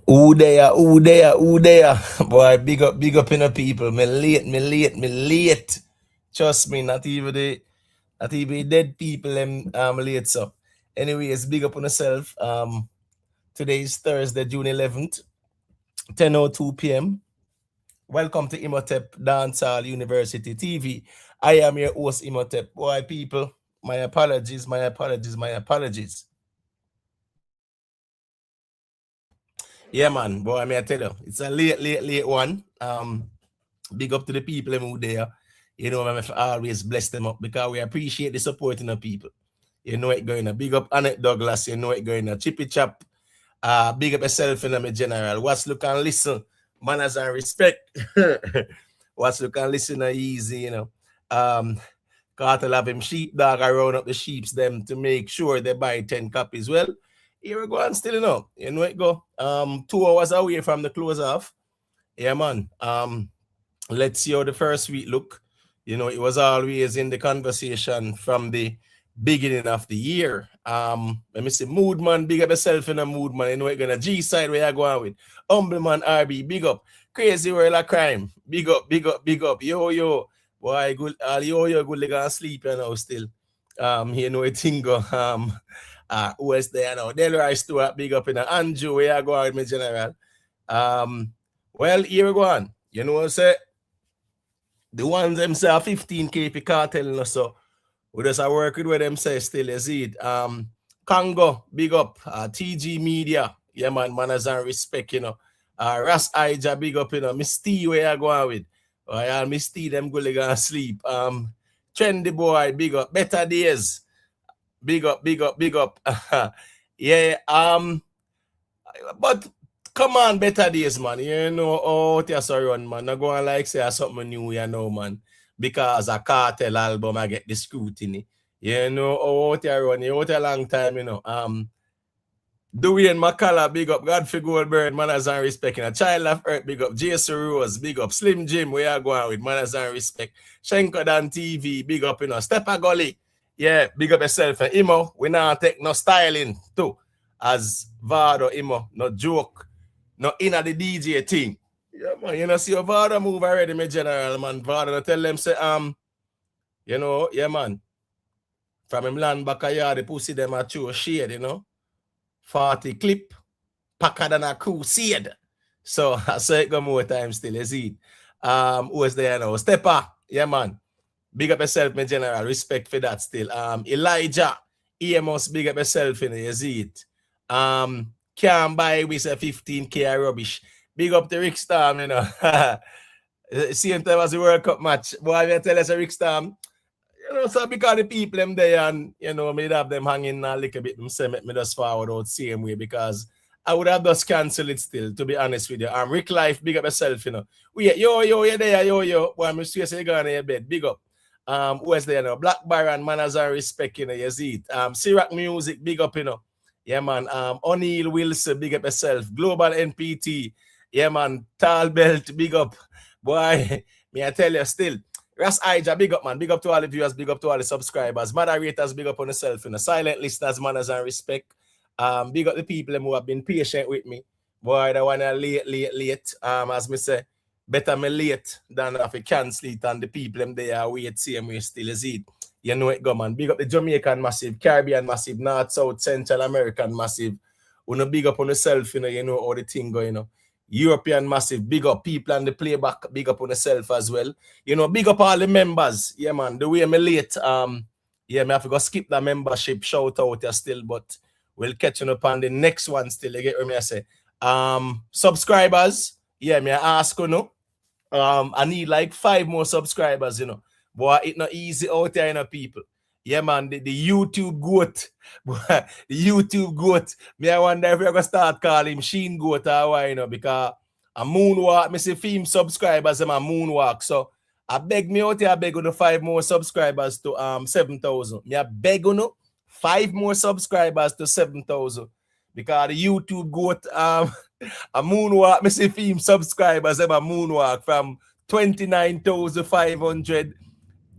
Who there, who there, who there? Boy, big up in the people. Me late. Trust me, not even the dead people late so. Anyways, big up on yourself. Today is Thursday, June 11th, 10:02 p.m. Welcome to Imhotep Dancehall University TV. I am your host, Imhotep. Boy, people, my apologies. Yeah, man. Boy, I tell you, it's a late one. Big up to the people who there. You know, I always bless them up because we appreciate the support in the people. You know it going to big up Annette Douglas. You know it going to Chippy Chap. Big up yourself in the general. Watch, look and listen. Manners and respect. Watch, look and listen easy, you know. Kartel have him sheepdog around up the sheeps them to make sure they buy 10 copies. Well, here we go and still, you know it go. 2 hours away from the close off. Yeah, man. Let's see how the first week look. You know, it was always in the conversation from the beginning of the year. Let me see, mood man, big up yourself in a mood man. You know, we're gonna G side where you're going with. Humble man RB, big up. Crazy world of crime. Big up. Yo. Boy, good yo, good gonna sleep you know still. You know it thing go. Who else there now? Delroy Stewart, big up in a Andrew, where you go with me general. Well, here we go on. You know what I say? The ones them say 15K for Kartel, so we just work with what them say still, you see it. Congo, big up. TG Media, yeah man, manners and respect, you know. Ras Ija, big up, you know. Miss T, where you going with? Miss T, them go to sleep. Trendy boy, big up. Better days. Big up. Yeah, but come on, better days, man. You know, what you sorry run, man. Not going like say something new, you know, man. Because a Kartel album, I get the scrutiny. You know, what you run, what a long time, you know. Dwayne McCullough, big up. Godfrey Goldberg, manners and respect. A Child of Earth, big up. Jason Rose, big up. Slim Jim, where you going with manners and respect. Shenko Dan TV, big up, you know. Steppa Gully, yeah, big up yourself. And Imo, we now take no styling too. As Vybz, Imo, no joke. No inna the DJ thing. Yeah, man, you know, see your Vybz move already, my general, man. Vybz tell them, say, you know, yeah, man. From him land back a yard, the pussy them a chew shade, you know. 40 clip, packer than a crusade. So, I say it go more time still, you see. Who is there now? Steppa, yeah, man. Big up yourself, my general. Respect for that still. Elijah, EMOS, big up yourself, you see it. Can't buy with a 15K rubbish. Big up to Rick Storm, you know. Same time as the World Cup match. Boy, I tell us Rick Storm, you know, so because the people them there and, you know, me have them hanging a little bit, them say, me just forward out same way because I would have just cancelled it still, to be honest with you. Rick Life, big up yourself, you know. Yo, you're there, yo. Boy, I'm sure you're going to your bed. Big up. Who is there now? Black Baron, manners and respect, you know, you see it. Sirac Music, big up, you know. Yeah, man. O'Neill Wilson, big up yourself. Global NPT. Yeah, man. Tall Belt, big up. Boy, me I tell you still. Ras Ija, big up, man. Big up to all the viewers, big up to all the subscribers. Moderators, big up on yourself. You know. Silent listeners, manners and respect. Big up the people who have been patient with me. Boy, the one late. As me say, better me late than if I cancel it and the people them they are wait, same way still is it. You know it go, man. Big up the Jamaican massive, Caribbean massive, North, South, Central American massive. You know, big up on yourself, you know how the thing go, you know. European massive, big up people and the playback, big up on yourself as well. You know, big up all the members. Yeah, man. The way me late, yeah, me have to go skip the membership, shout out there still, but we'll catch up on the next one still. You get what me I say? Subscribers, yeah, me I ask you know. I need like 5 more subscribers, you know. Boy, it's not easy out there, you know, people. Yeah, man, the YouTube goat. Boy, the YouTube goat. Me, I wonder if we're going to start calling him Sheen Goat or why, you know, because a moonwalk, me see film subscribers and a moonwalk. So, I beg me out here, I beg you 5 more subscribers to 7,000. Me, I beg you 5 more subscribers to 7,000. Because the YouTube goat, a moonwalk, me see film subscribers and a moonwalk from 29,500.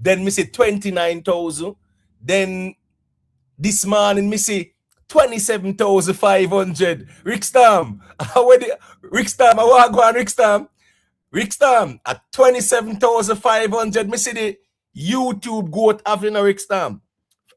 Then me see 29,000. Then this morning me see 27,500. Rick Stam. Rick Stam, I want to go on Rick Stam. Rick Stam at 27,500. Me see the YouTube goat having a Rick Stam.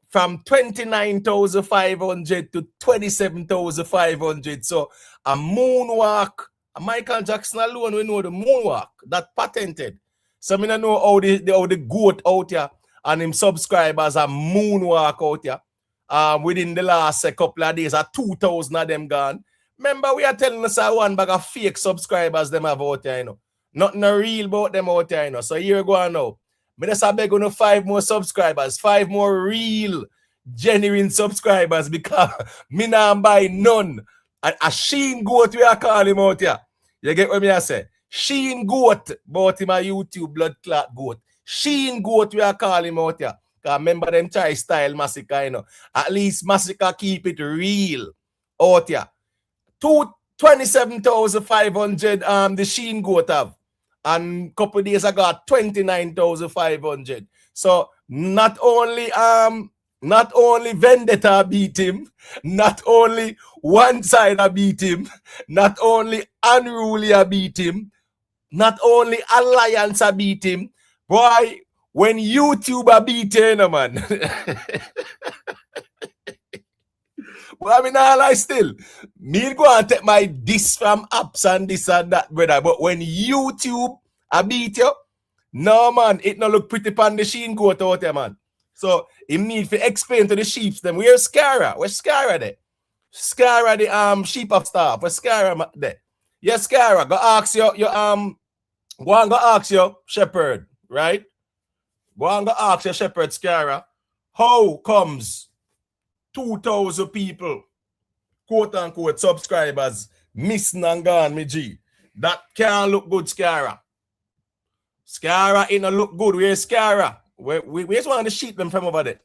From 29,500 to 27,500. So a moonwalk. Michael Jackson alone, we know the moonwalk. That patented. So I don't know how the goat out here and him subscribers are moonwalk out here. Within the last couple of days, 2,000 of them gone. Remember, we are telling us one bag of fake subscribers them have out here, you know. Nothing real about them out here, you know. So here we go now. I just beg on 5 more subscribers, 5 more real, genuine subscribers because me not buy none. A Sheen goat we are calling him out here. You get what me I say? Sheen goat, bought him a YouTube blood clot goat. Sheen goat we are calling him out here. Because remember them try style Masicka, you know. At least Masicka keep it real out here. 27,500 the Sheen goat have. And a couple days ago, 29,500. So not only Vendetta beat him, not only one side beat him, not only Unruly beat him, not only Alliance beat him. Boy, when YouTube beat him, man. Well, I mean, I lie still. Me go and take my this from apps and this and that, brother. But when YouTube beat you, no, man, it not look pretty pan the Sheen goat out there, man. So, he need to explain to the sheep them, where's Scara? Where's Scara there? Scara, the sheep of staff. Where's Scara there? Yes, Scara, go ask go and go ask your shepherd, right? Go and go ask your shepherd, Scara, how comes 2,000 people, quote unquote, subscribers missing and gone, me G? That can't look good, Scara. Scara ain't look good. Where's Scara? We just want to sheep them from over there.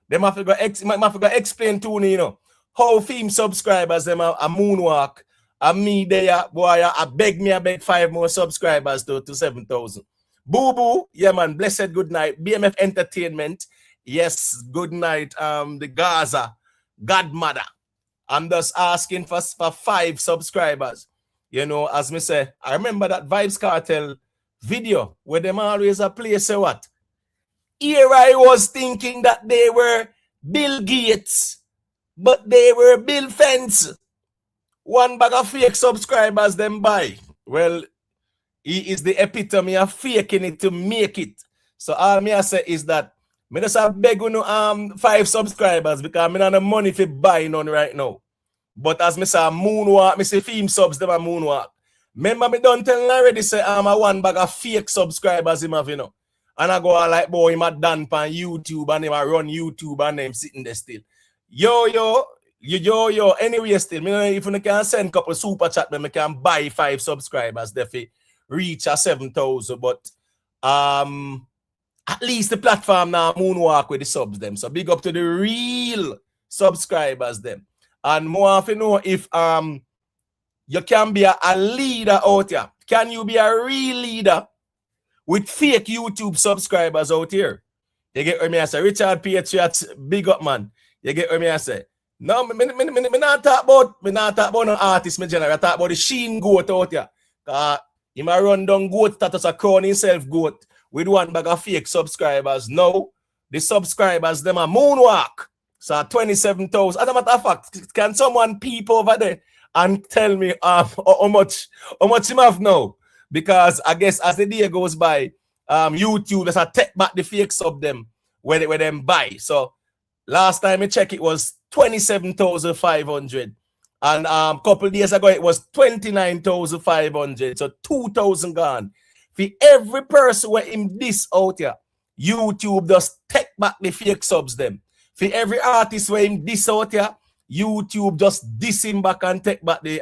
They have to go explain to me, you know, how film subscribers them a moonwalk. And me there, boy, I beg 5 more subscribers to 7,000. Boo boo, yeah man, blessed good night. BMF Entertainment, yes, good night. The Gaza, Godmother. I'm just asking for 5 subscribers. You know, as me say, I remember that Vybz Kartel video where them always a play say what? Here I was thinking that they were Bill Gates, but they were Bill Fence. One bag of fake subscribers them buy. Well, he is the epitome of faking it to make it. So all me I say is that me just have beg you 5 subscribers because me not have money for buy none right now. But as me say moonwalk, me say theme subs them a moonwalk. Remember me don't tell already say I'm a one bag of fake subscribers him have, you know. And I go on like, boy, him a done on YouTube and him a run YouTube and him sitting there still. Yo, anyway still, me if you can send a couple super chat, me can buy 5 subscribers there for reach a 7,000. But at least the platform now moonwalk with the subs them. So big up to the real subscribers them. And more if you know if you can be a leader out here. Can you be a real leader with fake YouTube subscribers out here? You get what I say? Richard Patriots, big up man. You get what I say? No, me not talk about no artist, me general. I talk about the Sheen goat out here. He might run down goat status a crown himself goat with one bag of fake subscribers. No, the subscribers, them are moonwalk. So 27,000. As a matter of fact, can someone peep over there and tell me how much him have now? Because I guess as the day goes by, YouTube does take back the fake sub them where them buy. So last time I checked, it was 27,500. And couple days ago, it was 29,500. So 2,000 gone. For every person where him this out here, YouTube does take back the fake subs them. For every artist where him this out here, YouTube just diss him back and take back the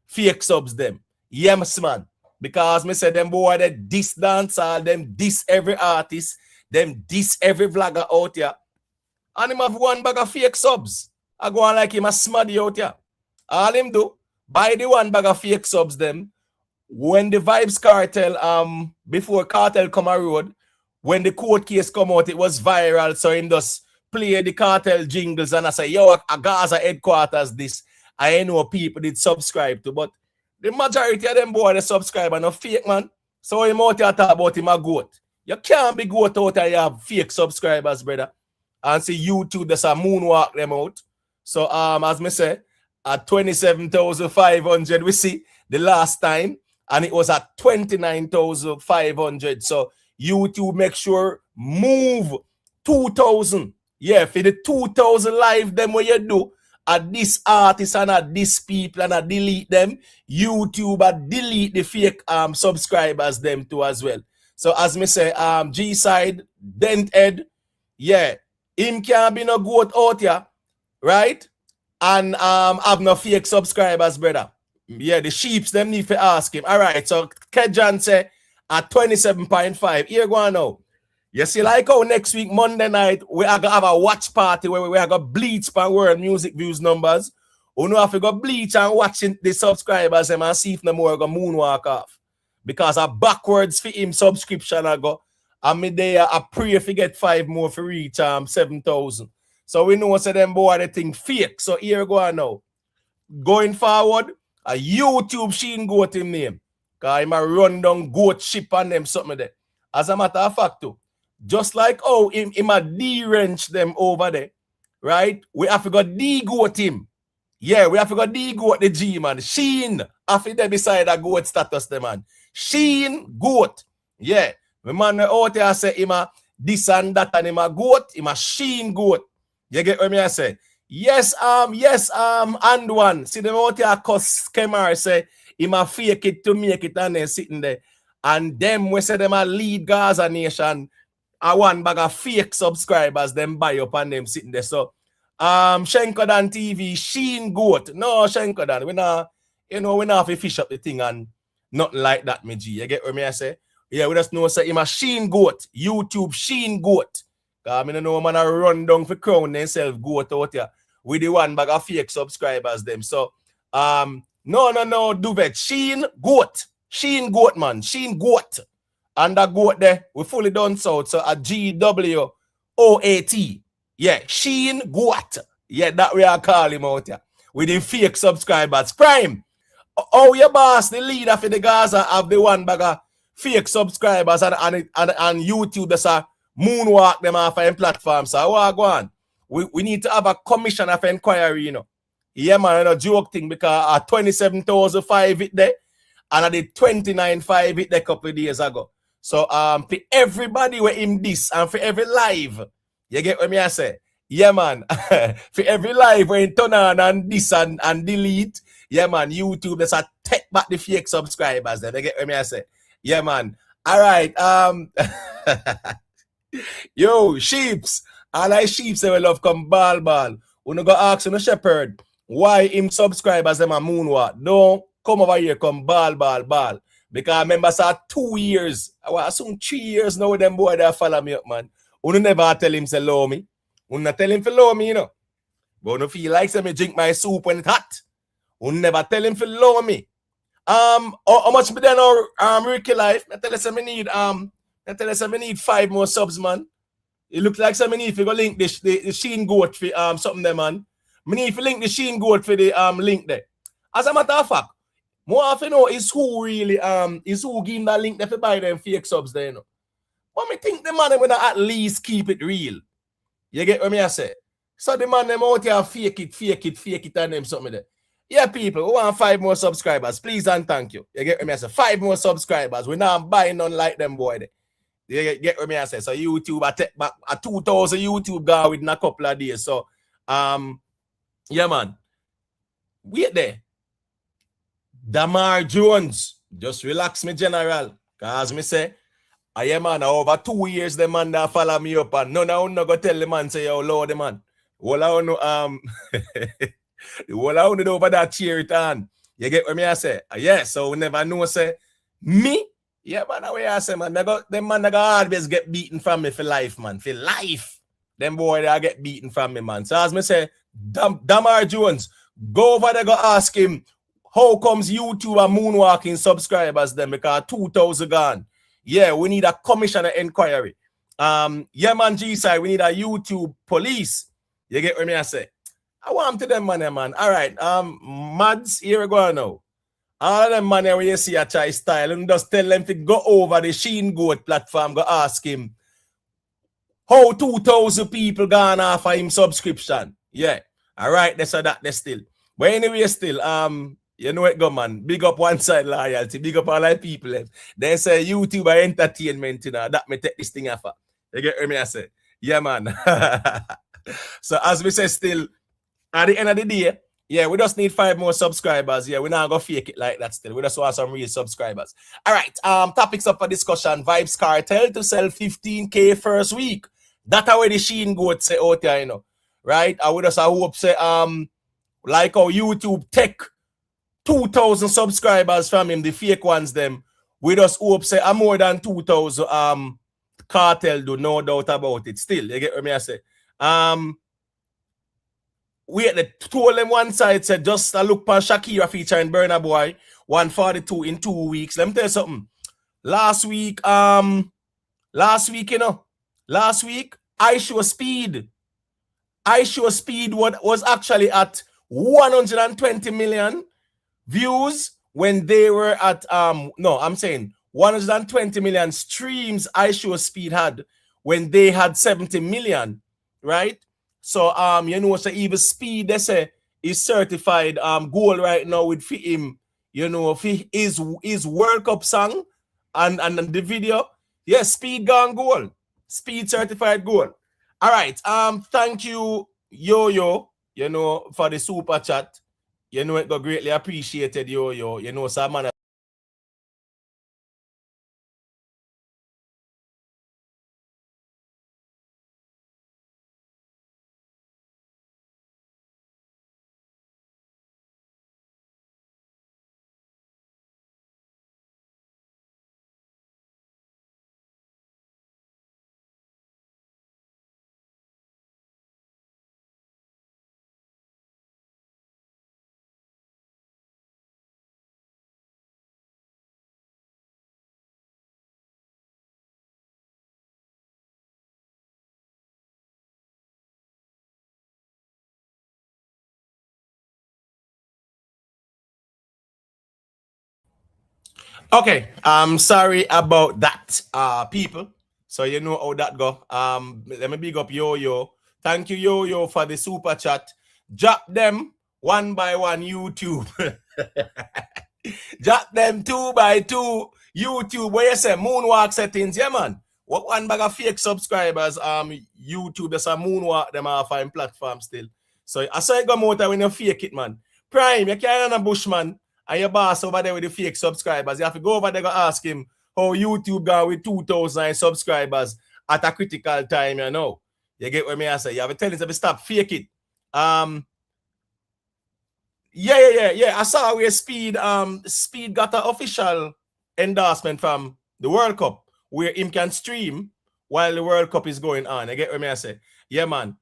fake subs them. Yes, man. Because me say them boy they diss dancehall, them diss every artist, them diss every vlogger out here. And him have one bag of fake subs. I go on like him a smaddy out here. All him do, buy the one bag of fake subs them. When the Vybz Kartel, before Kartel come a road, when the court case come out, it was viral. So him just play the Kartel jingles and I say, yo, a Gaza headquarters this. I know people did subscribe to, but the majority of them boy they subscribe and no fake, man. So him out here talk about him a goat. You can't be goat out here, you have fake subscribers, brother. And see YouTube, there's a moonwalk them out. So as me say, at 27,500 we see the last time, and it was at 29,500. So YouTube make sure move 2,000. Yeah, for the 2,000 live them what you do at this artist and at this people and I delete them, YouTube delete the fake subscribers them too as well. So as me say, G side, Dent Ed, yeah, him can't be no goat out here, right? And have no fake subscribers, brother. Yeah, the sheeps them need to ask him. All right, so Kejan say at 27.5. Here go on now. You see, like how next week, Monday night, we are going to have a watch party where we are going to bleach for world music views numbers. We know if we go bleach and watching the subscribers and see if no more go moonwalk off. Because a backwards for him subscription I go. And me there, I pray if we get 5 more for reach 7,000. So we know so them boy the thing fake. So here we go on now. Going forward, a YouTube Sheen goat him name. Because I'm a run down goat ship on them something there. As a matter of fact too. Just like oh him a de-wrench them over there, right? We have to go de-goat him. Yeah, we have to go de-goat the G man. Sheen have to there beside a goat status the man. Sheen goat. Yeah. The man out there say him a this and that and him a goat, him a Sheen goat. You get what me I say? Yes, and one. See them out there cause Kemar say him a fake it to make it and then sitting there. And them we say them a lead Gaza nation. I one bag of fake subscribers, them buy up and them sitting there. So, Shenkodan TV, Sheen goat. No, Shenkodan, we not have to fish up the thing and nothing like that, me G. You get what me I say? Yeah, we just know say him a Sheen goat. YouTube Sheen goat. Cause I don't know man a run down for crown themselves goat out here with the one bag of fake subscribers them. So, no, Duvet. Sheen goat. Sheen goat, man. Sheen goat. And that goat there, we fully done so. So a GWOAT. Yeah, Sheen goat. Yeah, that we are calling him out here. With the fake subscribers. Prime. Oh, your boss, the leader for the Gaza, have the one bag of fake subscribers and YouTube that's a moonwalk them off of platform. So what go on? We need to have a commission of inquiry, you know. Yeah, man, no joke thing because at 27,005 it there and I did 29.5 it there a couple of days ago. So for everybody where in this and for every live, you get what me I say? Yeah, man. For every live where in turn on and this and delete, yeah, man, YouTube that's a take back the fake subscribers then. You get what me I say? Yeah, man. All right. Yo, sheeps. All I sheeps they will love come ball. When you go ask no shepherd why him subscribers them a moonwalk. Don't come over here, come ball. Because I remember so 2 years, I assume 3 years now them boy they follow me up, man. You never tell him to love me. You not tell him to love me, you know. But you feel like me drink my soup when it's hot. You never tell him to love me. How much me then Ricky life? I tell you me need 5 more subs, man. It looks like some need to go link the Sheen goat for something there, man. Me need to link the Sheen goat for the link there. As a matter of fact, more often know is who really is who give that link there for buy them fake subs there, you know. But me think the man will at least keep it real. You get what me I say? So the man them out here fake it and them something there. Yeah, people, we want 5 more subscribers. Please and thank you. You get what me I say? 5 more subscribers. We're not buying none like them boy there. You get what me I say? So YouTube I take back a 2,000 YouTube guy within a couple of days. So yeah, man. Wait there. Damar Jones. Just relax me, general. Cause me say, I am man over 2 years the man that follow me up and none of you go tell the man say yo Lord the man. All I know all I know over that cheer it on. You get what me I say? Yeah, so we never know say me. Yeah, man, the way I say, man, them man they always get beaten from me for life, man. For life. Them boy they get beaten from me, man. So as me say, Damar Jones, go over there, go ask him how comes YouTube are moonwalking subscribers then because 2,000 gone. Yeah, we need a commissioner inquiry. Yeah, man, G-side, we need a YouTube police. You get what me I say? I want to them money, man. All right. Mads, here we go now. All of them money when you see a try style, and just tell them to go over the Sheen Goat platform, go ask him how 2,000 people gone off of him subscription. Yeah. All right, that's that they still. But anyway, still, you know it go, man. Big up one side loyalty, big up all the people. They say YouTube entertainment, you know, that me take this thing off. You get what me I say? Yeah, man. So as we say still, at the end of the day, yeah, we just need 5 more subscribers. Yeah, we're not gonna fake it like that still. We just want some real subscribers. All right, topics up for discussion. Vybz Kartel to sell 15K first week. That's how the Sheen Goat say out there, you know. Right? I would just hope say like how YouTube take 2,000 subscribers from him, the fake ones them. We just hope say more than 2,000 Kartel do, no doubt about it. Still, you get what me I say? We at the told them one side said just a look for Shakira featuring Burna Boy 142 in 2 weeks. Let me tell you something. Last week, you know, last week, I Show Speed what was actually at 120 million views when they were at no, I'm saying 120 million streams I Show Speed had when they had 70 million, right? So you know, so even Speed they say is certified gold right now with him, you know, for his World Cup song and the video. Yes, yeah, Speed gone gold. Speed certified gold. All right. Thank you, Yo-Yo, you know, for the super chat. You know, it got greatly appreciated, Yo-Yo. You know, some man. Okay, I'm sorry about that, people. So you know how that go. Let me big up Yo-Yo. Thank you, Yo-Yo, for the super chat. Drop them one by one YouTube. Drop them 2 by 2 YouTube. Where you say moonwalk settings, yeah, man. What one bag of fake subscribers? YouTube, there's a moonwalk them off in platform still. So I saw it go motor when you fake it, man. Prime, you can't run a bush, man. And your boss over there with the fake subscribers. You have to go over there and ask him how YouTube gone with 2,000 subscribers at a critical time, you know. You get what me I say? You have to tell him to stop fake it. Yeah. I saw where Speed got an official endorsement from the World Cup where him can stream while the World Cup is going on. You get what me I say? Yeah, man.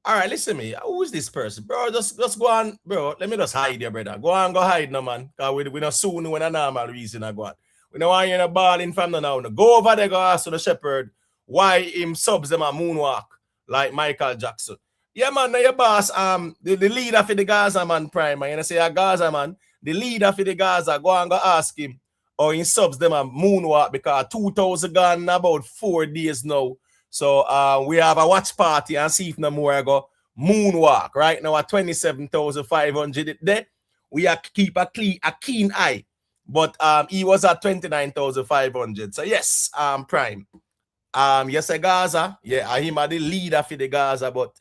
All right, listen to me. Who is this person? Bro, just go on, bro. Let me just hide there, brother. Go hide no, man. Because we not soon when a normal reason I go on. We don't want you in a ball in from now. Go over there, go ask the shepherd why him subs them a moonwalk like Michael Jackson. Yeah, man, now your boss, the leader for the Gaza man prime, man. You know, say a Gaza man, the leader for the Gaza, go ask him or he subs them a moonwalk because 2,000 gone in about 4 days now. So we have a watch party and see if no more I go moonwalk right now at 27,500 there. We are keep a keen eye, but he was at 29,500. So yes, prime. Yes, a Gaza. Yeah, him are the leader for the Gaza, but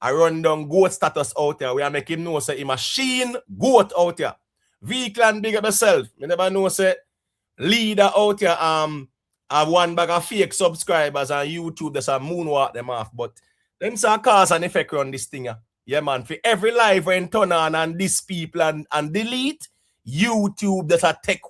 I run down goat status out there. We are making know say him a Sheen goat out here. V-Clan big up yourself. Me never know say leader out here have one bag of fake subscribers on YouTube that's a moonwalk them off. But them say cause and effect on this thing. Yeah, man. For every live when turn on and this people and delete, YouTube that's a take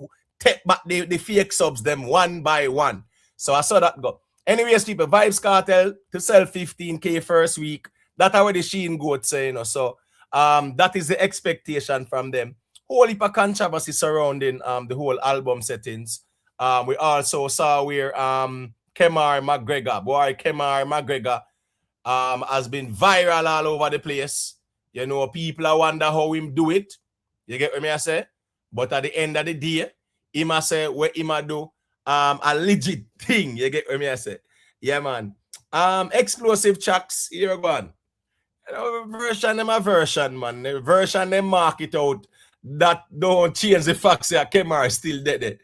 back the fake subs them one by one. So I saw that go. Anyways, people, Vybz Kartel to sell 15K first week. That's how the Sheen Goat say, you know. So that is the expectation from them. Whole heap of controversy surrounding the whole album settings. We also saw where Kemar McGregor. Boy, Kemar McGregor has been viral all over the place. You know, people are wonder how him do it. You get what me I say? But at the end of the day, him I say what him I do a legit thing. You get what me I say? Yeah, man. Explosive tracks, here we go on. You know, version them a version, man. The version them mark it out. That don't change the facts that Kemar still dead.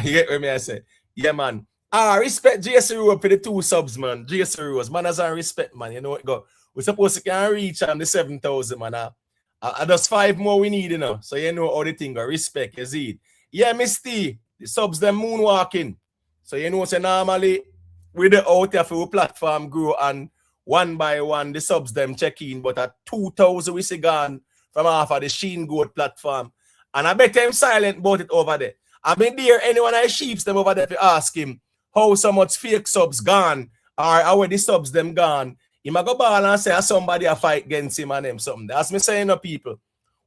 You get what me I say? Yeah, man. Respect JC Rose for the 2 subs, man. JC Rose, man, as I respect, man. You know what go. We're supposed to can reach the 7,000, man. There's 5 more we need, you know. So you know how the thing go. Respect, you see it. Yeah, Misty, the subs them moonwalking. So you know, say normally with the out there for platform grow and one by one the subs them check in, but at 2,000 we see gone from half of the Sheen Goat platform. And I bet them silent about it over there. I mean, there anyone I sheeps them over there to ask him how so much fake subs gone or how the subs them gone. He might go ball and say somebody a fight against him and them something. That's me saying, people.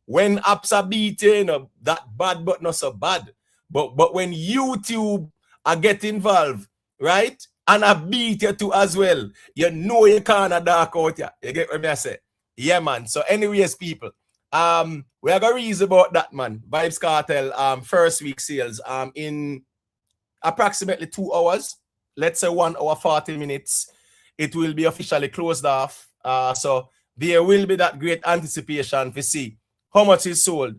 When apps are beating, that bad but not so bad. But when YouTube are get involved, right? And I beat you too as well. You know you can't dark out here. You get what I say? Yeah, man. So anyways, people. We are gonna reason about that, man. Vybz Kartel first week sales in approximately 2 hours. Let's say 1 hour 40 minutes. It will be officially closed off. So there will be that great anticipation to see how much is sold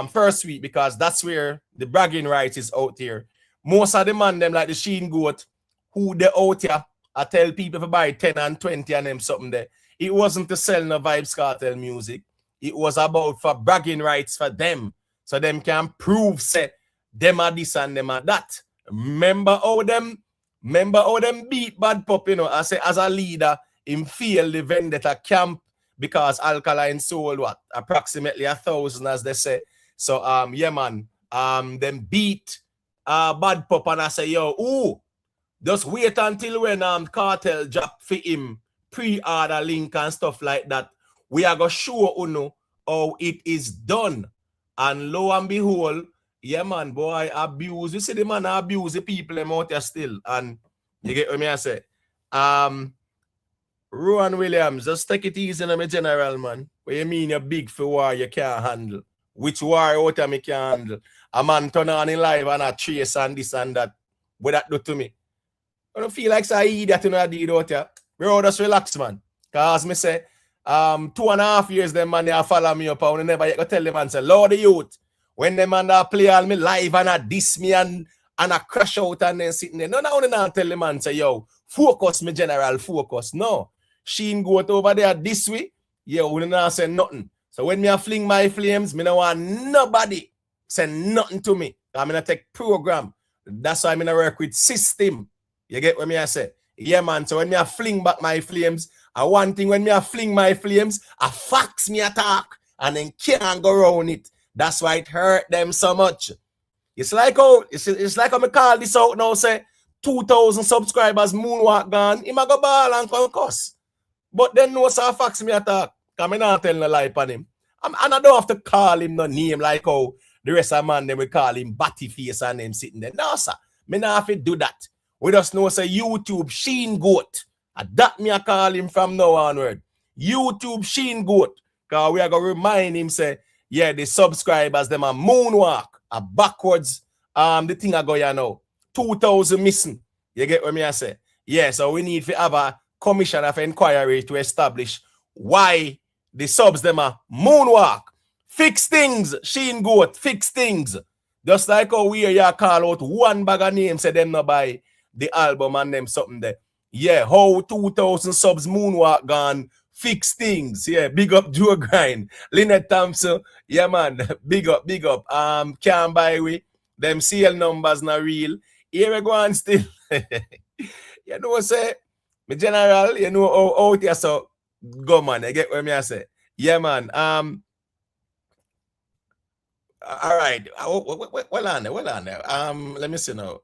first week, because that's where the bragging rights is out here. Most of the man them like the Sheen Goat who they out here, I tell people to buy 10 and 20 and them something there. It wasn't to sell no Vybz Kartel music. It was about for bragging rights for them. So them can prove say them are this and them are that. Remember how them beat Bad Pop, you know, I say as a leader, him feel the vendetta camp because Alkaline sold what? Approximately 1,000 as they say. So yeah, man. Them beat Bad Pop and I say, yo, just wait until when Kartel drop for him pre-order link and stuff like that. We are gonna show Uno how it is done. And lo and behold, yeah, man, boy, abuse. You see the man abuse the people them out there still. And you get what me I say? Rowan Williams, just take it easy in my general, man. What you mean you're big for war you can't handle? Which war out there me can't handle? A man turn on in live and a trace and this and that. What that do to me? I don't feel like I idiot you know I did out here. Bro, just relax, man. Cause me say 2.5 years them man they follow me up and never yet go tell them man say, Lord the youth, when them man that play all me live and a diss me and a crash out and then sitting there. No, now tell the man say, yo, focus me general, focus. No. Sheen go over there this way. Yeah, we don't say nothing. So when me a fling my flames, me no want nobody say nothing to me. I'm gonna take program. That's why I'm gonna work with system. You get what me I say? Yeah, man. So when me a fling back my flames, one thing when me a fling my flames, I fax me attack and then can't go around it. That's why it hurt them so much. It's like how I call this out now, say 2,000 subscribers, moonwalk gone. He might go ball and concuss. But then no sir fax me attack. Because I not tell no lie on him. And I don't have to call him no name like how the rest of man they will call him Batty Face and him sitting there. No, sir. Me not have to do that. We just know say YouTube Sheen Goat. And that me I call him from now onward. YouTube Sheen Goat. Because we are going to remind him say, yeah, the subscribers, them are moonwalk. A backwards, the thing I go here now. 2,000 missing. You get what me I say? Yeah, so we need to have a commission of inquiry to establish why the subs them are moonwalk. Fix things, Sheen Goat, fix things. Just like how we here call out one bag of names, say them not buy the album and them something there. Yeah, how 2,000 subs moonwalk gone, fix things. Yeah, big up Joe Grind. Lynette Thompson, yeah man, big up. Can't buy we. Them CL numbers not real. Here we go on still. You know what I say? My general, you know out here so go man, I get what me I say. Yeah man. All right. Well on there. Let me see now.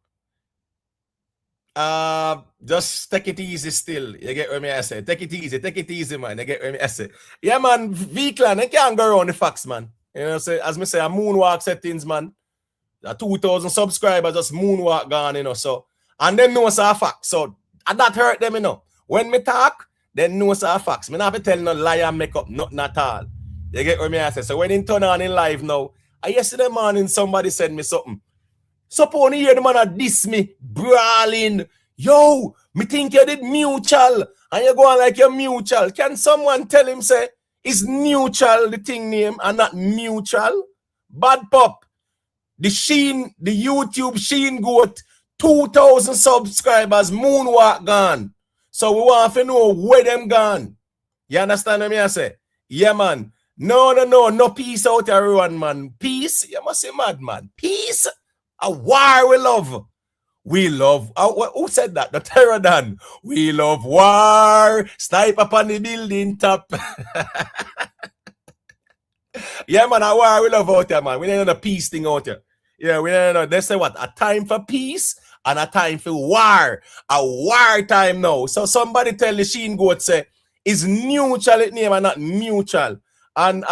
Just take it easy still. You get what me I say? Take it easy, man. You get what me I say? Yeah, man, V-Clan, I can't go around the facts, man. You know, say, as me say, a moonwalk settings, man. 2,000 subscribers, just moonwalk gone, you know. So And them know some facts. So that hurt them, you know. When me talk, then know some facts. Me not be tell no lie and make up nothing at all. You get what me I say? So when in turn on in live now, yesterday morning somebody sent me something. Suppose you hear the man a diss me, brawling. Yo, me think you did mutual. And you go on like you're mutual. Can someone tell him, say, is neutral the thing name and not mutual? Bad pop. The YouTube Sheen Goat, 2,000 subscribers, moonwalk gone. So we want to know where them gone. You understand what I say? Yeah, man. No peace out everyone, man. Peace? You must say mad, man. Peace? A war we love. We love, who said that? The Terror Dan. We love war. Snipe up on the building top. Yeah, man, a war we love out here, man. We need a peace thing out here. Yeah, we know. They say what? A time for peace and a time for war. A war time now. So somebody tell the Sheen Goat say, is neutral it name and not mutual. And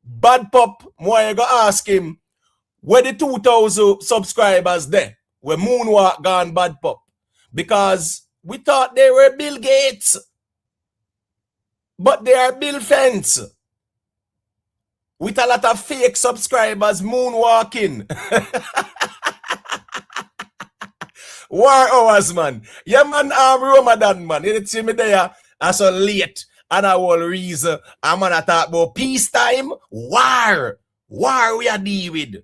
Bad Pop, more you go ask him, where the 2,000 subscribers there? Where moonwalk gone Bad Pop? Because we thought they were Bill Gates. But they are Bill Fence. With a lot of fake subscribers moonwalking. War hours, man. Yeah, man, Ramadan, man. You see me there, I so late. And I will reason. I'm gonna talk about peacetime. War we are deal with.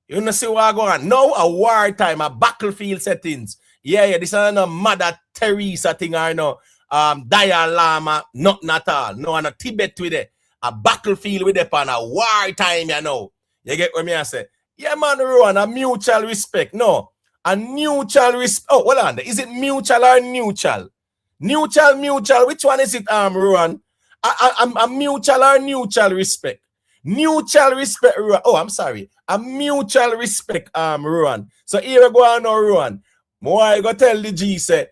You know see what going on? Now a war time, a battlefield settings. Yeah, this is no Mother Teresa thing or no Dalai Lama, nothing at all. No, and a Tibet with it. A battlefield with it on a war time, you know. You get what me I say? Yeah, man, Rowan, a mutual respect. No, a mutual respect. Oh, hold on. Is it mutual or neutral? Mutual. Which one is it, Rowan? A mutual or neutral respect? Mutual respect, Rowan. Oh, I'm sorry. A mutual respect, Rowan. So here we go on now, Rowan. More I go tell the G say,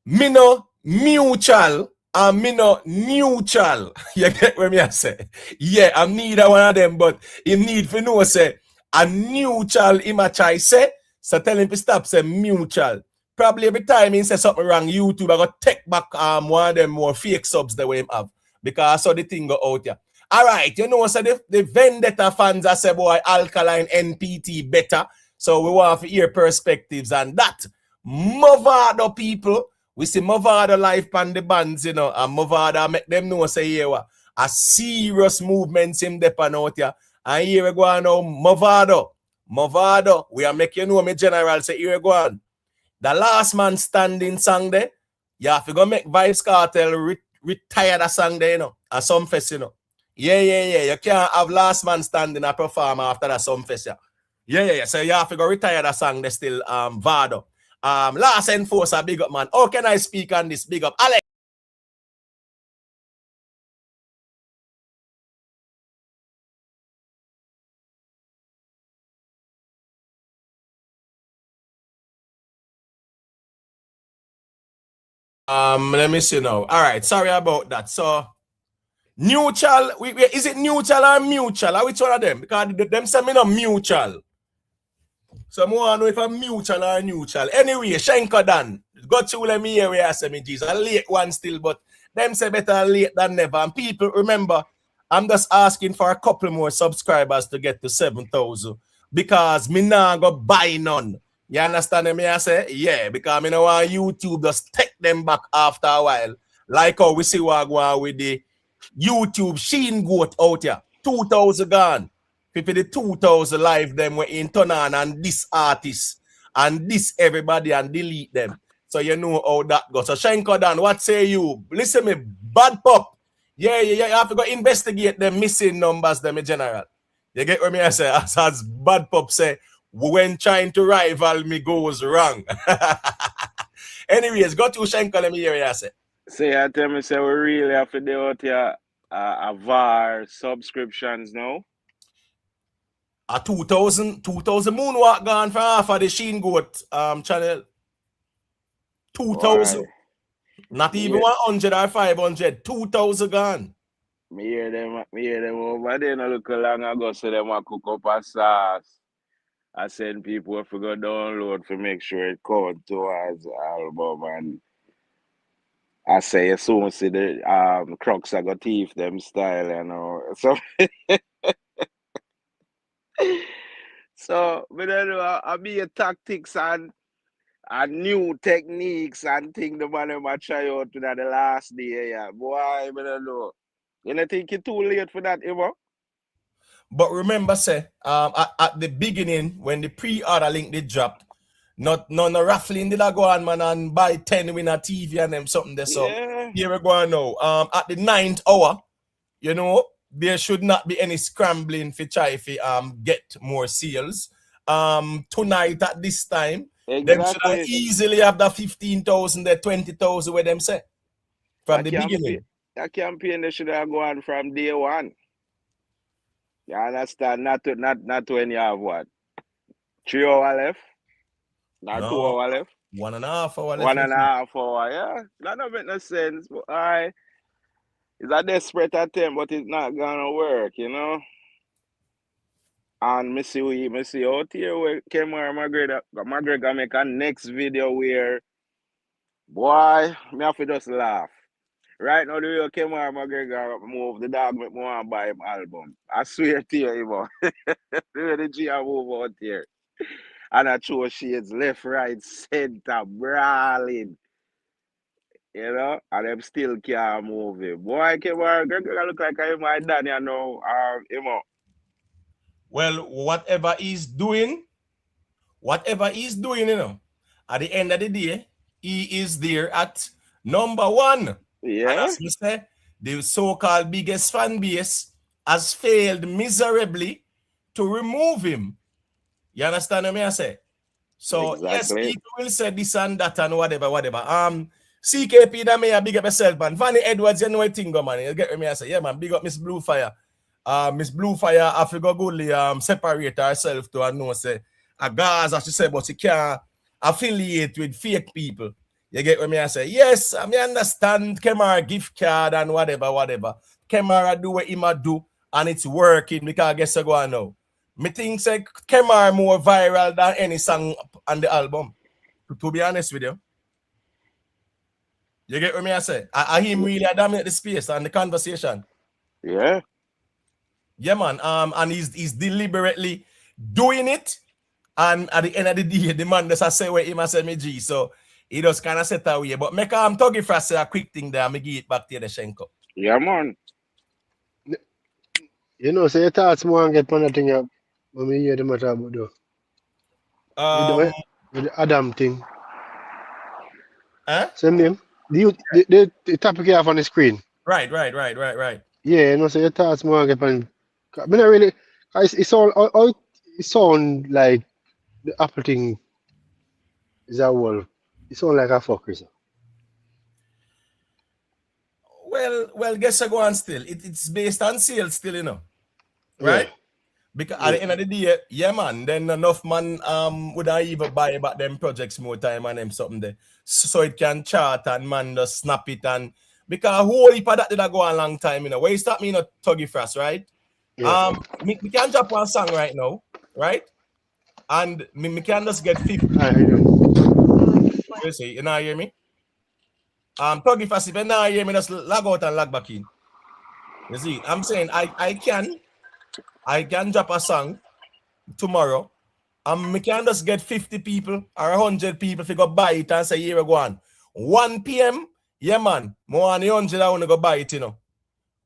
me no mutual and me no neutral. You get what me I say? Yeah, I'm neither one of them, but you need to know say a neutral him a try say, so tell him to stop say mutual. Probably every time he say something wrong, YouTube I go take back one of them more fake subs the way him have. Because I saw the thing go out here. Alright, you know, so the Vendetta fans are say boy Alkaline NPT better. So we want to hear perspectives and that. Mavado people, we see Mavado live on the bands, you know, and Mavado make them know say yeah, a serious movement in the pan out here. And here we go on now, Mavado, we are making you know me general say here we go on. The last man standing song there, you have to go make Vybz Kartel retire that song there, you know, at some fest, you know. Yeah. You can't have last man standing a perform after that some fest, yeah. Yeah. So you have to go retire that song there still, Vado. Last enforcer, big up, man. How can I speak on this? Big up, Alex. Let me see now. All right, sorry about that. So, neutral, is it neutral or mutual? Or which one of them? Because them say me no mutual. So, I want to know if I'm mutual or neutral. Anyway, Shenko Dan. Go to let me hear where I say me, Jesus. A late one still, but them say better late than never. And people, remember, I'm just asking for a couple more subscribers to get to 7,000. Because me nah go buy none. You understand me? I say, yeah, because I know want YouTube just take them back after a while. Like how we see what go on with the YouTube Sheen Goat out here. 2,000 gone. People the 2,000 live them were in turn on and this artist and this everybody and delete them. So you know how that goes. So Shenko Dan, what say you? Listen me, Bad Pop. Yeah, you have to go investigate them missing numbers them in general. You get what me I say? As Bad Pop say, when trying to rival me goes wrong. Anyways, go to Shenko, let me hear what I say. Say, I tell me, say, we really have to do out here a VAR subscriptions now. A 2,000 moonwalk gone for half of the Sheen Goat channel. 2,000. Right. Not even 100 or 500. 2,000 gone. Me hear them over there. No look long ago, so them want cook up a sauce. I send people if we go download to make sure it count towards the album, and I say as soon see the Crocs I got thief them style, you know. So so we don't know I be a tactics and new techniques and thing the man them a try out to the last day, yeah. Boy, I don't know. You don't think it's too late for that, ever? But remember, say, at the beginning, when the pre-order link they dropped, none of raffling did I go on, man, and buy 10 win a TV and them something there. So Yeah. here we go now. At the 9th hour, you know, there should not be any scrambling for try to get more sales. Tonight at this time, them should have Exactly. easily have the 15,000, the 20,000 where them say from the beginning. That campaign they should have gone from day one. You understand? Not when you have what? 3 hours left? Not No, 2 hours left? 1.5 hour left. 1.5 hours, yeah. That don't make no sense. But it's a desperate attempt, but it's not gonna work, you know. And me see out here where McGregor make a next video where, boy, me have to just laugh. Right now, the way Kemar McGregor move, the dog make me want to buy him album. I swear to you, Ivo. The way the G move out here. And I throw shades left, right, center, brawling. You know? And them still can't move him. Boy, Kemar McGregor look like I'm my daddy, you know. You know. Well, whatever he's doing, you know, at the end of the day, he is there at number one. Yeah. And as we say, the so-called biggest fan base has failed miserably to remove him. You understand what I say? So Exactly. yes, people will say this and that and whatever. CKP that may big up yourself, man. Vanny Edwards, you know what thing go, man. You get me? I say, yeah, man, big up Miss Bluefire. Miss Bluefire, I figure goodly separate herself to and know say a Gaza, she said, but she can't affiliate with fake people. You get what I say? Yes, I understand Kemar gift card and whatever. Kemar do what he might do and it's working because I guess I go on now. Me think say Kemar more viral than any song on the album. To be honest with you. You get what I say? I him really dominate the space and the conversation. Yeah. Yeah, man. And he's deliberately doing it. And at the end of the day, the man just say where he must say me G. So he just kind of set away. But make Tuggy for say a quick thing there, I give it back to the Shenko. Yeah, man. You know, so your thoughts more and get on the thing up when we hear the matter about with the Adam thing. Same name. The topic you have on the screen. Right. Yeah, you know, so your thoughts more and get on. I mean, really, it's all it sound like the Apple thing is a wall. It sound like a fucker. So. Well, guess I go on still. It's based on sales still, you know. Right? Yeah. Because at the end of the day, yeah, man, then enough man would I even buy back them projects more time and them something there. So it can chart and man just snap it and because a whole heap of that did I go a long time, you know. Where you start me, you know, Tuggy Frost, right? Yeah. We can drop one song right now, right? And me can just get 50. You see, you know, hear me? Tuggy Frost, if you not hear me, just log out and log back in. You see, I'm saying I can drop a song tomorrow and we can just get 50 people or 100 people if you go buy it and say, here we go on. 1 p.m., yeah, man, more than 100 I want to go buy it, you know.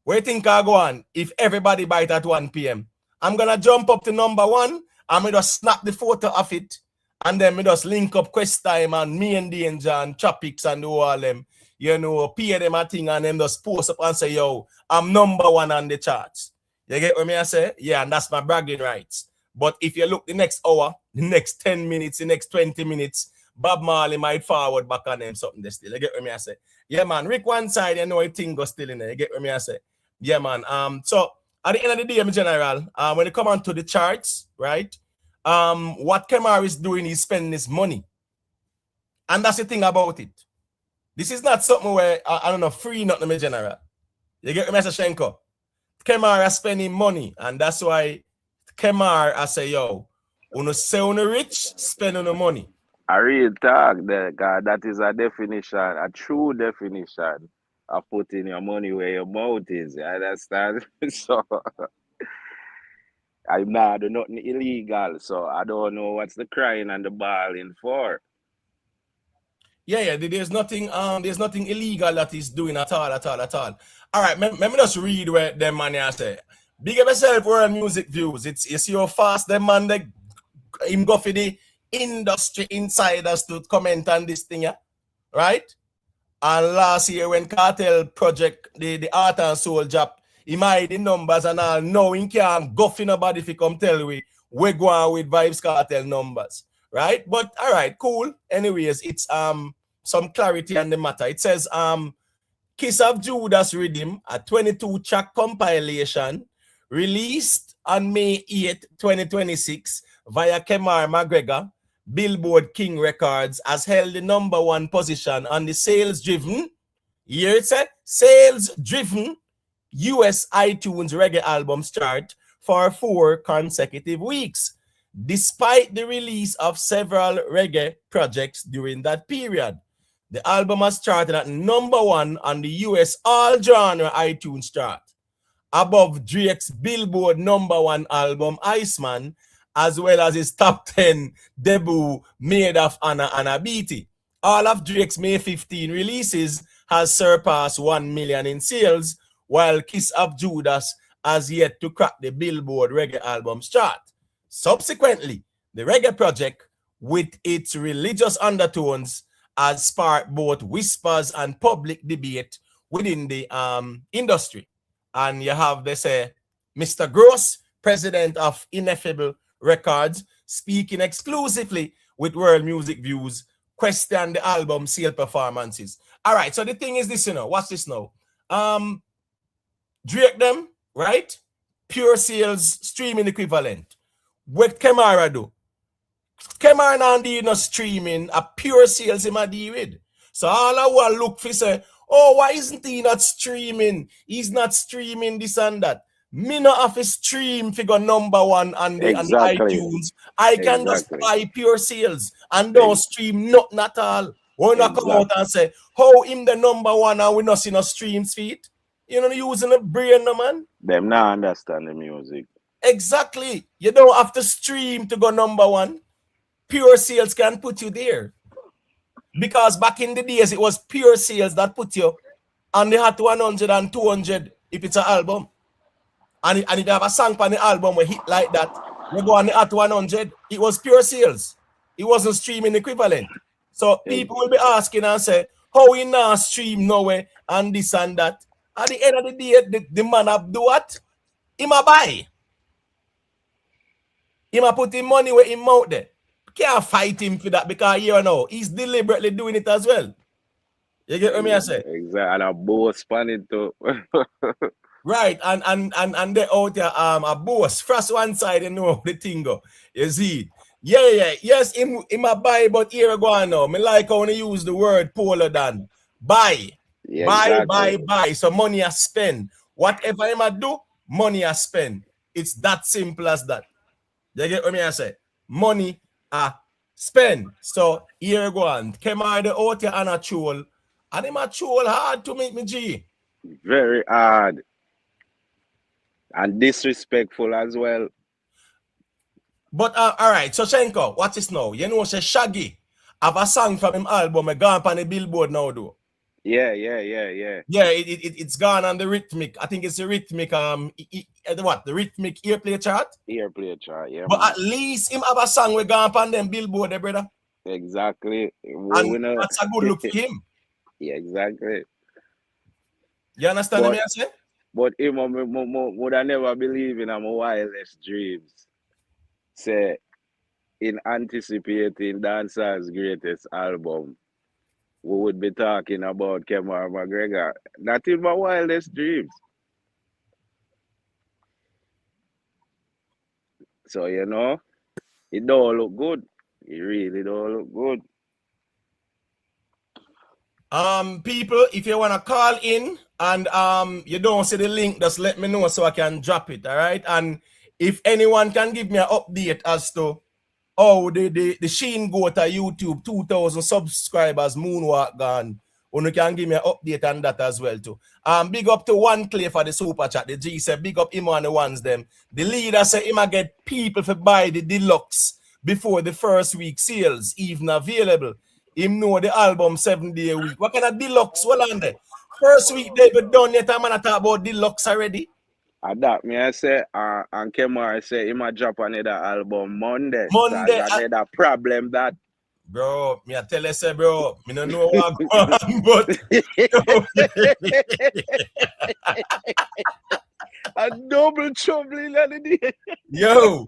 Where you think I go on if everybody buy it at 1 p.m.? I'm going to jump up to number 1 and we just snap the photo of it and then we just link up Quest Time and Me and Danger and Tropics and do all them, you know, pay them a thing and then just post up and say, yo, I'm number 1 on the charts. You get what I say? Yeah, and that's my bragging rights. But if you look the next hour, the next 10 minutes, the next 20 minutes, Bob Marley might forward back on them something there still. You get what I say? Yeah, man. Rick one side, you know, a thing goes still in there. You get what I say? Yeah, man. So at the end of the day, in general, when it come on to the charts, right? What Kemar is doing is spending his money. And that's the thing about it. This is not something where, I don't know, free nothing in general. You get what I say, Shenko? Kemar is spending money, and that's why Kemar I say, yo, Uno say uno rich, spend uno money. A real talk there, God, that is a definition, a true definition of putting your money where your mouth is. You understand? So I'm not doing nothing illegal, so I don't know what's the crying and the bawling for. Yeah, there's nothing illegal that he's doing at all. All right, let me just read where them man here say. Big up yourself, World Music Views. You see how fast them man they him go for the industry insiders to comment on this thing, yeah? Right? And last year when Kartel project the art and soul job, he made the numbers and all. Now he can't go for nobody if he come tell we go on with Vybz Kartel numbers. Right? But all right, cool. Anyways, it's some clarity on the matter. It says Kiss of Judas Rhythm, a 22-track compilation released on May 8, 2026 via Kemar McGregor, Billboard King Records, has held the #1 position on the sales-driven, here it said, sales-driven US iTunes reggae albums chart for 4 consecutive weeks, despite the release of several reggae projects during that period. The album has charted at #1 on the US all-genre iTunes chart, above Drake's Billboard #1 album, Iceman, as well as his top 10 debut, Made of Honor and a Beatty. All of Drake's May 15 releases has surpassed 1 million in sales, while Kiss of Judas has yet to crack the Billboard Reggae Albums chart. Subsequently, the reggae project, with its religious undertones, has sparked both whispers and public debate within the industry. And you have, they say, Mr. Gross, president of Ineffable Records, speaking exclusively with World Music Views, question the album sale performances. All right, so the thing is this, watch this now. Drake them, right? Pure sales streaming equivalent. What Kemara do? Kemara now do no streaming, a pure sales him a deal with. So all I want look for say, oh, why isn't he not streaming? He's not streaming this and that. Me not have a stream figure #1 on the iTunes. I can just buy pure sales and don't stream nothing at all. We're not come out and say, how him the #1 and we not see no streams feed? You know, using a brain, no man. Them not understand the music. Exactly. You don't have to stream to go #1. Pure sales can put you there. Because back in the days, it was pure sales that put you on the Hot 100 and 200 if it's an album. And if you have a song on the album where hit like that, you go on the Hot 100, it was pure sales. It wasn't streaming equivalent. So people will be asking and say, how we now stream nowhere and this and that. At the end of the day, the man have do what? He might buy. He might put his money where he out there. Can't fight him for that because you know he's deliberately doing it as well. You get what I say? Exactly. And a boss span it too. Right, and they out there a boss. First one side, you know the thing go. You see? Yeah. Yes, him a buy, but here we go on now. Me like how they use the word polar than buy. Yeah, buy. So money I spend. Whatever him a do, money I spend. It's that simple as that. You get what I say? Money I spend. So here we go on. Came out the out here and a troll. And him a troll hard to make me G. Very hard. And disrespectful as well. But all right, so Shenko, what is now? You know, say Shaggy have a song from him album. I gone on the Billboard now, though. Yeah. Yeah, it's gone on the rhythmic. I think it's the rhythmic. The rhythmic airplay chart. Airplay chart, yeah. But man. at least him have a song we gone on them Billboard, brother. Exactly. And that's a good look for him. Yeah, exactly. You understand what I say? But him would I never believe in my wildest dreams. Say, in anticipating Dancehall's greatest album, we would be talking about Kemar McGregor. Not in my wildest dreams. So, you know, it don't look good. It really don't look good. People, if you want to call in and you don't see the link, just let me know so I can drop it, all right? And if anyone can give me an update as to Oh, the Sheen go to YouTube, 2,000 subscribers, Moonwalk gone. You can give me an update on that as well too. Big up to One Clay for the super chat. The G said big up him on the ones them. The leader said he might get people to buy the deluxe before the first week sales even available. Him know the album 7 day a week. What kind of deluxe? Well on there? First week they be done yet. I'm gonna talk about deluxe already. That me I say, and Kemar say he might drop another album Monday. Monday, That's another problem that. Bro, me I tell you, say, bro, me don't know what going on, but a double trouble in the day. yo,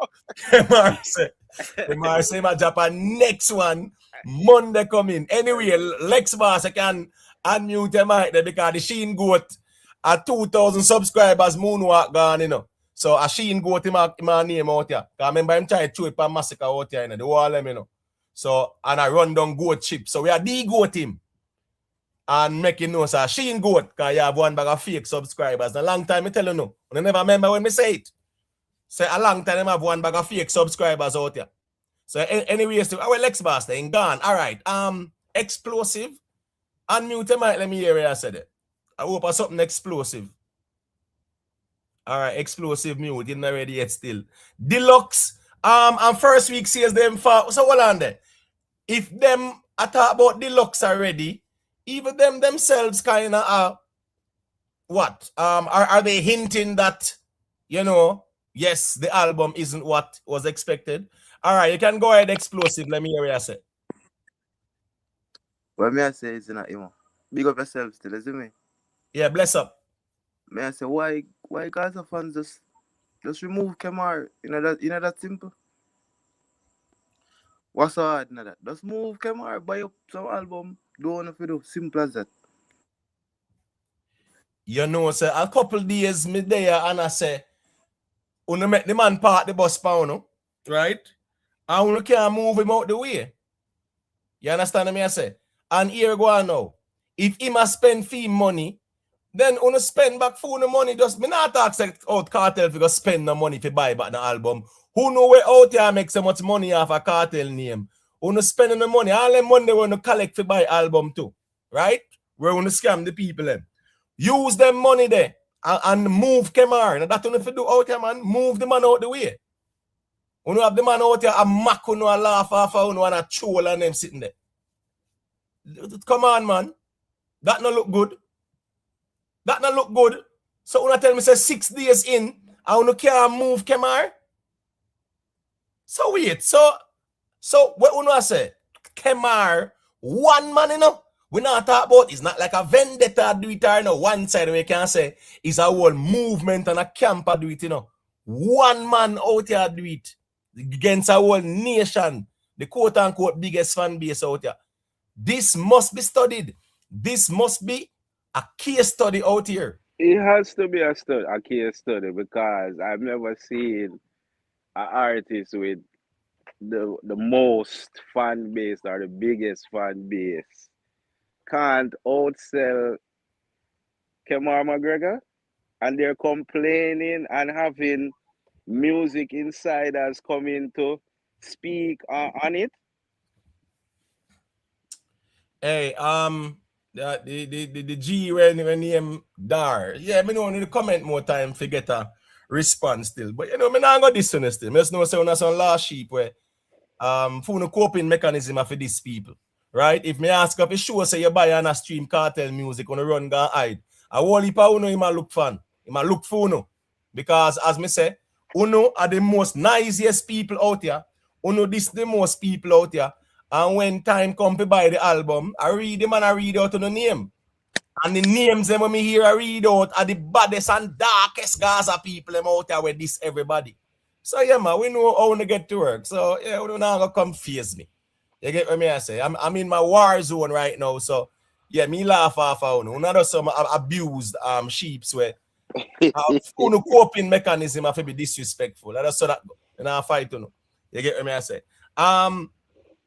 Kemar say my Japan next one Monday coming. Anyway, Lex Boss I can unmute the mic there because the Sheen Goat at 2,000 subscribers Moonwalk gone, you know. So a Sheen Goat him my name out here. Cause I remember him trying to chew it for Masicka out here, you know, the wall them, you know. So, and I run down goat chip. So we are the goat him. And making know, sir, Sheen goat, because you have one bag of fake subscribers. A long time I tell you no. I never remember when me say it. Say a long time I have one bag of fake subscribers out here. So anyways, our Lex Basta ain't gone. All right. Explosive. Unmute the mic, let me hear what I said it. I hope I something explosive. All right, explosive mute. Didn't already yet still. Deluxe. And first week says them for so hold on there. If them I talk about deluxe already, even them themselves kind of what? Are they hinting that, you know, yes, the album isn't what was expected? All right, you can go ahead, explosive. Let me hear what I say. What may I say is not you. Big up yourself still, isn't me? Yeah, bless up. May I say why Gaza fans just remove Kemar? You know that simple. What's so hard in that? Just move Kemar, buy up some album, do one if you do. Simple as that. You know, sir, a couple days me there and I say, you make the man park the bus pound, right? And you can't move him out the way. You understand me? I say? And here go on now. If he must spend fee money, then you spend back for the money. Just me not talk out Kartel if you spend the money to buy back the album. Who know where out here make so much money off a Kartel name? You spending the money. All the money when you collect to buy album too. Right? Where you scam the people them. Use them money there and move Kemar. Now that you if you do out here, man, move the man out the way. You have the man out here a mock you a laugh off you and a troll and them sitting there. Come on, man. That not look good. That not look good. So when I tell me say 6 days in, I want to can't move Kemar. So wait, so what you know I say? Kemar, one man, you know, we not talk about it's not like a vendetta do it or no one side we can say it's a whole movement and a camper do it, you know. One man out here do it against a whole nation, the quote unquote biggest fan base out here. This must be studied. This must be a case study out here. It has to be a case study because I've never seen an artist with the most fan base or the biggest fan base can't outsell Kemar McGregor, and they're complaining and having music insiders coming to speak on it. Hey, the G when name Dar. Yeah, me know need to comment more time to get a response still. But you know, me not got this one still. Me just know say on some last sheep where for no coping mechanism for these people. Right? If me ask up a show say you buy and a stream Kartel music on the run go hide. A whole heap of uno him a look fan. Him a look for uno. Because as me say, uno are the most nicest people out here. Uno this the most people out here. And when time come to buy the album, I read them and I read out on the name. And the names them when me hear I read out are the baddest and darkest Gaza people them out there with this everybody. So yeah, man, we know how to get to work. So yeah, we don't gonna confuse me. You get what me I say? I'm in my war zone right now. So yeah, me laugh off on you. Not some abused sheeps where no coping mechanism have to be disrespectful. That's so that and I fight you. You get what me I say?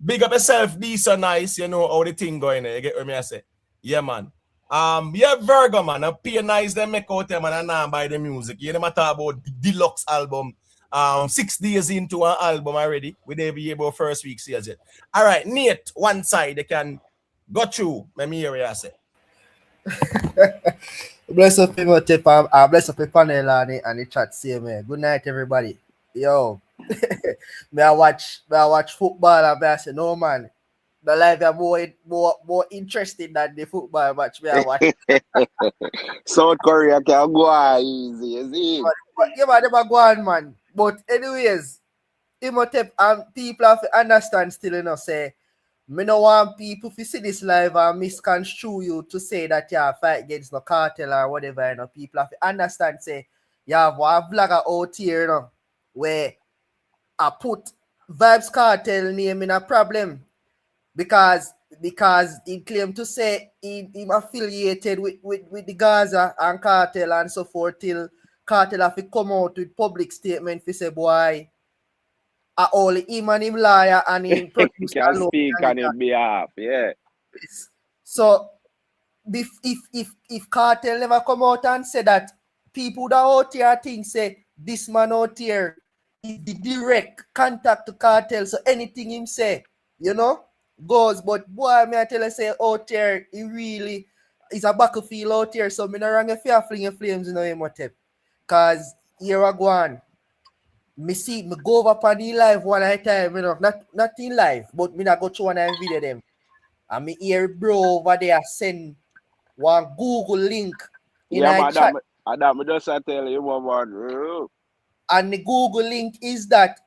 Big up yourself, decent nice, you know how the thing going there. You get what me I say? Yeah, man. Yeah, Virgo, man. I pay nice them make out them and I buy the music. You know, talk about the deluxe album. 6 days into an album already. We never be about first week sales yet. All right, Nate, one side they can go through. Let me hear what you say. Bless up him tip bless up the panel and the chat same. Good night everybody. Yo. me I watch football and I say no man. The life are more interesting than the football match me I watch. South Korea can go easy, you see? But yeah, man, them a go on, man. But anyways, Imhotep and people have to understand still, you know, say, me no want people to see this live and misconstrue you to say that you fight against no cartel or whatever, you know. People have to understand, say, you have one vlogger out here, you know, where I put Vybz Kartel name in a problem because he claimed to say he affiliated with the Gaza and Kartel and so forth till Kartel have to come out with public statement to say, boy, only him and him liar and him produce Can speak on his behalf, yeah. So if Kartel never come out and say that, people that out here think say this man out here is the direct contact to Kartel, so anything him say, you know, goes. But boy, me I tell you say out here, he really is a battlefield out here, so me no wrong if you fling your flames, you know, Imhotep. Cause here I go on. Me go over upon the live one at a time, you know, not in live, but me not go through one and video them. And me hear bro over there send one Google link in Yeah, a chat. Madam, me just tell you, man. And the Google link is that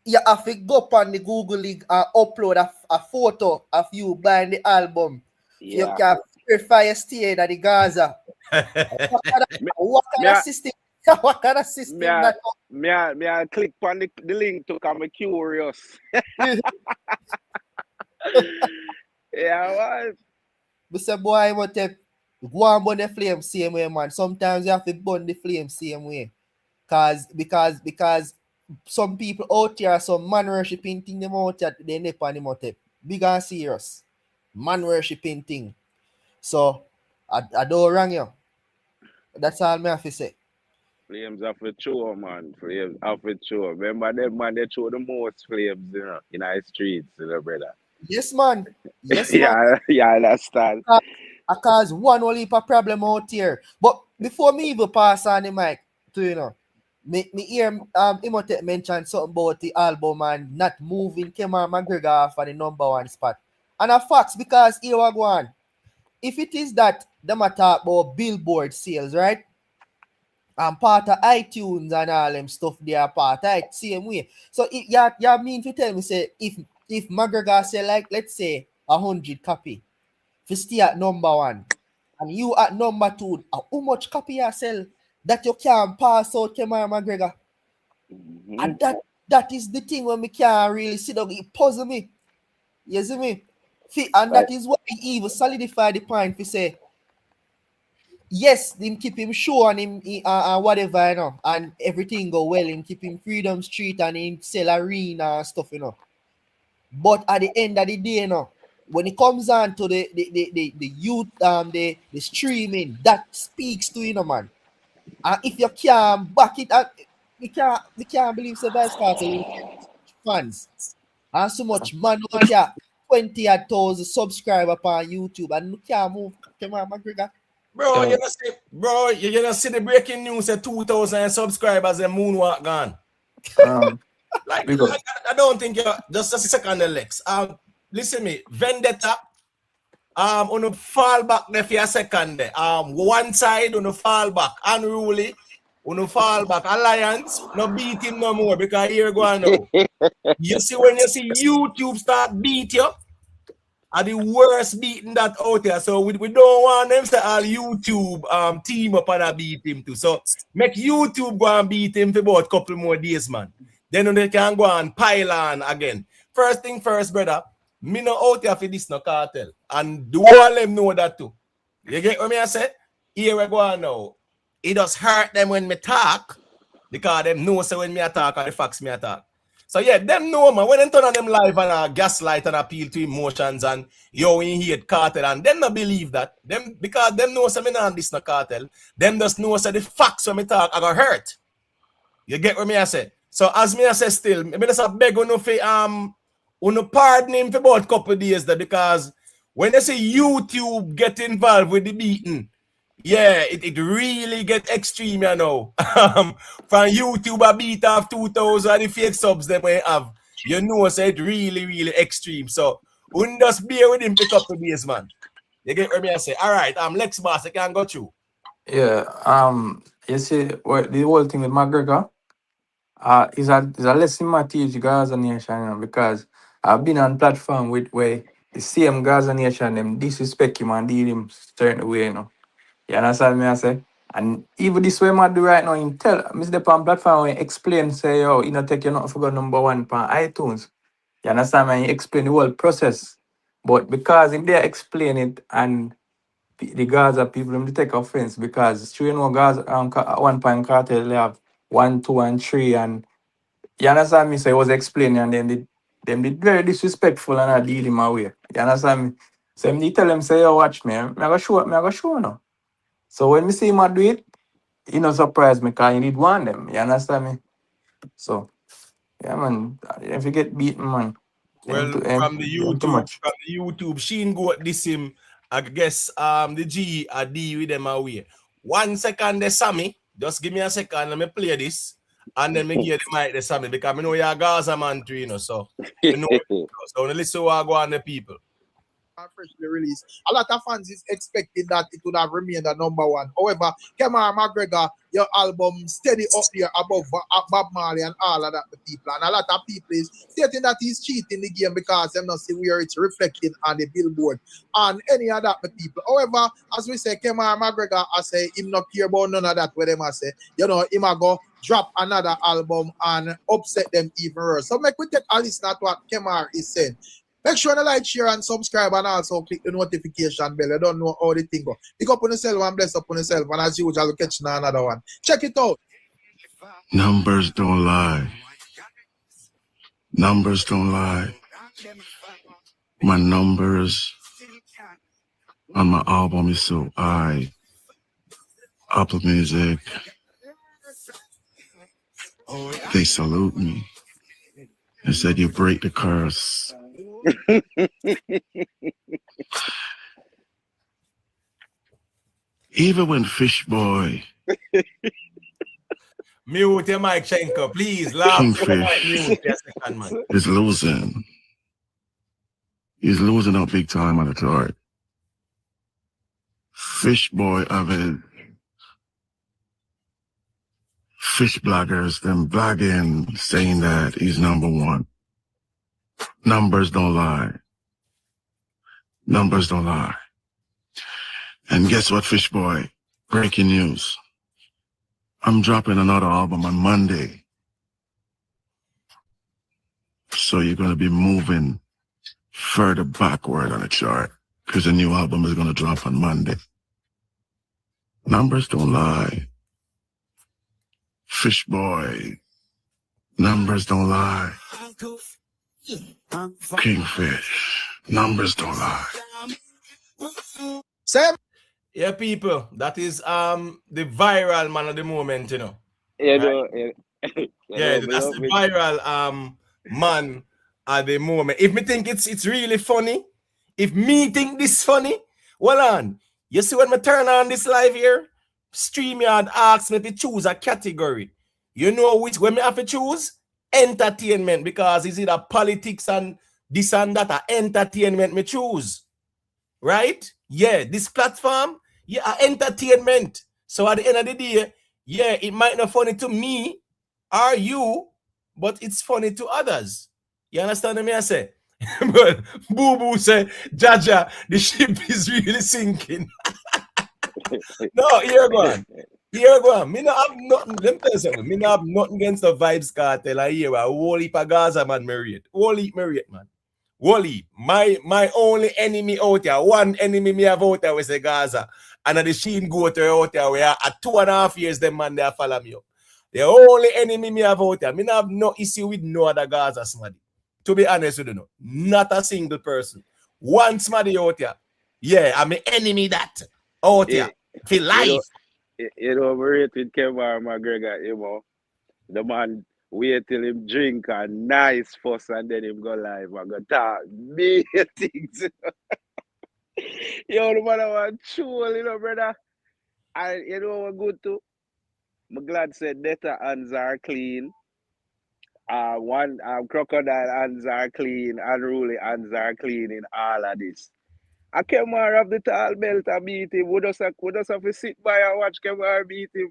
you have to go up on the Google link and upload a photo of you buying the album. Yeah. You can verify your stay at the Gaza. What kind of system? What kind of system that? Me I click on the link to come curious. Yeah, what? Mr. Boy, what go and burn the flame same way, man. Sometimes you have to burn the flame same way. Because some people out here, some man worshipping thing them out here, they nip on them out there. Big and serious. Man worshipping thing. So I don't wrong you. That's all me have to say. Flames have to show, man. Flames have to show. Remember them, man, they show the most flames, you know, in our streets, you know, brother. Yes, man. Yes, man. Yeah, I understand. I cause one whole heap of problem out here. But before me even pass on the mic to, you know, me hear Imhotep mention something about the album and not moving Kemar McGregor for the #1 spot. And a facts, because here we go on. If it is that them a talk about Billboard sales, right? And part of iTunes and all them stuff, they are part of it, same way. So you mean to tell me, say, if McGregor sell, like, let's say 100 copy, if you stay at #1 and you at #2, how much copy you sell that you can pass out Kemar McGregor? Mm-hmm. And that is the thing when we can't really sit down, it puzzle me. You see me? And that is why he even solidify the point to say, yes, them keep him show and him whatever, you know, and everything go well, him keep him Freedom Street and him sell arena and stuff, you know. But at the end of the day, you know, when it comes on to the youth, the streaming, that speaks to, you know, man. And if you can't back it up, we can't believe Vybz Kartel fans. And so much man out here, 20,000 subscribers on YouTube, and you can't move Kemar McGregor. Bro, you gonna see the breaking news at 2,000 subscribers and moonwalk gone. Like, I don't think you're just a second, Alex. Listen me, Vendetta. On fall back there for a second there. One side on fall back, unruly. On fall back, Alliance, no beat him no more because here go on now. You see when you see YouTube start beat you, are the worst beating that out there. So we don't want them to all YouTube team up and beat him too. So make YouTube go and beat him for about a couple more days, man. Then they can go and pile on again. First thing first, brother. Me no out here for this no cartel. And do all them know that too. You get what me I say? Here we go on now. It does hurt them when me talk. Because them know so when me attack or the facts me attack. So yeah, them know, man. When they turn on them live and gaslight and appeal to emotions and yo, we hate cartel, and them not believe that. Them because them know so me not this no cartel. Them just know so the facts when me talk are gonna hurt. You get what me I say? So as me I say still, me just a beg on pardon him for about a couple of days there, because when they say YouTube get involved with the beating, yeah, it really get extreme, you know. From YouTube a beat off 2,000 the fake subs that we have, you know, so it really extreme. So we just bear with him for a couple of days, man. You get what I say? All right, Lex Boss, I can go through. Yeah. You see, what the whole thing with McGregor, is a lesson my teach Gaza Nation, you know, because I've been on platform with where the same Gaza Nation them disrespect him and deal him certain way, you know. You understand me I say? And even this way I do right now, him tell Mr. Pan platform when he explain, say, yo, you know, take you not forgot #1 on iTunes. You understand me? He explain the whole process. But because if they explain it and the Gaza people them they take offense, because you know Gaza at one point Kartel they have 1, 2, and 3, and you understand me? So he was explaining, and then them did very disrespectful and I deal him away. You understand me? So him they tell him, say, yo, watch me, I go show now. So when me see him do it, he no surprise me because he did want them. You understand me? So yeah, man, if you get beaten, man, Well, from the too much. Sheen go at this him. I guess the G I D with them away. 1 second, the Sammy. Just give me a second. Let me play this, and then me give the mic the Sammy, because I know you're a Gaza man too, you know. So you know, so listen to what go on the people. Freshly released. A lot of fans is expecting that it would have remained a #1. However, Kemar McGregor, your album steady up there above Bob Marley and all of that the people. And a lot of people is stating that he's cheating the game because them not see where it's reflected on the billboard and any of that the people. However, as we say, Kemar McGregor, I say him not care about none of that where them I say, you know, him a go drop another album and upset them even worse. So make we take a listen at what Kemar is saying. Make sure to like, share, and subscribe, and also click the notification bell. You don't know how the thing go. Pick up on yourself and bless up on yourself. And as usual, we'll catch you on another one. Check it out. Numbers don't lie. Numbers don't lie. My numbers on my album is so high. Apple Music, they salute me. They said you break the curse. Even when Fishboy, Mute your mic, Shenko, please. Laugh. Kingfish, is losing. He's losing out big time on the chart. Fishboy having fish bloggers, them blogging, saying that he's #1. Numbers don't lie. Numbers don't lie. And guess what, Fishboy? Breaking news. I'm dropping another album on Monday. So you're going to be moving further backward on the chart because the new album is going to drop on Monday. Numbers don't lie. Fishboy. Numbers don't lie. Kingfish. Numbers don't lie. Sam. Yeah, people, that is the viral man of the moment, you know. You know, yeah, that's the viral man at the moment. If me think it's really funny, if me think this funny, well on. You see when me turn on this live here, StreamYard asks me to choose a category. You know which when me have to choose? Entertainment, because it's either politics and this and that, or entertainment me choose. Right? Yeah, this platform, yeah, entertainment. So at the end of the day, yeah, it might not funny to me or you, but it's funny to others. You understand what I say? But Boo Boo say, Jaja, the ship is really sinking. No, here go on. Here go on. Me not have nothing. Let me tell you something. Me not have nothing against the Vybz Kartel. I hear a whole heap of Gaza man married. Whole heap married, man. Wally, my only enemy out there, one enemy me have out there was the Gaza. And the Sheen go to out there where at 2.5 years them man they follow me up. The only enemy me have out there. Me not have no issue with no other Gaza somebody. To be honest with you, no. Not a single person. One somebody out there. Yeah, I'm an enemy that out there. Feel life. You know, overrated Kemar McGregor, you know. The man wait till him drink a nice fuss and then him go live and go talk big things. Yo, the man want chill, you know, brother. And you know what good too? I'm glad said Detta hands are clean. One crocodile hands are clean, unruly hands are clean in all of this. I Kemar have the tall belt and beat him. Would us have to sit by and watch Kemar beat him?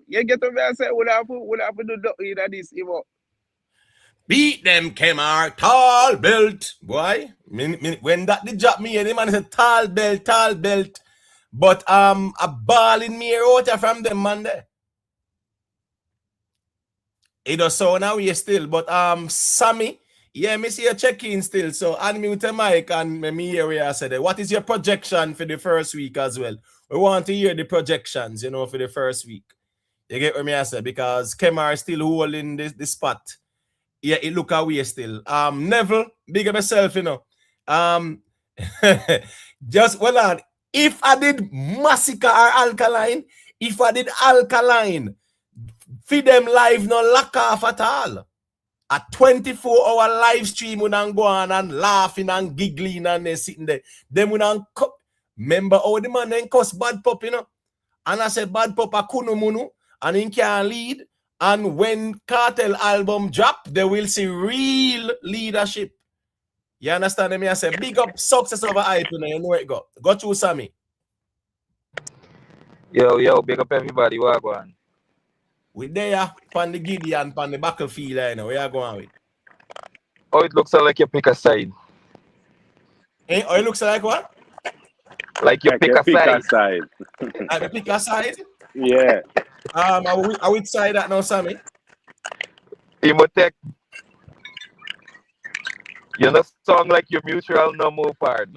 You get to me and say would have to do nothing in this, you know. Beat them, Kemar, tall belt. Boy, when that did drop me, the man said tall belt. But a ball in me out from them man there. It does so now we still, but Sammy, yeah, me see a check-in still. So unmute the mic and me hear where I said, what is your projection for the first week as well? We want to hear the projections, you know, for the first week. You get what me I say? Because Kemar still holding this spot. Yeah, it look away still. Neville, big up yourself, you know. Just well on. If I did Masicka or Alkaline, if I did Alkaline, feed them live no lack off at all. A 24-hour live stream when I go on and laughing and giggling and they sitting there. Then when I remember how the man then cuss Bad Pop, you know. And I said Bad Pop a kunu munu and he can lead. And when Kartel album drop, they will see real leadership. You understand me? I say big up success over hype, you know where it go. Go through Sammy. Yo, big up everybody. What going? We there on the Gideon, on the battlefield, you know, where you going with? Oh, it looks like you pick a side. Eh? Oh, it looks like what? Like you Like pick you a side. Like pick a side? Yeah. Are we side that now, Sammy? Imotech. You know, sound like your mutual no more part.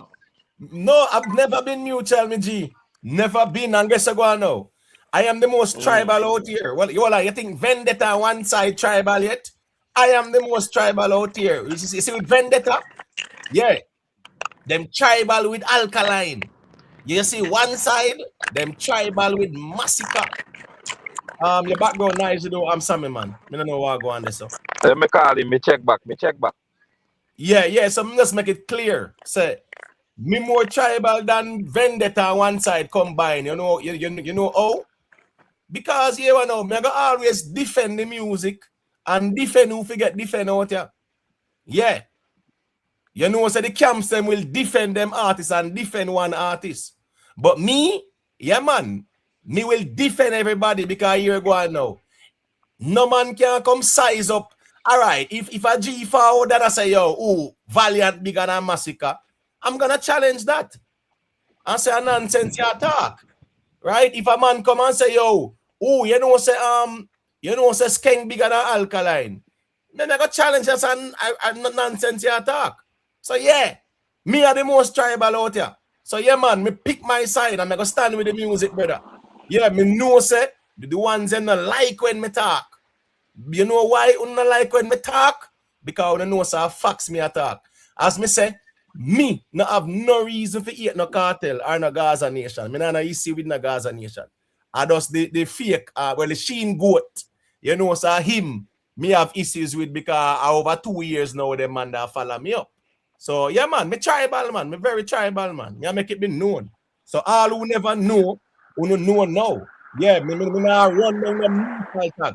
No, I've never been mutual, me G. Never been, and guess I go on now. I am the most tribal out here. Well, you think Vendetta one side tribal yet? I am the most tribal out here. You see with Vendetta? Yeah. Them tribal with Alkaline. You see one side, them tribal with Masicka. Your background nice, you know. I'm Sammy, man. I don't know what I go on this. So. Let me call him. Me check back. Yeah. So let's make it clear. Say, me more tribal than Vendetta on one side combined. You know how? Because you know, me go always defend the music and defend who forget defend out here. Yeah. You know, so the camps them will defend them artists and defend one artist. But me, yeah man, me will defend everybody because you're going now. No man can come size up. All right, if a G forward that I say, yo, Valiant bigger than Masicka, I'm gonna challenge that. And say a nonsense you talk. Right? If a man come and say, yo, you know say Skeng bigger than Alkaline, then I got challenge us and nonsense you talk. So yeah, me are the most tribal out here. So yeah, man, me pick my side and I go stand with the music, brother. Yeah, me know say the ones that not like when me talk. You know why you not like when me talk? Because you know say facts me attack. As me say, me not have no reason for eat no Kartel or no Gaza Nation. Me not issue with no Gaza Nation. I just the fake, the Sheen goat. You know, say him, me have issues with because over 2 years now the man that follow me up. So yeah, man, me tribal man, me very tribal man. Me make it be known. So all who never know, who know now. Yeah, me not run down the mutual tag.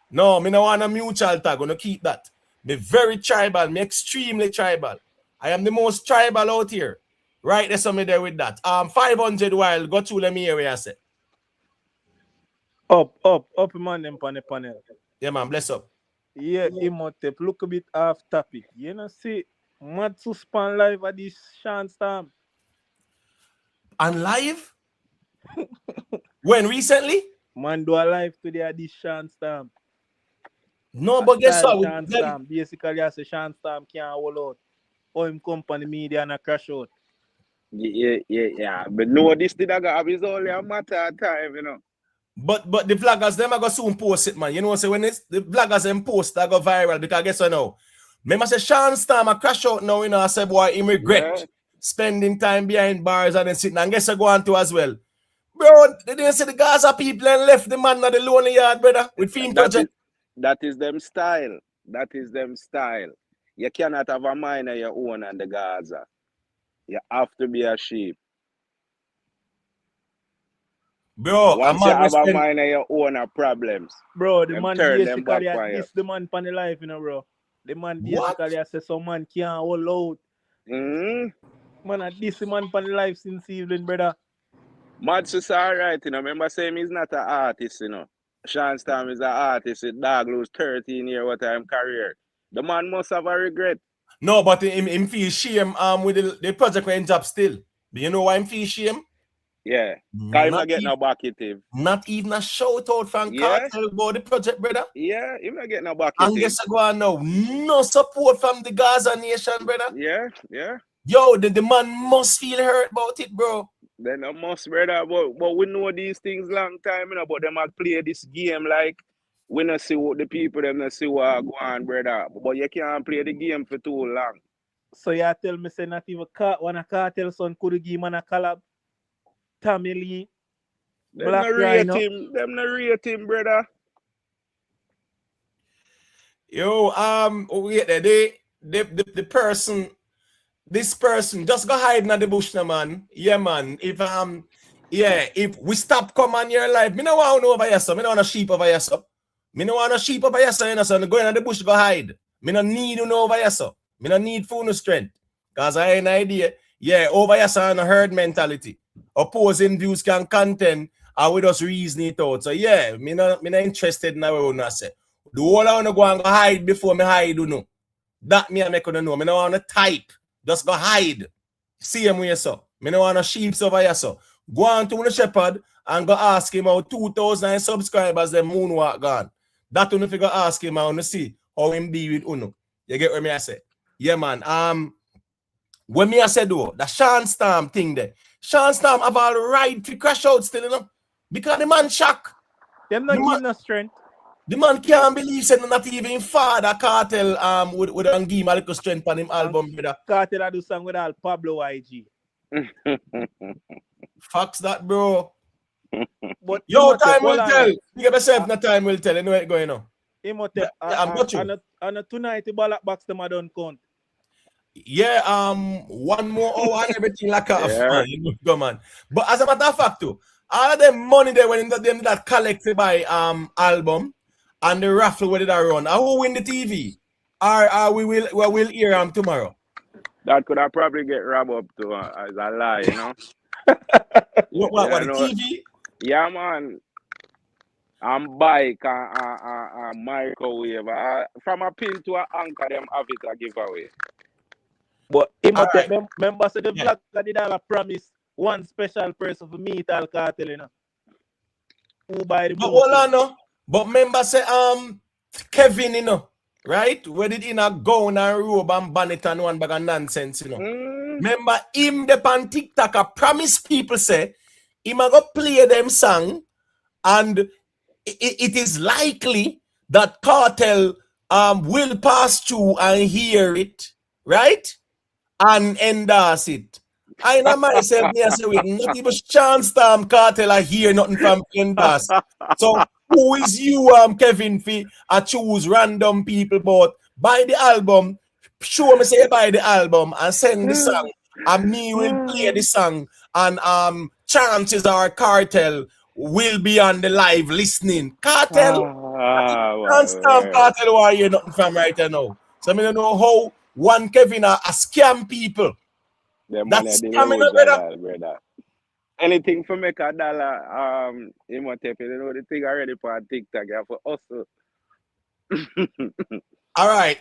No, me no want a mutual tag. Gonna keep that. Me very tribal, me extremely tribal. I am the most tribal out here. Right, there's something there with that. 500 while go through let me hear where I say. Up, man, them panel. Yeah, man, bless up. Yeah, Imotep, look a bit off topic. You know, see, Matsu span live at this Shensea. And live? When recently? Man do a live today at this Shensea. No, but guess what? Basically, I say Shensea can't hold out. Or him company media and a crash out. Yeah. But no, this thing that got is only a matter of time, you know. But the vloggers, them are going to soon post it, man. You know, so when it's the vloggers them post, that go viral because guess what now? Remember, say Shensea, I crash out now, you know, I say, boy, he regret spending time behind bars and then sitting. And guess I go on to as well. Bro, they didn't say the Gaza people and left the man at the lonely yard, brother, with Fiend Project. That is them style. That is them style. You cannot have a mind of your own on the Gaza. You have to be a sheep. Bro, Once you have a mind of your own problems, Bro, the them man turn them back basically at on you. this the man pan the life, you know, bro. The man What? basically I say some man can't hold out. Man at this the man pan the life since evening, brother. Masicka alright, you know. Remember saying he's not an artist, you know. Shensea is an artist with dog lose 13 year what time career. The man must have a regret. No, but him feel shame with the project when job still. But you know why him feel shame? Yeah. Cause him Not not getting even, no bucketive. not even a shout out from Yeah. Kartel about the project, brother. Yeah, him not getting no And bucketive. guess I go on now. No support from the Gaza nation, brother. Yeah, yeah. Yo, the man must feel hurt about it, bro. Then I must, brother. But we know these things long time, you know, but them have play this game like we not see what the people them not see what go on, brother. But you can't play the game for too long. So you tell me say not even one a Kartel son could give man a collab. Tommy Lee. Them Black not rate Rhino. him. Them not rate him, brother. Yo, wait there. The person, this person just go hide in the bush now, man. Yeah, man. If we stop come on your life, me no want no over here, so me no want a sheep over here, so. Me no want a sheep over here, so you know, so go in the bush, go hide. Me no need you no over here, so. Me no need food no strength. Cause I ain't an idea. Yeah, over here, so on a herd mentality. Opposing views can content, and we just reason it out. So yeah, me not interested in what I wanna say. The whole I wanna go and go hide before me hide, you know. That me I make you know. Me no wanna type. Just go hide. See him where so. Me no want no sheep over here so. Go on to the shepherd and go ask him how 2,000 subscribers them moonwalk gone. That one if you go ask him and see how him be with Uno. You get what me I say? Yeah, man. When me I say though, the Shensea thing there. Shensea have all right to crash out still, you know. Because the man shock. Them not give no strength. The man can't believe saying not even father Kartel would give him a little strength on him album, brother. Kartel I do song with all Pablo YG. Facts that, bro. But yo, time will tell. You give yourself no time will tell. Anyway, going on. I'm got you. And tonight the ball box them I don't count. Yeah, one more hour and everything like a you know, go man. But as a matter of fact, too, all of them money they went into them that collected by album and the raffle where did I run. I will win the TV. Or we will hear them tomorrow. That could have probably get robbed up to as a lie, you know. What the TV? Yeah, man. And bike and microwave. From a pin to an anchor, them have it a giveaway. But remember say the black guy did all a promise one special person for meet Alkaline, you know. Who buy the but hold on, no. But remember say Kevin, you know, right? Where did he not go and robe and bonnet and one bag of nonsense, you know? Remember him the pan TikTok a promise people say him a go play them song and it is likely that Kartel will pass through and hear it, right? And endorse it. I know myself, me I say with not even Shensea Kartel I hear nothing from endorse. So who is you, Kevin, Fee? I choose random people, but buy the album, show me say buy the album and send the song. And me will play the song. And chances are Kartel will be on the live listening. Kartel, Kartel why you nothing from right now. So I don't know how one Kevin a scam people. That's scamming brother. Anything for make a dollar, you know the thing already for TikTok, yeah, for us. All right,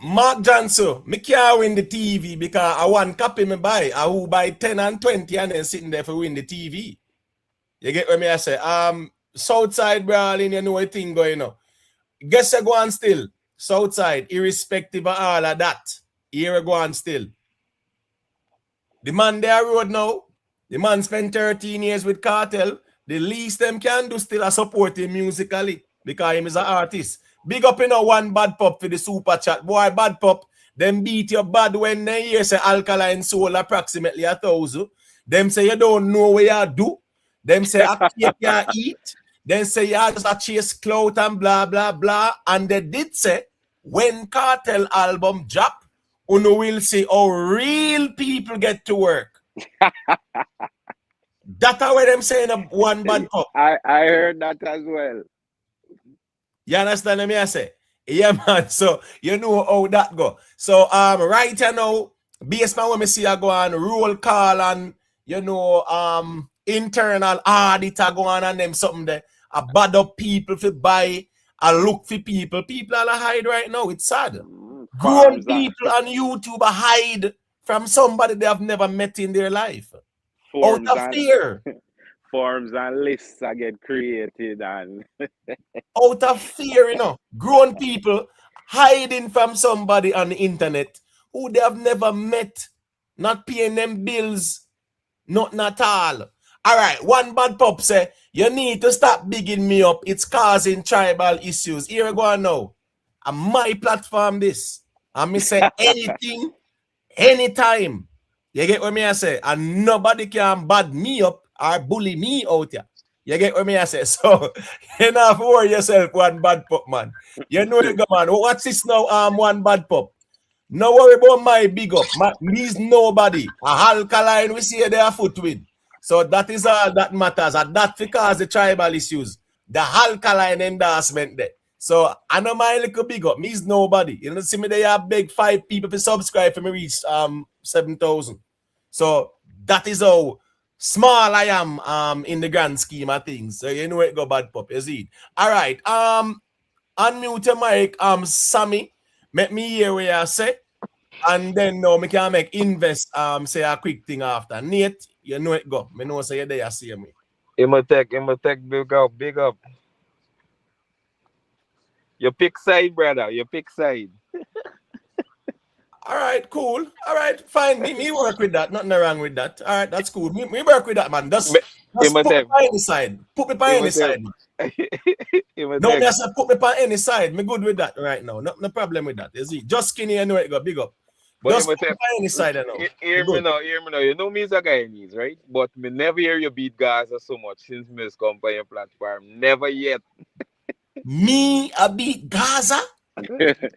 Mark Johnson, me can't win the TV because I want copy me buy. I will buy 10 and 20 and then sitting there for win the TV. You get what me I say? Southside brawling, you know what thing going on. Guess I go on still. Southside, irrespective of all of that. Here I go on still. The man there road now. The man spent 13 years with Kartel. The least them can do still a support him musically because him is an artist. Big up in a one bad pop for the super chat. Boy, bad pop. Them beat you bad when they hear say Alkaline sold approximately 1,000. Them say you don't know what you do. Them say I can't eat. Then say, yeah, just a chase clout and blah, blah, blah. And they did say, when Kartel album drop, you will see how real people get to work. That's what them saying of one bad pop. I heard that as well. You understand what I say? Yeah, man. So you know how that go. So right now, based on what me see I go on roll call and internal audit I go on and them something there. I bad up people for buy. I look for people. People are hide right now. It's sad. Grown people on YouTube hide from somebody they have never met in their life. Out of fear. Forms and lists are get created and out of fear, grown people hiding from somebody on the internet who they have never met, not paying them bills, nothing at all. All right, one bad pop say, you need to stop bigging me up. It's causing tribal issues. Here we go now. On my platform, this. And me say anything, anytime. You get what me I say? And nobody can bad me up or bully me out here. You get what me I say? So, you know, for yourself, one bad pop, man. You know it, man. What's this now, one bad pop? No worry about my big up. Me's nobody. A Alkaline, we see their foot with. So that is all that matters. And that because the tribal issues. The Alkaline endorsement there. So, I know my little big up. Me's nobody. You know, see me there, have big 5 people to subscribe for me reach 7,000. So, that is how small I am in the grand scheme of things. So you know it go bad pop, you see. All right. Unmute your mic, Sammy. Make me hear what you say. And then now me can make invest say a quick thing after. Nate, you know it go. Me know say you there, you see me. Imotech, big up. You pick side, brother. You pick side. All right, cool. All right, fine. Me work with that. Nothing wrong with that. All right, that's cool. Me work with that, man. Just put me on any side. Put me on any side. No, me say put me on any side. Me good with that right now. No problem with that. You see, just skinny and it go big up. But just put me on any side now. Hear me now. You know me as a Guyanese, right? But me never hear you beat Gaza so much since me come by your platform. Never yet. Me a beat Gaza?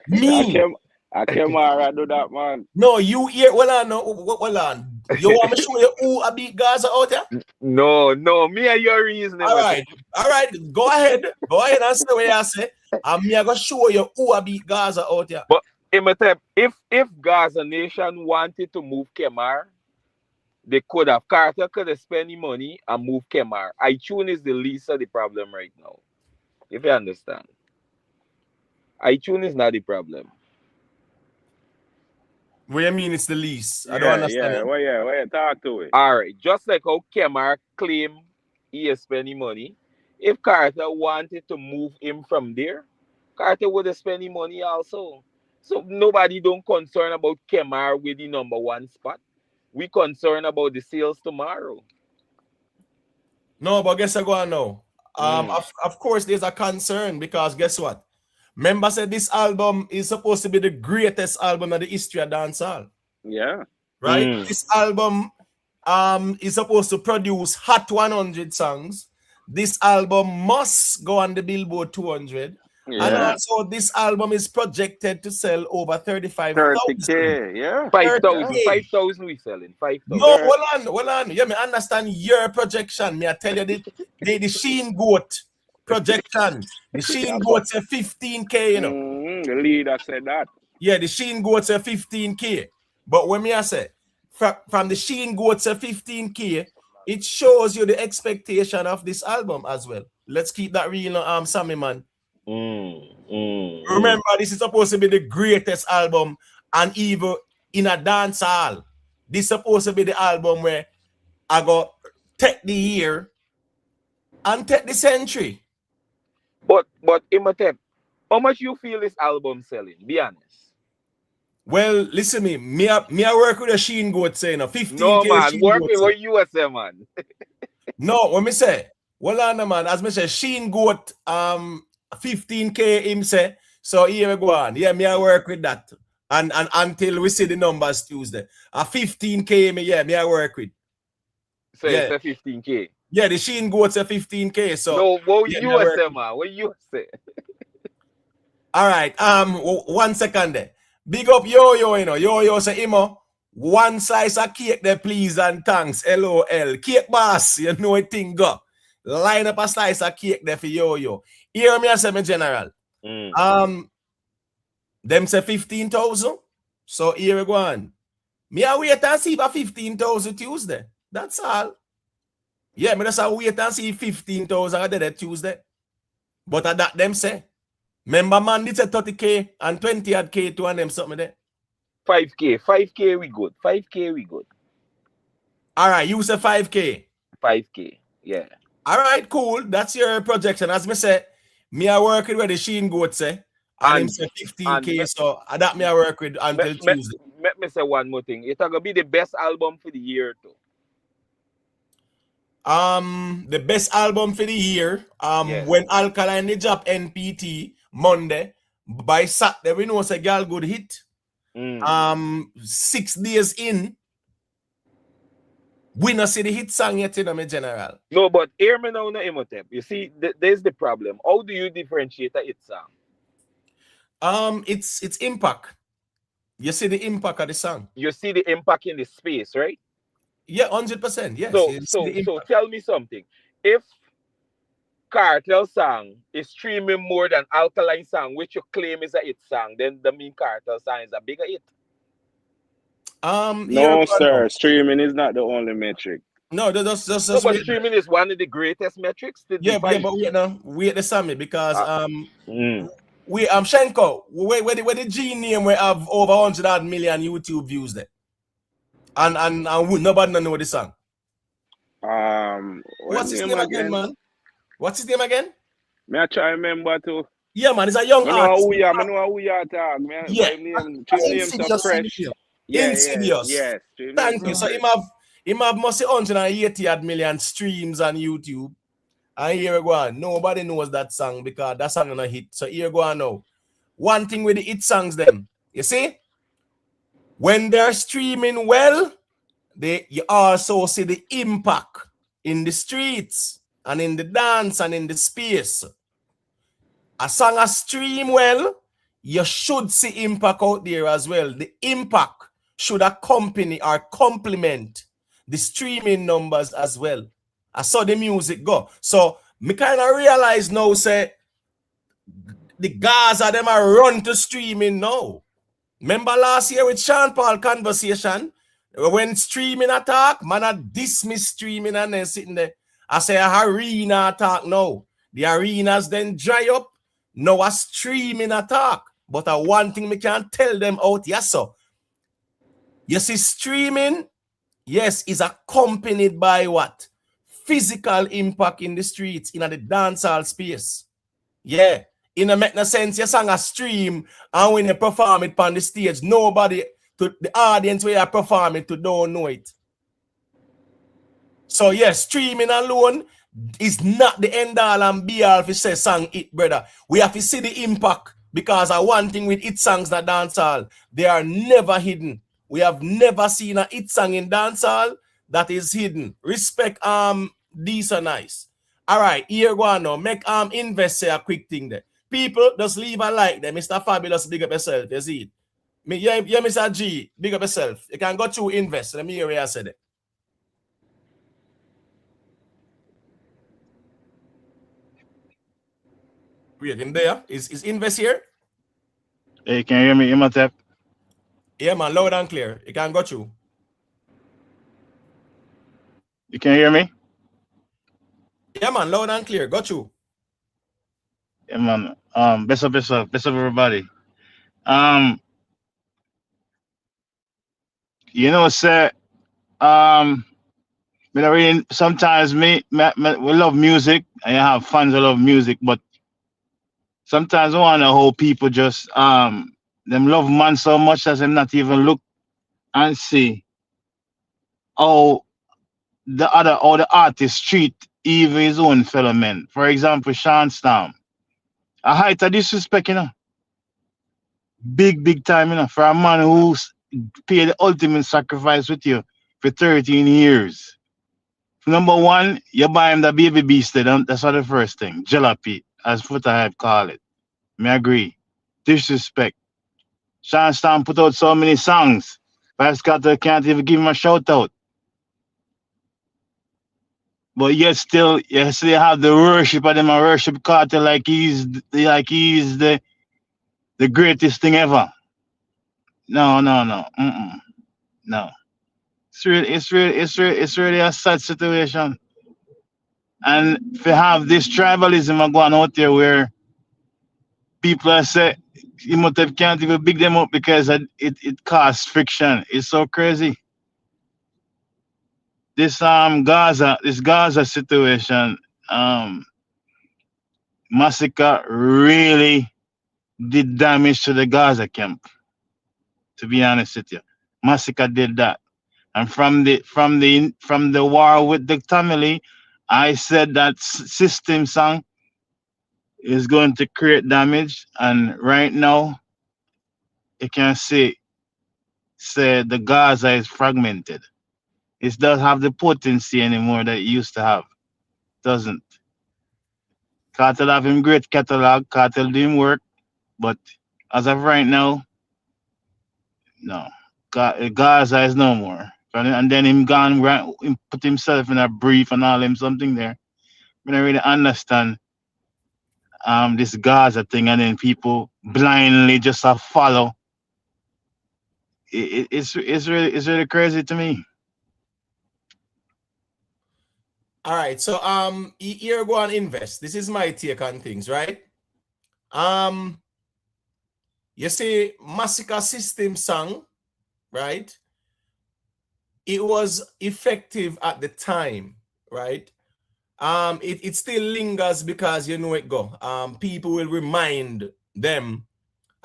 Me. I came out do that, man. No, you hear hold on. You want me to show you who a beat Gaza out there? No, me and your reason. All right. Go ahead and say what you say. And me I gonna show you who a beat Gaza out there. But if Gaza Nation wanted to move Kemar, they could have. Kartel could have spent the money and move Kemar. iTunes is the least of the problem right now. If you understand. iTunes is not the problem. What do you mean it's the least? I don't understand. Yeah, why you talk to it? All right, just like how Kemar claim he is spending money, if Kartel wanted to move him from there, Kartel would have spent money also. So nobody don't concern about Kemar with the #1 spot. We concern about the sales tomorrow. No, but guess I go on now. Of course, there's a concern because guess what? Remember said this album is supposed to be the greatest album in the history of dancehall. Yeah. Right? This album is supposed to produce Hot 100 songs. This album must go on the Billboard 200. Yeah. And also this album is projected to sell over 35,000. 30K, yeah. 5,000 we selling. 5,000. No, hold on. You may understand your projection. May I tell you the Sheen Goat projection. The Sheen Goat say 15K, you know. The leader said that. Yeah, the Sheen Goat say 15K. But when me I say from the Sheen Goat say 15K, it shows you the expectation of this album as well. Let's keep that real, Sammy, man. Remember, this is supposed to be the greatest album, and even in a dance hall, this is supposed to be the album where I go take the year and take the century. But Imhotep, how much you feel this album selling? Be honest. Well, listen me I work with a Sheen Goat saying 15K. No man, work with what you say, man. No, when me say, well on man, as me say, Sheen Goat 15K him say. So here we go on. Yeah, me I work with that. And until we see the numbers Tuesday. 15K me I work with. So it's a 15K. Yeah, the Sheen Goats at 15K. So No, what yeah, you say, man? What you say? all right. 1 second there. Big up Yo-Yo, you know. Yo-Yo say, Imo, one slice of cake there, please, and thanks. LOL. Cake boss, you know it thing go. Line up a slice of cake there for Yo-Yo. Hear me, I say, my general. Them say 15,000. So here we go on. Me I wait and see for 15,000 Tuesday. That's all. Yeah, me just wait and see 15,000 I did that Tuesday. But at that them say, remember man, it's a 30K and 20 odd K to and them something there. 5K we good. 5K we good. All right, you say 5K. 5K, yeah. All right, cool. That's your projection. As me say, me I work with where the Sheen Goat say, and him say 15K. So that me I work with until Tuesday. Let me say one more thing. It's gonna be the best album for the year too. The best album for the year. When Alkaline they drop NPT Monday, by Saturday we know it's a girl good hit. 6 days in, we not see the hit song yet in my general. No, but hear me now, no Imhotep. You see, there's the problem. How do you differentiate a hit song? It's impact. You see the impact of the song. You see the impact in the space, right? Yeah, 100%. Yes. So tell me something. If Kartel song is streaming more than Alkaline song, which you claim is a hit song, then the mean Kartel song is a bigger hit. No, sir. Streaming is not the only metric. No, just but streaming is one of the greatest metrics. But wait the Sammy because we Shenko, where the G name we have over 100 million YouTube views there. And nobody know the song. What's his name again, man? What's his name again? Me I try remember too. Yeah, man, it's a young artist. I know who you are talking. Name so fresh. Insidious. Yes. Thank you. So him have must say 180 million streams on YouTube. And here we go on. Nobody knows that song because that song is a hit. So here we go on now. One thing with the hit songs them, you see? When they're streaming well, you also see the impact in the streets and in the dance and in the space. A song a stream well, you should see impact out there as well. The impact should accompany or complement the streaming numbers as well. I saw the music go. So me kind of realize now, say, the Gaza them are run to streaming now. Remember last year with Sean Paul conversation, when streaming attack, man, I dismiss streaming and then sitting there. I say a arena attack now. The arenas then dry up. Now a streaming attack. But one thing me can tell them out, yes, sir. You see, streaming, yes, is accompanied by what? Physical impact in the streets, in the dancehall space. Yeah. It don't make no sense. You sang a stream and when you perform it on the stage, nobody to the audience where you perform it to don't know it. So yes, streaming alone is not the end all and be all if you say song it, brother. We have to see the impact because one thing with it songs that dancehall, they are never hidden. We have never seen a hit song in dancehall that is hidden. Respect these are nice. All right, here go on now. Make invest say a quick thing there. People, just leave a like there. Mr. Fabulous, big up yourself. You see it? Yeah, Mr. G, big up yourself. You can go to invest. Let me hear what I said it. Wait, in there? Is invest here? Hey, can you hear me, Imhotep? Yeah, man, loud and clear. You can go through. You can hear me? Yeah, man, loud and clear. Go through. Yeah, man. Best up everybody. You know, sir, sometimes we love music and you have fans who love music, but sometimes I wonder how people just them love man so much as them not even look and see how the artist treat even his own fellow men. For example, Sean Storm. A height of disrespect, you know. Big time, you know, for a man who's paid the ultimate sacrifice with you for 13 years. Number one, you buy him the baby beast. That's what the first thing. Jalopy, as Foot had call it. Me agree. Disrespect. Stan put out so many songs. Vybz Kartel can't even give him a shout out. But yet still, you still have the worship of them and worship Kartel like he's the greatest thing ever. No. No. It's really a sad situation. And if you have this tribalism going out there where people are say Imhotep can't even big them up because it causes friction. It's so crazy. This Gaza situation, Masicka really did damage to the Gaza camp. To be honest with you, Masicka did that. And from the war with the family, I said that system song is going to create damage. And right now, you can say the Gaza is fragmented. It doesn't have the potency anymore that it used to have. Doesn't. Kartel have him great catalog. Kartel doing work, but as of right now, no. Gaza is no more. And then him gone, him put himself in a brief and all him something there. I don't really understand this Gaza thing, and then people blindly just follow. It's really crazy to me. All right, so here go and invest. This is my take on things, right? You see, Masicka system song, right? It was effective at the time, right? It still lingers because you know it go. People will remind them,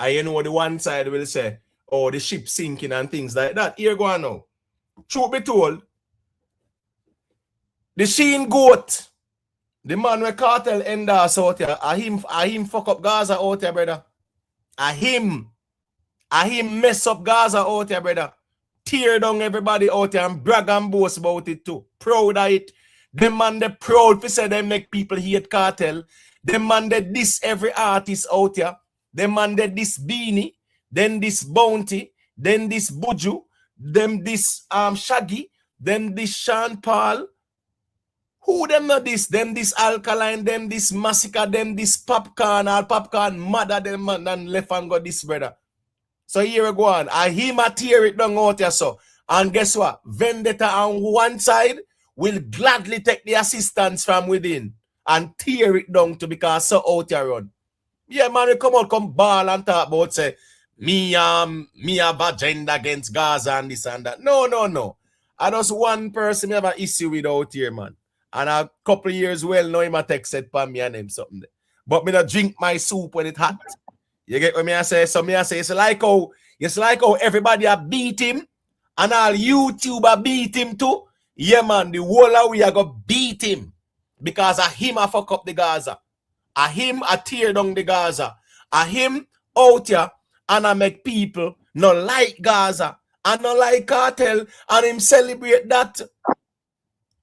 you know the one side will say, oh, the ship sinking and things like that. Here go on now. Truth be told, the Sheen goat, the man with Kartel end us out here, him fuck up Gaza out here, brother. Him mess up Gaza out here, brother. Tear down everybody out here and brag and boast about it too. Proud of it. Them man they proud for say they make people hate Kartel. Them man they diss every artist out here. Them man they diss Beanie, then this Bounty, then this Buju, then this Shaggy, then this Sean Paul. Who them not this? Them this Alkaline, them this Masicka, them this Popcorn, all Popcorn, mother them man and left and got this brother. So here we go on. I him a tear it down out here so. And guess what? Vendetta on one side will gladly take the assistance from within and tear it down to because so out here run. Yeah, man, we come ball and talk about say me have agenda against Gaza and this and that. No. I just one person me have an issue with out here, man. And a couple of years well now him a text said for me and him something. But me not drink my soup when it hot. You get what me I say? So me I say it's like how everybody a beat him and all YouTuber beat him too. Yeah, man, the whole of we are gonna beat him because of him a fuck up the Gaza. A him a tear down the Gaza. A him out here and I make people not like Gaza and not like Kartel and him celebrate that.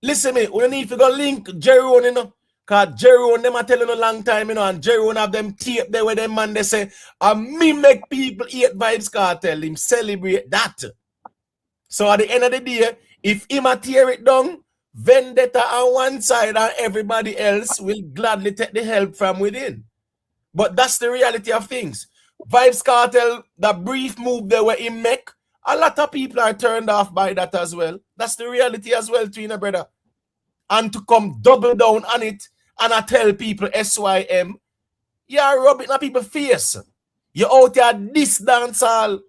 Listen me, we need to go link Jerry, you know. Because Jerry, them are telling a long time, you know, and Jerry have them tape there where them man they say, me make people hate Vybz Kartel, him celebrate that. So at the end of the day, if him a tear it down, Vendetta on one side and everybody else will gladly take the help from within. But that's the reality of things. Vybz Kartel, the brief move there where he make, a lot of people are turned off by that as well. That's the reality as well, Trina, brother. And to come double down on it and I tell people SYM, you're rubbing on people's face. You out there this dancehall.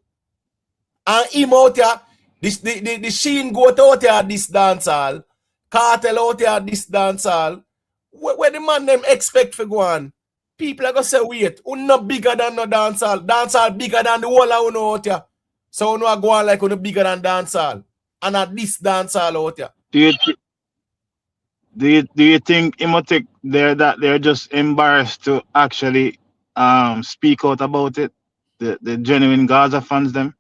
And him out there, the Sheen goat out there this dancehall. Kartel out there this dancehall. Where the man them expect for go on? People are going to say, wait, who not bigger than no dancehall? Dancehall bigger than the whole of uno out here. So uno go on like uno bigger than dancehall. And at this dancehall out here. Do you think Imhotep they're just embarrassed to actually speak out about it? The genuine Gaza fans them?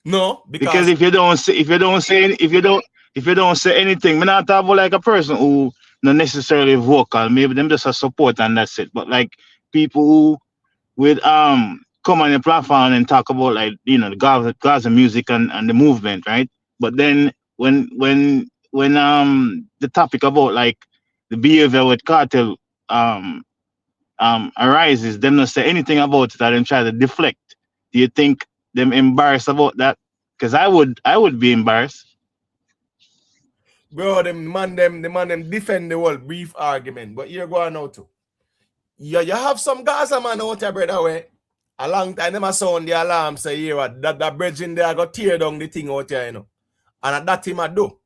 No, because if you don't if you don't say anything, me not talk about like a person who not necessarily vocal, maybe them just a support and that's it. But like people who would come on the platform and talk about like the Gaza music and the movement, right? But then when the topic about like the behavior with Kartel arises, them not say anything about it and then try to deflect. Do you think them embarrassed about that? Because I would be embarrassed. Bro, the man them defend the whole brief argument, but you're going out too. You have some Gaza man out here, brother, where a long time them a sound the alarm say here that bridge in there got tear down the thing out here, And that him a do.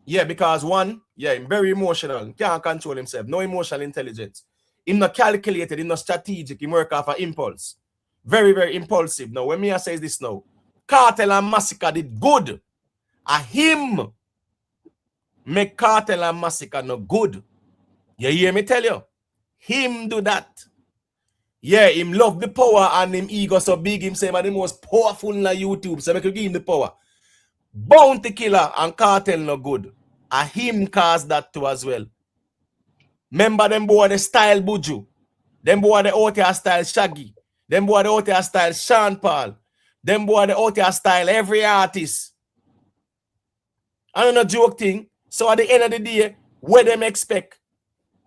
Yeah, because one, him very emotional, he can't control himself, no emotional intelligence. Him not calculated, him not strategic, he work off of impulse. Very, very impulsive. Now, when me say this now, Kartel and Masicka did good. Him make Kartel and Masicka no good. You hear me tell you? Him do that. Yeah, him love the power and him ego so big, him say man the most powerful on YouTube, so make you give him the power. Bounty Killer and Kartel no good. Him cause that too as well. Remember them boy the style Buju. Them boy the out here style Shaggy. Them boy the out here style Sean Paul. Them boy the out here style every artist. I don't know joke thing. So at the end of the day, what them expect?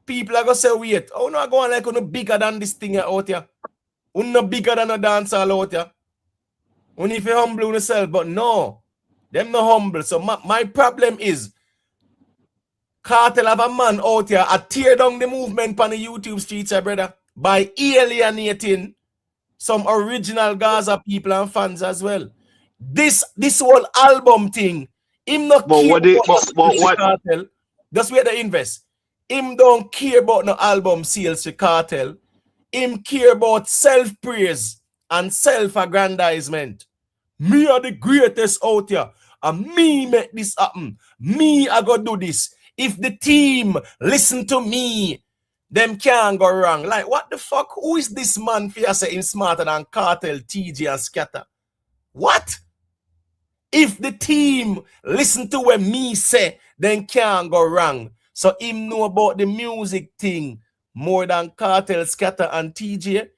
People are gonna say, wait, oh no, go on like no bigger than this thing out here. No bigger than a dancehall out here. Only if you humble yourself, but no, them no humble. So my problem is Kartel have a man out here a tear down the movement on the YouTube streets, brother, by alienating some original Gaza people and fans as well. This whole album thing, him not But care what Kartel. That's where they invest. Him don't care about no album sales for Kartel. Him care about self-praise and self-aggrandizement. Me are the greatest out here. And me make this happen. Me I go do this. If the team listen to me, them can't go wrong. Like, what the fuck? Who is this man for you say him smarter than Kartel, TJ, and Scatter? What? If the team listen to what me say, then can't go wrong. So him know about the music thing more than Kartel, Scatter, and TJ.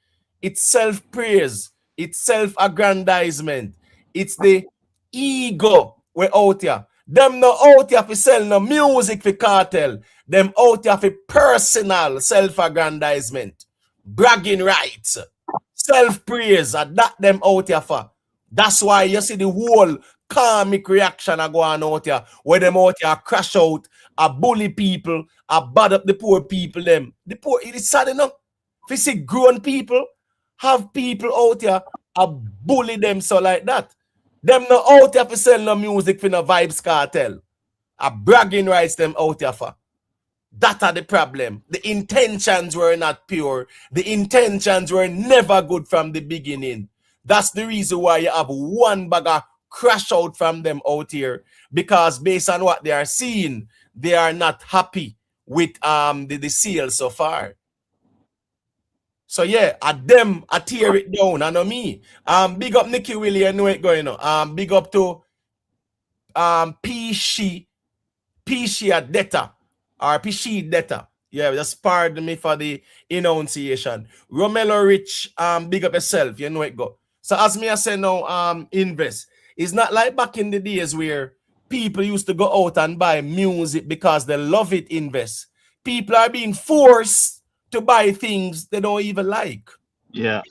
It's self-praise. It's self-aggrandizement. It's the ego we're out here. Them no out here for sell no music for Kartel. Them out here for personal self-aggrandizement. Bragging rights. Self-praise. That them out here for. That's why you see the whole karmic reaction are going out here. Where them out here crash out, bully people, bad up the poor people them. The poor, it's sad enough. If you see grown people, have people out here bully them so like that. Them no out here for sell no music for no Vybz Kartel. Bragging rights them out here for. That are the problem. The intentions were not pure. The intentions were never good from the beginning. That's the reason why you have one bag of crash out from them out here. Because based on what they are seeing, they are not happy with the sales so far. So yeah, at them, I tear it down. I know me. Big up Nicky Willie, I know it going on. Big up to Pishi Detta. Or Pishi Detta. Yeah, just pardon me for the enunciation. Romelo Rich, big up yourself, you know it go. So as me I say now, invest. It's not like back in the days where people used to go out and buy music because they love it, invest. People are being forced to buy things they don't even like. Yeah.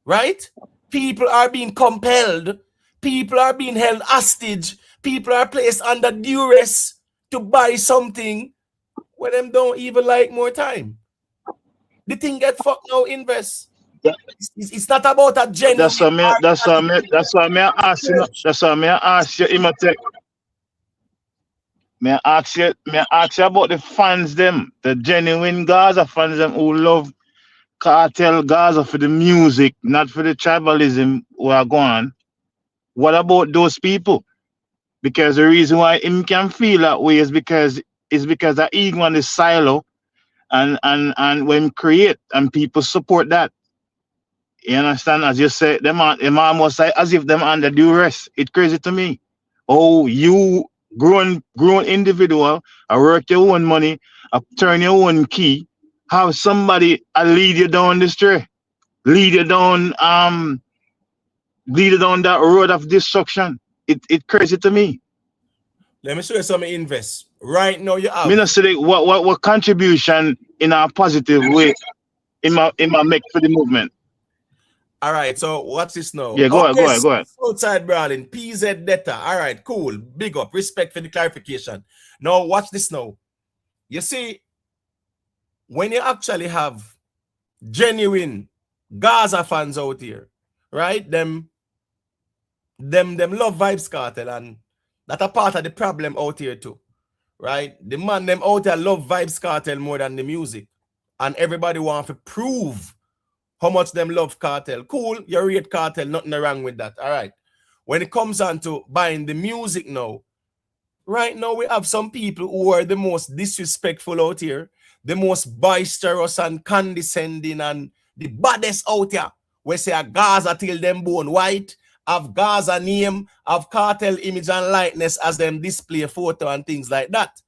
Right? People are being compelled. People are being held hostage. People are placed under duress to buy something where them don't even like more time. The thing get fucked now, invest. It's not about a genuine. That's what me ask you. That's what me ask you. Me ask you about the fans them, the genuine Gaza fans them who love Kartel Gaza for the music, not for the tribalism who are gone. What about those people? Because the reason why him can feel that way is because the ego and the silo and when create and people support that. You understand? As you say, them almost like as if them under duress. It's crazy to me. Oh, you grown individual, I work your own money, I turn your own key, have somebody lead you down the street, lead you down that road of destruction. It crazy to me. Let me show you some invest. Right now you Me have. not say what contribution in a positive way in my make for the movement. All right, so what's this now? Yeah, go ahead. Outside brawling, PZ data. All right, cool. Big up. Respect for the clarification. Now, watch this now. You see, when you actually have genuine Gaza fans out here, right? Them love Vybz Kartel, and that's a part of the problem out here too, right? The man them out here love Vybz Kartel more than the music, and everybody want to prove how much them love Kartel. Cool, you rate Kartel, nothing wrong with that. All right. When it comes on to buying the music now, right now we have some people who are the most disrespectful out here, the most boisterous and condescending and the baddest out here. We say a Gaza till them bone white, have Gaza name, have Kartel image and likeness as them display photo and things like that.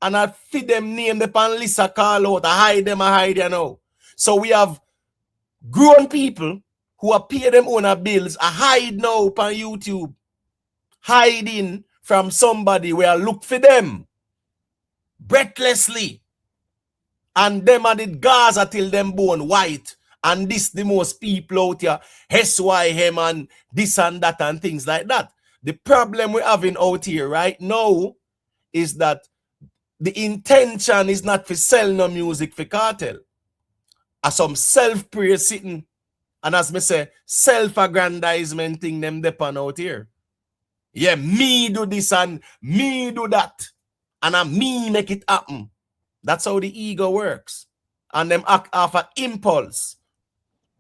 And I feed them name the pan list a call out, I hide you know. So we have grown people who are pay them own bills are hide now on YouTube, hiding from somebody where look for them breathlessly, and them are the Gaza till them bone white, and this the most people out here SYM and this and that and things like that. The problem we're having out here right now is that the intention is not to sell no music for Kartel. As some self-praise sitting, and as me say, self-aggrandizement thing them depend out here. Yeah, me do this and me do that, and me make it happen. That's how the ego works. And them act off of impulse.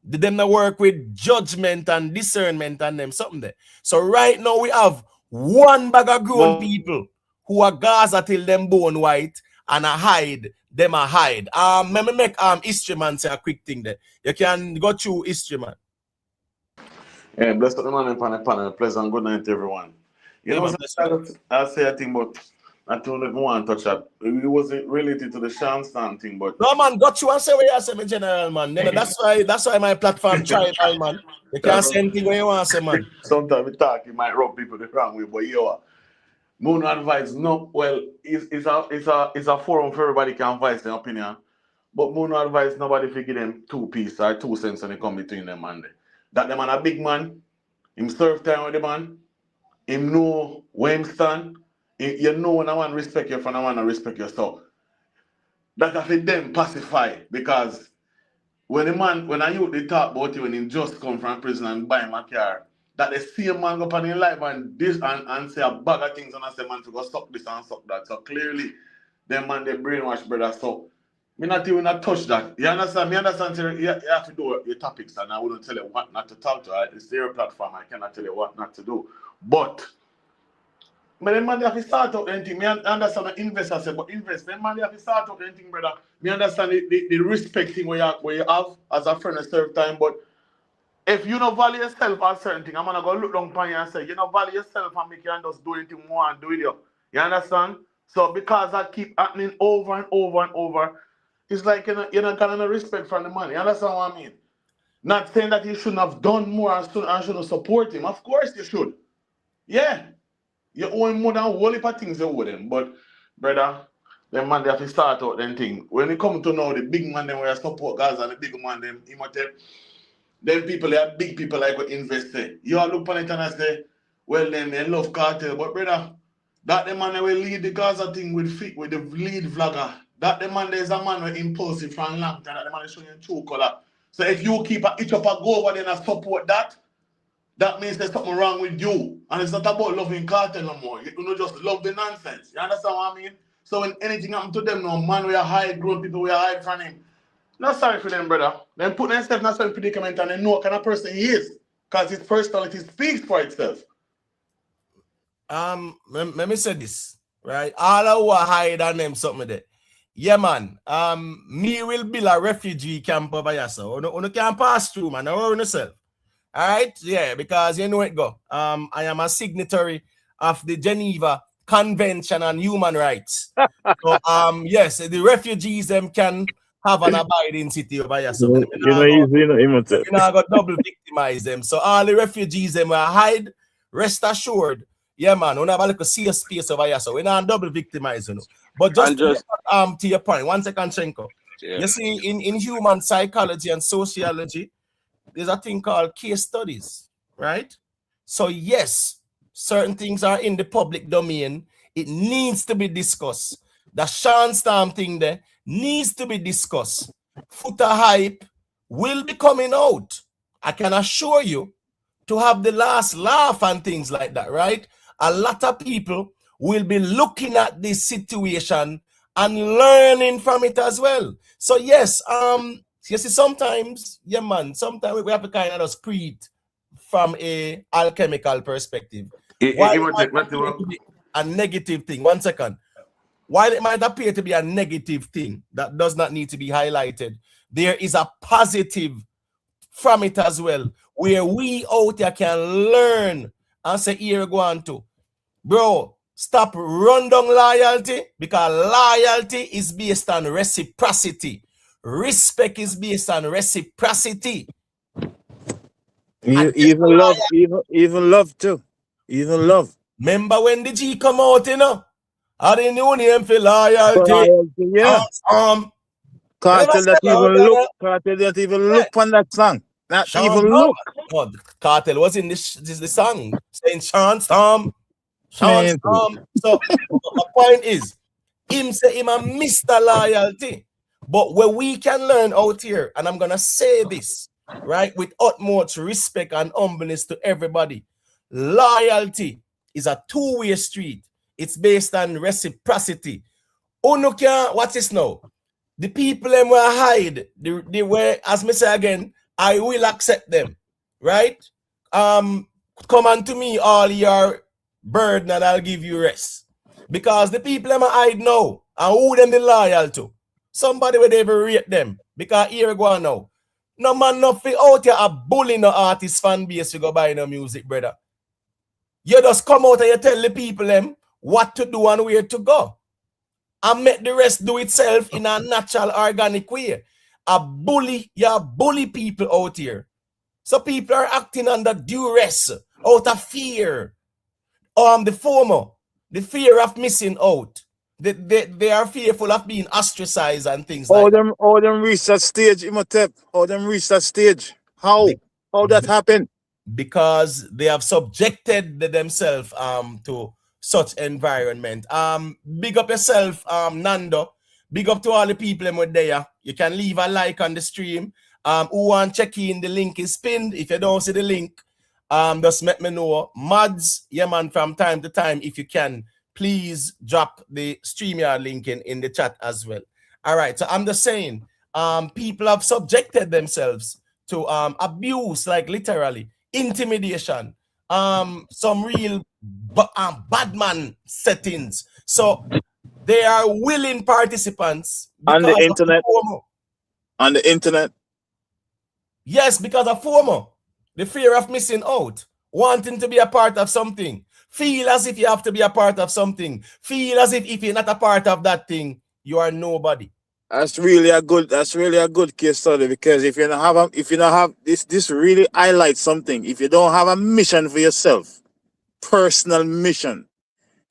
Them not work with judgment and discernment and them something there. So right now we have one bag of grown people who are Gaza till them bone white and a hide. Them a hide. Let me make history man say a quick thing there. You can go through history man. Yeah, bless the man on the panel. Pleasant good night, everyone. You know, I'll say a thing, but I don't even want to touch that. It wasn't related to the Shansan thing, but no man, got you and say what you say, my general man. That's why my platform tribal man. You can't say anything where you want to say, man. Sometimes we talk, it might rub people the wrong way, but Moon advice, no, well, it's a forum for everybody can voice their opinion. But Moon advice, nobody figure them 2 pieces or 2 cents when they come between them and that the man a big man, him serve time with the man, him know where him stand, you know when I want to respect you, when I want to respect you. So that I feel them pacify, because when a youth they talk about you when he just come from prison and buy him a car, that the same man go up in life and this and say a bag of things and I say man to go suck this and suck that. So clearly them man they brainwash, brother. So me not even not touch that. You understand? Me understand you have to do your topics and I wouldn't tell you what not to talk to. It's their platform. I cannot tell you what not to do. But the man they have to start out anything. Me understand the investor say, but invest. The man they have to start out anything, brother. Me understand the respect thing where you have as a friend a serve time, but if you don't value yourself as certain thing, I'm gonna go look down upon you and say, you don't value yourself and make you just do anything more and do it. You understand? So because that keep happening over and over and over, it's like you're not getting no respect from the man. You understand what I mean? Not saying that you shouldn't have done more and shouldn't support him. Of course you should. Yeah. You owe him more than a whole heap of things you owe them. But brother, them man they have to start out them thing. When it come to now the big man them where support guys and the big man them them people, they are big people like what invest say. You all look on it and I say, well then they love Kartel, but brother, that the man that will lead the Gaza thing with the lead vlogger. That the man there is a man with impulsive from long time, that the man is showing true color. So if you keep a itch up a go over there and support that, that means there's something wrong with you. And it's not about loving Kartel no more. You don't just love the nonsense. You understand what I mean? So when anything happen to them, no man we are hide, grown people we are hide from him. Not sorry for them, brother. Them put themselves in a certain predicament and they know what kind of person he is. Because his personality speaks for itself. Let me say this, right? All who are hide on them something there. Yeah, man. Me will build a refugee camp over here, so you can pass through, man. Don't worry yourself. All right? Yeah, because you know it go. I am a signatory of the Geneva Convention on Human Rights. So yes, the refugees them can have an abiding city over here. So we now got double victimize them. So all the refugees them will hide. Rest assured, yeah man, we have a little safe space over here. So we now double victimize, you know. But just to your point, 1 second, Shenko. Yeah. You see, in human psychology and sociology, there's a thing called case studies, right? So yes, certain things are in the public domain. It needs to be discussed. The Sean Storm thing there needs to be discussed. Footer hype will be coming out. I can assure you, to have the last laugh and things like that, right? A lot of people will be looking at this situation and learning from it as well. So yes, you see, sometimes, yeah man, sometimes we have to kind of just create from a alchemical perspective. Why it might appear to be a negative thing, 1 second. While it might appear to be a negative thing that does not need to be highlighted, there is a positive from it as well, where we out there can learn and say, here go on to. Bro, stop run down loyalty, because loyalty is based on reciprocity. Respect is based on reciprocity. Even love, even love too. Even love. Remember when the G come out, you know? I didn't know name for loyalty. Yeah. Kartel that even look on that song. Not even look. Oh, Kartel was in this the song saying Sean Storm. Sean Storm. So my point is, him say him a Mr. Loyalty. But where we can learn out here, and I'm gonna say this, right, with utmost respect and humbleness to everybody, loyalty is a two-way street. It's based on reciprocity. Oh no, what's this now? The people them will hide. They were, as me say again, I will accept them, right? Come unto me, all your burden, and I'll give you rest. Because the people them hide now, and who them be loyal to? Somebody will ever rate them. Because here we go on now. No man nothing out here a bully no artist fan base to go buy no music, brother. You just come out and you tell the people them what to do and where to go. And make the rest do itself in a natural, organic way. A bully, you bully people out here. So people are acting under duress, out of fear. The FOMO, the fear of missing out. They are fearful of being ostracized and things like that. How them reach that stage, Imhotep? How them reach that stage? How that happened? Because they have subjected themselves to such environment. Big up yourself, Nando. Big up to all the people who are there. You can leave a like on the stream. Who want to check in, the link is pinned. If you don't see the link, just let me know. Mods, yeah man, from time to time, if you can, please drop the StreamYard link in the chat as well. All right, so I'm just saying, people have subjected themselves to abuse, like literally, intimidation, some real bad man settings. So they are willing participants on the internet. On the internet. Yes, because of FOMO, the fear of missing out, wanting to be a part of something. Feel as if you have to be a part of something. Feel as if you're not a part of that thing, you are nobody. That's really a good case study, because if you don't have this really highlights something. If you don't have a mission for yourself, personal mission,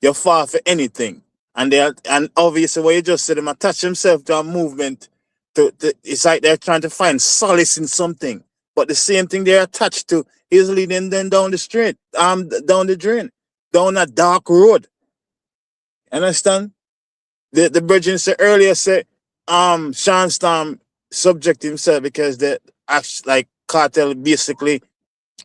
you're far for anything. And obviously what you just said, them attach themselves to a movement it's like they're trying to find solace in something. But the same thing they're attached to is leading them down the street, down the drain, down a dark road. Understand? The Virgin said earlier said Sean Storm subject himself because the like Kartel basically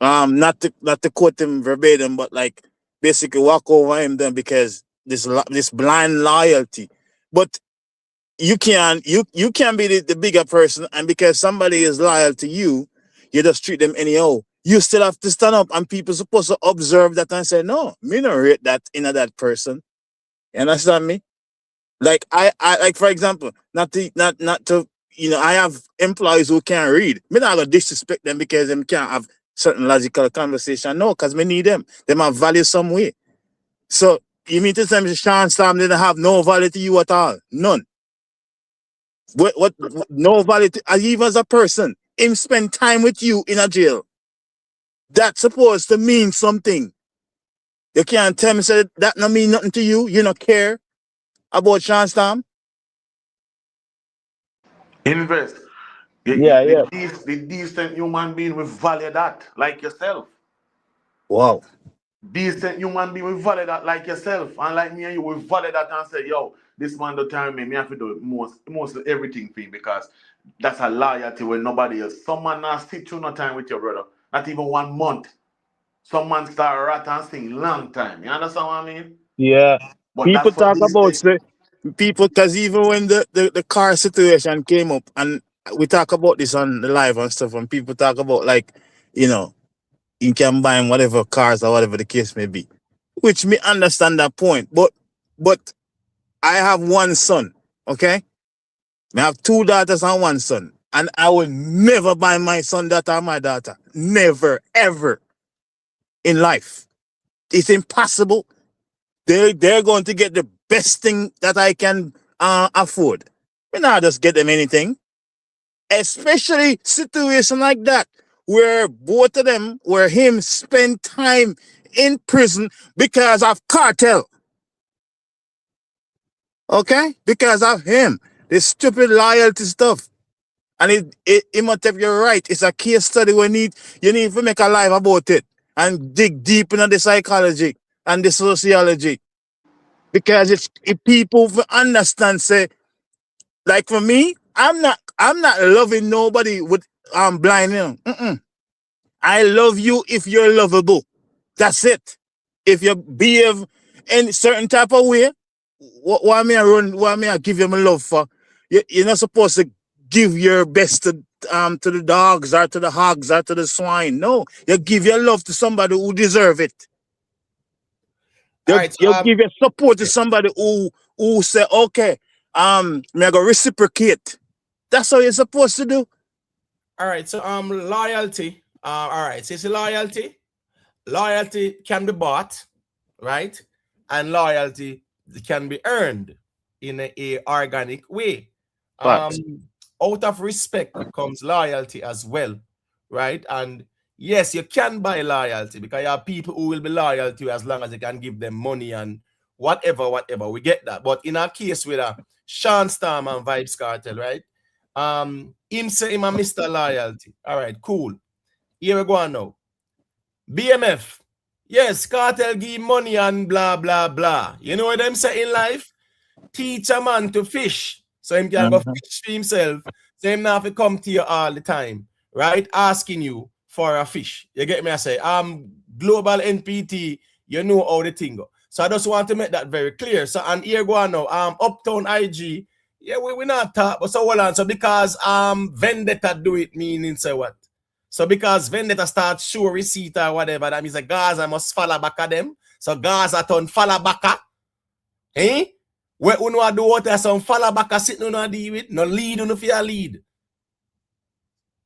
not to quote him verbatim, but like basically walk over him then because this blind loyalty. But you can be the bigger person, and because somebody is loyal to you, you just treat them anyhow. You still have to stand up, and people supposed to observe that and say, no, me not rate that in that person. You understand me? Like I like, for example, not to I have employees who can't read. Me not gonna disrespect them because them can't have certain logical conversation. No, because me need them. Them have value some way. So You mean to tell me Sean Storm didn't have no value to you at all? None. What no value to, even as a person, him spend time with you in a jail. That's supposed to mean something. You can't tell me say that not mean nothing to you. You don't care about Sean Storm? Invest. Yeah, yeah. The decent human being will value that, like yourself. Wow. Decent human being will value that like yourself. And like me and you will value that and say, yo, this man don't tell me have to do most of everything for him because that's a loyalty with nobody else. Some man not sit through no time with your brother. Not even 1 month. Some man start rat and sing long time. You understand what I mean? Yeah. But People that's for talk these about days. people because even when the car situation came up and we talk about this on the live and stuff and people talk about like, you know, you can buy whatever cars or whatever the case may be. Which me understand that point. But I have one son, okay? I have 2 daughters and 1 son. And I will never buy my son that or my daughter. Never, ever in life. It's impossible. They're going to get the best thing that I can afford. We not just get them anything. Especially situation like that, where both of them, where him spend time in prison because of cartel. Okay? Because of him. This stupid loyalty stuff. And it must have you're right. It's a case study you need to make a life about it and dig deep into the psychology and the sociology. Because if people understand, say, like for me, I'm not loving nobody with blind. I love you if you're lovable. That's it. If you behave in certain type of way, why me I run? Why me I give you my love for? You're not supposed to give your best to the dogs or to the hogs or to the swine. No, you give your love to somebody who deserve it. All right. You give your support to somebody who say, okay, me I go reciprocate. That's how you're supposed to do. All right. So loyalty. All right. So it's loyalty. Loyalty can be bought, right? And loyalty can be earned in a organic way. Facts. Out of respect comes loyalty as well, right? And yes, you can buy loyalty because you have people who will be loyal to you as long as you can give them money and whatever. We get that. But in our case with Sean Storm and Vybz Kartel, right? Him say him a Mr. Loyalty. All right, cool. Here we go on now. BMF. Yes, Kartel give money and blah, blah, blah. You know what them say in life? Teach a man to fish. So him can go fish for himself. So him not have to come to you all the time, right? Asking you for a fish. You get me? I say, global NPT, you know how the thing go. So I just want to make that very clear. So and here go on now. Uptown IG. Yeah, we not talk, but so hold on. So because Vendetta do it, meaning say what? So because Vendetta start show receipt or whatever, that means the Gaza must follow back at them. So Gaza turn follow back at. Eh? Where uno do what some follow back at sitting on deal with, no lead uno fear lead.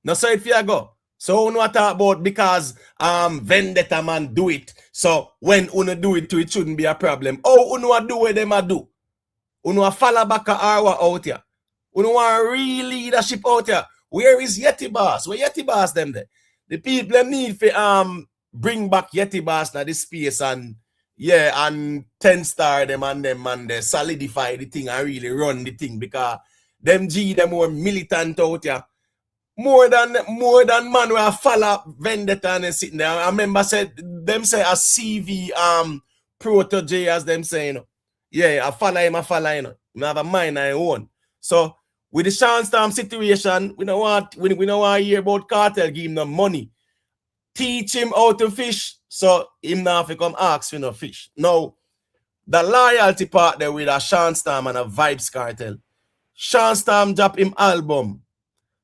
No so it fear go. So uno talk about because Vendetta man do it. So when uno do it to it shouldn't be a problem. Oh, uno do what them a do. Uno follow back at our out here. Uno want real leadership out here. Where is Yeti Boss? Where Yeti Boss them there? The people need to bring back Yeti Boss now this space and yeah, and 10-star them and they solidify the thing and really run the thing because them more militant out here. More than man who follow Vendetta and sitting there. I remember said them say a CV protege as them saying, yeah, I follow him, you know. I have a mind I own. So with the Sean Storm situation, we don't want to hear about Kartel give him no money. Teach him how to fish, so him now have to come ask for no fish. Now, the loyalty part there with a Sean Storm and a Vybz Kartel. Sean Storm drop him album.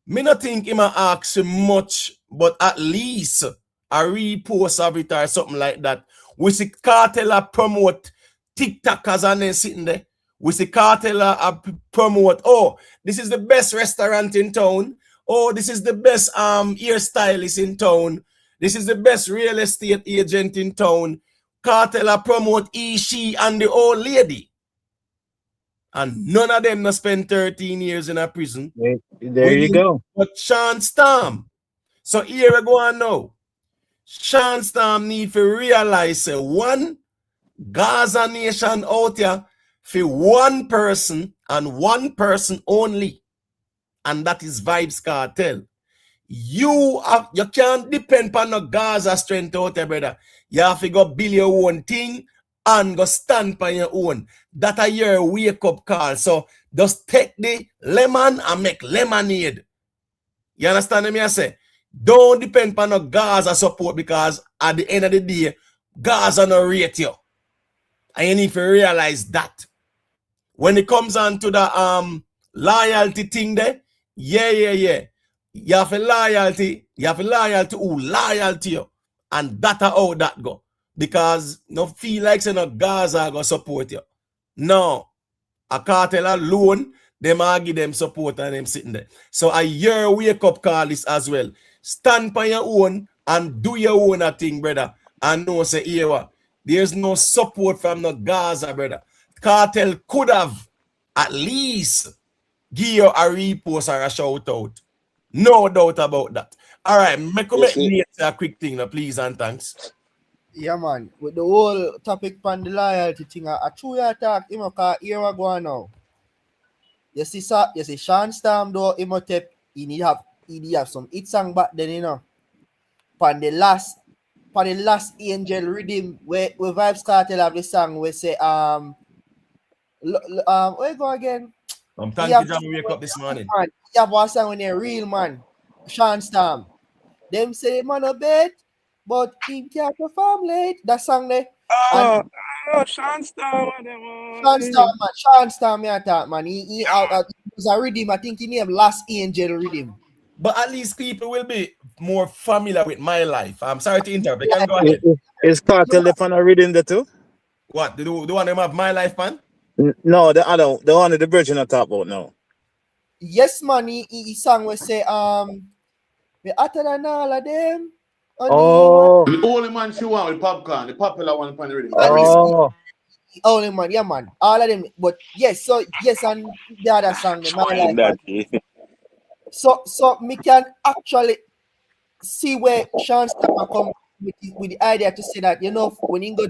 Me not think him a ask him much, but at least a repost of it or something like that. We see Kartel promote TikTokers and then sitting there. We see Kartel promote, oh, this is the best restaurant in town. Oh, this is the best hairstylist in town. This is the best real estate agent in town. Kartel promote he, she, and the old lady. And none of them not spend 13 years in a prison. There you go. But Sean Storm. So here we go on now. Sean Storm need to realize one Gaza nation out here for one person and one person only. And that is Vybz Kartel. You can't depend on no Gaza strength out there, brother. You have to go build your own thing and go stand by your own. That a your wake up call. So just take the lemon and make lemonade. You understand me? I say, don't depend on no Gaza support because at the end of the day, Gaza no rate you. And you need to realize that. When it comes on to the loyalty thing there, yeah. You have a loyalty. You have a loyalty who loyal to you. And that's how that go. Because no feel like say no Gaza go support you. No. A Kartel alone, them are give them support and them sitting there. So a year wake up call this as well. Stand by your own and do your own thing, brother. And no say here, there's no support from no Gaza, brother. Kartel could have at least give you a repost or a shout out. No doubt about that. All right, make a quick thing, now, please and thanks. Yeah, man. With the whole topic on the loyalty thing, a true attack, you know, here we go now. You see, Sean Storm though, he need have some hit song back then, you know. For the last Angel Rhythm, where Vybz Kartel have the song where say where you go again? I'm thanking John wake up this morning. You have one song when they're real man, Sean Storm. Them say man a bet, but he can't perform late. That song there. Sean Storm, Sean Storm, me attack, man. He out at was a rhythm. I think he named Last Angel Rhythm. But at least people will be more familiar with my life. I'm sorry to interrupt. You can go ahead. Is Kartel the fan of reading the two? What? The one them have my life, man? No, the other, the one the virgin I talk about now. Yes, man. He sang we say me hotter than all of them. Oh, The only man she want with popcorn, the popular one upon the radio. oh, Only man, yeah, man. All of them. But yes, so yes, and the other song, the my life. Man. So me can actually see where Sean Storm come with the idea to say that, you know, when he got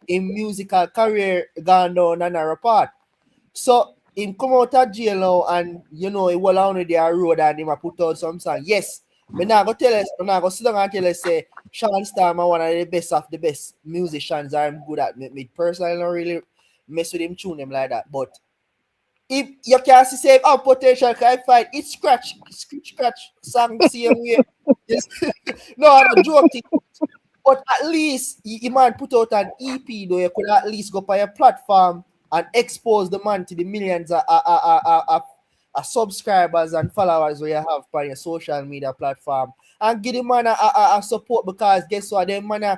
in musical career gone down and a report. So him come out of jail now and you know he will on the road and him put out some song. Yes, but now go tell us, now go sit down and tell us say Sean Storm one of the best of the best musicians I'm good at. Me personally don't really mess with him, tune him like that. But if you can see say potential can fight, it's scratch song the same way. Yes. No, I'm a joke thing. But at least you might put out an EP though, you could at least go by a platform and expose the man to the millions of subscribers and followers where you have on your social media platform. And give the man a support because guess what? Them man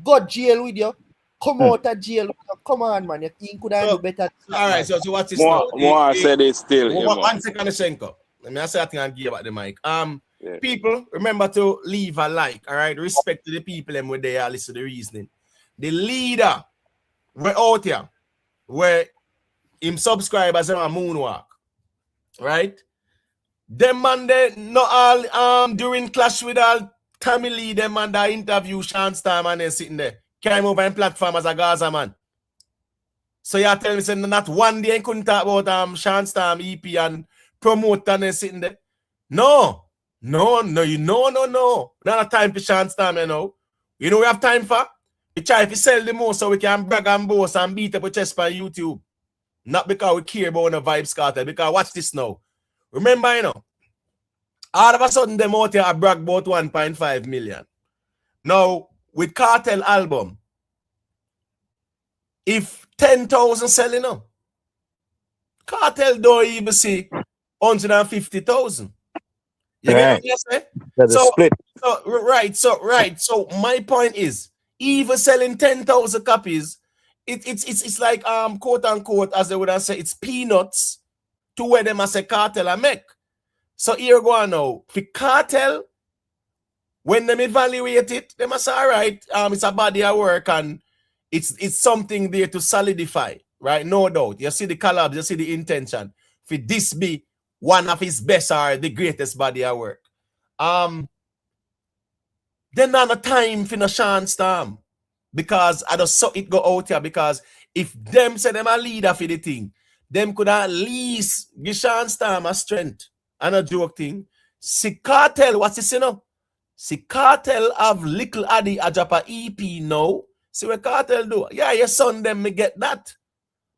go jail with you. Come out of jail. Come on, man. You could have do better. All right, so what's this now? More said it still. 1 second, Shenko. Let me say I think I'll give about the mic. People, remember to leave a like, all right? Respect to the people and where they are listen to the reasoning. The leader, we're out here, where him subscribers are a moonwalk, right? Them man, they not all during clash with all family, them man that interview Sean Storm and then sitting there. Came over and platform as a Gaza man. So you tell me say not one day I couldn't talk about Sean Storm EP and promote and then sitting there. No. Not a time for Sean Storm, you know. You know we have time for? We try to sell the most so we can brag and boast and beat up a chest by YouTube. Not because we care about the Vybz Kartel. Because watch this now. Remember, you know, all of a sudden them out here brag about 1.5 million. Now, with Kartel album, if 10,000 selling now, Kartel don't even see 150,000. You get what I say? That's a split. So my point is, even selling 10,000 copies, it's like quote unquote, as they would have said, it's peanuts to where them as a Kartel are make. So here go on now. For Kartel, when them evaluate it, they must say, all right, it's a body of work and It's something there to solidify, right? No doubt. You see the collabs, you see the intention. For this be one of his best or the greatest body of work. Then not a time for no Sean Storm. Because I just saw it go out here. Because if them say them a leader for the thing, them could at least give Sean Storm a strength. And a joke thing. See Kartel, what's this, you know? See Kartel have Little Addy a drop a EP now. See what Kartel do? Yeah, your son them me get that.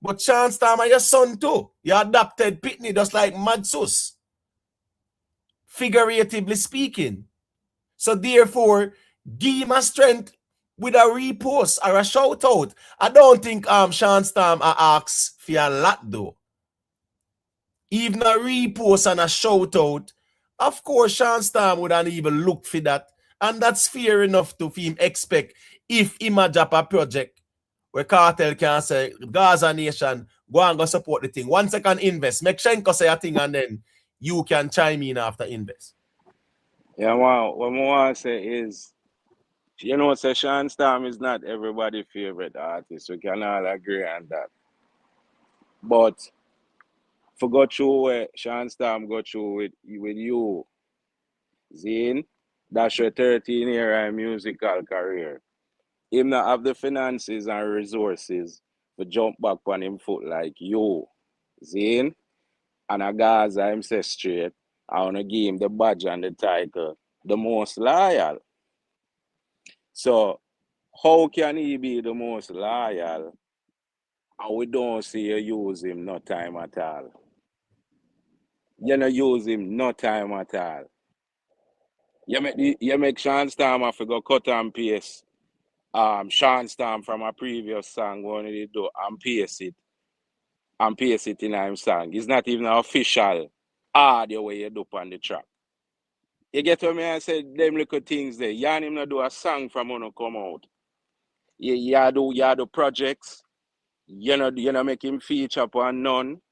But Sean Storm are your son too. You adopted Pitney just like Madsus. Figuratively speaking. So therefore, give him a strength with a repost or a shout out. I don't think Sean Storm asks for a lot though. Even a repost and a shout out, of course Sean Storm wouldn't even look for that. And that's fair enough to him expect if him a drop a project where Kartel can say, Gaza Nation, go and go support the thing. 1 second invest. Make Shenko say a thing and then you can chime in after invest. Yeah, wow. What I want to say is, you know, say Sean Storm is not everybody's favorite artist. We can all agree on that. But for go through what Sean Storm go through with you, Zane, that's your 13-year musical career. Him not have the finances and resources to jump back on him foot like you, Zane. And a Gaza him say straight, I want to give him the badge and the title, the most loyal. So, how can he be the most loyal and we don't see you use him no time at all? You don't use him no time at all. You make Sean Storm have to go cut and paste Sean Storm from a previous song what he do and paste it in his song. It's not even official audio way you do on the track. You get what I say? Them little things there. You and him not do a song from when you come out. You do projects. You know make him feature upon none.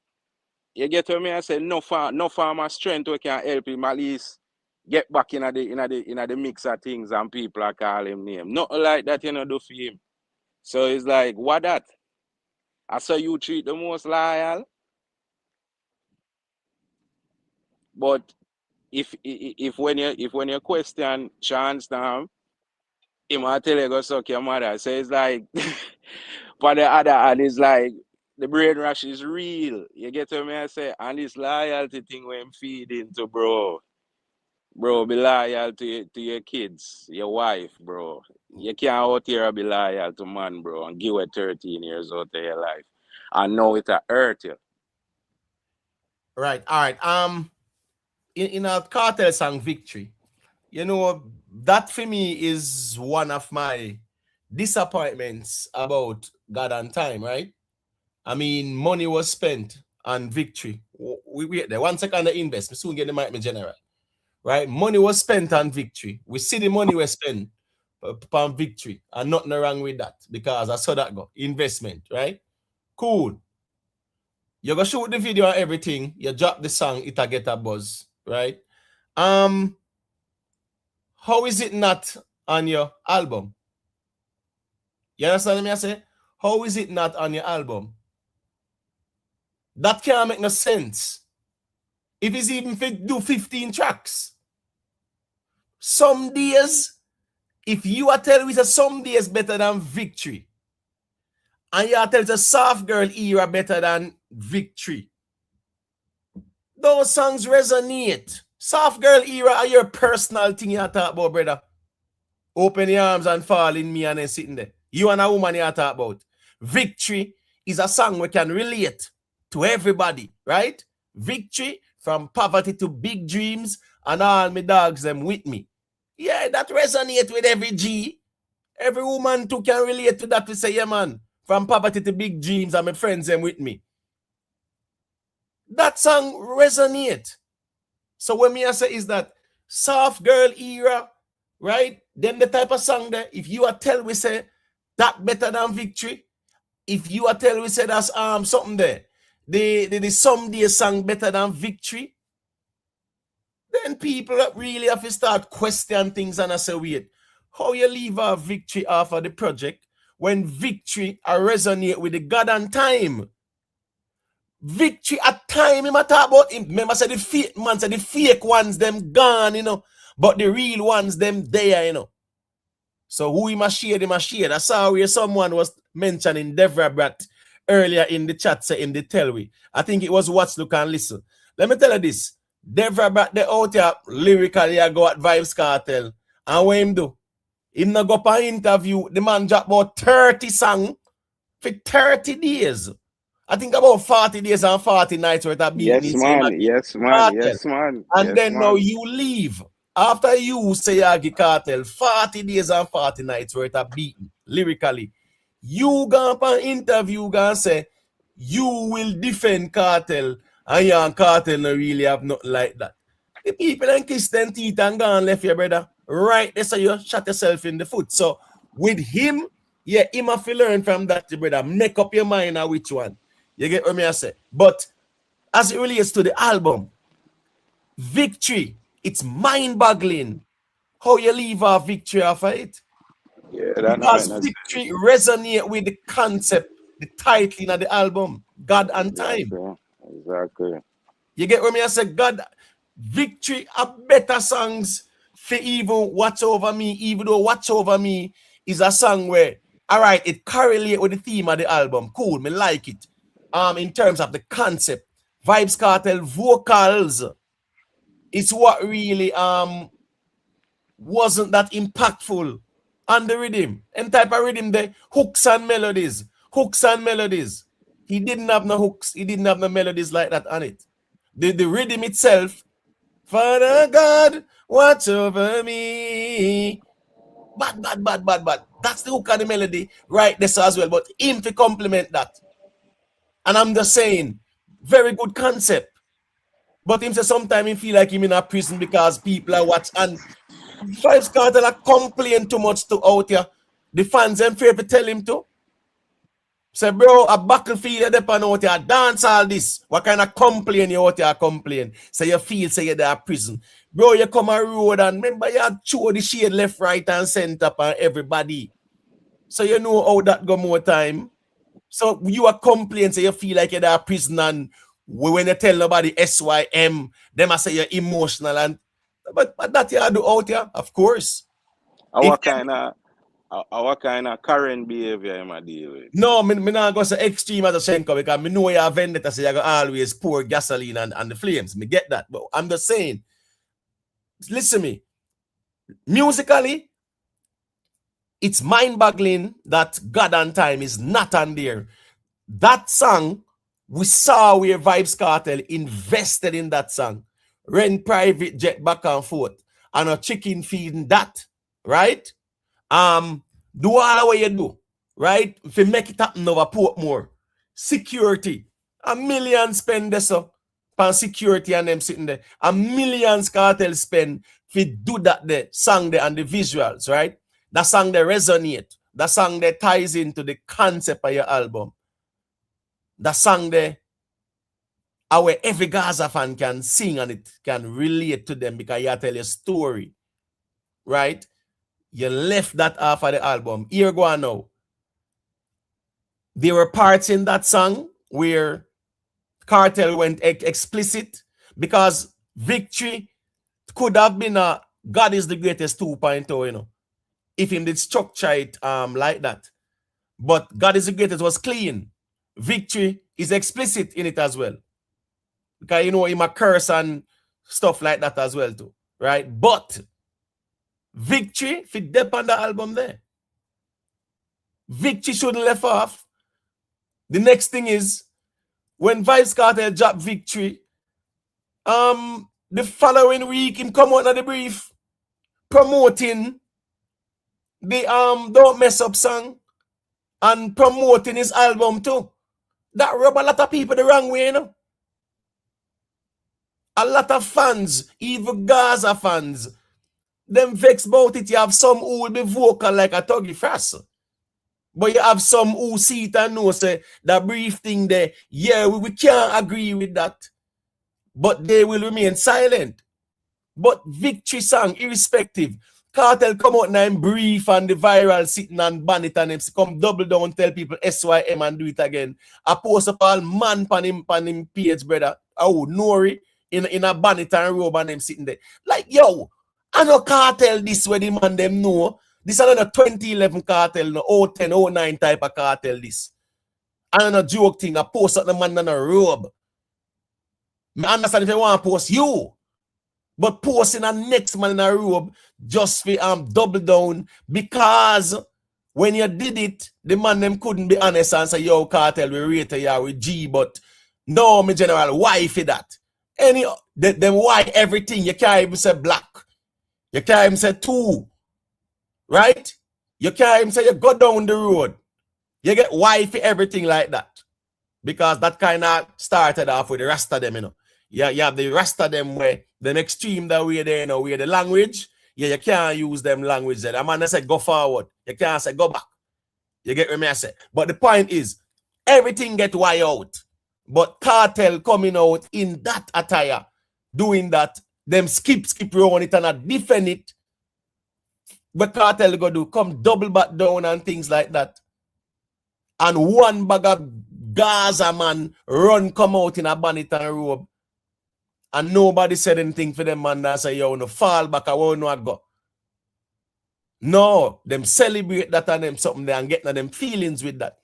You get what I say? No farmer strength we can help him at least get back in the mix of things and people are call him name. Nothing like that you know do for him. So it's like, what that? I saw you treat the most loyal. But if when you question Sean Storm, he might tell you go suck your mother. So it's like for the other hand, it's like the brain rush is real. You get what I say? And this loyalty thing when feed into, bro. Bro, be loyal to your kids, your wife, bro. You can't out here be loyal to man, bro, and give away 13 years out of your life. And know it hurt you. Right. All right. In a Kartel song Victory, you know, that for me is one of my disappointments about God and Time, right? I mean, money was spent on Victory. We wait there. 1 second to invest. We soon get the mic, my general. Right? Money was spent on Victory. We see the money was spent on Victory. And nothing wrong with that. Because I saw that go. Investment, right? Cool. You go shoot the video and everything. You drop the song, it'll get a buzz, right? How is it not on your album? You understand me? I say, how is it not on your album? That can't make no sense. If it's even do 15 tracks. Some days, if you are telling me that some days better than Victory, and you are telling the Soft Girl era better than Victory, those songs resonate. Soft Girl era are your personal thing you talk about, brother. Open your arms and fall in me and then sitting there. You and a woman you talk about. Victory is a song we can relate to everybody, right? Victory, from poverty to big dreams, and all my dogs them with me. Yeah, that resonates with every G. Every woman too can relate to that. We say, yeah, man, from poverty to big dreams, and my friends them with me. That song resonates. So what me I say is that Soft Girl era, right? Then the type of song that if you are tell we say that better than Victory, if you are tell we say that's something there, the someday song better than Victory, then people really have to start questioning things and I say, wait, how you leave our Victory off of the project when Victory resonate with the God and time. Victory at time, him a talk about him. Remember, say the fake man, say the fake ones, them gone, you know. But the real ones, them there, you know. So who him a shade, him a shade. I saw where someone was mentioning Devra Brat earlier in the chat, say him they tell we. I think it was Watch, Look and Listen. Let me tell you this. Devra Brat, they out here lyrically I go at Vybz Kartel. And what him do? Him not go for an interview. The man dropped about 30 songs for 30 days. I think about 40 days and 40 nights worth of beating. Yes, man. Yes, man. Yes, man. And yes, then man. now you leave. After you say Shaggy Kartel, 40 days and 40 nights worth of beating, lyrically. You go for an interview, and say, you will defend Kartel, and your Kartel no really have nothing like that. The people and kiss them teeth and go and left your brother. Right there, so you shot yourself in the foot. So with him, yeah, him have to learn from that, brother. Make up your mind on which one. You get what me I say? But as it relates to the album, Victory, it's mind-boggling how you leave off Victory off of it. Yeah, that because Victory resonate with the concept, the title of the album, God and Time. Exactly. You get what me I say? God, Victory are better songs for even Watch Over Me, even though Watch Over Me is a song where, all right, it correlates with the theme of the album. Cool, me like it. In terms of the concept, Vybz Kartel vocals, it's what really wasn't that impactful on the rhythm. And type of rhythm there, hooks and melodies. He didn't have no hooks, he didn't have no melodies like that on it. The rhythm itself, Father God, watch over me. Bad. That's the hook of the melody right there as well. But him to complement that. And I'm just saying, very good concept. But him say sometimes he feel like him in a prison because people are watching. And Vybz Kartel are complain too much to out here. The fans them fear to tell him to. Say, bro, a battlefield they pan out here, dance all this. What kind of complain you out here complain? Say you feel say you're there at prison. Bro, you come a road and remember you had throw the shade left, right, and center upon everybody. So you know how that go more time. So you are complaining, so you feel like you're there at prison, and when you tell nobody SYM, them I say you're emotional, and but that you do out here, of course. Our kind of current behavior am I deal with? No, me not go say extreme as a Shenko because me know you have vendetta, so you go always pour gasoline and the flames. Me get that, but I'm just saying. Listen to me. Musically, it's mind-boggling that God and Time is not on there. That song, we saw where Vybz Kartel invested in that song. Rent private jet back and forth. And a chicken feeding that. Right? Do all what you do. Right? If you make it happen over Portmore. Security. $1 million spend this up. On security and them sitting there. $1 million Kartel spend to do that there. Song there and the visuals. Right? That song there resonate. That song there ties into the concept of your album. That song there, where every Gaza fan can sing and it can relate to them because you tell a story, right? You left that off of the album. Here go on now. There were parts in that song where Kartel went explicit because Victory could have been a God is the greatest 2.0, you know, if him did structure it like that. But God is the greatest was clean. Victory is explicit in it as well. Because you know him a curse and stuff like that as well too. Right? But Victory fit dep on the album there. Victory shouldn't left off. The next thing is when Vybz Kartel dropped Victory, the following week him come out of the brief promoting the Don't Mess Up song and promoting his album too. That rub a lot of people the wrong way, you know. A lot of fans, even Gaza fans, them vex about it. You have some who will be vocal like a Tuggy Frass. But you have some who see it and know, say, that brief thing there, yeah, we can't agree with that. But they will remain silent. But Victory song, irrespective, Kartel come out now and brief and the viral sitting and ban it and him come double down, tell people SYM and do it again. I post up all man pan him page, brother. Oh, Nori in a bonnet and robe and him sitting there. Like, yo, I know Kartel this way the man them know. This is another 2011 Kartel, no 010, 09 type of Kartel this. And a joke thing, I post up the man in a robe. I understand if you want to post you. But posting a next man in a robe just for double down because when you did it, the man them couldn't be honest and say, yo, Kartel, we rate you with G, but no, my general, why for that? Them why everything, you can't even say black. You can't even say two. Right? You can't even say you go down the road. You get why for everything like that. Because that kind of started off with the rest of them, you know. Yeah, you have the rest of them where the extreme that way there, you know, where the language, yeah, you can't use them language there. I'm gonna say go forward. You can't say go back. You get what I say? But the point is, everything get why out. But Kartel coming out in that attire, doing that, them skip around it and a defend it. But Kartel go do come double back down and things like that. And one bag of Gaza man run come out in a bonnet and robe. And nobody said anything for them man that say, yo, no fall back, I won't know I go. No, them celebrate that and them something there and getting them feelings with that.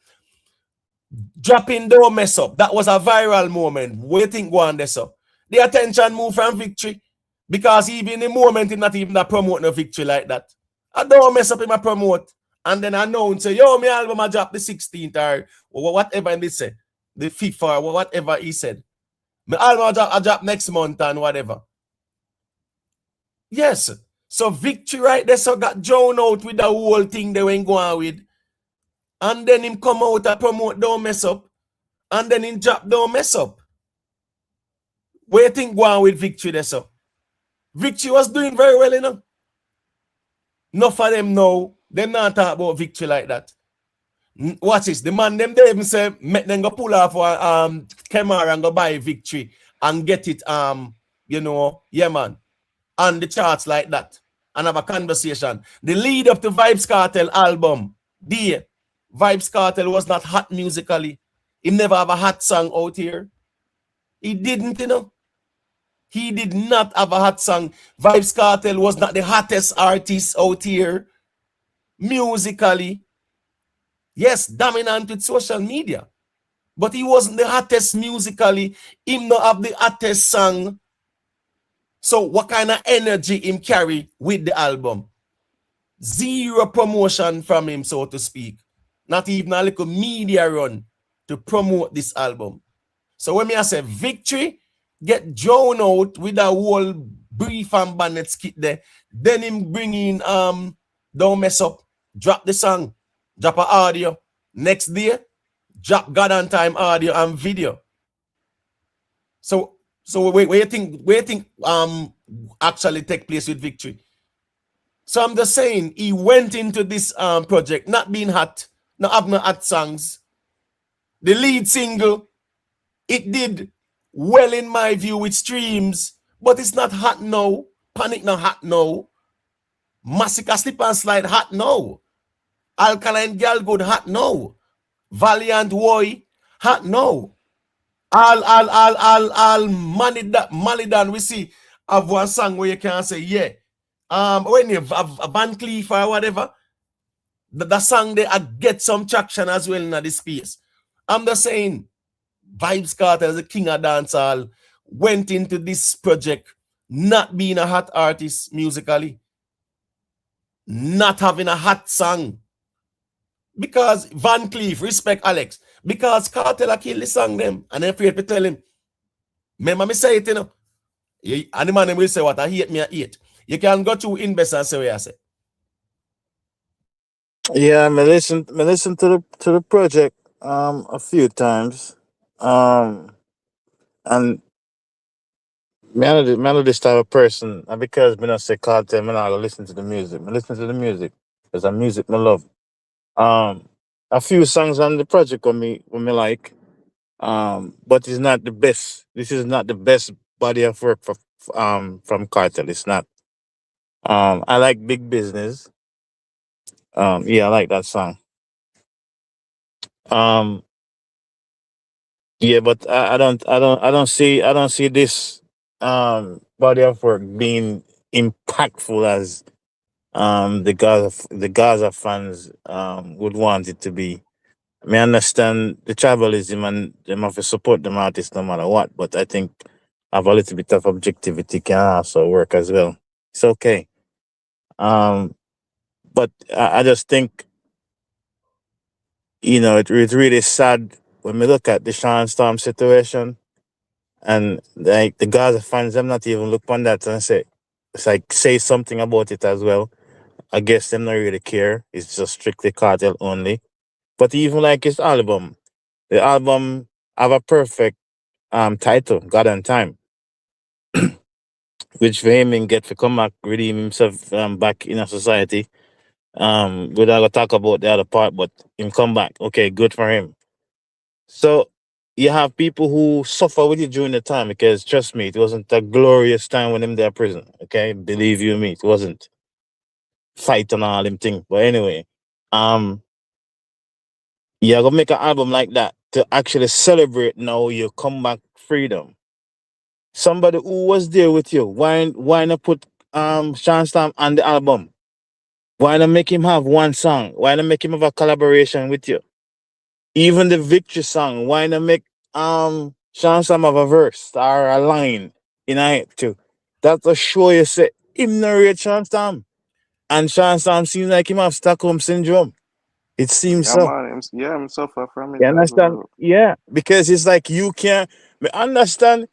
Dropping don't mess up. That was a viral moment. What do you think go on there, so? The attention move from victory. Because even in the moment, it's not even that promoting a victory like that. I don't mess up in my promote. And then I announce, say, yo, my album I drop the 16th or whatever they say. The 5th or whatever he said. My album I drop next month and whatever. Yes. So victory right there, so got drawn out with the whole thing they went going with. And then him come out and promote don't mess up. And then him drop don't mess up. Where you think go on with victory there, so? Victory was doing very well, you know. Enough of them know. They not talk about victory like that. Watch this. The man them they even say make them go pull off camera and go buy victory and get it you know, yeah man, on the charts like that and have a conversation. The lead up to Vybz Kartel album, Vybz Kartel was not hot musically. He never have a hot song out here. He didn't, you know. He did not have a hot song. Vybz Kartel was not the hottest artist out here musically. Yes, dominant with social media. But he wasn't the hottest musically. Him not have the hottest song. So what kind of energy him carry with the album? Zero promotion from him, so to speak. Not even a little media run to promote this album. So when I say victory, get drawn out with a whole brief and bonnet skit there. Then him bring in don't mess up, drop the song, drop an audio. Next day, drop God on Time audio and video. So where you think actually take place with victory? So I'm just saying he went into this project not being hot, not having no hot songs. The lead single, it did well in my view with streams, but it's not hot now. Panic not hot now. Masicka Slip and Slide hot now. Alkaline Girl Good hot now. Valiant Boy hot now. All Malidan we see have one song where you can say yeah. When you have a Van Cleef or whatever, the song they get some traction as well in this space. I'm just saying Vybz Kartel as the king of dancehall went into this project not being a hot artist musically, not having a hot song. Because Van Cleef, respect Alex, because Kartel kill the song them, and then afraid to tell him, remember me say it, you know. And the man will say what I hate me, I hate. You can go to Invest and say what I say. Yeah, I listen to the project a few times. And me not this type of person, and because me not say Kartel, me not listen to the music. Me listen to the music because the music me love. A few songs on the project when me like. But it's not the best. This is not the best body of work from Kartel. It's not. I like Big Business. Yeah, I like that song. Um, yeah, but I don't see this body of work being impactful as the Gaza fans would want it to be. I mean, I understand the tribalism and them have to support them artists no matter what, but I think have a little bit of objectivity can also work as well. It's okay. Um, but I just think it's really sad when we look at the Sean Storm situation and like the Gaza fans, them not even look on that and say it's like say something about it as well. I guess them not really care. It's just strictly cartel only. But even like his album, the album have a perfect title, God and Time, which for him and get to come back, redeem himself back in a society. We're not gonna talk about the other part, but him come back. Okay, good for him. So you have people who suffer with it during the time because trust me, it wasn't a glorious time when him there prison. Okay, believe you me, it wasn't fight and all them thing. But anyway, um, you're gonna make an album like that to actually celebrate now you come back freedom. Somebody who was there with you, why not put Sean Stamp on the album? Why not make him have one song? Why not make him have a collaboration with you? Even the victory song, why not make Sean Sam have a verse or a line in it too? That's a show you say him narrate Sean Sam. And Sean Sam seems like him have Stockholm syndrome. It seems Yeah, so. man. I'm suffer from it You as understand? well. Yeah. Because it's like you can't me understand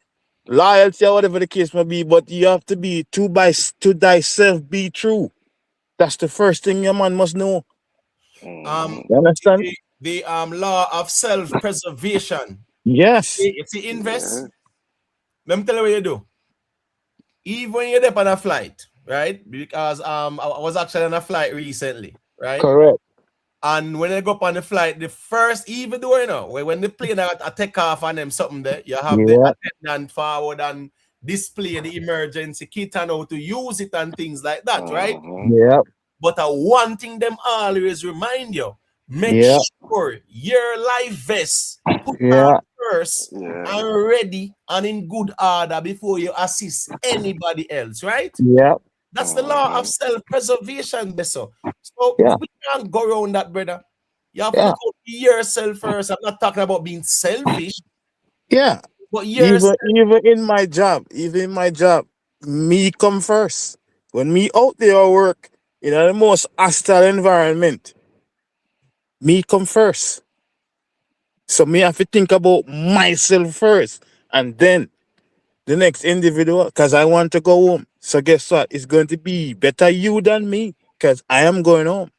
loyalty or whatever the case may be, but you have to be to thyself be true. That's the first thing your man must know. Mm-hmm. You understand? The law of self-preservation. Yes. You see, invest. Yeah. Let me tell you what you do. Even when you're there on a flight, right? Because I was actually on a flight recently, right? Correct. And when I go up on the flight, the first, even though when the plane I take off and them something there, you have the Yeah. attendant forward and display the emergency kit and how to use it and things like that, right? Mm-hmm. Yeah. But one thing them always remind you, make Yeah. sure your life vest put on Yeah. first Yeah. and ready and in good order before you assist anybody else, right? Yeah. That's the law of Mm-hmm. self-preservation, Beso. So Yeah. we can't go around that, brother. You have to Yeah. look out for yourself first. I'm not talking about being selfish, Yeah. but yourself. Even in my job, me come first. When me out there work in the most hostile environment, me come first. So me have to think about myself first, and then the next individual, because I want to go home. So guess what? It's going to be better you than me, because I am going home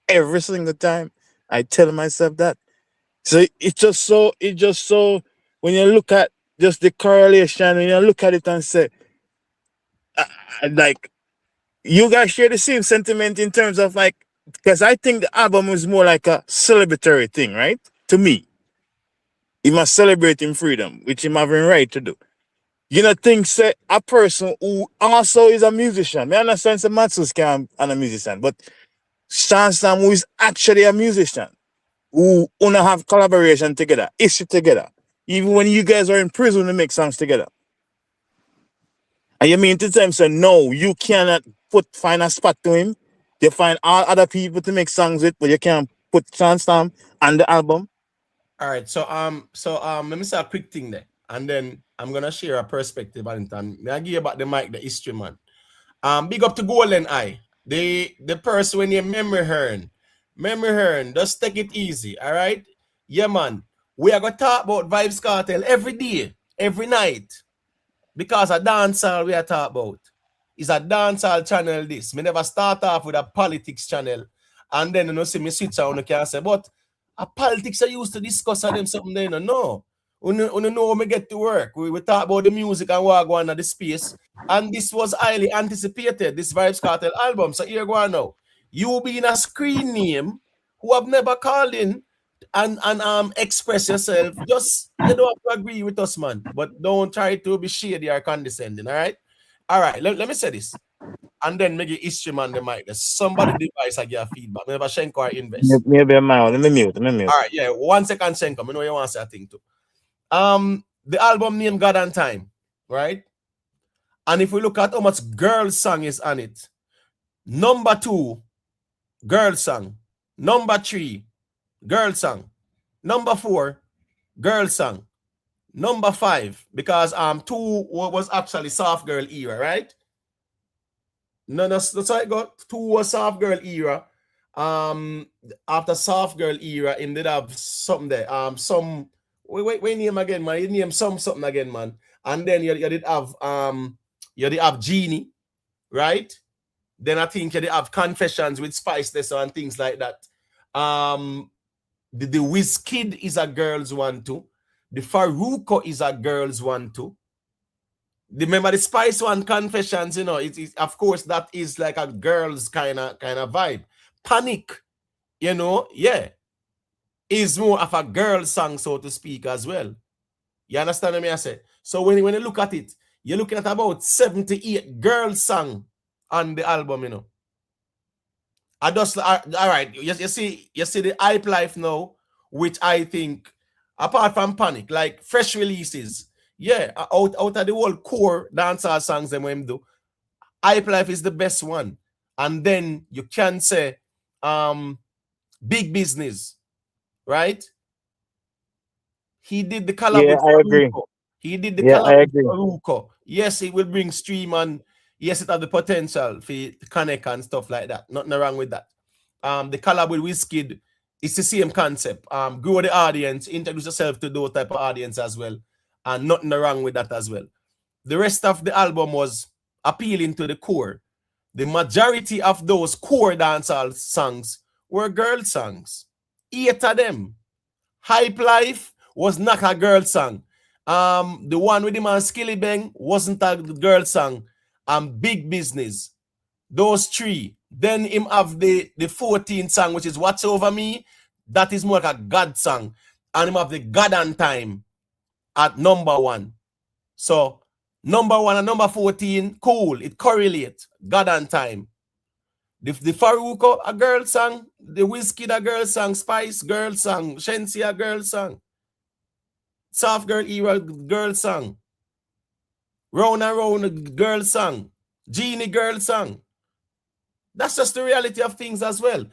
every single time. I tell myself that. So it just so when you look at just the correlation, when you look at it and say, like, you guys share the same sentiment in terms of like, because I think the album is more like a celebratory thing, right? To me, he must celebrate in freedom, which him having right to do. You know, think say a person who also is a musician. I understand some Matsus can and a musician, but Sean Sam who is actually a musician, who wanna have collaboration together, issue together. Even when you guys are in prison to make songs together. And you mean to tell him say no, you cannot find a spot to him. You find all other people to make songs with, but you can't put Sean Sam on the album. All right. Let me say a quick thing there, and then I'm gonna share a perspective on it. And I give you back the mic, the history man. Big up to Golden Eye. The person when you memory Hearn. Memory Hearn, just take it easy, all right? Yeah, man. We are gonna talk about Vybz Kartel every day, every night. Because a dancehall we are talking about. It's a dancehall channel this. Me never start off with a politics channel. And then see me switch on you can say, but a politics I used to discuss on them something there. No. You know when we get to work. We talk about the music and what go on at the space. And this was highly anticipated, this Vybz Kartel album. So here go on now. You being a screen name who have never called in and express yourself. Just you don't have to agree with us, man. But don't try to be shady or condescending. All right. Let me say this. and then make it history man the mic. Somebody device I give feedback. Never Shenko or invest. Maybe I'm out. Let me mute. All right, yeah. 1 second, Shenko. I know you want to say a thing too. The album name God and Time, right? And if we look at how much girl song is on it, number 2, girl song. Number 3, girl song. Number 4, girl song. Number 5, because 2 was actually soft girl era, right? No, that's how it got. 2 was soft girl era. After soft girl era, it did have something there. Wait, name again, man. You name something again, man. And then you did have Genie, right? Then I think you did have Confessions with Spiceless and things like that. The Wizkid is a girl's one too. The Faruko is a girl's one too. Remember the Spice One Confessions, you know, it is of course that is like a girl's kind of vibe. Panic, you know, yeah, is more of a girl song, so to speak, as well. You understand what I say? So when you look at it, you're looking at about 78 girl song on the album, you know. I just all right. You see the hype life now, which I think, apart from Panic, like fresh releases, yeah, out of the whole core dancehall songs them when do, hype life is the best one. And then you can say Big Business, right? He did the collab with I agree. Faruko. He did the Yeah, collab I with agree. Faruko. Yes, it will bring stream and yes, it has the potential for connect and stuff like that. Nothing wrong with that. The collab with Wizkid, it's the same concept. Grow the audience, introduce yourself to those type of audience as well. And nothing wrong with that as well. The rest of the album was appealing to the core. The majority of those core dancehall songs were girl songs. 8 of them. Hype Life was not a girl song. The one with the man Skilly Bang wasn't a girl song. Big Business. Those 3. Then him have the 14th song, which is What's Over Me. That is more like a God song. And him have the God and Time at number 1. So number 1 and number 14, cool. It correlates. God and Time. The Faruko, a girl song. The Wizkid, a girl song. Spice, girl song. Shensea, a girl song. Soft girl era, girl song. Round and round, a girl song. Genie, girl song. That's just the reality of things as well.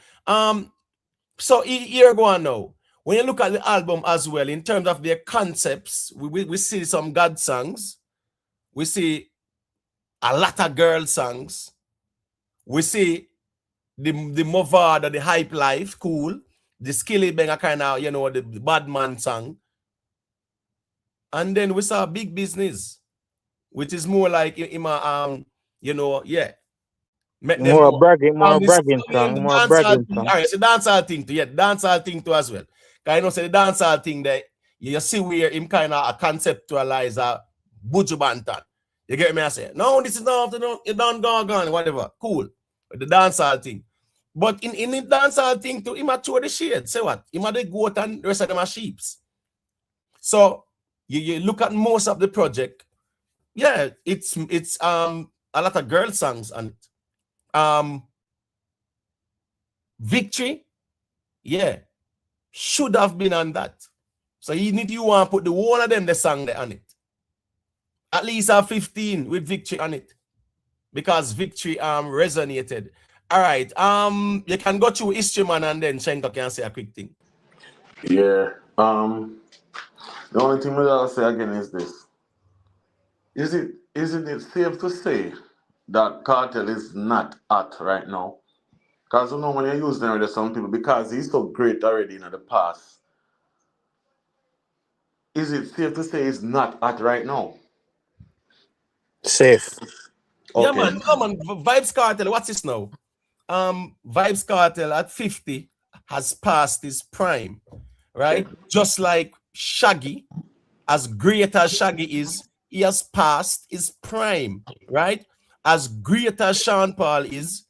So here go on now. When you look at the album as well, in terms of their concepts, we see some God songs. We see a lot of girl songs. We see the Mavado, the Hype Life, cool. The Skilly Bang, kind of, you know, the Bad Man song. And then we saw Big Business, which is more like, you know, yeah. More bragging song. All right, it's a dancehall thing too. Yeah, dancehall thing too as well. Because I know say the dancehall thing that you see where him kind of conceptualize a Buju Banton. You get me? I say, no, this is not you don't go, whatever. Cool. The dancehall thing. But in the dancehall thing too, him a throw the shade. Say what? Him a the goat and the rest of them are sheeps. So you look at most of the project, yeah, it's a lot of girl songs on it. Victory, yeah, should have been on that. So you want to put the one of them the song there on it. At least have 15 with Victory on it. Because Victory resonated. All right. You can go through history, man, and then Shenko can say a quick thing. Yeah. The only thing I'll say again is this. Isn't it safe to say that Kartel is not hot right now? Because you know when you use them with some people, because he's so great already in the past, is it safe to say he's not hot right now? Safe. Okay. Yeah, man. Vybz Kartel, what's this now? Vybz Kartel at 50 has passed his prime, right? Okay. Just like Shaggy, as great as Shaggy is, he has passed his prime, right? As great as Sean Paul is,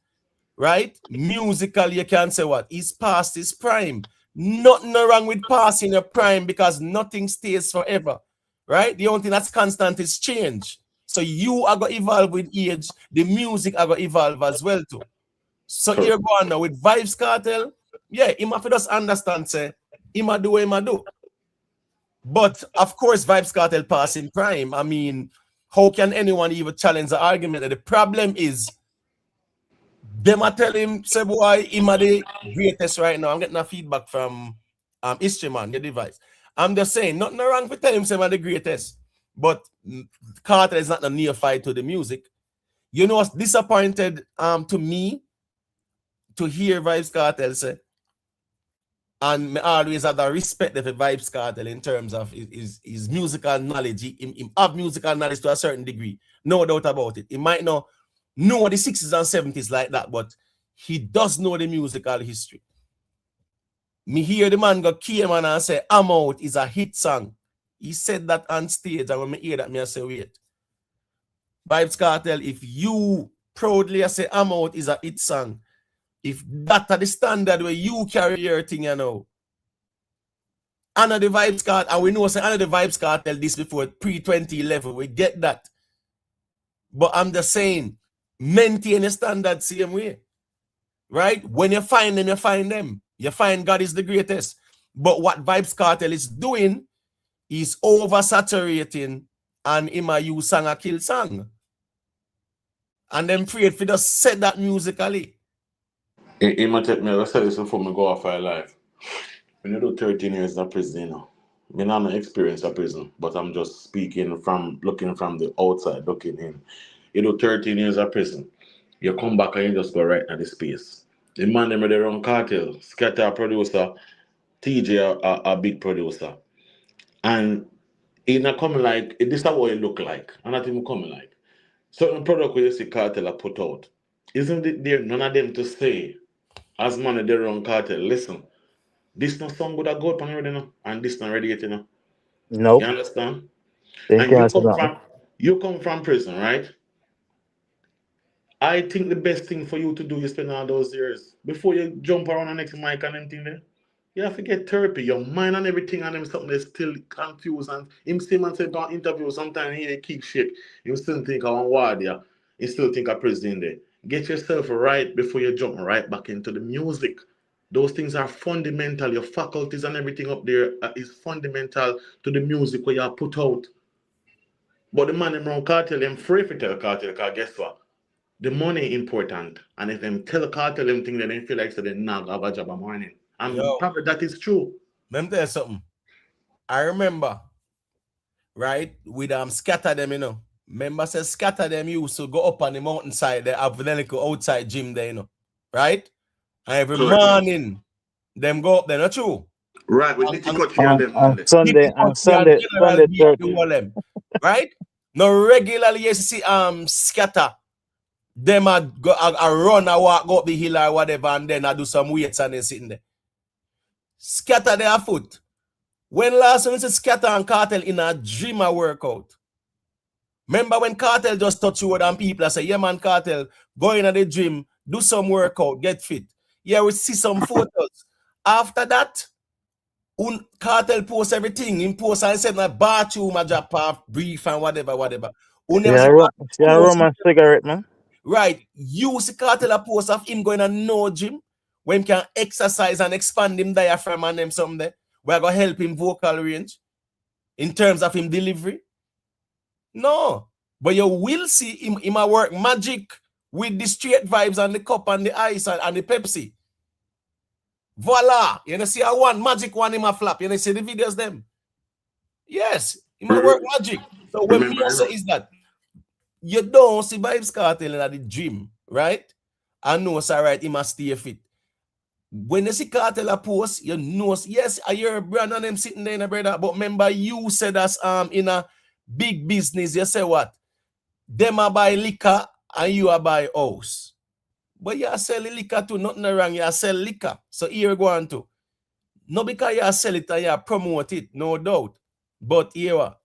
right? Musically, you can say what? He's past his prime. Nothing wrong with passing your prime because nothing stays forever, right? The only thing that's constant is change. So you are going to evolve with age. The music are going to evolve as well too. So Correct. here go on now with Vybz Kartel. Yeah, him have to just understand, say, him a do what him a do. But of course, Vybz Kartel passing prime. I mean, how can anyone even challenge the argument? The problem is, them a tell him, say, boy, him a the greatest right now. I'm getting a feedback from History Man, your device. I'm just saying, nothing wrong with telling him, say, I'm the greatest. But Kartel is not a neophyte to the music. You know what's disappointed to me to hear Vybz Kartel say, and me always have the respect for Vybz Kartel in terms of his musical knowledge. He have musical knowledge to a certain degree, no doubt about it. He might not know the 60s and 70s like that, but he does know the musical history. Me hear the man go came and say, I'm Out is a hit song. He said that on stage, and when me hear that, me I say, wait. Vybz Kartel, if you proudly say I'm Out is a hit song, if that are the standard where you carry your thing, you know, another Vybz Kartel, and we know say another Vybz Kartel this before pre-2011, we get that. But I'm just saying, maintain a standard same way, right? When you find them, you find them. You find God is the greatest. But what Vybz Kartel is doing is oversaturating and him a use song a kill song. And then afraid for just said that musically. He might take me, I said this before me go off our life. When you do 13 years in prison, you know, I not no experience of prison, but I'm just speaking from, looking from the outside, looking in. You do 13 years of prison, you come back and you just go right into the space. The man them with their own Kartel, Scatter producer, TJ a big producer. And he not coming like, this is what it look like, and not even coming like. Certain product where you see Kartel are put out, isn't it there none of them to say, as man of their own Kartel, listen, this not song good a go up on already now, and this not ready yet, you know. Nope. You understand? They And can't say nothing. you come from prison, right? I think the best thing for you to do is spend all those years before you jump around the next mic and anything there. You have to get therapy. Your mind and everything and them something that's still confused. And him still man said on interview sometimes he keep shake. You still think of one word there. You still think of president there. Get yourself right before you jump right back into the music. Those things are fundamental. Your faculties and everything up there is fundamental to the music where you are put out. But the man in around Kartel, them free for tell Kartel, because guess what? The money important. And if them tell Kartel them thing, then they feel like so they not have a job a morning. And Yo, probably that is true. let me tell you something. I remember, right, with Scatter them, you know. Remember, say Scatter them used to go up on the mountainside, they have the little outside gym there, you know. Right? And every Correct. morning, them go up there, not true? Right, with Nitty Kochi and them. On Sunday, on Sunday, General beat the 30. whole them. Right? Now regularly you see Scatter. Them a go a run a walk go up the hill or whatever, and then I do some weights and they sitting there. Scatter their foot. When last time you see Scatter and Kartel in a gym a workout? Remember when Kartel just touch you and people say, yeah man, Kartel, go in the gym, do some workout, get fit. Yeah, we see some photos. After that, Kartel post everything. He post and said my bathroom, a drop off, brief and whatever. Yeah, Roman cigarette, man. Right. You see Kartel a post of him going to no gym when he can exercise and expand him diaphragm and them something. We're going to help him vocal range in terms of him delivery. No. But you will see him a work magic with the straight vibes and the cup and the ice and the Pepsi. Voila. You know, see a one magic one him a flap. You know, see the videos them. Yes. Him a work magic. So what me say is that you don't see Vybz Kartel in the gym, right? I know it's all right, he must stay fit. When you see Kartel a post, you know, yes, I hear brand and them sitting there in a brother, but remember you said as in a big business, you say what? Them a buy liquor and you a buy house. But you are selling liquor too, nothing wrong, you sell liquor. So here we go on to. Not because you sell it and you promote it, no doubt. But here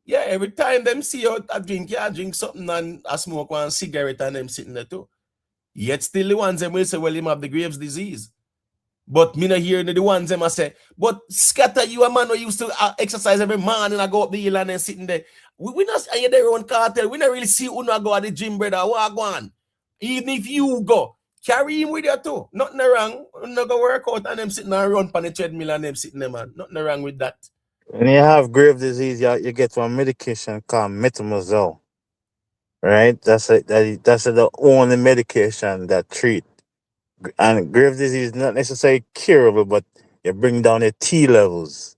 yeah, every time them see you a drink, you drink something and I smoke one cigarette and them sitting there too. Yet still the ones them will say, well, him have the Graves' disease. But me not hearing the ones them I say, but Scatter, you a man who used to exercise every morning. I go up the hill and then sitting there. We not hear their own Kartel. We not really see who not go at the gym, brother. What go on? Even if you go, carry him with you too. Nothing wrong. Not go work out and them sitting and run on the treadmill and them sitting there, man. Nothing wrong with that. When you have grave disease, you get one medication called metamazole, right? That's the only medication that treat. And grave disease is not necessarily curable, but you bring down your T levels.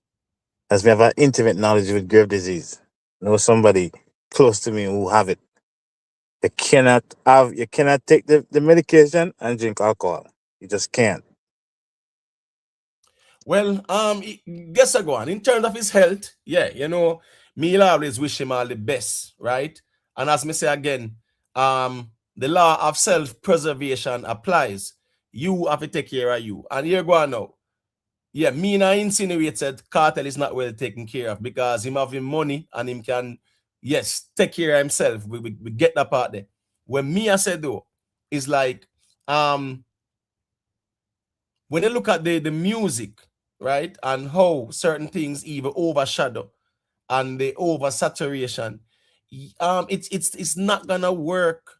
As we have an intimate knowledge with grave disease. I know somebody close to me who have it. You cannot take the medication and drink alcohol. You just can't. Well, guess I go on. In terms of his health, yeah, you know, me always wish him all the best, right? And as me say again, the law of self-preservation applies. You have to take care of you. And here go on now. Yeah, me and I insinuated Kartel is not well taken care of because him having money and him can, yes, take care of himself. We get that part there. When me I said though, is like, when you look at the music, right, and how certain things even overshadow and the oversaturation, it's not gonna work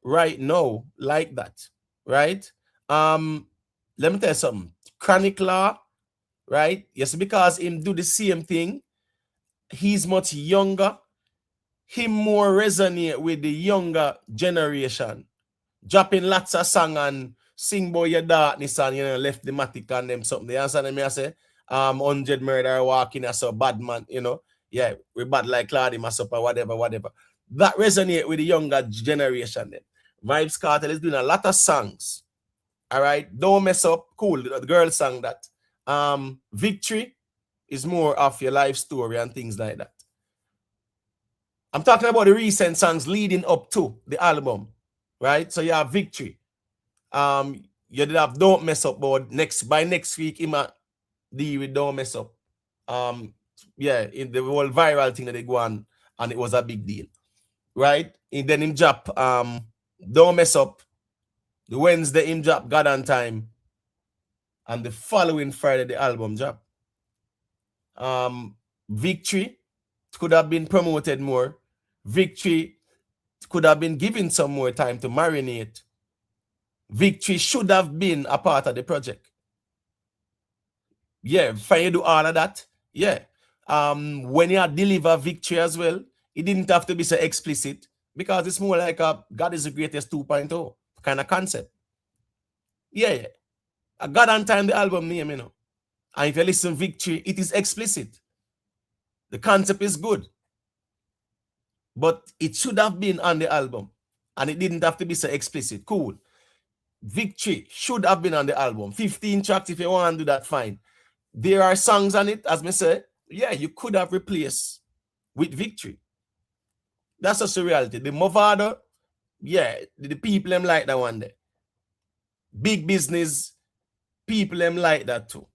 right now like that, right? Let me tell you something. Chronic Law, right? Yes, because him do the same thing. He's much younger. Him more resonate with the younger generation. Dropping lots of song and sing boy your darkness and, you know, left the matic and them something. You understand me? I say, 100 murder walking as a bad man, you know. Yeah, we bad like Claudia Masop or whatever. That resonate with the younger generation then. Vybz Kartel is doing a lot of songs. All right, Don't Mess Up, cool. The girl sang that. Victory is more of your life story and things like that. I'm talking about the recent songs leading up to the album, right? So you have Victory. You did have Don't Mess Up, but by next week, you might deal with Don't Mess Up. Yeah, in the whole viral thing that they go on, and it was a big deal, right? And then him drop Don't Mess Up. The Wednesday him drop God on Time. And the following Friday, the album drop. Victory could have been promoted more. Victory could have been given some more time to marinate. Victory should have been a part of the project. Yeah, fine, you do all of that. Yeah. When you deliver Victory as well, it didn't have to be so explicit because it's more like a God is the greatest 2.0 kind of concept. Yeah. A God on Time, the album name, you know. And if you listen Victory, it is explicit. The concept is good. But it should have been on the album. And it didn't have to be so explicit. Cool. Victory should have been on the album. 15 tracks, if you want to do that, fine. There are songs on it, as me say, yeah, you could have replaced with Victory. That's just the reality. The Mavado, yeah, the people them like that one there. Big Business, people them like that too.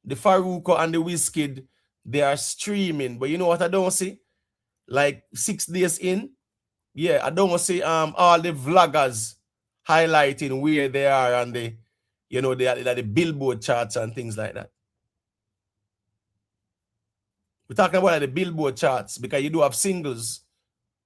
The Faruko and the Wizkid, they are streaming. But you know what I don't see? Like 6 days in, yeah, I don't see all the vloggers highlighting where they are and the, you know, they are the Billboard charts and things like that. We're talking about the Billboard charts because you do have singles,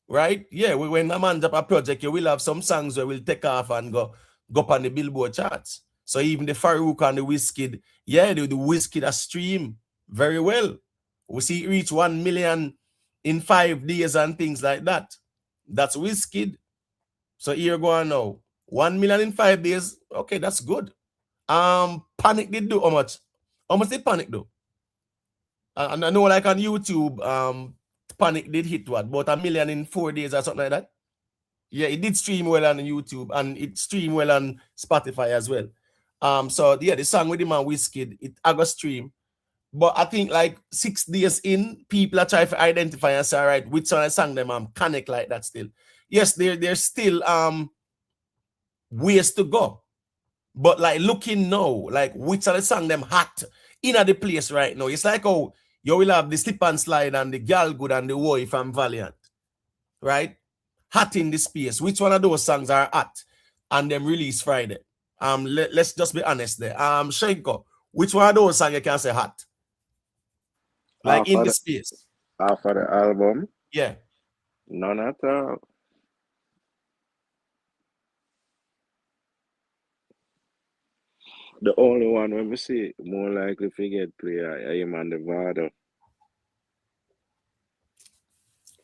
right? Yeah, when a man drop a project, you will have some songs that will take off and go up on the Billboard charts. So even the Farouk and the Wizkid, yeah, the Wizkid are stream very well. We see it reach 1 million in 5 days and things like that. That's Wizkid. So here go on now. 1 million in 5 days. Okay, that's good. Panic did do how much? How much did Panic do? And I know like on YouTube, Panic did hit what? About 1 million in 4 days or something like that. Yeah, it did stream well on YouTube and it streamed well on Spotify as well. So yeah, the song with him and Wizkid, it I got stream. But I think like 6 days in, people are trying to identify and say, all right, which song I sang them connect like that still. Yes, there's still ways to go. But like looking now, like which of the song them hot in the place right now. It's like, oh, you will have the Slip and Slide and the Girl Good and the Boy from Valiant. Right? Hot in the space. Which one of those songs are hot? And them release Friday. Let's just be honest there. Shenko, which one of those songs you can say hot? Like in the space. After the album? Yeah. None at all. The only one when we see more likely to get play I am on the Mavado.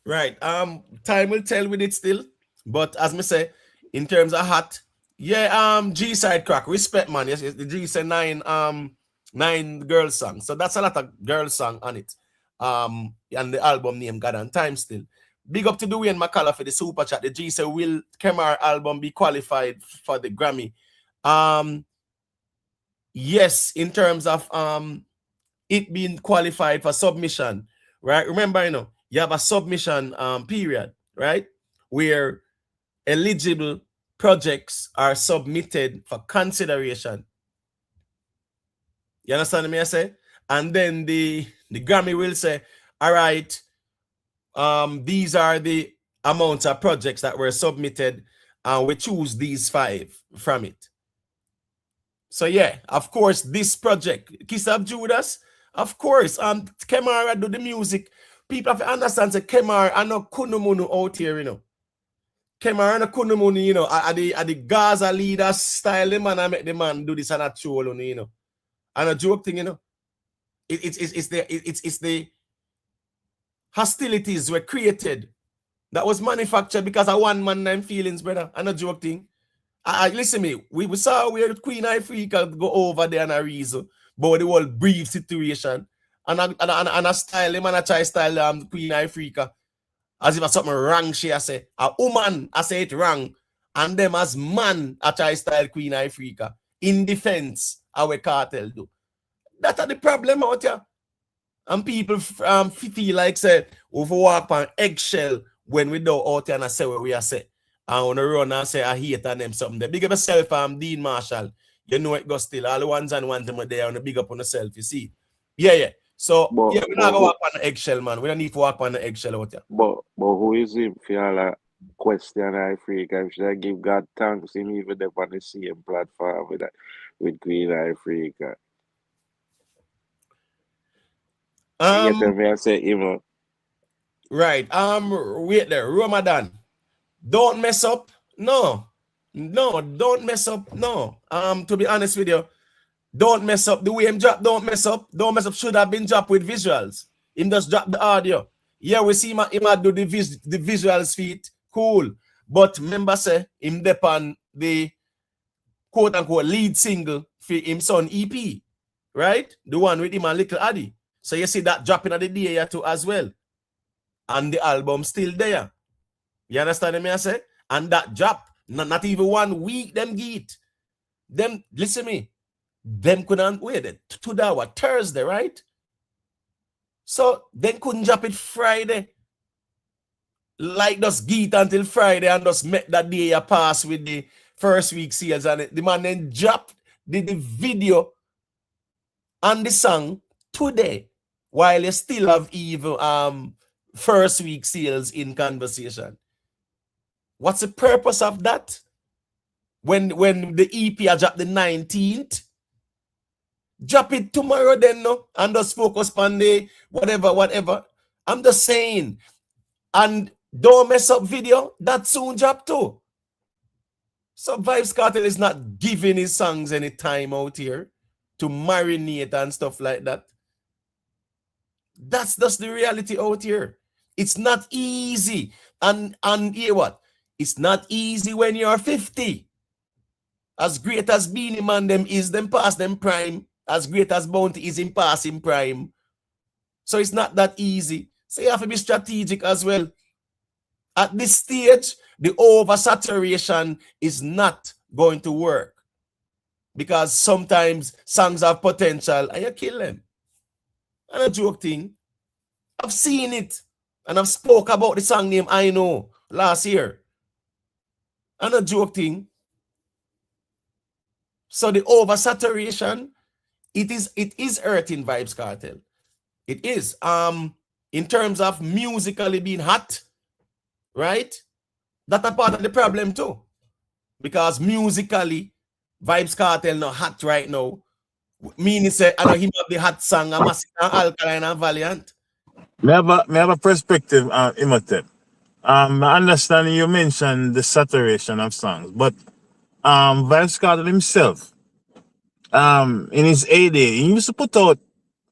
Right. Time will tell with it still. But as me say, in terms of hot, yeah, G side crack, respect man. Yes, the G say 9 girl song. So that's a lot of girl song on it. And the album name God and Time still. Big up to Dwayne McCullough for the super chat. The G say, will Kemar album be qualified for the Grammy? Yes, in terms of it being qualified for submission, right? Remember, you have a submission period, right? Where eligible projects are submitted for consideration. You understand me I say? And then the Grammy will say, all right, these are the amounts of projects that were submitted, and we choose these 5 from it. So yeah, of course, this project, Kiss of Judas, of course, Kemar do the music. People have to understand that Kemar are no kunumunu out here, Kemar and kunumunu, are the Gaza leader style, the man I make the man do this and a troll, And a joke thing, it's the hostilities were created that was manufactured because of one man named feelings, brother. And a joke thing. Listen me, we saw where Queen Africa go over there and a reason, but the whole brief situation. And a style, the man a try style Queen Africa as if something wrong, she a say. A woman I say it wrong, and them as man a try style Queen Africa in defense our Kartel do. That's the problem out here. And people feel like say we walk on eggshell when we do out here and say what we are say. And when I run and say I hate on them something. They big up yourself, Dean Marshall. You know it goes still. All the ones and ones them there and big up on yourself, you see. Yeah. So we're not gonna walk on the eggshell, man. We don't need to walk on the eggshell out here. But who is him for all question Africa? Should I give God thanks him even up on the same platform with Queen Africa? You tell me I say him. Right. Wait there, Ramadan. Don't mess up. No, don't mess up. No. To be honest with you, don't mess up. The way him drop, don't mess up. Don't mess up. Should have been dropped with visuals. Him just drop the audio. Yeah, we see him do the visuals feet. Cool. But remember say him depend the quote unquote lead single for him son EP. Right? The one with him and Little Addy. So you see that dropping at the day too as well. And the album still there. You understand me I say? And that drop, not even 1 week, them get. Them, listen me, them couldn't wait it to that Thursday, right? So then couldn't drop it Friday. Like just get until Friday and just make that day a pass with the first week sales. And the man then dropped the video and the song today while you still have even first week sales in conversation. What's the purpose of that? When the EP drop the 19th, drop it tomorrow then, no? And just focus on the whatever. I'm just saying. And don't mess up video, that soon drop too. So Vybz Kartel is not giving his songs any time out here to marinate and stuff like that. That's just the reality out here. It's not easy. And hear what? It's not easy when you're 50. As great as Beanie Man them is, them past them prime. As great as Bounty is in passing prime. So it's not that easy. So you have to be strategic as well. At this stage, the oversaturation is not going to work. Because sometimes songs have potential and you kill them. And a joke thing. I've seen it. And I've spoke about the song name I Know last year. And a joke thing. So the oversaturation, it is hurting Vybz Kartel. It is. In terms of musically being hot, right? That's a part of the problem too. Because musically, Vybz Kartel not hot right now. Meaning say I know him have the hot song and Masicka, Alkaline and Valiant. Me have a perspective, Imhotep. I understand you mentioned the saturation of songs, but Vybz Kartel himself, in his heyday, he used to put out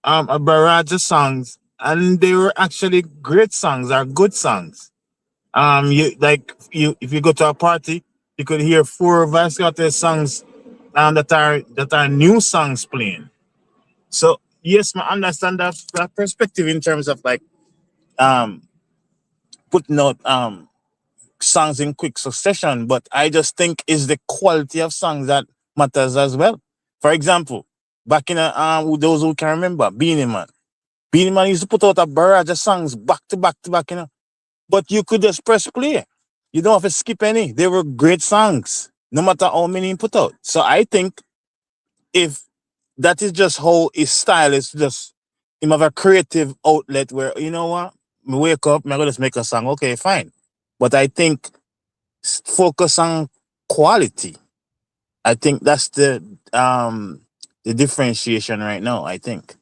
a barrage of songs, and they were actually great songs or good songs. If you go to a party, you could hear 4 Vybz Kartel songs that are new songs playing. So yes, I understand that perspective in terms of like um putting out songs in quick succession, but I just think it's the quality of songs that matters as well. For example, back in those who can remember, Beanie Man. Beanie Man used to put out a barrage of songs back to back to back, But you could just press play. You don't have to skip any. They were great songs, no matter how many he put out. So I think if that is just how his style is, just him have a creative outlet where, you know what, me wake up, me gonna just make a song. Okay, fine. But I think focus on quality. I think that's the differentiation right now, I think.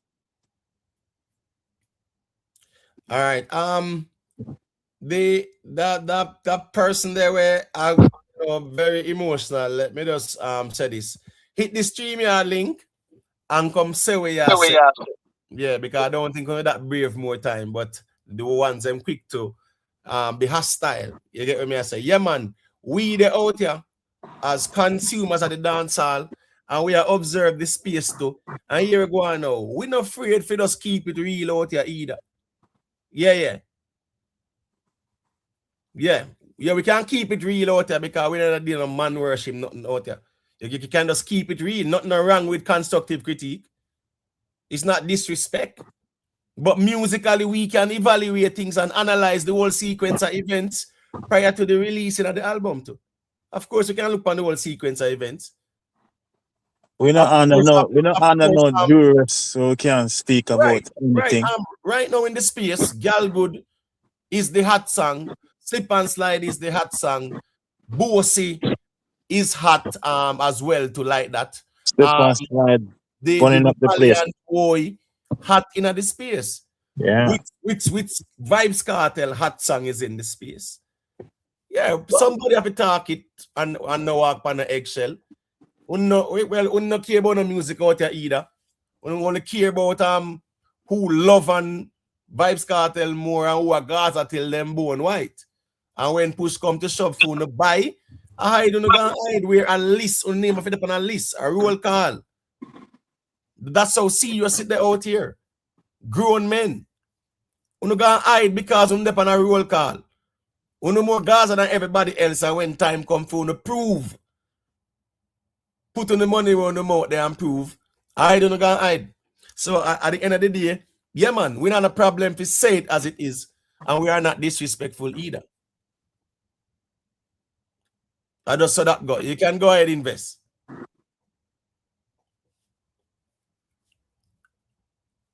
All right. That person there where I very emotional. Let me just say this. Hit the StreamYard link and come say where you say. Yeah, because I don't think I'm that brave more time, but the ones I'm quick to be hostile. You get what me I say? Yeah, man. We the out here as consumers at the dance hall, and we are observe the space too. And here we go on now. We're not afraid for just keep it real out here either. Yeah. Yeah, we can't keep it real out there because we're not dealing with man worship, nothing out there. You can just keep it real. Nothing wrong with constructive critique. It's not disrespect. But musically, we can evaluate things and analyze the whole sequence of events prior to the releasing of the album too. Of course, we can look on the whole sequence of events. We're not under no jurors, so we can't speak about anything. Right now in the space, Gal Good is the hot song. Slip and Slide is the hot song. Bossy is hot as well to like that. Slip and Slide, the up the place. Boy hot in the space. Yeah. Which Vybz Kartel hot song is in the space. Yeah, somebody have to talk it and no walk on the eggshell. We no care about no music out here either. We want to care about who love and Vybz Kartel more and who are Gaza till them bone white. And when push come to shove for no buy, I don't know hide where a list or name of it up on a list, a roll call. That's how serious it out here. Grown men. You gonna hide because you on a roll call. You know more Gaza than everybody else, and when time come for you prove. Put on the money on the mouth there and prove. I don't know gonna hide. So at the end of the day, yeah man, we're not a problem to say it as it is, and we are not disrespectful either. I just saw that go. You can go ahead and invest.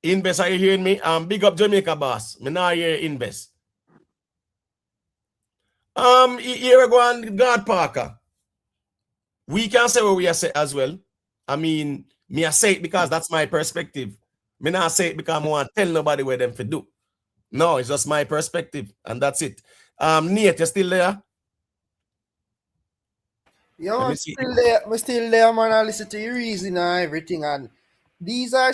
Invest, are you hearing me? Big up Jamaica boss. Me now hear invest. Here we go on God Parker. We can say what we are say as well. I mean, me I say it because that's my perspective. Me not say it because I want to tell nobody where them to do. No, it's just my perspective, and that's it. Nate, you still there? Yeah, I'm still there, man. I listen to your reason and everything, and these are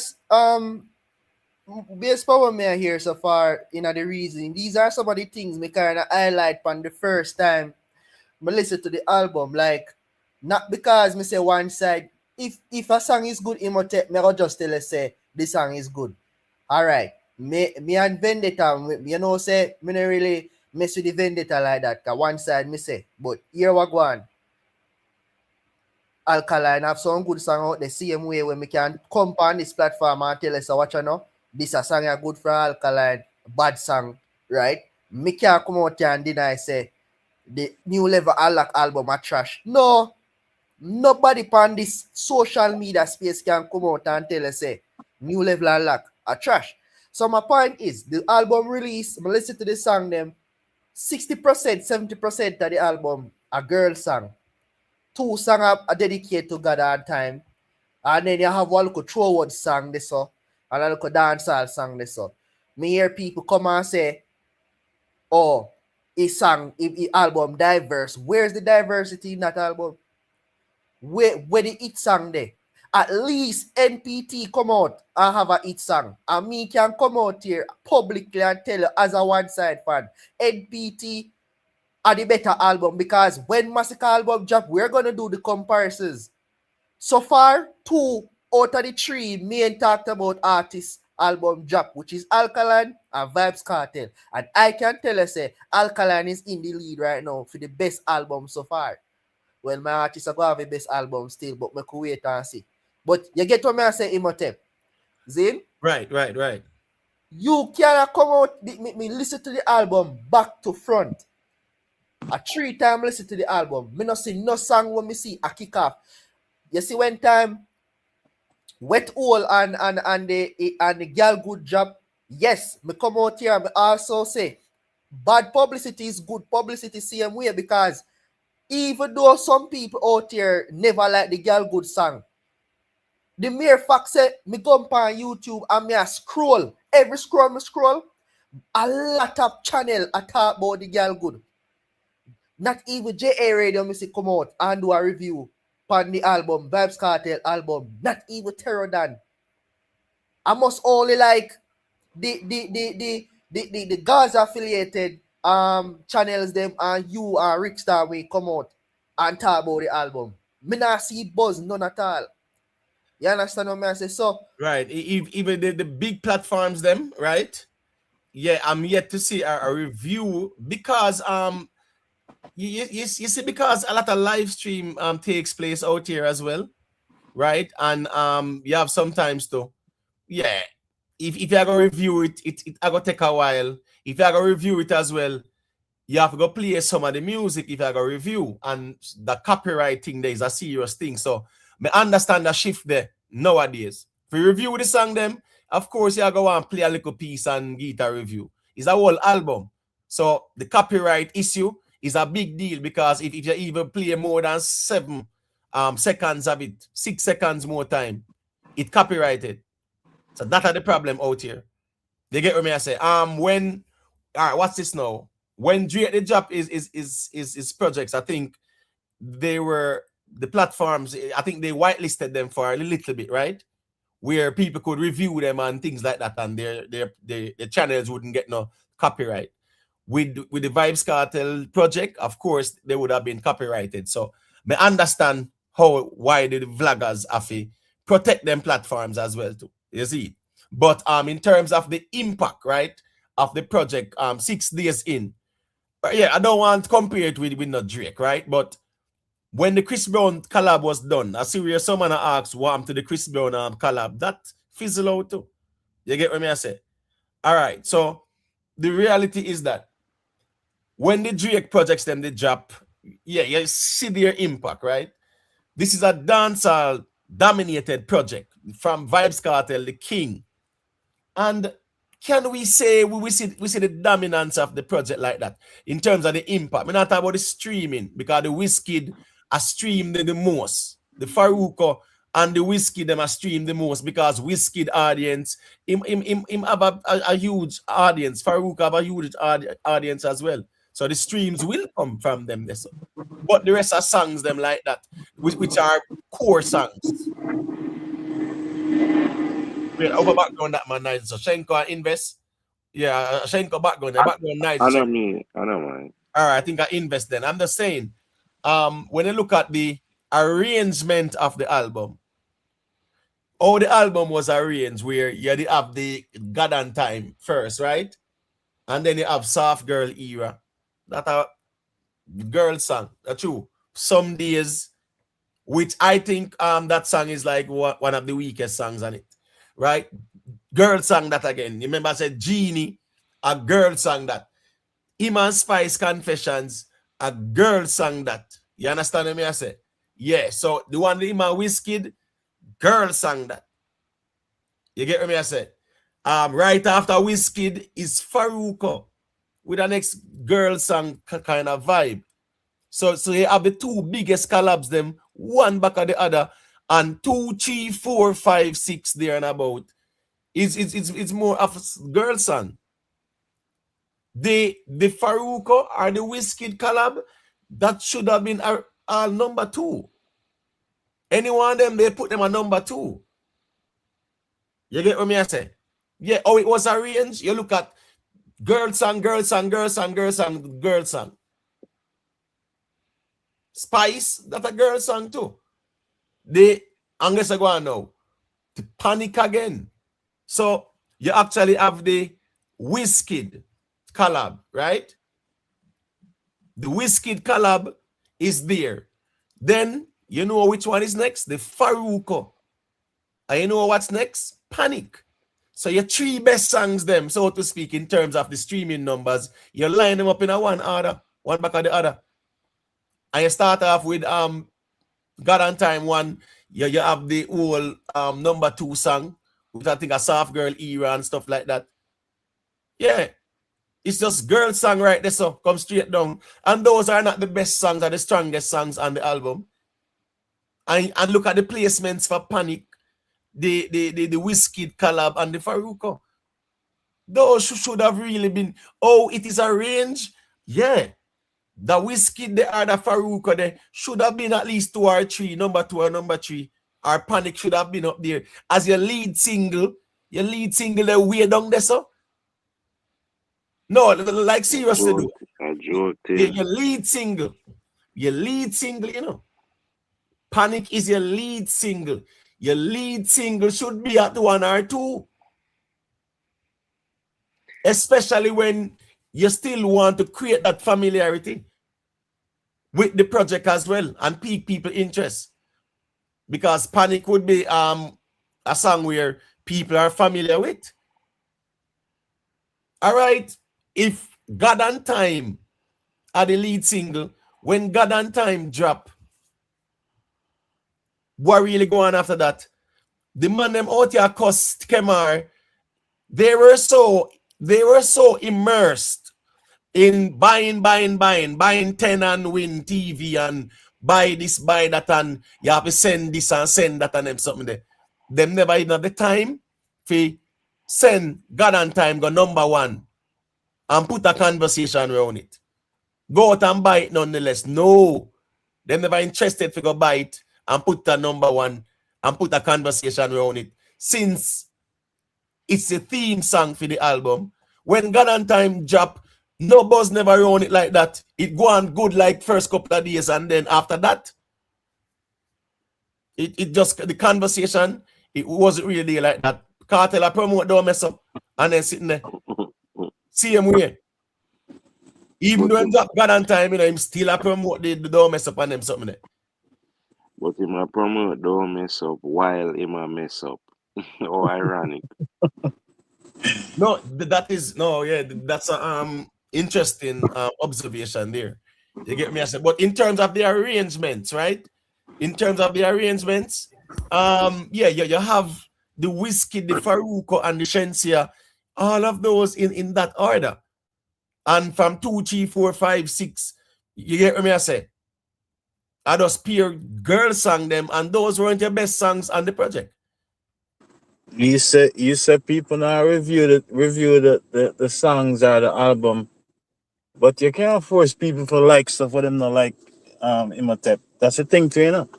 based power me I hear so far in the reason. These are some of the things me kind of highlight from the first time I listen to the album. Like, not because me say one side. If a song is good, me go just tell us say the song is good. All right, me and Vendetta, you know, say me not really mess with the Vendetta like that. Cause one side me say, but here we go on. Alkaline have some good song out the same way when we can come on this platform and tell us what you know. This a song are good for Alkaline, bad song, right? Me can't come out here and deny say the New Level Alak album are trash. No, nobody on this social media space can come out and tell us say New Level Alak are trash. So my point is the album release, I listen to the song them 60%, 70% of the album a girl song. 2 songs are dedicated to God and time. And then you have one little throwword song this so, and a little dancehall song this so. Me hear people come and say, oh, his album diverse. Where's the diversity in that album? Where the hit song there? At least NPT come out and have a hit song. And me can come out here publicly and tell you as a one-side fan, NPT are the better album, because when Masicka album drop, we're gonna do the comparisons. So far, 2 out of the 3 main talked about artists album drop, which is Alkaline and Vybz Kartel. And I can tell you, say, Alkaline is in the lead right now for the best album so far. Well, my artists are going to have the best album still, but I could wait and see. But you get what I say, Imhotep. Zin? Right. You cannot come out, me listen to the album back to front. A 3 time listen to the album. Me not see no song when me see a kick off. You see when time Wet Hole and the Girl Good Job. Yes, me come out here and me also say bad publicity is good publicity same way, because even though some people out here never like the Girl Good song, the mere fact say me go on YouTube and me a scroll, every scroll me scroll, a lot of channel I talk about the Girl Good. Not even JA Radio me see come out and do a review on the album, Vybz Kartel album. Not even Terror Dan. I must only like the Gaza affiliated channels them, and you and Rickstar will come out and talk about the album. Me not see buzz none at all. You understand what I say? So Right. Even the big platforms them, right? Yeah, I'm yet to see a review, because you see, because a lot of live stream takes place out here as well, right? And you have sometimes to, yeah, if you're gonna review it gonna take a while. If you're gonna review it as well, you have to go play some of the music if you're gonna review, and the copyright thing there is a serious thing. So I understand the shift there nowadays. If you review the song them, of course you go and play a little piece and get a review. It's a whole album. So the copyright issue is a big deal, because if you even play more than 7 seconds of it, 6 seconds more time, it copyrighted. So that's the problem out here. They get what me I say. When all right, what's this now? When Drake the job is projects, I think they were the platforms, I think they whitelisted them for a little bit, right? Where people could review them and things like that, and their channels wouldn't get no copyright. With the Vybz Kartel project, of course, they would have been copyrighted. So I understand why the vloggers have to protect them platforms as well too. You see? But in terms of the impact, right, of the project, 6 days in, yeah, I don't want to compare it with no Drake, right? But when the Chris Brown collab was done, a serious someone asked what happened to the Chris Brown collab, that fizzle out too. You get what I say? All right, so the reality is that when the Drake projects them they drop, yeah, you see their impact, right? This is a dancehall dominated project from Vybz Kartel, the king. And can we say we see the dominance of the project like that in terms of the impact? We're not talking about the streaming, because the Wizkid are streamed the most. The Faruko and the Wizkid them are streamed the most, because Wizkid audience him have a huge audience. Faruko have a huge audience as well. So the streams will come from them. But the rest are songs them like that, which are core songs. Wait, over background that man nice. So Shenko invest. Yeah, Shenko background. The background nice. I know me. I know mine. All right, I think I invest then. I'm just saying, when you look at the arrangement of the album, the album was arranged where you have the God and Time first, right? And then you have Soft Girl Era. That a girl song. That's true. Some Days, which I think that song is like one of the weakest songs on it. Right? Girl song that again. You remember I said Genie, a girl song that. Iman Spice Confessions, a girl song that. You understand what I say? Yeah, so the one the Iman Wizkid, girl song that. You get what I say? Right after Wizkid is Faruko with the next girl song kind of vibe. So you have the two biggest collabs, them one back of the other, and 2, 3, 4, 5, 6 there and about. It's more of a girl song. The Faruko or the Wizkid collab, that should have been our number 2. Any one of them, they put them at number 2. You get what me I say? Yeah, oh, it was arranged. You look at girl song, girl song, girl song, girl song, girl song. Spice, that's a girl song too. I'm going to go on now. The Panic again. So you actually have the Wizkid collab, right? The Wizkid collab is there. Then you know which one is next? The Faruko. And you know what's next? Panic. So your 3 best songs, them, so to speak, in terms of the streaming numbers, you line them up in a one order, one back of the other. And you start off with God on Time 1. You have the whole number 2 song, which I think a soft girl era and stuff like that. Yeah. It's just girl song right there, so come straight down. And those are not the best songs, are the strongest songs on the album. And look at the placements for Panic, the Wizkid collab, and the Faruko. Those should have really been, oh, it is arranged. Yeah. The Wizkid, the other Faruko, there should have been at least 2 or 3, number 2 or number 3. Or Panic should have been up there as your lead single. Your lead single, the way down there, so. No, like seriously, Your lead single. Your lead single, you know. Panic is your lead single. Your lead single should be at 1 or 2. Especially when you still want to create that familiarity with the project as well and pique people interest. Because Panic would be a song where people are familiar with. All right. If God and Time are the lead single, when God and Time drop, what really going on after that? The man them out here cost Kemar, they were so immersed in buying 10 and win TV and buy this, buy that, and you have to send this and send that and them something there. Them never even have the time for send God and Time go number 1 and put a conversation around it. Go out and buy it nonetheless. No. Them never interested to go buy it and put a number 1 and put a conversation around it. Since it's a theme song for the album, when God and Time drop, no buzz never around it like that. It go on good like first couple of days, and then after that, it just, the conversation, it wasn't really like that. Kartel I promote, don't mess up, and then sitting there. Same way. Even though I'm God and Time, you know, him still I promote the don't mess up and them something there. But him a promote don't mess up while him a mess up. Oh, ironic. No, that's a interesting observation there. You get me? I said, but in terms of the arrangements, right? In terms of the arrangements, you have the Wizkid, the Faruko, and the Shensea, all of those in that order. And from 2, 3, 4, 5, 6, you get me? I say, I just peer girl sang them, and those weren't your best songs on the project. You said people now review the songs or the album, but you can't force people to like stuff for them not like Imhotep. That's the thing too, you know.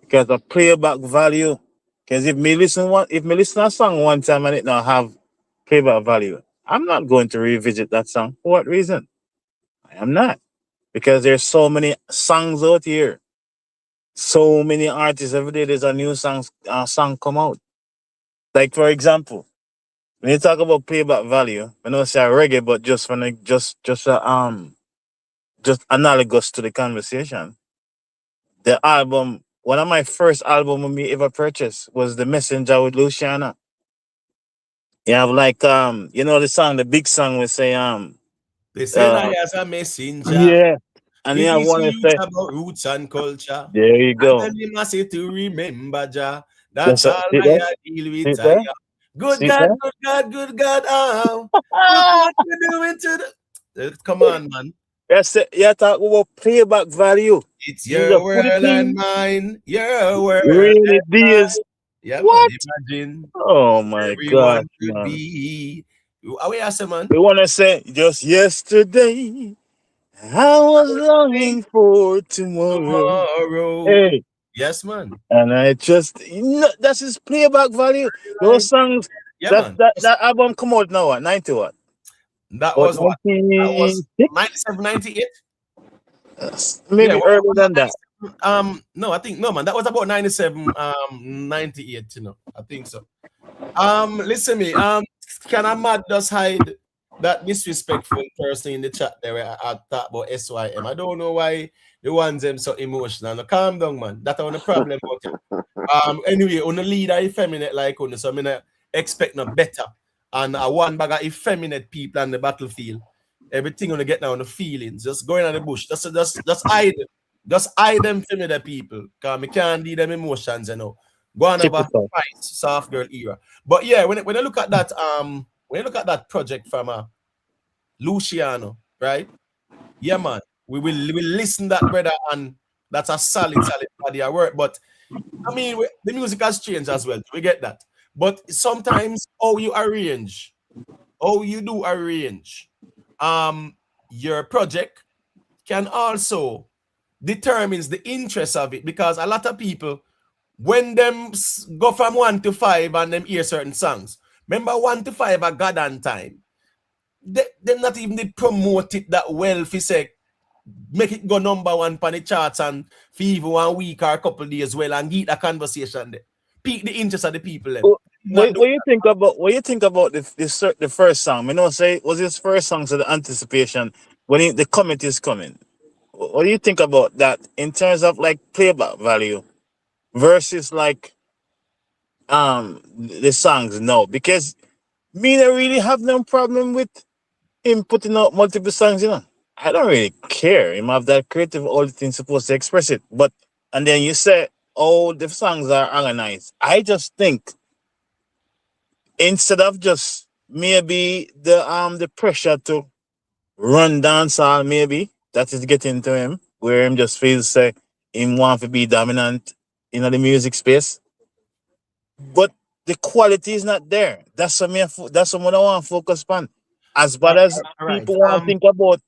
Because the playback value. Because if me listen to a song one time and it not have playback value, I'm not going to revisit that song. For what reason? I am not. Because there's so many songs out here. So many artists every day there's a new song come out. Like for example, when you talk about playback value, I know say reggae, but just analogous to the conversation. The album, one of my first album me ever purchased was The Messenger with Luciana. You have like you know the song, the big song we say They said I as a messenger. yeah. And it you have is one to say about roots and culture. there you go. And then you must say to remember Jah. That's Just, all see I that? deal See with. that? Good See God, that? good God, good God. Look what you're doing to the. Come on, man. Yes, you talk about playback value. It's You your just put it world and in, mine, your world rainy and days. mine. Yeah, man. What? Imagine Oh my gosh, everyone could man. be. How we say, man? We want to say just yesterday, I was longing for tomorrow. Tomorrow. Hey, Yes, man. and I just, that's his playback value. Those Right. songs, Yeah, that man. that that album come out now, what, 90 what? That About was what? That was 96? 97, 98? Yeah, Maybe what earlier was that than that. 97? No, I think no, man. That was about 97, 98, you know. I think so. Listen me. Can a mad just hide that disrespectful person in the chat there where I talk about SYM? I don't know why the ones them so emotional. Now, calm down, man. That's on the problem out here. Anyway, on the leader effeminate like on, so I mean expect no better. And a one bag of effeminate people on the battlefield. Everything gonna get down the feelings. Just going on the bush. Just hide. Just hide them feminine people. Cause me can't lead them emotions, you know. Go on over Typical. Spice, soft girl era. But yeah, when I look at that, when you look at that project from Luciano, right? Yeah, man. We will listen that brother, and that's a solid body of work. But I mean, the music has changed as well. We get that. But sometimes how you do arrange your project can also determines the interest of it, because a lot of people, when them go from 1 to 5 and them hear certain songs, remember 1 to 5 are God and time. They not even they promote it that well. If you say make it go number 1 on the charts and for even 1 week or a couple of days well and get a conversation there. Pique the interest of the people. Them. What you think about the first song? You know, say was his first song, so the anticipation when the comment is coming. What do you think about that in terms of like playback value versus like the songs? No, because me don't really have no problem with him putting out multiple songs. You know, I don't really care. Him have that creative all the things supposed to express it, but and then you say, oh, the songs are organized. I just think instead of just maybe the pressure to run dancehall, maybe that is getting to him, where him just feels say him want to be dominant in the music space, but the quality is not there. That's what I want to focus on. As bad as all right. people want to think about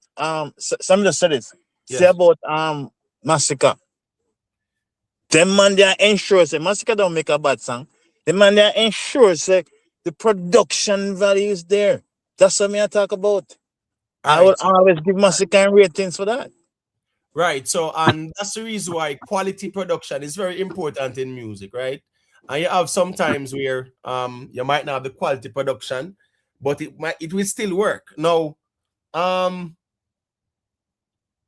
some just said this. Say Yes. about Masicka. Them man they ensure say Masicka don't make a bad song. The man they ensure say the production value is there. That's what I talk about. I would always give Masicka ratings for that. Right. So, and that's the reason why quality production is very important in music, right? And you have sometimes where you might not have the quality production, but it will still work. Now,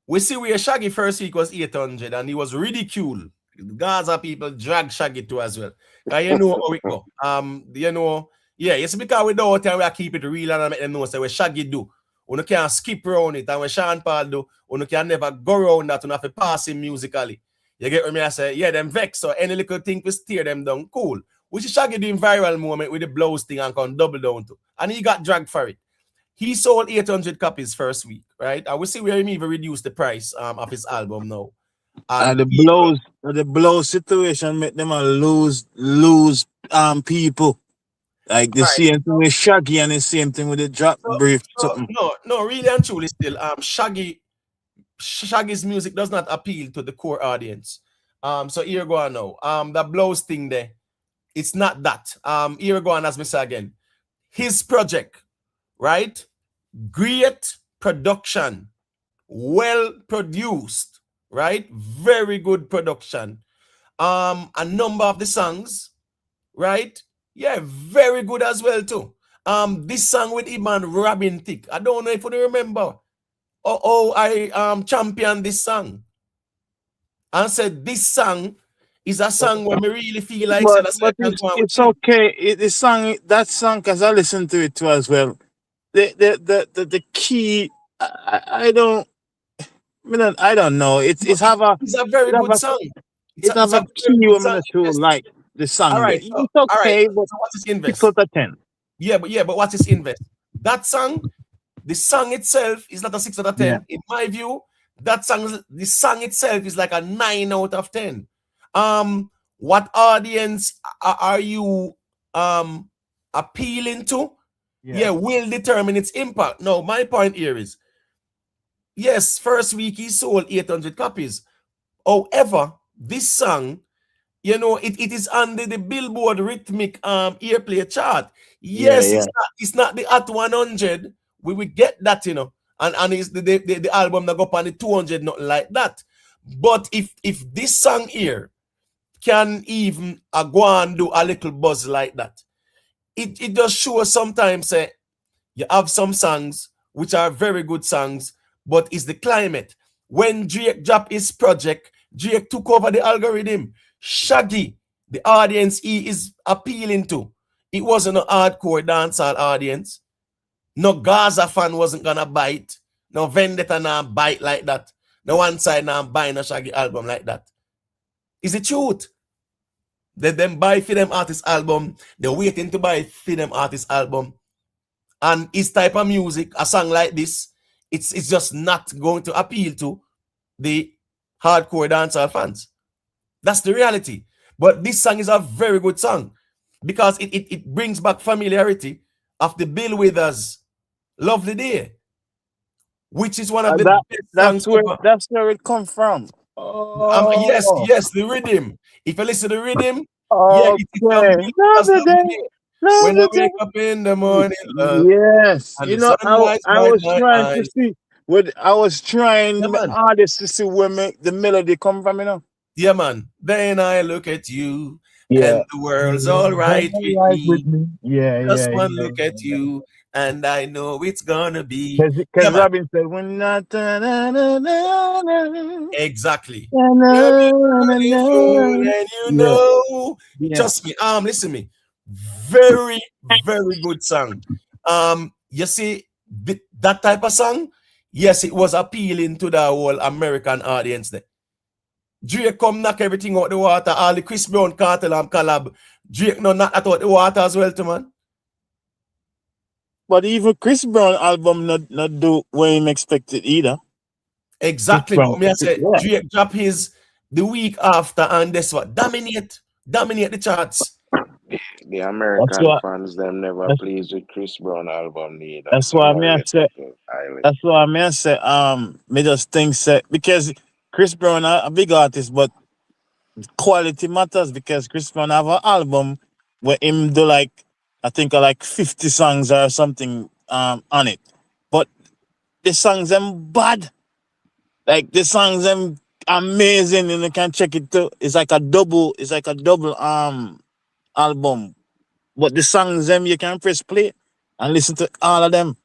we see where Shaggy first week was 800 and he was ridiculed. Gaza people drag Shaggy too as well. And you know how it go. Yeah, it's because we don't time we keep it real and make them know say what Shaggy do. You can't skip around it, and when Sean Paul do, you can never go around that, you have to pass him musically. You get what I say? Yeah, them vex, so any little thing to steer them down, cool. Which is Shaggy doing viral moment with the blows thing and can double down to. And he got dragged for it. He sold 800 copies first week, right? And we see where he even reduced the price of his album now. And the blows situation make them lose people. Like the same thing with Shaggy and the same thing with the drop brief. No, really and truly still, Shaggy's music does not appeal to the core audience. So here go on now. The blows thing there, it's not that. Here go on as me say again. His project, right? Great production, well produced, right? Very good production. A number of the songs, right? Yeah, very good as well too. This song with Iman Robin Thicke. I don't know if you remember. I championed this song. And said this song is a song where me really feel like but it's okay. That song, because I listened to it too as well. The key, I don't know. It's a very good song. It's have a key woman to like the song. All right, it's okay, but so what's his invest? 6 out of 10. Yeah, but what's his invest? That song The song itself is not a 6 out of 10. In my view, the song itself is like a 9 out of 10. What audience are you appealing to? Yeah, will determine its impact. No, my point here is, yes, first week he sold 800 copies. However, this song, you know, it is under the Billboard rhythmic airplay chart. Yes, it's not the Hot 100. We will get that, you know, and it's the album that go up on the 200, nothing like that. But if this song here can even go and do a little buzz like that, it just shows sometimes you have some songs which are very good songs, but it's the climate. When Drake dropped his project, Drake took over the algorithm. Shaggy, the audience he is appealing to, it wasn't a hardcore dancehall audience. No Gaza fan wasn't gonna bite. No Vendetta now bite like that. No one side now buying a Shaggy album like that. Is the truth. They them buy for them artist album. They're waiting to buy for them artist album. And his type of music, a song like this, it's just not going to appeal to the hardcore dancehall fans. That's the reality. But this song is a very good song because it brings back familiarity of the Bill Withers Lovely Day, which is one of the best songs ever. That's where it come from. Yes, the rhythm. If you listen to the rhythm, it's from Bill Withers Lovely Day. When I wake up in the morning, yes, and you the know, sunrise I bright was my trying to eyes. see the artists to see where the melody come from, you know. Yeah, man. Then I look at you, Yeah. and the world's all right with with me. me. Yeah, Just yeah, one yeah. look at you, and I know it's gonna be. Because Yeah, man. Robin said, "When not Exactly. You're beautiful, and you know. Trust me. Listen to me. Very, very good song. You see that type of song. Yes, it was appealing to the whole American audience there. Drake come knock everything out the water. All the Chris Brown Kartel and collab. Drake no knock that out the water as well, too, man. But even Chris Brown album not do what him expected either. Exactly. But me I say Drake drop his the week after, and guess what? Dominate the charts. The American fans them never pleased with Chris Brown album neither. That's why I say. That's why I say. Me just think say because Chris Brown a big artist, but quality matters because Chris Brown have an album where him do like I think like 50 songs or something on it, but the songs them bad. Like the songs them amazing, and you can check it too. It's like a double album. But the songs them you can press play and listen to all of them.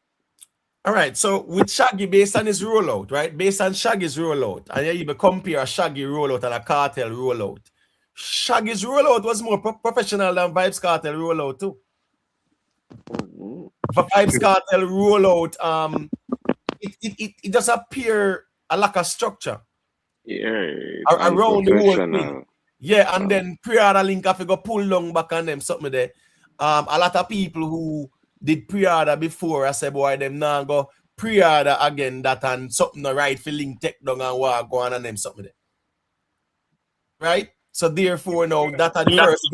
All right, so with Shaggy, based on his rollout, right? Based on Shaggy's rollout, and you even compare a Shaggy rollout and a Kartel rollout. Shaggy's rollout was more professional than Vybz Kartel rollout too. Vybz Kartel rollout, it does appear a lack of structure. Yeah, around the whole thing. Yeah, and then pre-order link have to go pull long back on them something there. A lot of people who did pre-order before, I said, boy, them now go pre-order again that and something the right for link take down and what go on and them something there. Right? So therefore now that at first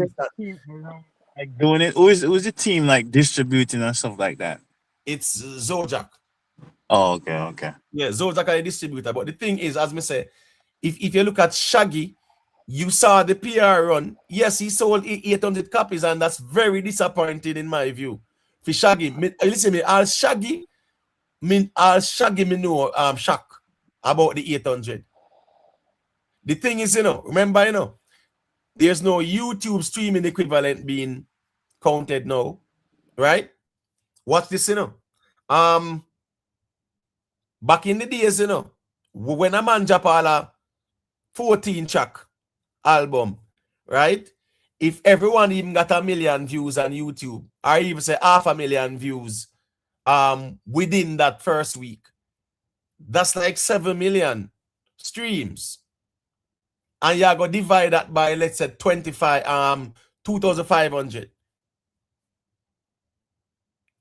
like doing it. Who's the team like distributing and stuff like that? It's Zojak. Oh, okay. Yeah, Zojak are a distributor. But the thing is, as me say, if you look at Shaggy, you saw the PR run. Yes, he sold 800 copies, and that's very disappointing in my view. For Shaggy, listen me, I'll Shaggy me know shock about the 800. The thing is, remember, there's no YouTube streaming equivalent being counted now, right? Watch this, back in the days, when a man drop a 14-track album, right? If everyone even got 1 million views on YouTube, or even say 500,000 views within that first week, that's like 7 million streams. And you're going to divide that by, let's say, 2,500.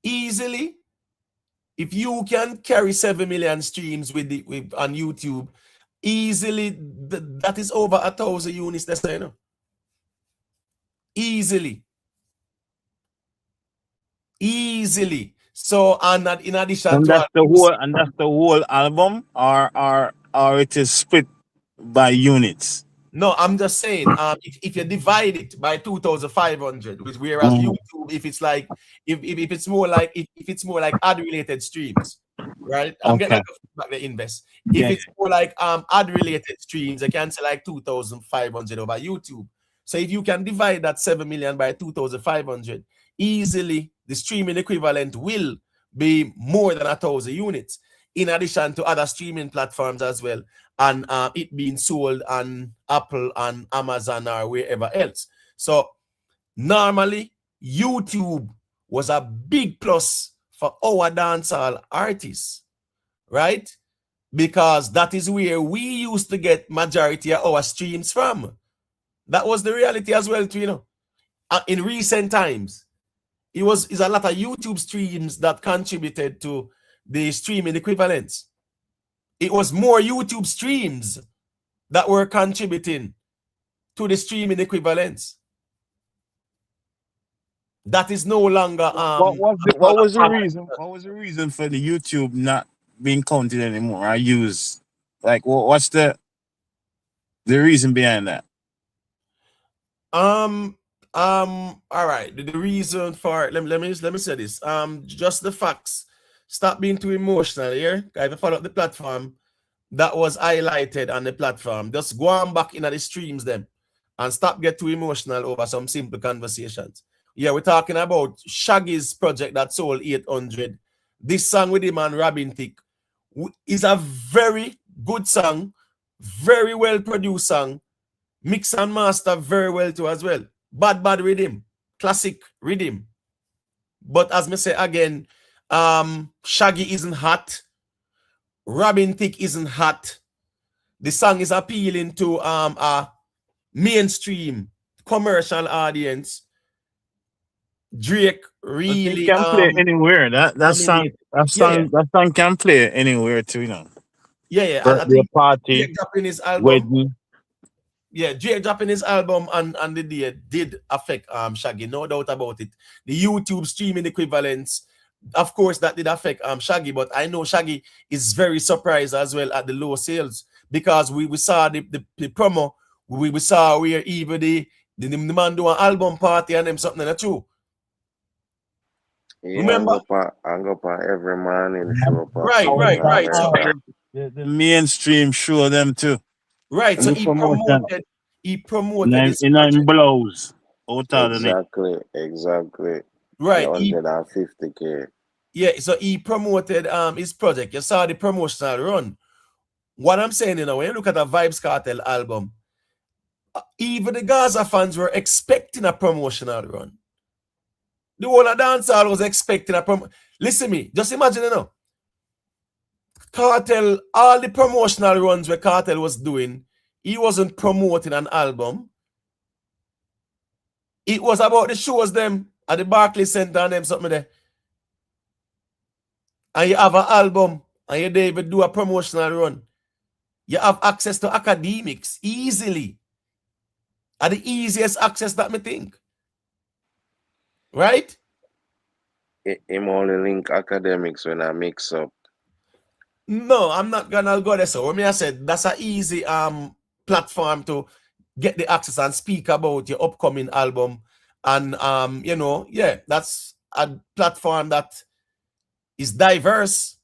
Easily, if you can carry 7 million streams with on YouTube, easily that is over 1,000 units. That's you know. Easily. So, and in addition And to that's all the whole music, and that's the whole album, or it is split by units. no, I'm just saying, if you divide it by 2,500, which whereas YouTube, if it's like, if it's more like, if it's more like ad related streams, right? I'm getting like back the invest. If it's more like ad related streams, I can say like 2,500 over YouTube. So if you can divide that 7 million by 2,500, easily the streaming equivalent will be more than 1,000 units, in addition to other streaming platforms as well, and it being sold on Apple and Amazon or wherever else. So normally YouTube was a big plus for our dancehall artists, right? Because that is where we used to get majority of our streams from. That was the reality as well, too, you know. In recent times, it's a lot of YouTube streams that contributed to the streaming equivalents. It was more YouTube streams that were contributing to the streaming equivalents. That is no longer what was the reason? What was the reason for the YouTube not being counted anymore? I use what's the reason behind that? All right. The reason for it, let me say this. Just the facts. Stop being too emotional here. If you follow up the platform that was highlighted on the platform, just go on back into the streams them and stop get too emotional over some simple conversations. Yeah, we're talking about Shaggy's project that sold 800. This song with him and Robin Thicke is a very good song, very well produced song, mix and master very well too as well. Bad rhythm, classic rhythm. But as me say again, Shaggy isn't hot. Robin Thicke isn't hot. The song is appealing to a mainstream commercial audience. Drake really can play anywhere. That song can play anywhere too, you know. Yeah. I think party, Drake dropping his album. wedding. Yeah, Drake dropping his album and the day did affect Shaggy, no doubt about it. The YouTube streaming equivalents, of course, that did affect Shaggy, but I know Shaggy is very surprised as well at the low sales, because we saw the promo, we saw where even the man do an album party and them something like that too. Yeah, Remember? I'm go on every morning show. Right. So, the mainstream show them too. Right, so he promoted his in blows. Exactly. Right. 150K. Yeah, so he promoted his project. You saw the promotional run. What I'm saying, you know, when you look at the Vybz Kartel album, even the Gaza fans were expecting a promotional run. The whole of dancehall was expecting a promo. Listen to me, just imagine, you know, Kartel, all the promotional runs where Kartel was doing, he wasn't promoting an album. It was about the shows them at the Barclays Center and them something there. And you have an album and you David do a promotional run. You have access to academics easily. At the easiest access that me think. Right? Him only link academics when I mix up. No, I'm not gonna go there. So when I said that's an easy platform to get the access and speak about your upcoming album. And you know, yeah, that's a platform that is diverse.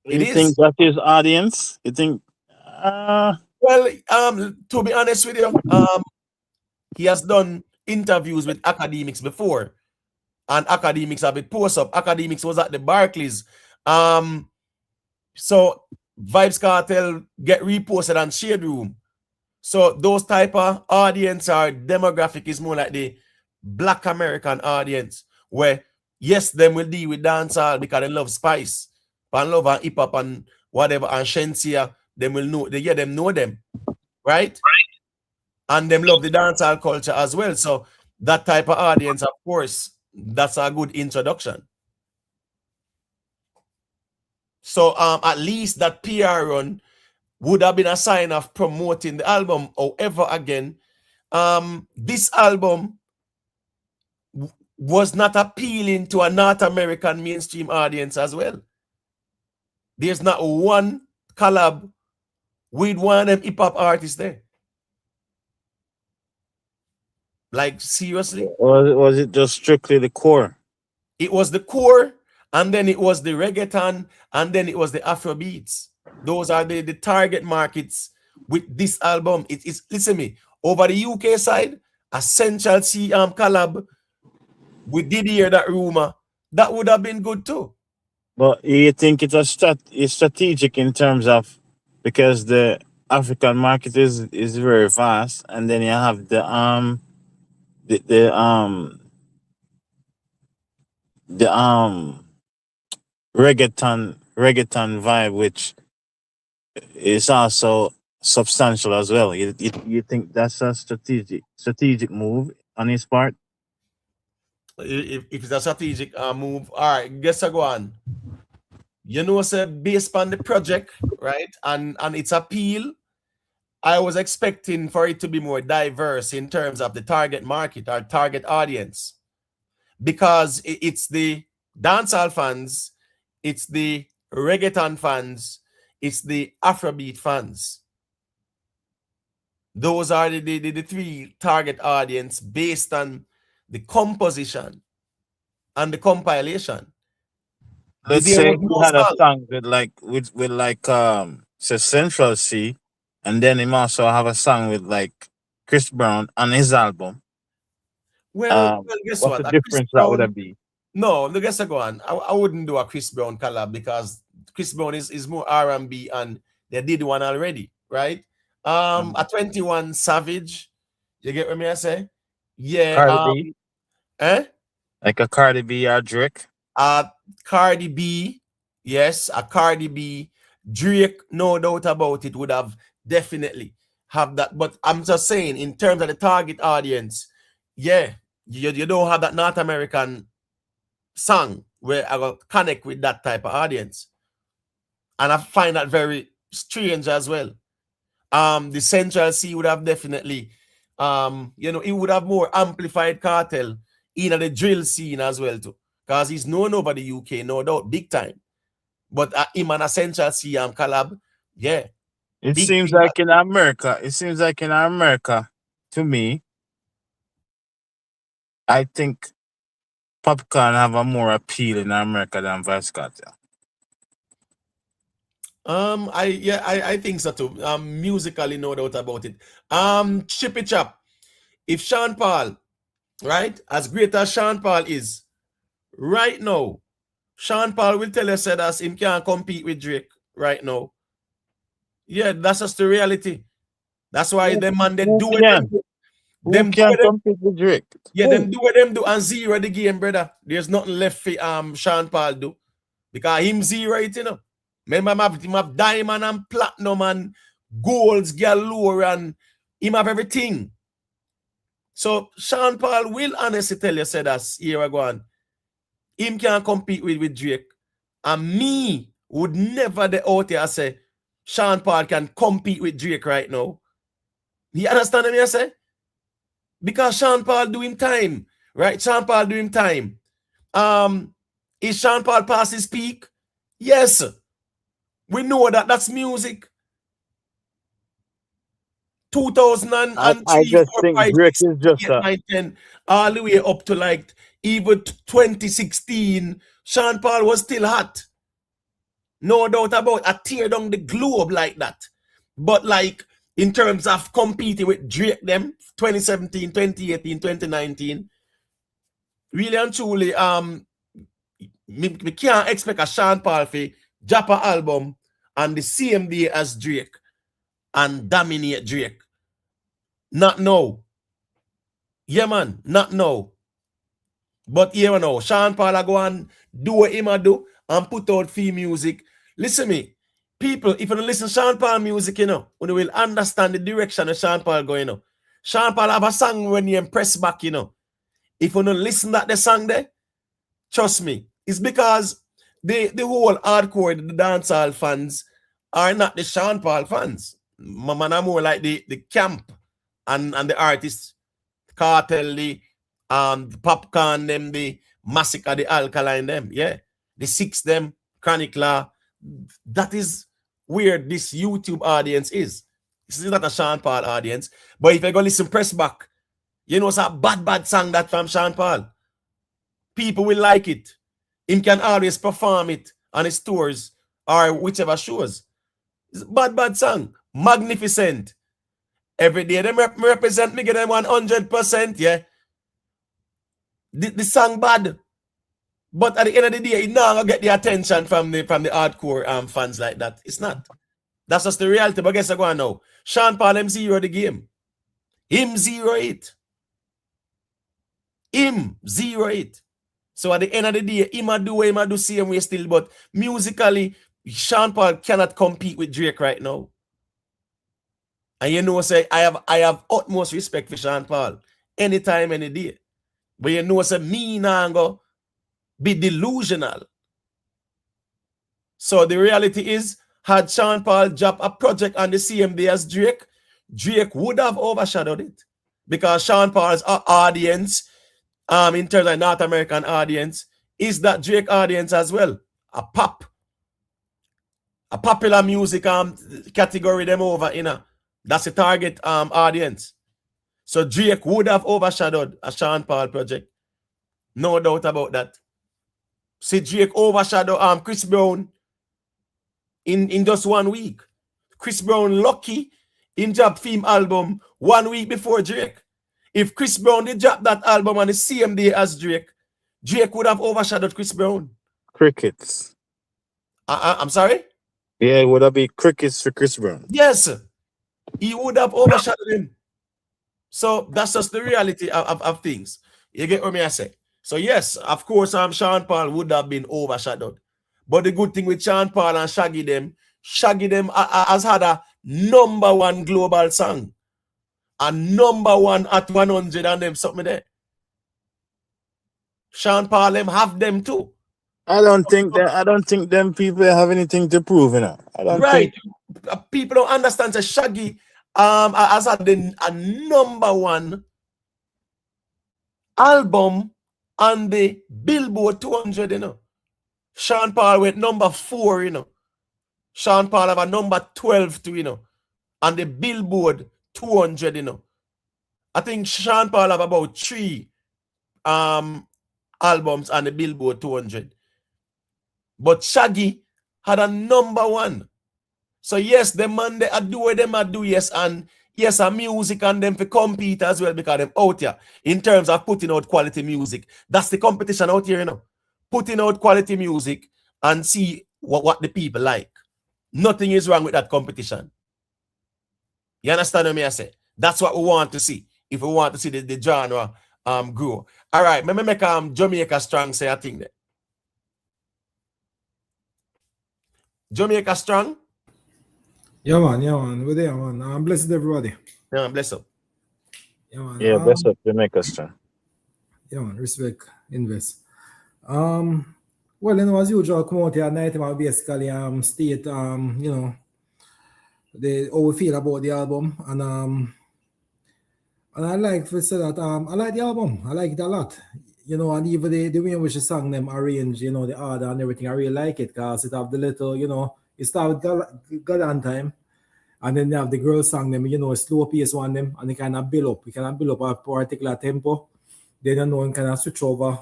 You think that is audience? You think well, to be honest with you, he has done interviews with academics before, and academics have it post up. Academics was at the Barclays. So Vybz Kartel get reposted on Shade Room. So those type of audience or demographic is more like the Black American audience, where yes, them will deal with dancehall because they love spice, and love and hip hop and whatever, and Shensea, them will know them know them, right? And them love the dancehall culture as well. So that type of audience, of course, that's a good introduction. So at least that PR run would have been a sign of promoting the album. However, again, this album was not appealing to a North American mainstream audience as well. There's not one collab with one of them hip-hop artists there. Like, seriously? Was it just strictly the core? It was the core, and then it was the reggaeton, and then it was the Afrobeats. Those are the target markets with this album. It's listen to me. Over the UK side, Essential C collab, we did hear that rumor. That would have been good too. But you think it's it's strategic in terms of, because the African market is very vast, and then you have the reggaeton vibe, which is also substantial as well. You think that's a strategic move on his part? If it's a strategic move, all right, guess I go on. You know, say based on the project, right, and its appeal, I was expecting for it to be more diverse in terms of the target market or target audience, because it's the dancehall fans, it's the reggaeton fans, it's the Afrobeat fans. Those are the three target audience based on the composition and the compilation. Let's There say was he no had a song. song with say Central C, and then he also have a song with like Chris Brown on his album. Well, guess What's what? the A Chris difference that would Brown. that be? No, look, guess I go on. I wouldn't do a Chris Brown collab because Chris Brown is more R&B and they did one already, right? A 21 Savage. You get what me I say? Yeah. Cardi B, like a Cardi B or Drake. Cardi B, yes, a Cardi B. Drake, no doubt about it, would have definitely have that. But I'm just saying, in terms of the target audience, yeah, you don't have that North American song where I will connect with that type of audience. And I find that very strange as well. The Central C would have definitely, it would have more amplified Kartel in the drill scene as well too. Because he's known over the UK, no doubt, big time. But him and Essential C collab, yeah. It seems like in America, to me, I think Popcorn have a more appeal in America than Vybz Kartel. I think so too. Musically, no doubt about it. Chippy Chop. If Sean Paul, right, as great as Sean Paul is, right now, Sean Paul will tell us that him can't compete with Drake right now. Yeah, that's just the reality. That's why them man they do it. Them can't compete with Drake. Yeah, them do what them do and zero the game, brother. There's nothing left for Sean Paul do. Because him zero it, you know. Remember him have diamond and platinum and golds galore and him have everything. So Sean Paul will honestly tell you, said that here I go on. Him can't compete with Drake. And me would never the out here say Sean Paul can compete with Drake right now. You understand what I say? Because Sean Paul doing time. Right? Sean Paul doing time. Is Sean Paul past his peak? Yes. We know that that's music. 2003, I just think Drake is just 9, 10, all the way up to like even 2016. Sean Paul was still hot. No doubt about it. I tear down the globe like that. But like in terms of competing with Drake them 2017, 2018, 2019, really and truly, me can't expect a Sean Paul for drop an album on the same day as Drake and dominate Drake. Not now. Yeah, man, not now. But here now, Sean Paul go and do what he do and put out free music. Listen me, people, if you don't listen to Sean Paul music, you will understand the direction of Sean Paul going, Sean Paul have a song when you impress back, If you don't listen to the song there, trust me, it's because the whole hardcore, the dancehall fans are not the Sean Paul fans. Man are more like the camp and the artists, Kartel, the Popcorn, them, the Masicka, the Alkaline, them, yeah. The Six, them, Chronic Law. That is where this YouTube audience is. This is not a Sean Paul audience. But if you go listen press back, you know it's a bad song that from Sean Paul. People will like it. Him can always perform it on his tours or whichever shows. It's a bad song. Magnificent. Every day them represent me, get them 100%, yeah. The song bad. But at the end of the day, it not gonna get the attention from the hardcore fans like that. It's not. That's just the reality. But guess what I know? Sean Paul him 0 the game. Him 0 it. Him 0 it. So at the end of the day, him a do what him a do same way still. But musically, Sean Paul cannot compete with Drake right now. And you know, say I have utmost respect for Sean Paul. Anytime, any day. But you know, say me nah go be delusional. So the reality is, had Sean Paul drop a project on the same day as Drake, Drake would have overshadowed it. Because Sean Paul's audience, in terms of North American audience, is that Drake audience as well. A popular music category them over, you know. That's the target audience. So Drake would have overshadowed a Sean Paul project. No doubt about that. See Drake overshadow Chris Brown in just 1 week. Chris Brown lucky in drop film album 1 week before Drake. If Chris Brown did drop that album on the same day as Drake, Drake would have overshadowed Chris Brown. Crickets. I'm sorry? Yeah, would that be crickets for Chris Brown? Yes. He would have overshadowed him. So that's just the reality of things. You get what I say? So yes, of course, Sean Paul would have been overshadowed. But the good thing with Sean Paul and Shaggy them has had a #1 global song. A #1 at 100 and them something there. Sean Paul them have them too. I don't think them people have anything to prove, you know. I don't Right. think People don't understand that Shaggy has had a #1 album on the Billboard 200, you know. Sean Paul went #4, you know. Sean Paul have a #12 too, you know. On the Billboard 200, you know. I think Sean Paul have about 3 albums on the Billboard 200. But Shaggy had a #1. So yes, the man they do what them do, yes, and yes, a music and them for compete as well because them out here in terms of putting out quality music. That's the competition out here, you know. Putting out quality music and see what the people like. Nothing is wrong with that competition. You understand what I say? That's what we want to see. If we want to see the genre grow. All right, let me make Jamaica Strong say a thing there. Jamaica Strong? Yeah, man. We're there, man. I'm blessed everybody. Yeah, bless up. Yeah, man. yeah, bless up, Jamaica Strong. Yeah, man. Respect, invest. Well, you know, as usual, come out here at night, I basically state you know, how we feel about the album, and I like to say that I like the album. I like it a lot. You know, and even the way in which the song them arrange, you know, the order and everything, I really like it because it have the little, you know, it start with God on time, and then they have the girl song them, you know, a slow pace one them, and they kind of build up. We kind of build up a particular tempo. Then you know, and kind of switch over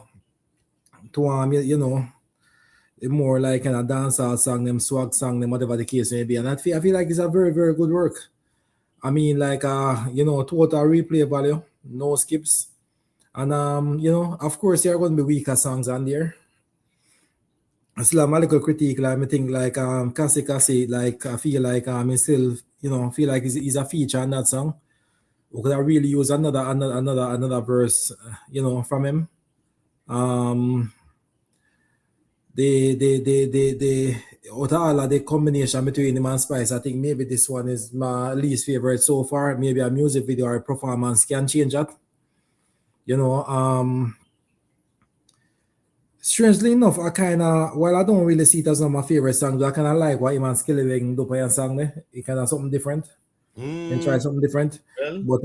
to you know, more like kind of dancehall song them, swag song them, whatever the case may be. And I feel like it's a very, very good work. I mean, like you know, total replay value, no skips. And you know, of course, there are going to be weaker songs on there. I still have my little critique, like I think like Cassie, like I feel like I still, you know, feel like he's a feature on that song. We could have really use another verse, you know, from him. The out of all of the combination between him and Spice, I think maybe this one is my least favorite so far. Maybe a music video or a performance can change that. You know, Strangely enough, I kind of, well, I don't really see it as one of my favorite songs, but I kind of like what Iman Skillywig do by song there. It kind of something different and try something different. Well, But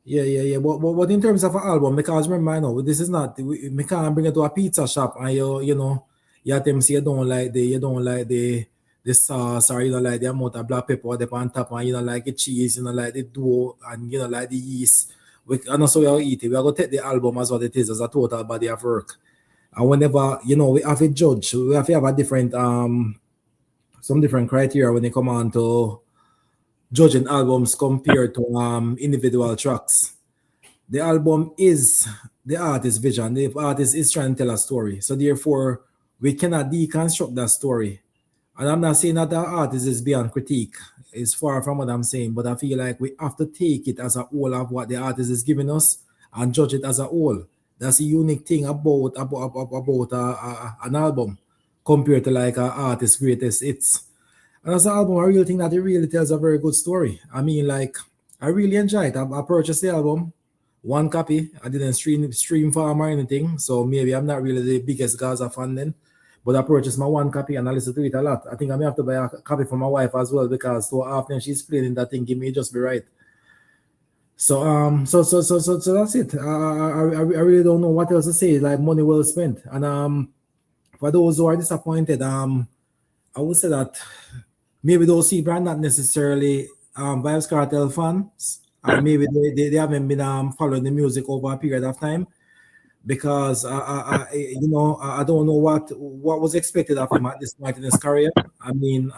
yeah. But in terms of an album, because remember, I know this is not we can't bring it to a pizza shop and you know you have them say you don't like the sauce or you don't like the amount of black pepper they put on top and you don't like the cheese, you don't like the dough and you don't like the yeast. And also we are eat it. We are gonna take the album as what it is as a total body of work. And whenever you know we have a judge, we have to have a different some different criteria when they come on to judging albums compared to individual tracks. The album is the artist's vision. The artist is trying to tell a story. So therefore, we cannot deconstruct that story. And I'm not saying that the artist is beyond critique. It's far from what I'm saying, but I feel like we have to take it as a whole of what the artist is giving us and judge it as a whole. That's a unique thing about an album compared to like an artist's greatest hits. And as an album, I really think that it really tells a very good story. I mean, like, I really enjoy it. I purchased the album, one copy. I didn't stream for or anything, so maybe I'm not really the biggest Gaza fan then. But I purchased my one copy and I listen to it a lot. I think I may have to buy a copy for my wife as well because so often she's playing that thing, give me just be right. So so that's it. I really don't know what else to say. Like money well spent. And for those who are disappointed, I would say that maybe those people are not necessarily Vybz Kartel fans, or maybe they haven't been following the music over a period of time because you know I don't know what was expected of him at this point in his career. I mean,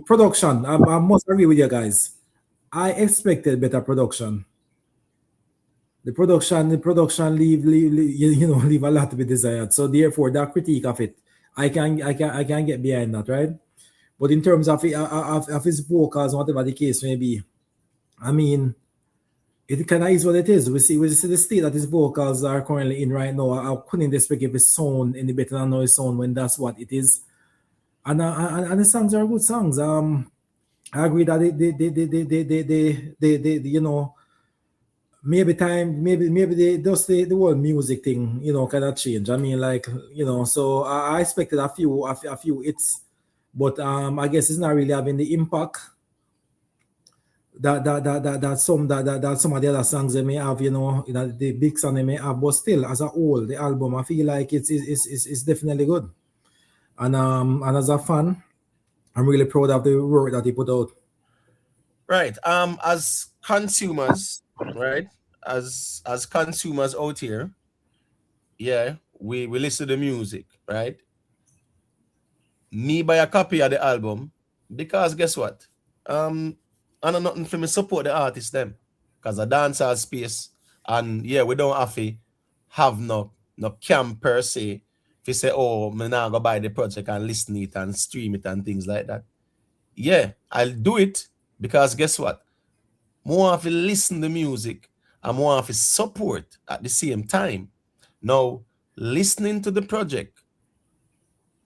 production. I must agree with you guys. I expected better production. The production leave leave a lot to be desired. So therefore, that critique of it, I can get behind that, right? But in terms of his vocals, whatever the case may be, I mean, it kind of is what it is. We see the state that his vocals are currently in right now. I couldn't expect if his sound any better than his sound when that's what it is. And the songs are good songs. I agree that they you know, maybe the whole music thing, you know, kind of change. I mean, like, you know, so I expected a few hits, but I guess it's not really having the impact that some of the other songs they may have, you know, the big song they may have, but still as a whole, the album I feel like it's definitely good. And as a fan, I'm really proud of the work that he put out. Right. As consumers, right? As consumers out here, yeah, we listen to the music, right? Me buy a copy of the album because guess what? I know nothing for me support the artist them because a dancehall space and yeah, we don't have to have no camp per se. If you say, oh, me now go buy the project and listen it and stream it and things like that. Yeah, I'll do it because guess what? More of to listen to music and more of to support at the same time. Now, listening to the project,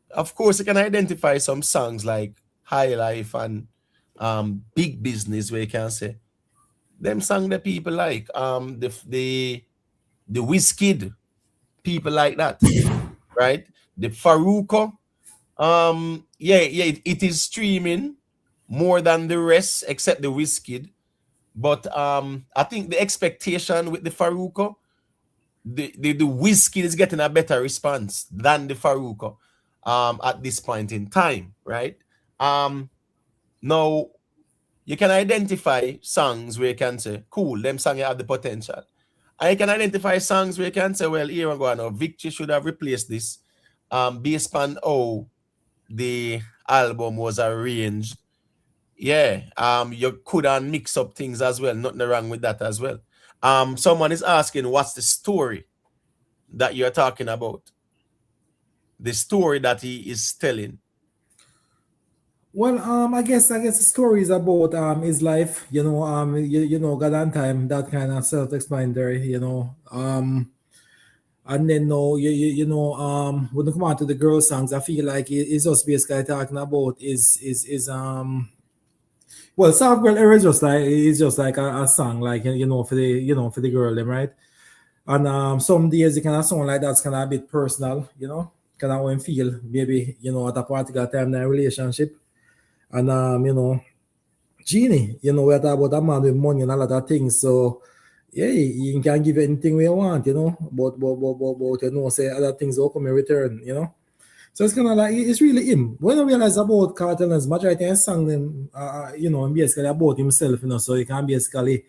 of course, you can identify some songs like High Life and Big Business where you can say them songs that people like. The Wizkid, people like that, right? The Faruko, it is streaming more than the rest except the Wizkid. But I think the expectation with the Faruko, the Wizkid is getting a better response than the Faruko at this point in time, right? Now you can identify songs where you can say, cool, them songs have the potential. And you can identify songs where you can say, well, here we go now, Victory should have replaced this based on how the album was arranged. Yeah, you could mix up things as well. Nothing wrong with that as well. Someone is asking, what's the story that you're talking about? The story that he is telling. Well, I guess the story is about his life, you know, you know, God and time, that kind of self-explanatory, you know. And then no, you know, when you come on to the girl songs, I feel like it's just basically talking about is well, Soft Girl Era is just like a song, like you know, for the girl, them, right? And some days it kind of sound like that's kind of a bit personal, you know, kind of how I feel maybe, you know, at a particular time in a relationship. And you know, Genie, you know, we're talking about a man with money and a lot of things. So yeah, you can give anything we want, you know, but you know, say other things will come in return, you know. So it's kind of like it's really him. When I realize about Kartel, as majority of song them, you know, basically about himself, you know, so you can basically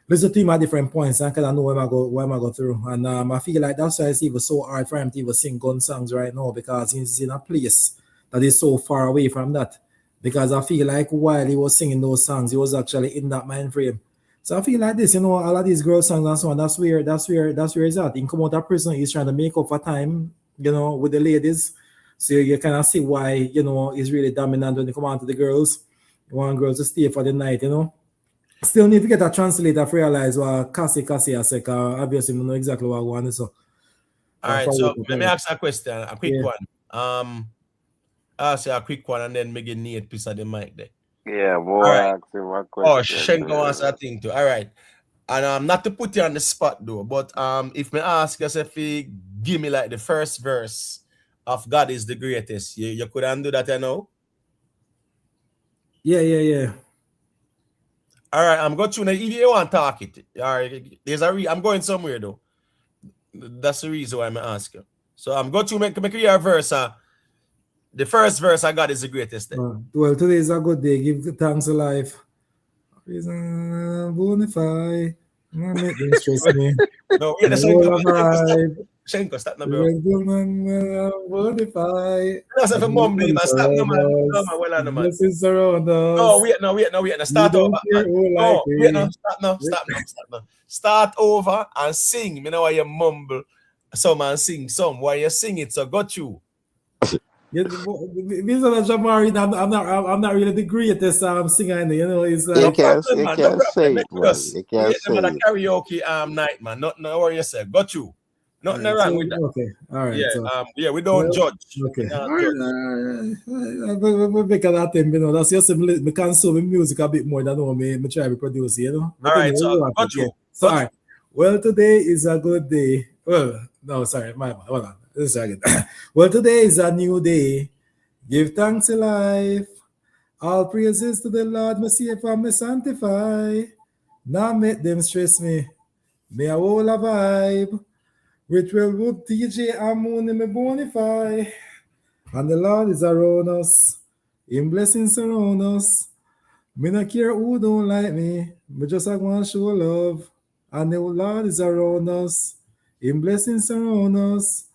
listen to him at different points and kind of know where I go through. And I feel like that's why it's even so hard for him to even sing gun songs right now, because he's in a place that is so far away from that. Because I feel like while he was singing those songs, he was actually in that mind frame. So I feel like this, you know, all of these girl songs and so on, that's where he's at. He come out of prison, he's trying to make up for time, you know, with the ladies. So you kind of see why, you know, he's really dominant when they come on to the girls. You want girls to stay for the night, you know. Still need to get a translator to realize what Cassie I say, obviously you know exactly what I want. So all right, so let me ask a question, a quick one. I'll say a quick one and then make Nate piece of the mic there. Yeah, boy, All right. ask him a question. Oh, Shenko wants a thing too. All right. And not to put you on the spot though, but if me ask you if you give me like the first verse of God is the greatest, you could undo that, you know? Yeah. All right, I'm going to if you want to talk it. All right, I'm going somewhere though. That's the reason why I'm asking. So I'm going to make your verse. The first verse I got is the greatest. Well, today is a good day. Give thanks to life. Bonify. No, Shenko, stop now, bro. Bonify. That's if I'm mumbling, but stop no man. No man, well no man. No, wait. Start over. No, wait, no, stop now. Start over and sing. You know why you mumble some and sing some. Why you sing it? So got you. Yeah, Jamari, I'm not really the greatest singer, you know. It's like you can't say it, man. You can't say it. Karaoke night, man. Not worry yourself. Got you. Nothing wrong with that. Okay, all right. Yeah, we don't judge. Okay, all right. We make that thing, you know. That's just me consume music a bit more than me try to produce, you know. All right, so got you. So, all right. Well, today is a good day. Well, no, sorry, my bad. Hold on. Let's try again. Well, today is a new day. Give thanks to life. All praises to the Lord, me safe and me sanctify. Now make them stress me. Me a whole a vibe. Ritual wood TJ and moon me bonify. And the Lord is around us. In blessings surround us. Me not care who don't like me. Me just want to show love. And the Lord is around us. In blessings surround us.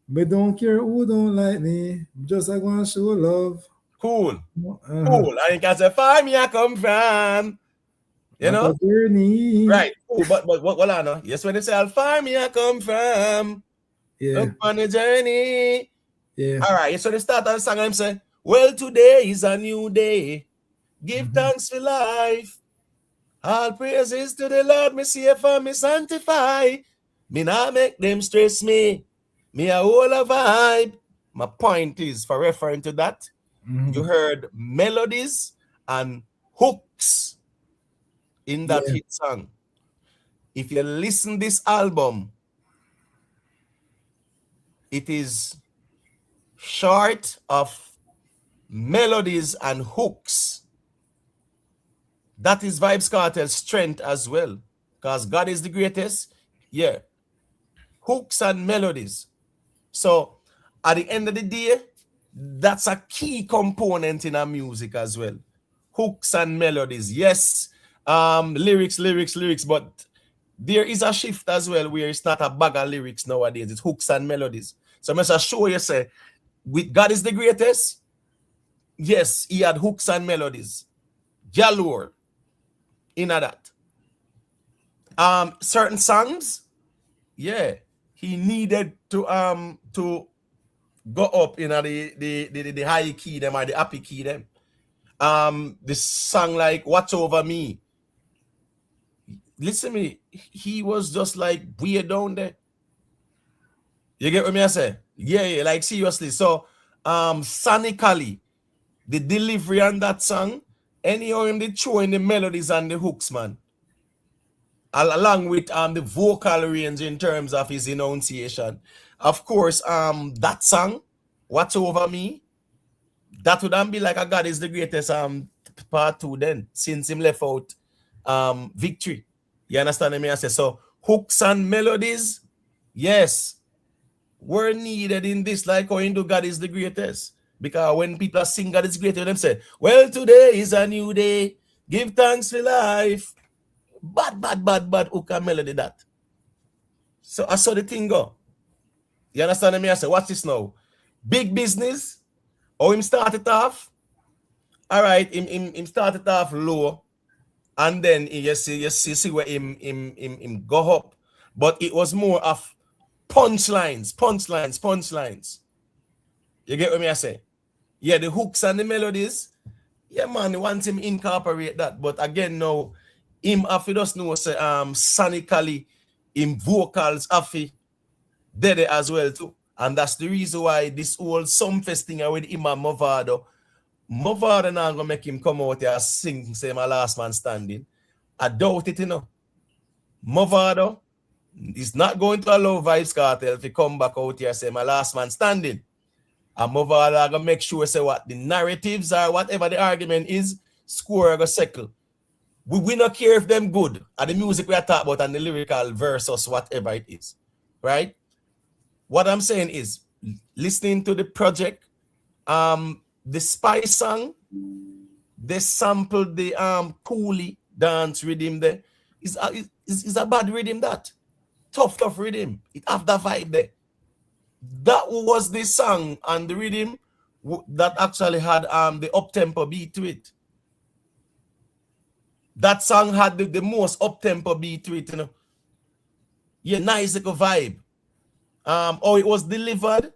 Me don't care who don't like me. Just I want to show love. Cool. Cool. I can say, find me I come from. You know? Journey. Right. Cool. But what I know. Yes, when they say, I'll find me I come from. Yeah. Up on the journey. Yeah. All right. So they start on the song and I'm saying, well, today is a new day. Give thanks for life. All praises to the Lord, me safe and me sanctify. Me not make them stress me. Me a whole a vibe. My point is, for referring to that, you heard melodies and hooks in that hit song. If you listen this album, it is short of melodies and hooks. That is Vybz Kartel's strength as well. Because God is the greatest. Yeah. Hooks and melodies. So at the end of the day, that's a key component in our music as well. Hooks and melodies. Yes, lyrics, but there is a shift as well where it's not a bag of lyrics nowadays. It's hooks and melodies. So I'm going to show you, say, with God is the greatest. Yes, he had hooks and melodies. Galore. In that. Certain songs, yeah, he needed to go up in the high key them or the happy key them. The song like Watch Over Me. Listen to me, he was just like weird down there. You get what me I say? Yeah, like seriously. So sonically, the delivery on that song, anyhow him did throw in the melodies and the hooks, man. along with the vocal range in terms of his enunciation. Of course, that song, What's Over Me, that would be like a God is the greatest part 2 then, since him left out Victory. You understand me? I say so hooks and melodies, yes, were needed in this, like how Hindu God is the greatest. Because when people sing God is greater, them say, well, today is a new day. Give thanks for life. Bad hook and melody that. So I saw the thing go. You understand me? I say, watch this now. Big business. How him started off. All right, him started off low. And then you see where him go up. But it was more of punchlines. You get what me I say? Yeah, the hooks and the melodies. Yeah, man, once him incorporate that. But again, now, him after just know say sonically, him vocals after dead as well too. And that's the reason why this whole Sumfest thing with him and Mavado now gonna make him come out here sing, say my last man standing. I doubt it, you know. Mavado is not going to allow Vybz Kartel to come back out here say my last man standing. And Mavado are gonna make sure say what the narratives are, whatever the argument is, score are gonna settle. We not care if them good and the music we are talking about and the lyrical versus whatever it is. Right? What I'm saying is listening to the project, the Spice song, they sampled the Coolie dance rhythm there. Is a bad rhythm that. Tough rhythm. It have that vibe there. That was the song and the rhythm that actually had the up-tempo beat to it. That song had the most up-tempo beat to it, you know. Yeah, nice like a vibe. How it was delivered.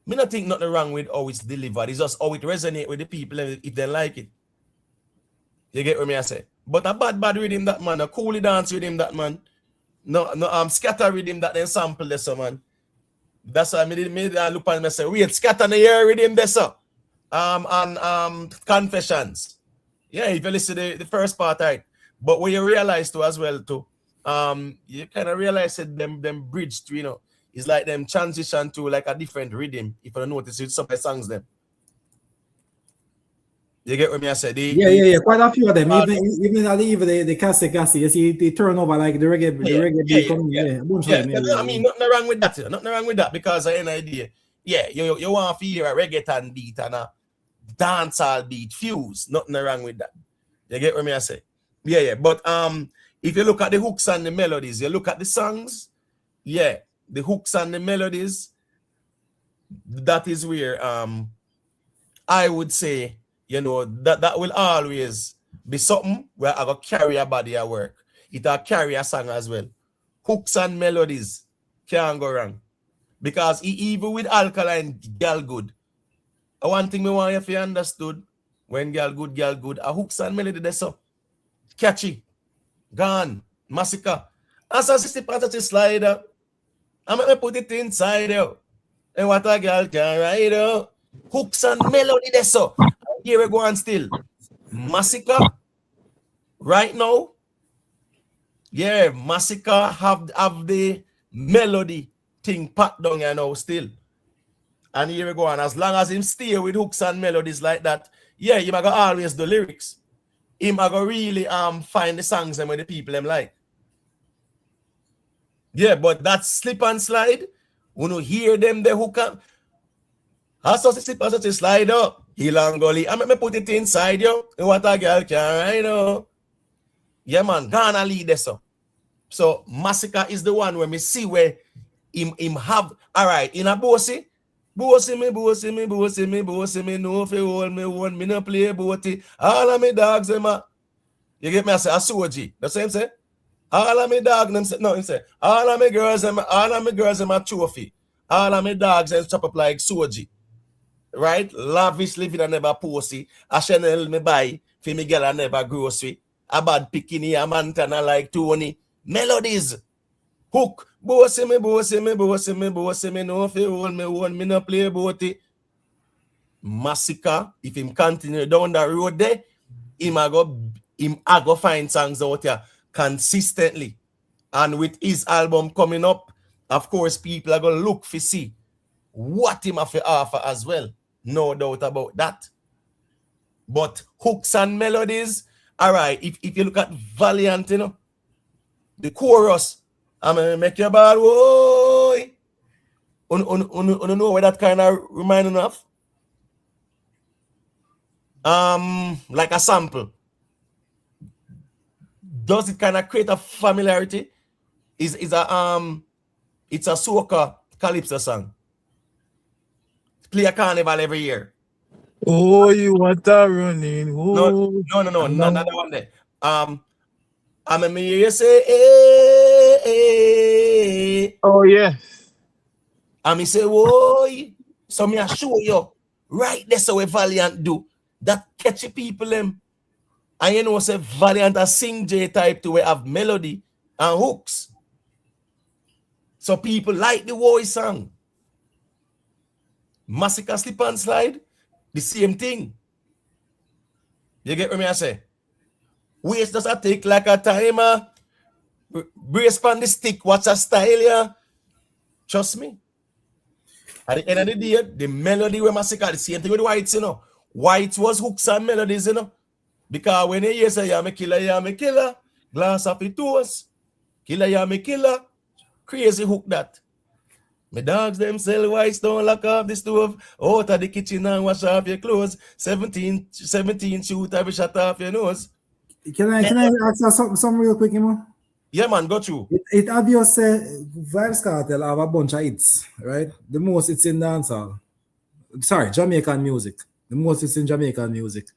Me not think nothing wrong with how it's delivered. It's just how it resonates with the people if they like it. You get what me I say? But a bad rhythm that man, a Coolie dance rhythm that man. No scatter rhythm that then sample this man. That's why I look at me and say, wait, scatter the air rhythm this and Confessions. Yeah, if you listen to the first part, right? But what you realize too as well too, you kind of realize that them bridge to, you know, it's like them transition to like a different rhythm. If you notice it, some of the songs them. You get what me I say? Yeah. Quite a few of them. Even at the Cassie, you see they turn over like the reggae beat coming. Yeah. I mean, nothing wrong with that. Nothing wrong with that because I have an idea. Yeah, you want to hear a reggaeton beat and a dancehall beat fuse. Nothing wrong with that. You get what me I say? Yeah. But if you look at the hooks and the melodies, you look at the songs, yeah, the hooks and the melodies, that is where I would say, you know, that will always be something where I go carry a body at work. It'll carry a song as well. Hooks and melodies can't go wrong. Because even with Alkaline, girl good. One thing me want you to understood, when girl good, a hooks and melody that's so catchy. Gone. Masicka. As a 60% slider, I'm gonna put it inside you. And what a girl can ride out. Hooks and melody that's so. Here we go on still. Masicka. Right now. Yeah, Masicka have the melody thing packed down you know still. And here we go on. As long as him stay with hooks and melodies like that, yeah, he might go always do lyrics. He might go really find the songs and when the people them like. Yeah, but that slip and slide, when you hear them the hook up, I saw the slip and slide up. He long gully. I'm gonna put it inside you. And what a girl can right now. Yeah, man, gonna lead this up. So Masicka is the one where me see where him have all right in a bossy me, no if you hold me one, me no play boaty. All of me dogs them you get me I say a soji. That's what him say. All of me dogs them say no him say all of me girls them a trophy. All of me dogs them chop up like soji. Right? Lavish living and never posy. A Chanel me buy for me girl and never grocery. A bad bikini, a Montana like Tony. Melodies. Hook. Bossy me, no if you hold me one, me no play boaty. Masicka, if him continue down the road there, him a go find songs out here. consistently. And with his album coming up, of course, people are going to look to see what him have to offer as well. No doubt about that. But hooks and melodies, all right, if you look at Valiant, you know, the chorus, I'm going to make your bad boy. You know what that kind of reminding of? Like a sample. Does it kind of create a familiarity? It's a soca calypso song. Play a carnival every year. Oh, you want a running? No, Oh, not that one there. I mean, you say, hey, hey. Oh, yeah. And me say, whoa. So me I show you right there so what Valiant do. That catchy people them. And you know, say Valiant a sing J type to where have melody and hooks. So people like the voice song. Masicka Slip and Slide, the same thing. You get what me I say? Waist does a take like a timer. Brace on the stick, watch a style, yeah. Trust me. At the end of the day, the melody with Masicka, the same thing with Whites, you know. Whites was hooks and melodies, you know. Because when you hear say, yeah, me killer, glass of it toast, killer, yeah, me killer, crazy hook that. My dogs them sell whites, don't lock off the stove, out of the kitchen and wash off your clothes, 17 shoot every shot off your nose. Can I ask you something real quick, you know? Yeah, man, go through. It obvious Vybz Kartel have a bunch of hits, right? The most it's in dancehall. Sorry, Jamaican music. The most it's in Jamaican music.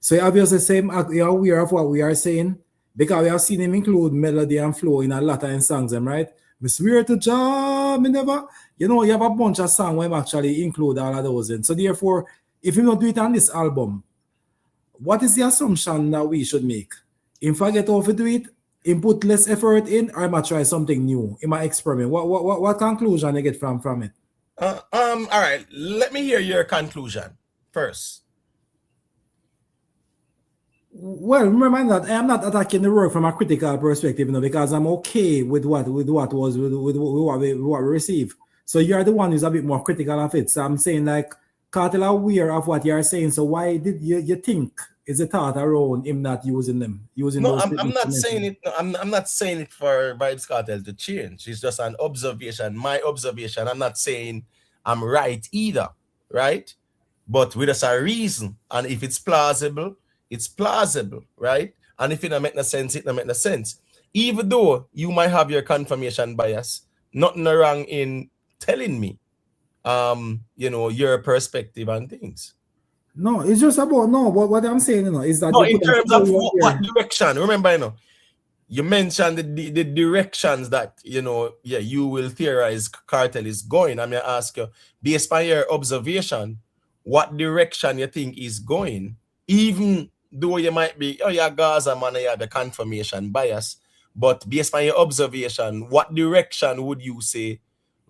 So you obviously you're aware of what we are saying because we have seen him include melody and flow in a lot of his songs, right? We swear to Jah, me never. You know, you have a bunch of songs where actually include all of those in. So therefore, if you don't do it on this album, what is the assumption that we should make? If I get over to do it, input less effort in, or I might try something new in my experiment. What conclusion you get from it? All right, let me hear your conclusion first. Well, remember that I am not attacking the work from a critical perspective, you know, because I'm okay with what we receive. So you're the one who's a bit more critical of it. So I'm saying like Kartel are aware of what you're saying. So why did you think is a thought around him not using them? No, I'm not saying it. No, I'm not saying it for Vybz Kartel to change. It's just an observation, my observation. I'm not saying I'm right either, right? But with us a reason, and if it's plausible, right? And if it don't make no sense, it don't make no sense. Even though you might have your confirmation bias, nothing wrong in telling me, you know, your perspective and things. No, it's just about what I'm saying, you know, is that in terms of what direction. Remember, you know, you mentioned the directions that, you know, yeah, you will theorize Kartel is going. I'm gonna ask you, based on your observation, what direction you think is going, even though you might be, oh yeah, Gaza man, you have the confirmation bias, but based on your observation, what direction would you say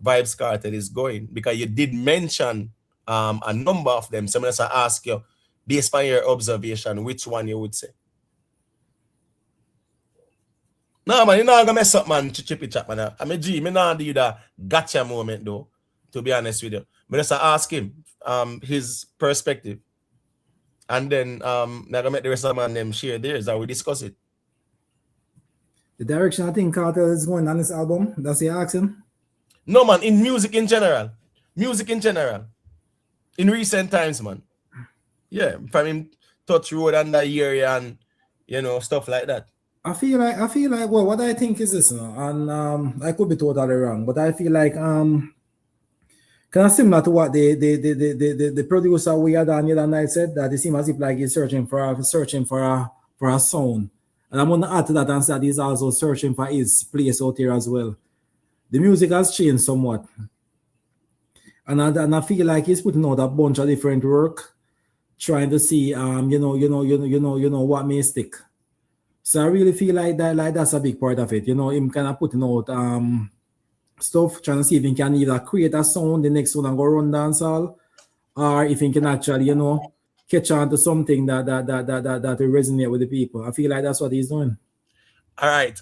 Vybz Kartel is going? Because you did mention a number of them. So I'm going to ask you, based on your observation, which one you would say? No, man, you're not going to mess up, man, chippy chap, man. I'm a G, me not do that gotcha moment, though, to be honest with you. I'm just ask him his perspective. And then I'm going to make the rest of them share theirs and we discuss it. The direction I think Kartel is going on this album, that's the asking? No, man, in music in general. Music in general. In recent times, man. Yeah, from him touch road and that area and, you know, stuff like that. I feel like, well, what I think is this, you know, and I could be totally wrong, but I feel like kind of similar to what the producer we had on the other night said, that it seems as if like he's searching for a sound. And I'm gonna add to that and say that he's also searching for his place out here as well. The music has changed somewhat. And I feel like he's putting out a bunch of different work, trying to see you know what may stick. So I really feel like that's a big part of it. You know, him kind of putting out stuff, trying to see if he can either create a sound the next one and go run dancehall, or if he can actually, you know, catch on to something that will resonate with the people. I feel like that's what he's doing. All right.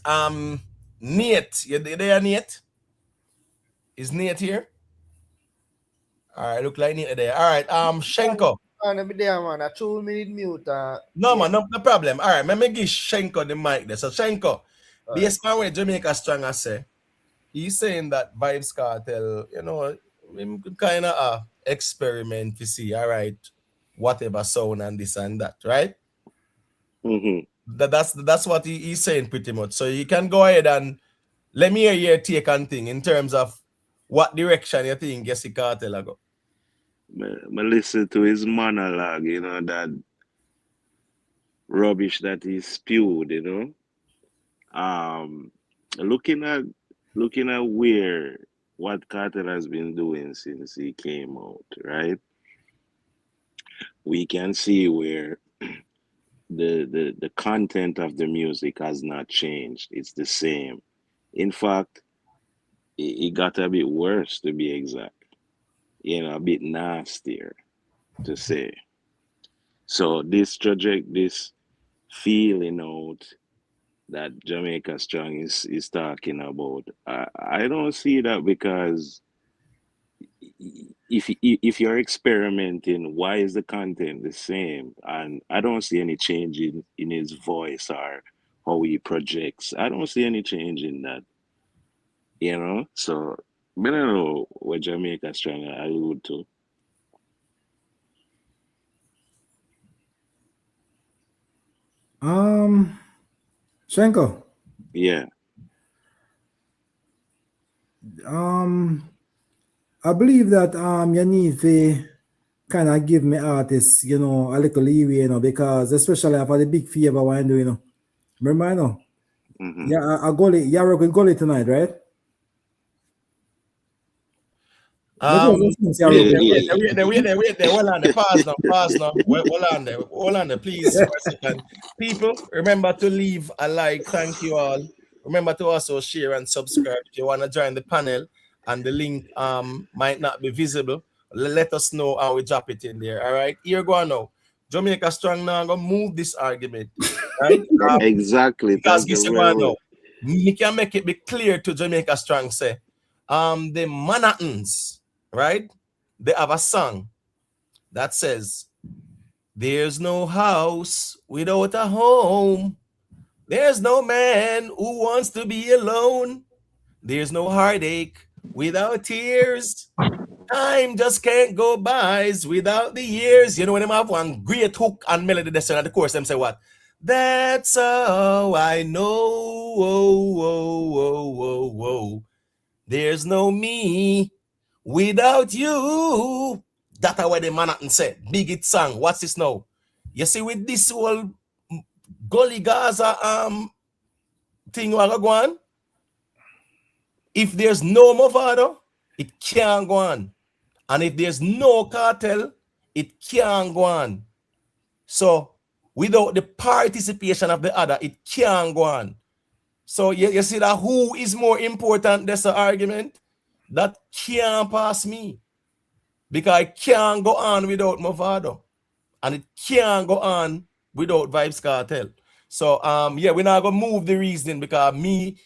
Nate, you there, Nate? Is Nate here? All right, look like Nate there. All right. Shenko. Man, I'm there, man. I 2 minute mute. No, Yeah. man, no problem. All right, let me give Shenko the mic there. So, Shenko, All right. based on what Jamaica Strong has say, he's saying that Vybz Kartel, you know, kind of experiment to see, all right, whatever sound and this and that, right? That's what he's saying pretty much. So you can go ahead and let me hear your take on thing in terms of what direction you think Jesse Kartel will go. I listen to his monologue, you know, that rubbish that he spewed, you know. Looking at where what Kartel has been doing since he came out, right? We can see where the content of the music has not changed. It's the same. In fact, it got a bit worse, to be exact. You know, a bit nastier, to say. So this feeling out that Jamaica Strong is talking about, I don't see that, because if you're experimenting, why is the content the same? And I don't see any change in his voice or how he projects. I don't see any change in that, you know. So I don't know what Jamaica Strong allude to. Shenko. Yeah. I believe that you need to kind of give me artists, you know, a little leeway, you know, because especially for the big favor what I'm doing, you know. Remember, I know. Yeah, I goalie. Yeah, work with goalie tonight, right? Wait there. Hold on there. Pause now. Hold on there, please, for a second. People, remember to leave a like. Thank you all. Remember to also share and subscribe if you want to join the panel, and the link might not be visible. Let us know and we drop it in there. All right, here go on now. Jamaica Strong now gonna move this argument, right? Exactly. Because Thank guess you what very now? much. We can make it be clear to Jamaica Strong say, the Manhattans, right? They have a song that says, "There's no house without a home. There's no man who wants to be alone. There's no heartache without tears. Time just can't go by without the years." You know, when them have one great hook and melody that's at the chorus, them say what? That's how I know. Whoa, whoa, whoa, whoa, whoa. There's no me without you. That's what the Manhattan said. Big it song. What's this now? You see, with this whole Gully Gaza thing going on, if there's no Mavado, it can't go on. And if there's no Kartel, it can't go on. So without the participation of the other, it can't go on. So you see that who is more important? That's the argument. That can't pass me. Because I can't go on without Mavado. And it can't go on without Vybz Kartel. So yeah, we're not gonna move the reasoning, because me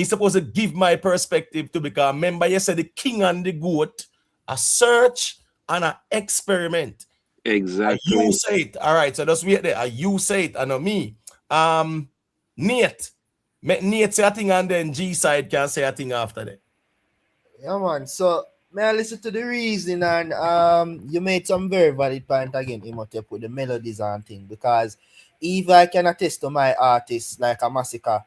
supposed to give my perspective to, because remember you said the king and the goat, a search and an experiment. Exactly. You say it. All right, so just wait there. You say it, and not me. Nate. Nate say a thing, and then G side can say a thing after that. Yeah, man. So may I listen to the reason, and you made some very valid point again, Imhotep, with the melodies and thing, because if I can attest to my artist like a Masicka,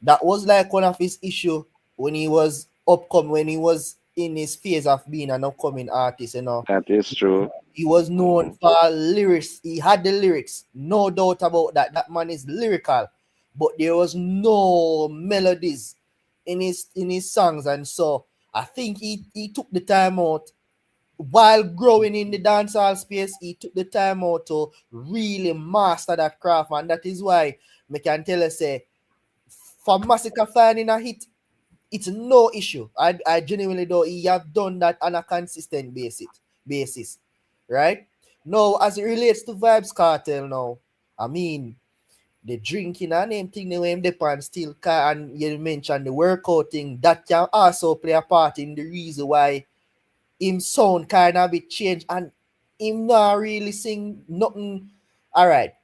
that was like one of his issue when he was when he was in his phase of being an upcoming artist, you know. That is true. He was known for lyrics. He had the lyrics, no doubt about that. That man is lyrical, but there was no melodies in his songs, and so I think he took the time out while growing in the dancehall space. He took the time out to really master that craft, and that is why I can tell you, say, for Masicka finding a hit, it's no issue. I genuinely know he have done that on a consistent basis, right? Now, as it relates to Vybz Kartel now, I mean, the drinking and them thing, the way him depend still car, and you mentioned the workout thing, that can also play a part in the reason why him sound kind of bit changed and him not really sing nothing. All right,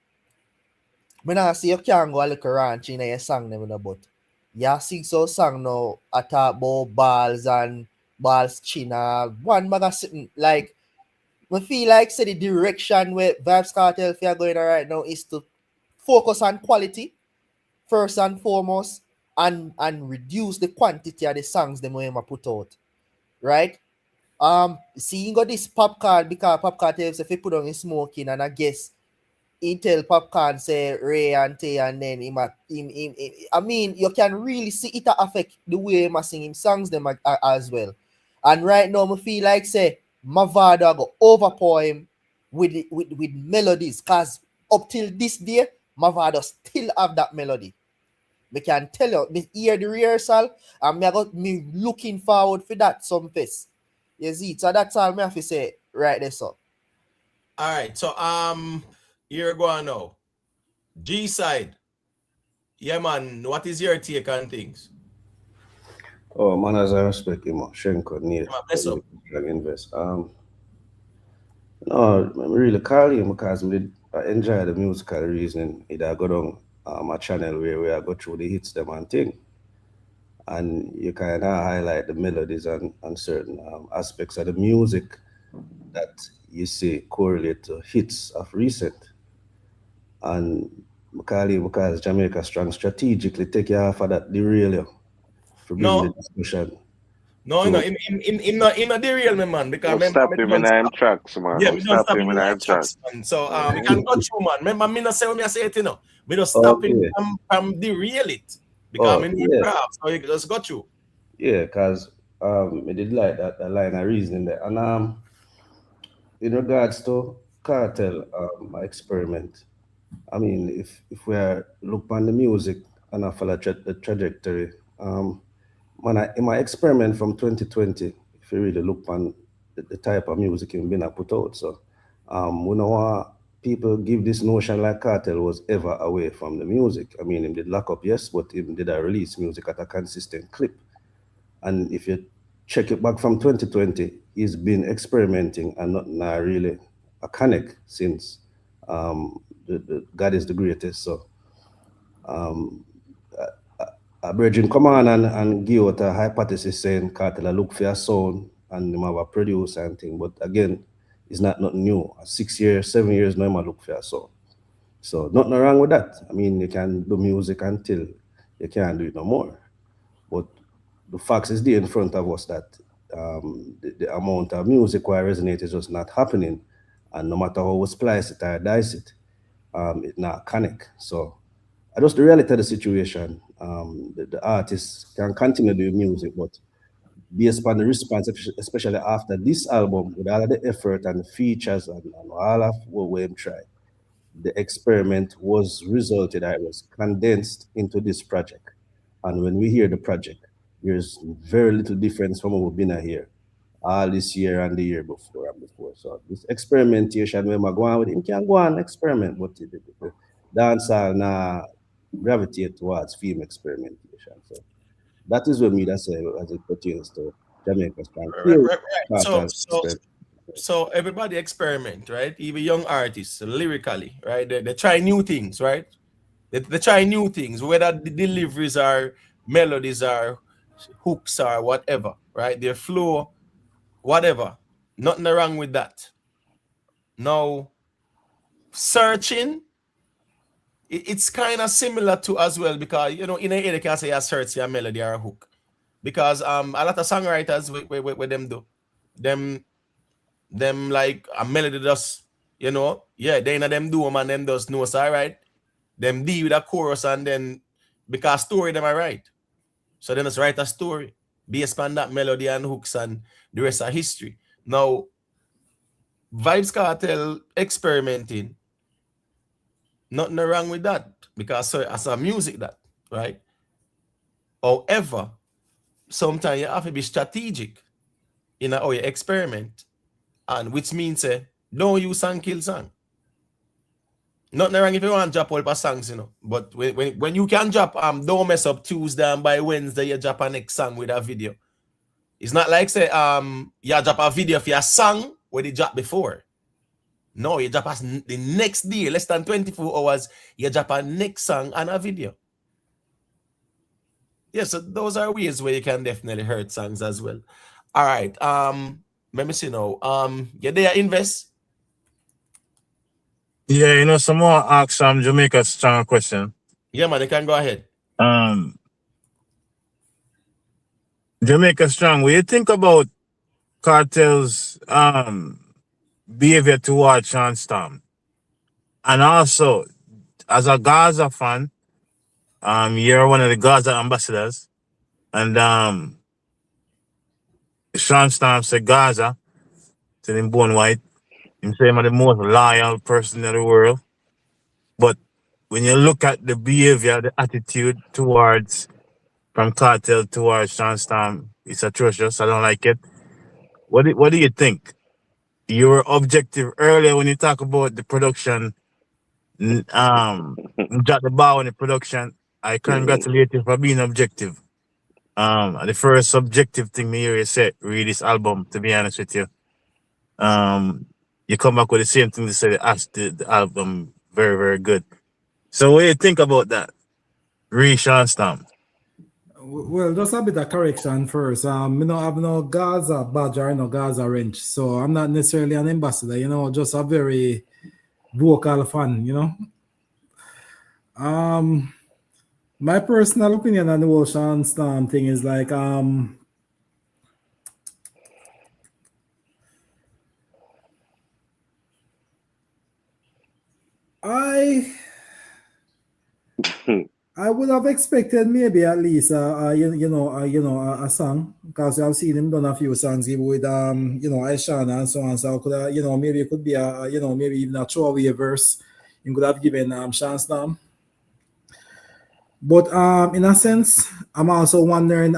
me not say you can't go a little ranch in your song, them, but you sing so song now, I talk about balls and balls chin, one bag of sitting like. I feel like say the direction where Vybz Kartel are going right now is to focus on quality first and foremost, and reduce the quantity of the songs them we put out, right? Seeing got this Popcorn because Popcorn tells if he put on his smoking, and I guess he tell Popcorn say Ray and Tay, and then I mean you can really see it affect the way he sing him songs them as well. And right now I feel like say Mavado go overpower him with melodies, cause up till this day Mavado still have that melody. Me can tell you, me hear the rehearsal, and me looking forward for that some face. You see, so that's all me have to say right there, so. All right, so here go on now. G side. Yeah, man. What is your take on things? Oh man, as I respect him, Shenko need Bless up. invest. No, I'm really calling him because I enjoy the musical reasoning. It I go down my channel where I go through the hits them and thing. And you kind of highlight the melodies and certain aspects of the music that you see correlate to hits of recent. And Makali, because Jamaica strong strategically take you off of that derail you for bring the discussion. No, in a derail me, man, because don't stop him in them tracks, man. Yeah, don't stop him in them tracks, man. So we can go through, man. Remember, me not say what me say it, you know. We don't stop him from derail it because I mean craft, so you just got you. Yeah, because I did like that line of reasoning there. And in regards to Kartel my experiment, I mean, if we are look on the music and I follow the trajectory, in my experiment from 2020, if you really look on the type of music you've been put out, so we know what people give this notion like Kartel was ever away from the music. I mean, he did lock up, yes, but he did release music at a consistent clip. And if you check it back from 2020, he's been experimenting and not really a connect since the God is the greatest. So Bridging come on and give out a hypothesis saying Kartel look for a sound and him have a producer and thing. But again, it's not nothing new. 6 years, 7 years now, him look for a sound. So nothing wrong with that. I mean, you can do music until you can't do it no more. But the facts is there in front of us that the amount of music where resonate is just not happening. And no matter how we splice it or dice it, it's not connect. So just the reality of the situation, the artists can continue doing music, but based upon the response, especially after this album, with all of the effort and the features and all of what we tried, the experiment was resulted, I was condensed into this project. And when we hear the project, there's very little difference from what we've been here all this year and the year before and before. So this experimentation, when I go on with him, can go on experiment, but the dancehall now gravitate towards film experimentation. So that is what me that say as it pertains to Jamaica. Right. So everybody experiment, right? Even young artists, lyrically, right? They try new things, right? They try new things, whether the deliveries are melodies are hooks or whatever, right? Their flow, whatever. Nothing wrong with that. Now, searching, it's kind of similar to as well, because you know in a you can say a search a melody or a hook, because a lot of songwriters with them do them like a melody does, you know, yeah, they know them do them and them does know, so all right, them deal with a chorus and then because story them are right, so then just write a story based on that melody and hooks and the rest of history. Now Vybz Kartel experimenting, nothing wrong with that, because so as a music that, right? However, sometimes you have to be strategic in how you experiment, and which means don't use and kill song. Nothing wrong if you want to drop all the songs, you know. But when you can drop, don't mess up Tuesday and by Wednesday you drop a next song with a video. It's not like say you drop a video for your song where they drop before. No, you drop the next day, less than 24 hours, you drop a next song and a video. Yeah, so those are ways where you can definitely hurt songs as well. All right. Let me see now. You there invest? Yeah, you know, some more ask Jamaica strong question. Yeah, man, you can go ahead. Jamaica strong. What you think about Kartel's behavior towards Sean Storm? And also, as a Gaza fan, you're one of the Gaza ambassadors, and Sean Storm said Gaza to them born white. Him say I'm the most loyal person in the world. But when you look at the behavior, the attitude towards from Kartel towards Sean Storm, it's atrocious. I don't like it. What do you think? You were objective earlier when you talk about the production. Drop the ball in the production. I congratulate you for being objective. The first subjective thing me hear you say, read this album, to be honest with you. You come back with the same thing to say the album very, very good. So what do you think about that? Sean Storm. Well, just a bit of correction first. Me no have no Gaza badge or no Gaza wrench, so I'm not necessarily an ambassador. You know, just a very vocal fan. You know. My personal opinion on the whole Sean Storm thing is like I would have expected maybe at least a song, because I've seen him done a few songs even with Aishana and so on. So could have, maybe it could be maybe even a throwaway verse. You could have given Sean Storm. But in a sense, I'm also wondering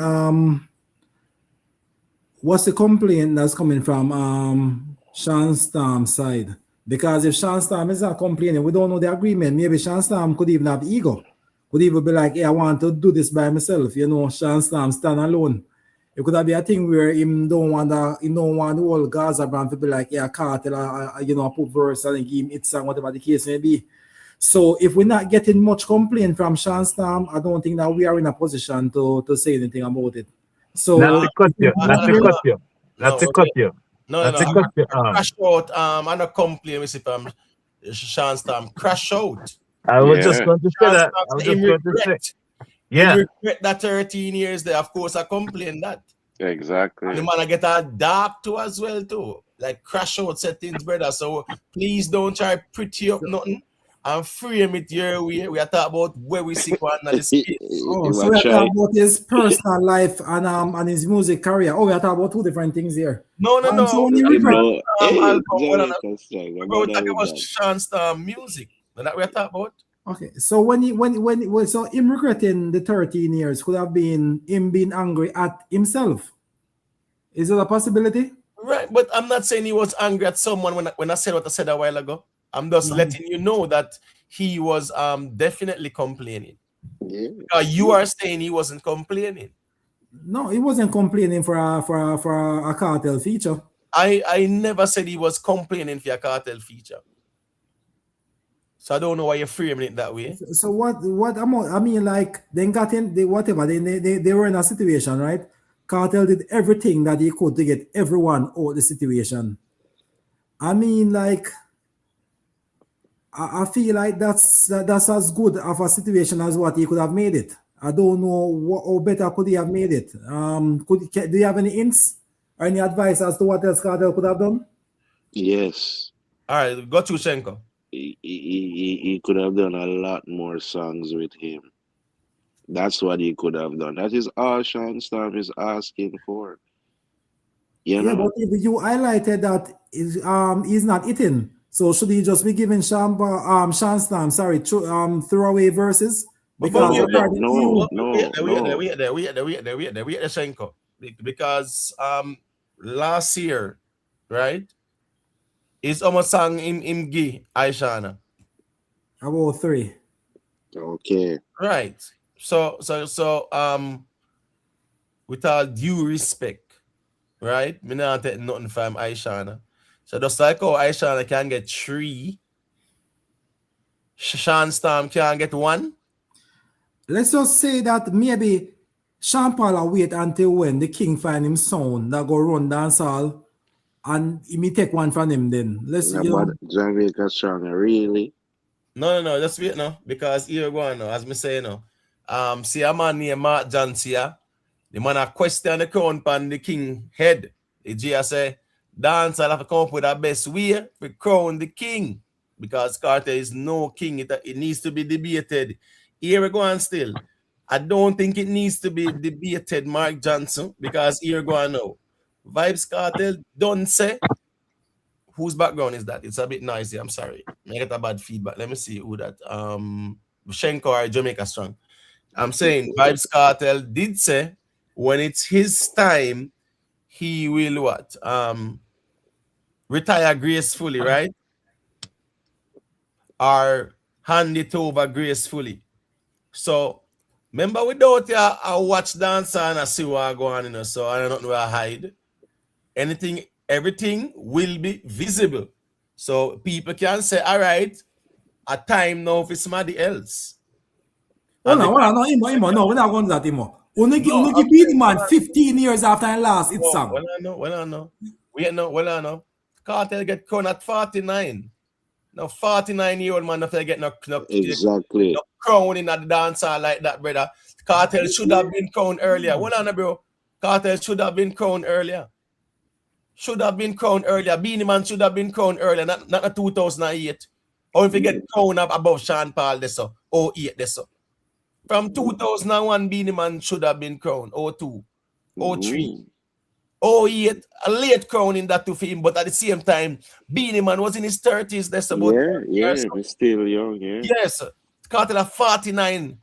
what's the complaint that's coming from Sean Storm's side? Because if Sean Storm is not complaining, we don't know the agreement. Maybe Sean Storm could even have ego. Could even be like, hey, I want to do this by myself. Sean Storm stand alone. It could have been a thing where him don't want the whole Gaza brand to be like, yeah, Kartel, put verse and give him its song, whatever the case may be. So if we're not getting much complaint from Sean Storm, I don't think that we are in a position to say anything about it. So not to cut you. No. Crash out. I'm not complaining with from Sean Storm. Crash out. I was just going to say that. He regret that 13 years there. Of course, I complain that. Exactly. And the man I get a dark too as well too. Like crash out settings, brother. So please don't try pretty up nothing. And frame it your way. We are talking about where we see one and the space. So we are talking about his personal life and his music career. We are talking about two different things here. No. So when you we're talking about Sean Storm music. That we are talking about. Okay, so when him regretting the 13 years could have been him being angry at himself. Is it a possibility? Right, but I'm not saying he was angry at someone when I said what I said a while ago. I'm just letting you know that he was definitely complaining. Yeah. You are saying he wasn't complaining. No, he wasn't complaining for a Kartel feature. I never said he was complaining for a Kartel feature. So I don't know why you're framing it that way. So what I mean, like they got in they were in a situation, right? Kartel did everything that he could to get everyone out of the situation. I mean, like I feel like that's as good of a situation as what he could have made it. I don't know how better could he have made it. Do you have any hints or any advice as to what else Kartel could have done? Yes. All right, go to Shenko. He could have done a lot more songs with him. That's what he could have done. That is all Sean Storm is asking for. But if you highlighted that he's not hitting, so should he just be giving Sean Storm throwaway verses? Because we at there, Shenko. Because last year, right? It's almost sang him gay, Aishana. About 3. Okay. Right. So with all due respect, right? Me not take nothing from Aishana. So just like how Aishana can get 3, Sean Storm can get 1. Let's just say that maybe Sean Paul will wait until when the king find him sound that go run dancehall and he may take 1 from him then. Let's No, but Jamaica strong, really. No, just wait now. Because here go on now, as me say now. See a man named Mark Johnson here. The man a question the crown pan the king head. The G say, dancehall have to come up with the best way to crown the king. Because Kartel is no king. It needs to be debated. Here we go on still. I don't think it needs to be debated, Mark Johnson, because here we go on now. Vybz Kartel don't say. Whose background is that? It's a bit noisy. I'm sorry. I get a bad feedback. Let me see who that. Shenko or Jamaica Strong. I'm saying Vybz Kartel did say when it's his time, he will what? Retire gracefully, right? Or hand it over gracefully. So remember, without I watch dancer and I see what I go on, you know, so I don't know where I hide. Everything will be visible. So people can say, all right, a time now for somebody else. No, we're not going to that, Imo. Only give the man 15 years after I last it's song. Well, I know. Kartel get crowned at 49. Now 49-year-old man if they get no exactly no crown in the dancer like that, brother. Kartel should have been crowned earlier. Well, on, bro. Kartel should have been crowned earlier. Beanie Man should have been crowned earlier, not 2008. Or if you get crowned up above Sean Paul this so, 08 this so. From 2001, Beanie Man should have been crowned. 02, 03, 08, a late crowning that to him, but at the same time, Beanie Man was in his 30s. That's about years. He's still young, yeah. Yes, Kartel at 49.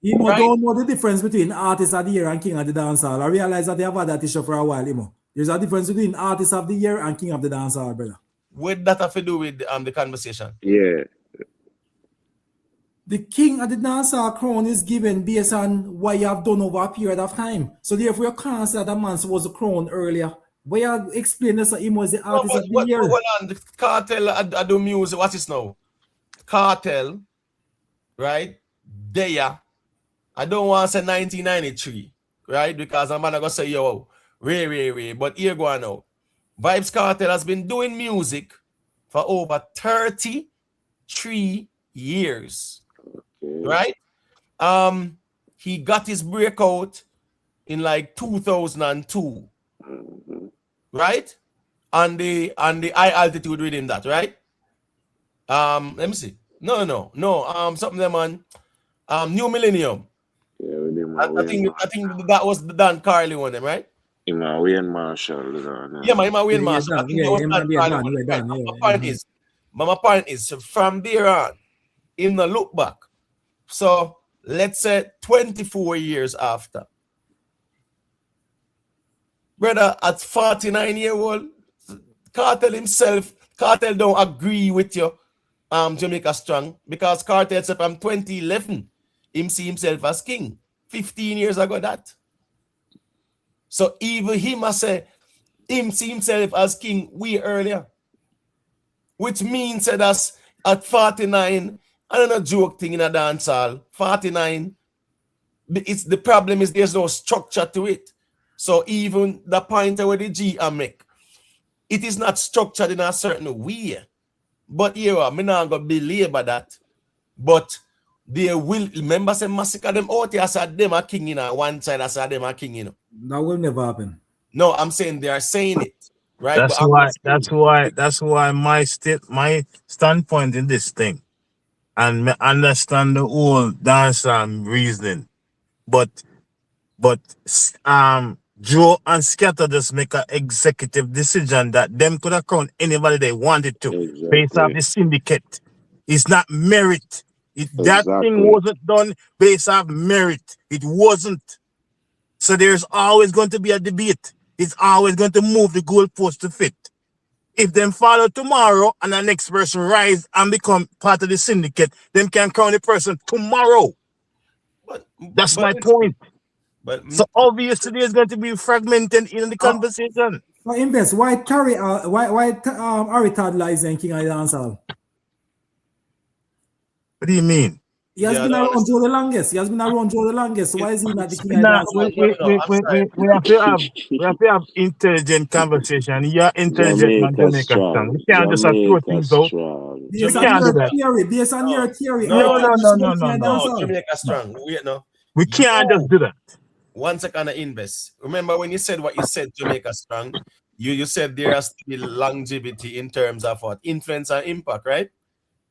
You don't know the difference between artist of the year and king of the dancehall. I realize that they have had that issue for a while, Imo. There's a difference between artist of the year and king of the dancehall, brother. What that have to do with the conversation? Yeah. The king of the dancehall crown is given based on what you have done over a period of time. So therefore, you can't say that a man was crowned earlier. But you explain this, Imo is the artist of the year. Hold on, the Kartel, I do music. What is now? Kartel, right? There. I don't want to say 1993, right? Because I'm going to say, yo, Ray. But here go on now. Vybz Kartel has been doing music for over 33 years, right? He got his breakout in like 2002, right? On the high altitude rhythm, that, right? Let me see. No. Something them on New Millennium. Yeah, I think that was the Dan Carly one, right? Wayne Marshall. Yeah, my Wayne Marshall. I think that was Dan Carly one. My point is, from there on, in the look back. So let's say 24 years after. Brother, at 49-year-old, Kartel don't agree with you, Jamaica Strong, because Kartel said from 2011, him see himself as king. 15 years ago that. So even he must say him see himself as king way earlier. Which means that at 49, I don't know joke thing in a dance hall. 49, the problem is there's no structure to it. So even the point where the G I make, it is not structured in a certain way. But here, I'm not going to belabor that. But they will, remember say Masicka them out here, I said them are king in one side, I said them are king in. That will never happen. No, I'm saying they are saying it. Right? That's why my standpoint in this thing, and me understand the whole dance reasoning. But Joe and Scatter just make an executive decision that them could have crowned anybody they wanted to based off the syndicate. It's not merit. That thing wasn't done based off merit. It wasn't. So there's always going to be a debate. It's always going to move the goalpost to fit. If them follow tomorrow and the next person rise and become part of the syndicate, them can crown the person tomorrow. That's my point. So obviously there's going to be fragmented in the conversation. So Invest, why Harry Toddler is in King of the Dancehall? What do you mean? He has been around Joe the longest. He has been around Joe the longest. So why is he not the King of the Dancehall? We have to have intelligent conversation. You're intelligent man, Jamaica strong. We can't just throw things out. We can't do that. Based on your theory. No. Jamaica strong. Wait, no. We can't just do that. 1 second, Invest. Remember when you said what you said, Jamaica strong, you said there has to be longevity in terms of what? Influence and impact, right?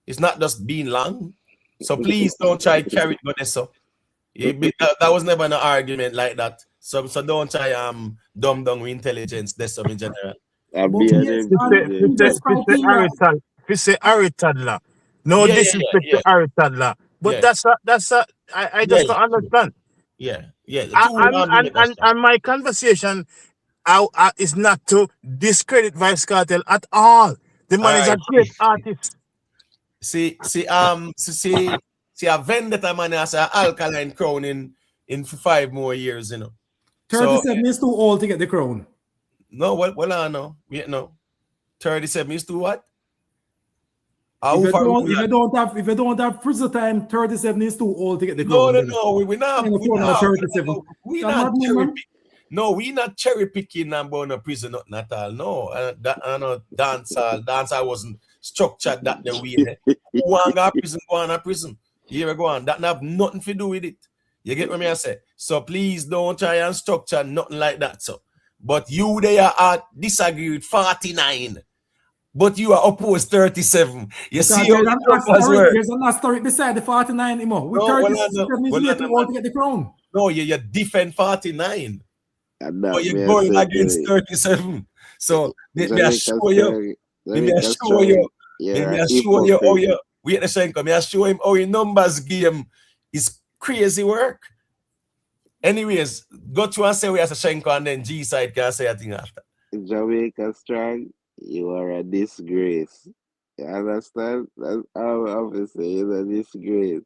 It's not just being long. So please don't try to carry it so. That was never an argument like that. So don't try dumb down with intelligence this in general. We say Harry Toddler. No disrespect to Harry Toddler. But that's I just don't understand. Yeah. And my conversation is not to discredit Vybz Kartel at all. The man is a great artist. See a vendetta man has an Alkaline crown in 5 more years, 37 is too old to get the crown. No, well, I know. Wait, no. 37 is too what? If you don't have prison time, 37 is too old to get the crown. No, we're not cherry picking and going to prison, not at all. No, dancehall wasn't structured that the way. Go on prison. Here we go on. That have nothing to do with it. You get what I say? So please don't try and structure nothing like that. So, but you there are disagree with 49. But you are opposed 37. You see how there's an asterisk beside the 49 anymore. With 37 is way too old to get the crown. No, you defend 49. But you're going against 37. So let me show you. Oh yeah. Wait a second. I show him how your numbers game is crazy work. Anyways, go to and say we have a Shenko and then G side can say a thing after. Jamaica strong. You are a disgrace. You understand? That's how I would say it's a disgrace.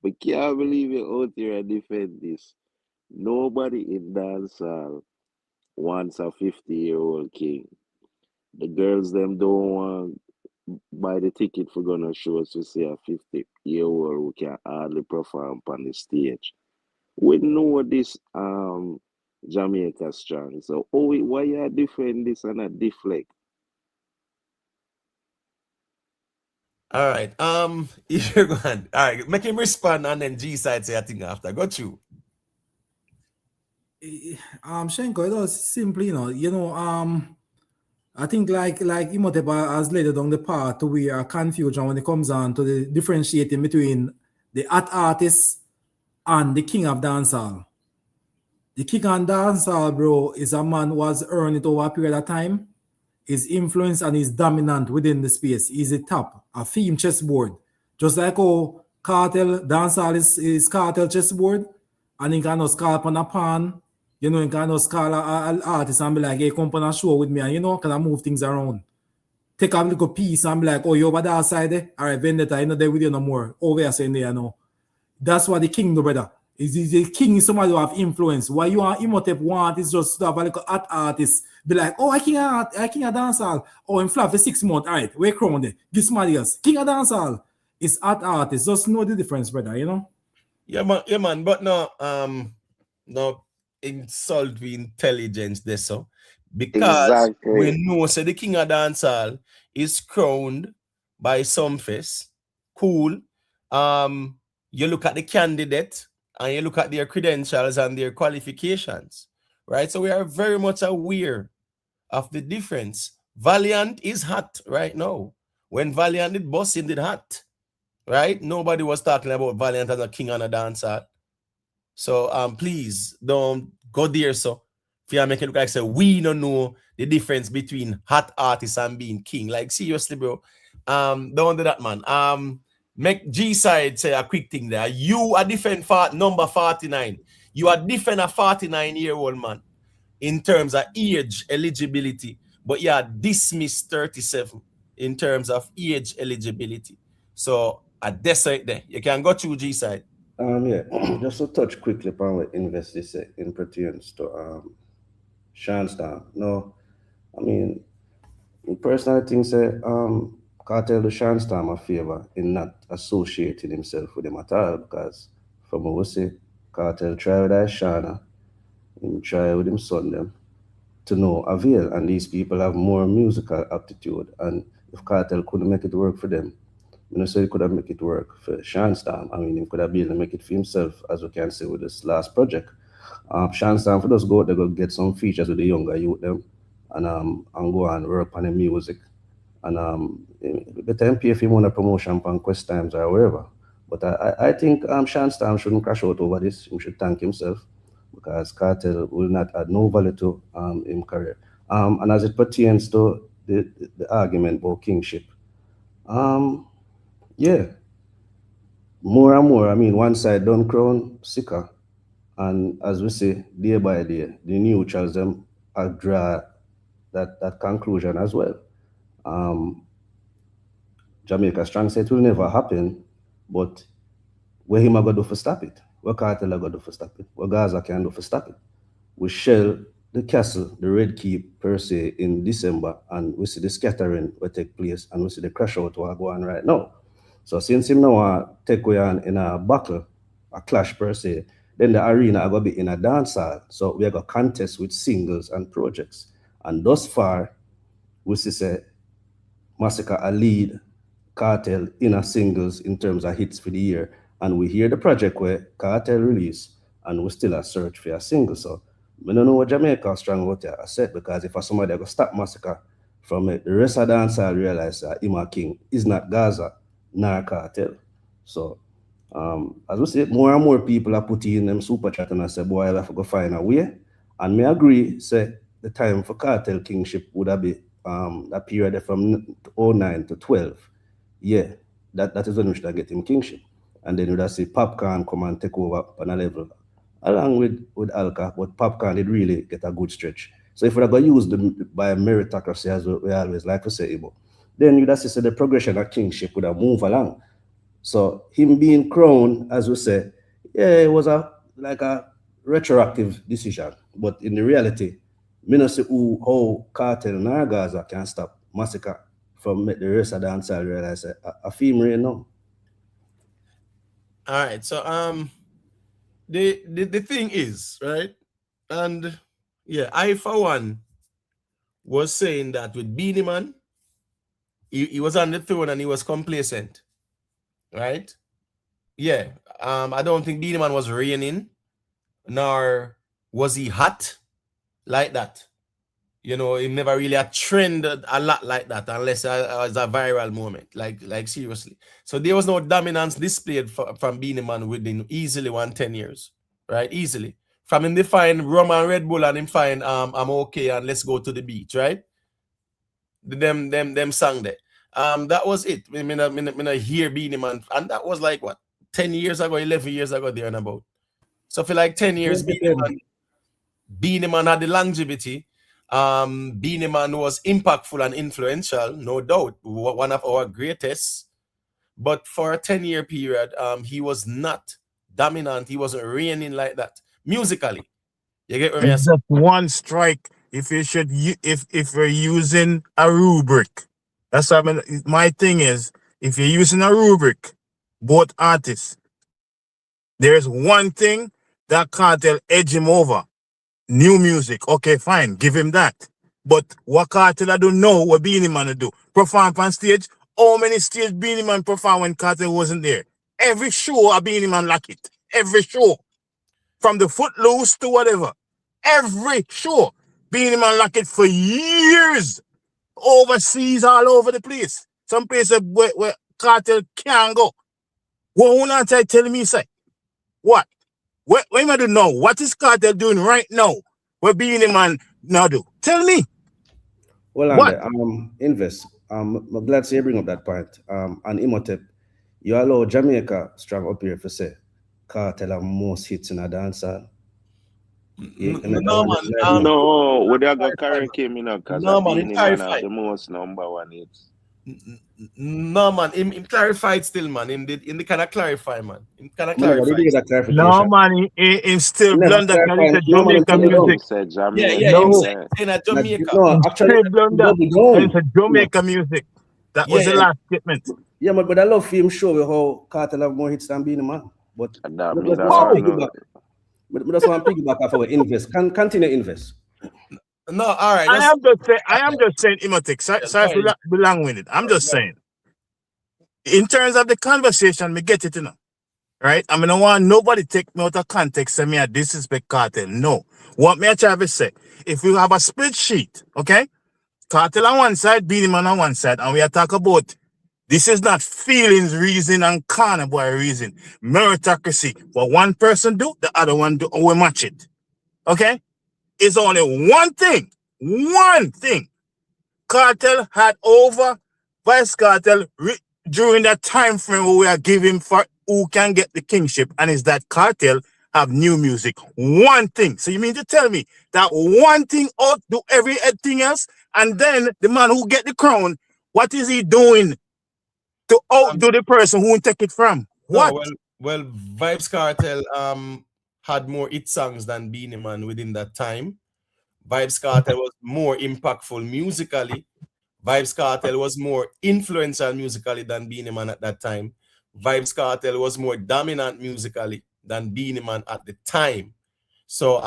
But can't believe you out here and defend this. Nobody in dancehall wants a 50-year-old king. The girls them don't want buy the ticket for gonna shows to see a 50-year-old who can hardly perform on the stage. We know this Jamaica strong. So why you defend this and not deflect? All right. If you're going, all right, make him respond and then G side say a thing after. Got you. Shenko, it was simply, I think like Imhotep has laid down the path to where confusion when it comes on to the differentiating between the art artist and the king of dancehall. The king of dancehall, bro, is a man who has earned it over a period of time. His influence and his dominant within the space. He's a top, a theme chessboard. Just like how Kartel, dancehall is Kartel chessboard, and he can just call upon a pawn, he can just call an artist and be like, hey, come on a show with me, and can I move things around? Take a little piece and be like, oh, you over that side there? All right, vendetta, I know there with you no more. Over here saying there, That's what the king do, brother. The king is somebody who have influence. What you and Imhotep want is just to have a little art artist. Be like, oh, I king of dancehall. Oh, I'm flat for 6 months. All right, we're crowned there. Give somebody else. King of dancehall is art artist. Just know the difference, brother, Yeah, man. But no insult the intelligence there, so. Because we know the king of dancehall is crowned by some face. Cool. You look at the candidate and you look at their credentials and their qualifications, right? So we are very much aware of the difference. Valiant is hot right now. When Valiant did boss, it did hot, right? Nobody was talking about Valiant as a king on a dancer. So please don't go there. So if you make it look like say we don't know the difference between hot artists and being king. Like seriously, bro. Don't do that, man. Make G side say a quick thing there. You are different number 49. You are different a 49-year-old man in terms of age eligibility. but yeah, dismissed 37 in terms of age eligibility. So at this side there, you can go through G side. Yeah, just to touch quickly upon what Investi say in pertains to Shensea. No, I mean, personal thing say Kartel do Shensea a favor in not associating himself with them at all, because from what we say, Kartel try with Shana, him try with him son them to no avail, and these people have more musical aptitude, and if Kartel couldn't make it work for them, you know, so he could have make it work for Shensea. I mean, he could have been able to make it for himself, as we can see with this last project. Shensea for us go out there, go get some features with the younger youth them, and go and work on the music. And better him pay if he want a promotion on Quest Times or wherever. But I think Shensea shouldn't crash out over this. He should thank himself, because Kartel will not add no value to his career. And as it pertains to the argument about kingship, yeah, more and more. I mean, one side don't crown Masicka, and as we say, day by day, the neutrals them draw that conclusion as well. Jamaica Strong said it will never happen, but what him a go do for stop it? What Kartel a go do for stop it? What Gaza can do for stop it? We shell the castle, the Red Keep per se in December, and we see the scattering will take place, and we see the crash out will go on right now. So since him now take away in a battle, a clash per se, then the arena are going to be in a dancehall. So we are going to contest with singles and projects. And thus far, we see say Masicka a lead Kartel in a singles in terms of hits for the year. And we hear the project where Kartel release, and we still a search for a single. So I don't know what Jamaica Strong out there I said, because if somebody go stop Masicka from it, the rest of the dancehall realize that him a king is not Gaza nor Kartel. So as we say, more and more people are putting in them super chat and I say, boy, I have to go find a way. And me agree, say the time for Kartel kingship would have been that period from 09 to 12. Yeah, that is when we should get him kingship. And then we would see Popcorn come and take over on a level along with Alka, but Popcorn did really get a good stretch. So if we're going to use them by meritocracy, as we always like to say, then you'd see the progression of kingship would have moved along. So him being crowned, as we say, yeah, it was like a retroactive decision. But in the reality, me not see how Kartel and Gaza can stop Masicka from make the rest of the dancehall realize a female now. All right, so the thing is, right, and yeah, I for one was saying that with Beenie Man, he was on the throne and he was complacent, right? Yeah, I don't think Beenie Man was reigning, nor was he hot like that. You know, he never really had trended a lot like that, unless it was a viral moment, like seriously. So there was no dominance displayed from Beenie Man within easily 10 years, right? Easily. From him define rum and Red Bull and him find I'm okay and let's go to the beach, right? Them sang there. That was it. I mean, I hear Beenie Man, and that was like what, 10 years ago, 11 years ago there and about. So for like 10 years, Beenie Man had the longevity. Beenie Man was impactful and influential, no doubt, one of our greatest. But for a 10-year period, he was not dominant. He wasn't reigning like that musically. You get what I mean? Just one strike. If you should, if you're using a rubric, that's what I mean. My thing is, if you're using a rubric, both artists, there's one thing that Kartel edge him over. New music, okay, fine, give him that. But what Kartel I don't know what Beenie Man do. Perform on stage. How many stage Beenie Man perform when Kartel wasn't there? Every show a Beenie Man like it. Every show. From the Footloose to whatever. Every show. Beenie Man like it for years. Overseas, all over the place. Some places where Kartel can't go. What not telling me say? What? What am I doing now? What is Kartel doing right now? What Beenie Man now do? Tell me. Well, what? Invest. I'm glad to see you bring up that point. And Imhotep, you allow Jamaica Strong up here for say Kartel have most hits in a dancehall. No, man. No, would they go correct him, because No, I man, being him him and clarified. the most number one hits. No, man, him clarified still, man. Him kind of clarify, man. Him kind of Never clarify. did that clarification. No, man, he still Never blunder because clarified. it's a No, man, Jamaica him music. Said Jamaica. Yeah, him No, saying that Jamaica. No, actually, still blunder. double down. It's a Jamaica music. That was the last statement. Yeah, but I love film show you how Kartel have more hits than Beenie Man. But that but that's why I'm piggyback off our invest. Continue invest. No, all right. I am just saying, Emotic. Sorry for belong with it. I'm just saying. In terms of the conversation, me get it, right? I mean, I want nobody take me out of context and me a disrespect Kartel. No. What me I try to say, if we have a spreadsheet, okay? Kartel on one side, Beenie Man on one side, and we are talking about this is not feelings reason and corner boy reason. Meritocracy. What one person do, the other one do, and we match it. Okay? It's only one thing. Kartel had over Vybz Kartel during that time frame where we are giving for who can get the kingship, and is that Kartel have new music. One thing. So you mean to tell me that one thing outdo everything else, and then the man who get the crown, what is he doing to outdo the person who take it from? What? No, well, Vybz Kartel had more hit songs than Beenie Man within that time. Vybz Kartel was more impactful musically. Vybz Kartel was more influential musically than Beenie Man at that time. Vybz Kartel was more dominant musically than Beenie Man at the time. So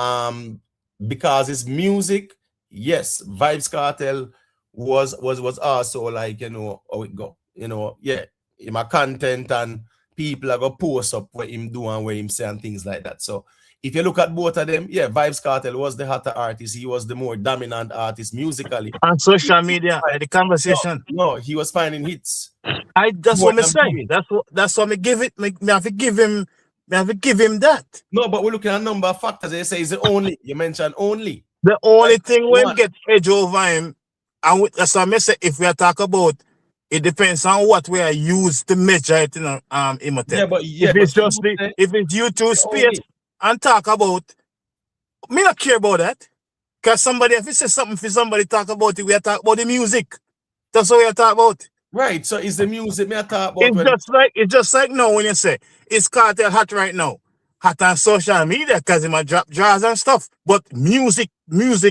because it's music, yes, Vybz Kartel was also like, how it go. In my content and people are going to post up what him do and what him say and things like that. So if you look at both of them, Vybz Kartel was the hotter artist. He was the more dominant artist musically. On social media, the conversation. No, he was finding hits. That's what I'm saying. That's what me give it. Me have to give him that. No, but we're looking at a number of factors. They say it's the only. You mentioned only. The only thing when get edge over him, and that's what I say. If we are talking about, it depends on what we are used to measure it in Emotet. If it's YouTube space and talk about, me not care about that. Because somebody, if you say something for somebody talk about it, we are talking about the music. That's what we are talking about. Right. So it's the music me I talk about. It's just like now when you say it's Kartel hot right now. Hot on social media because he might drop jars and stuff. But music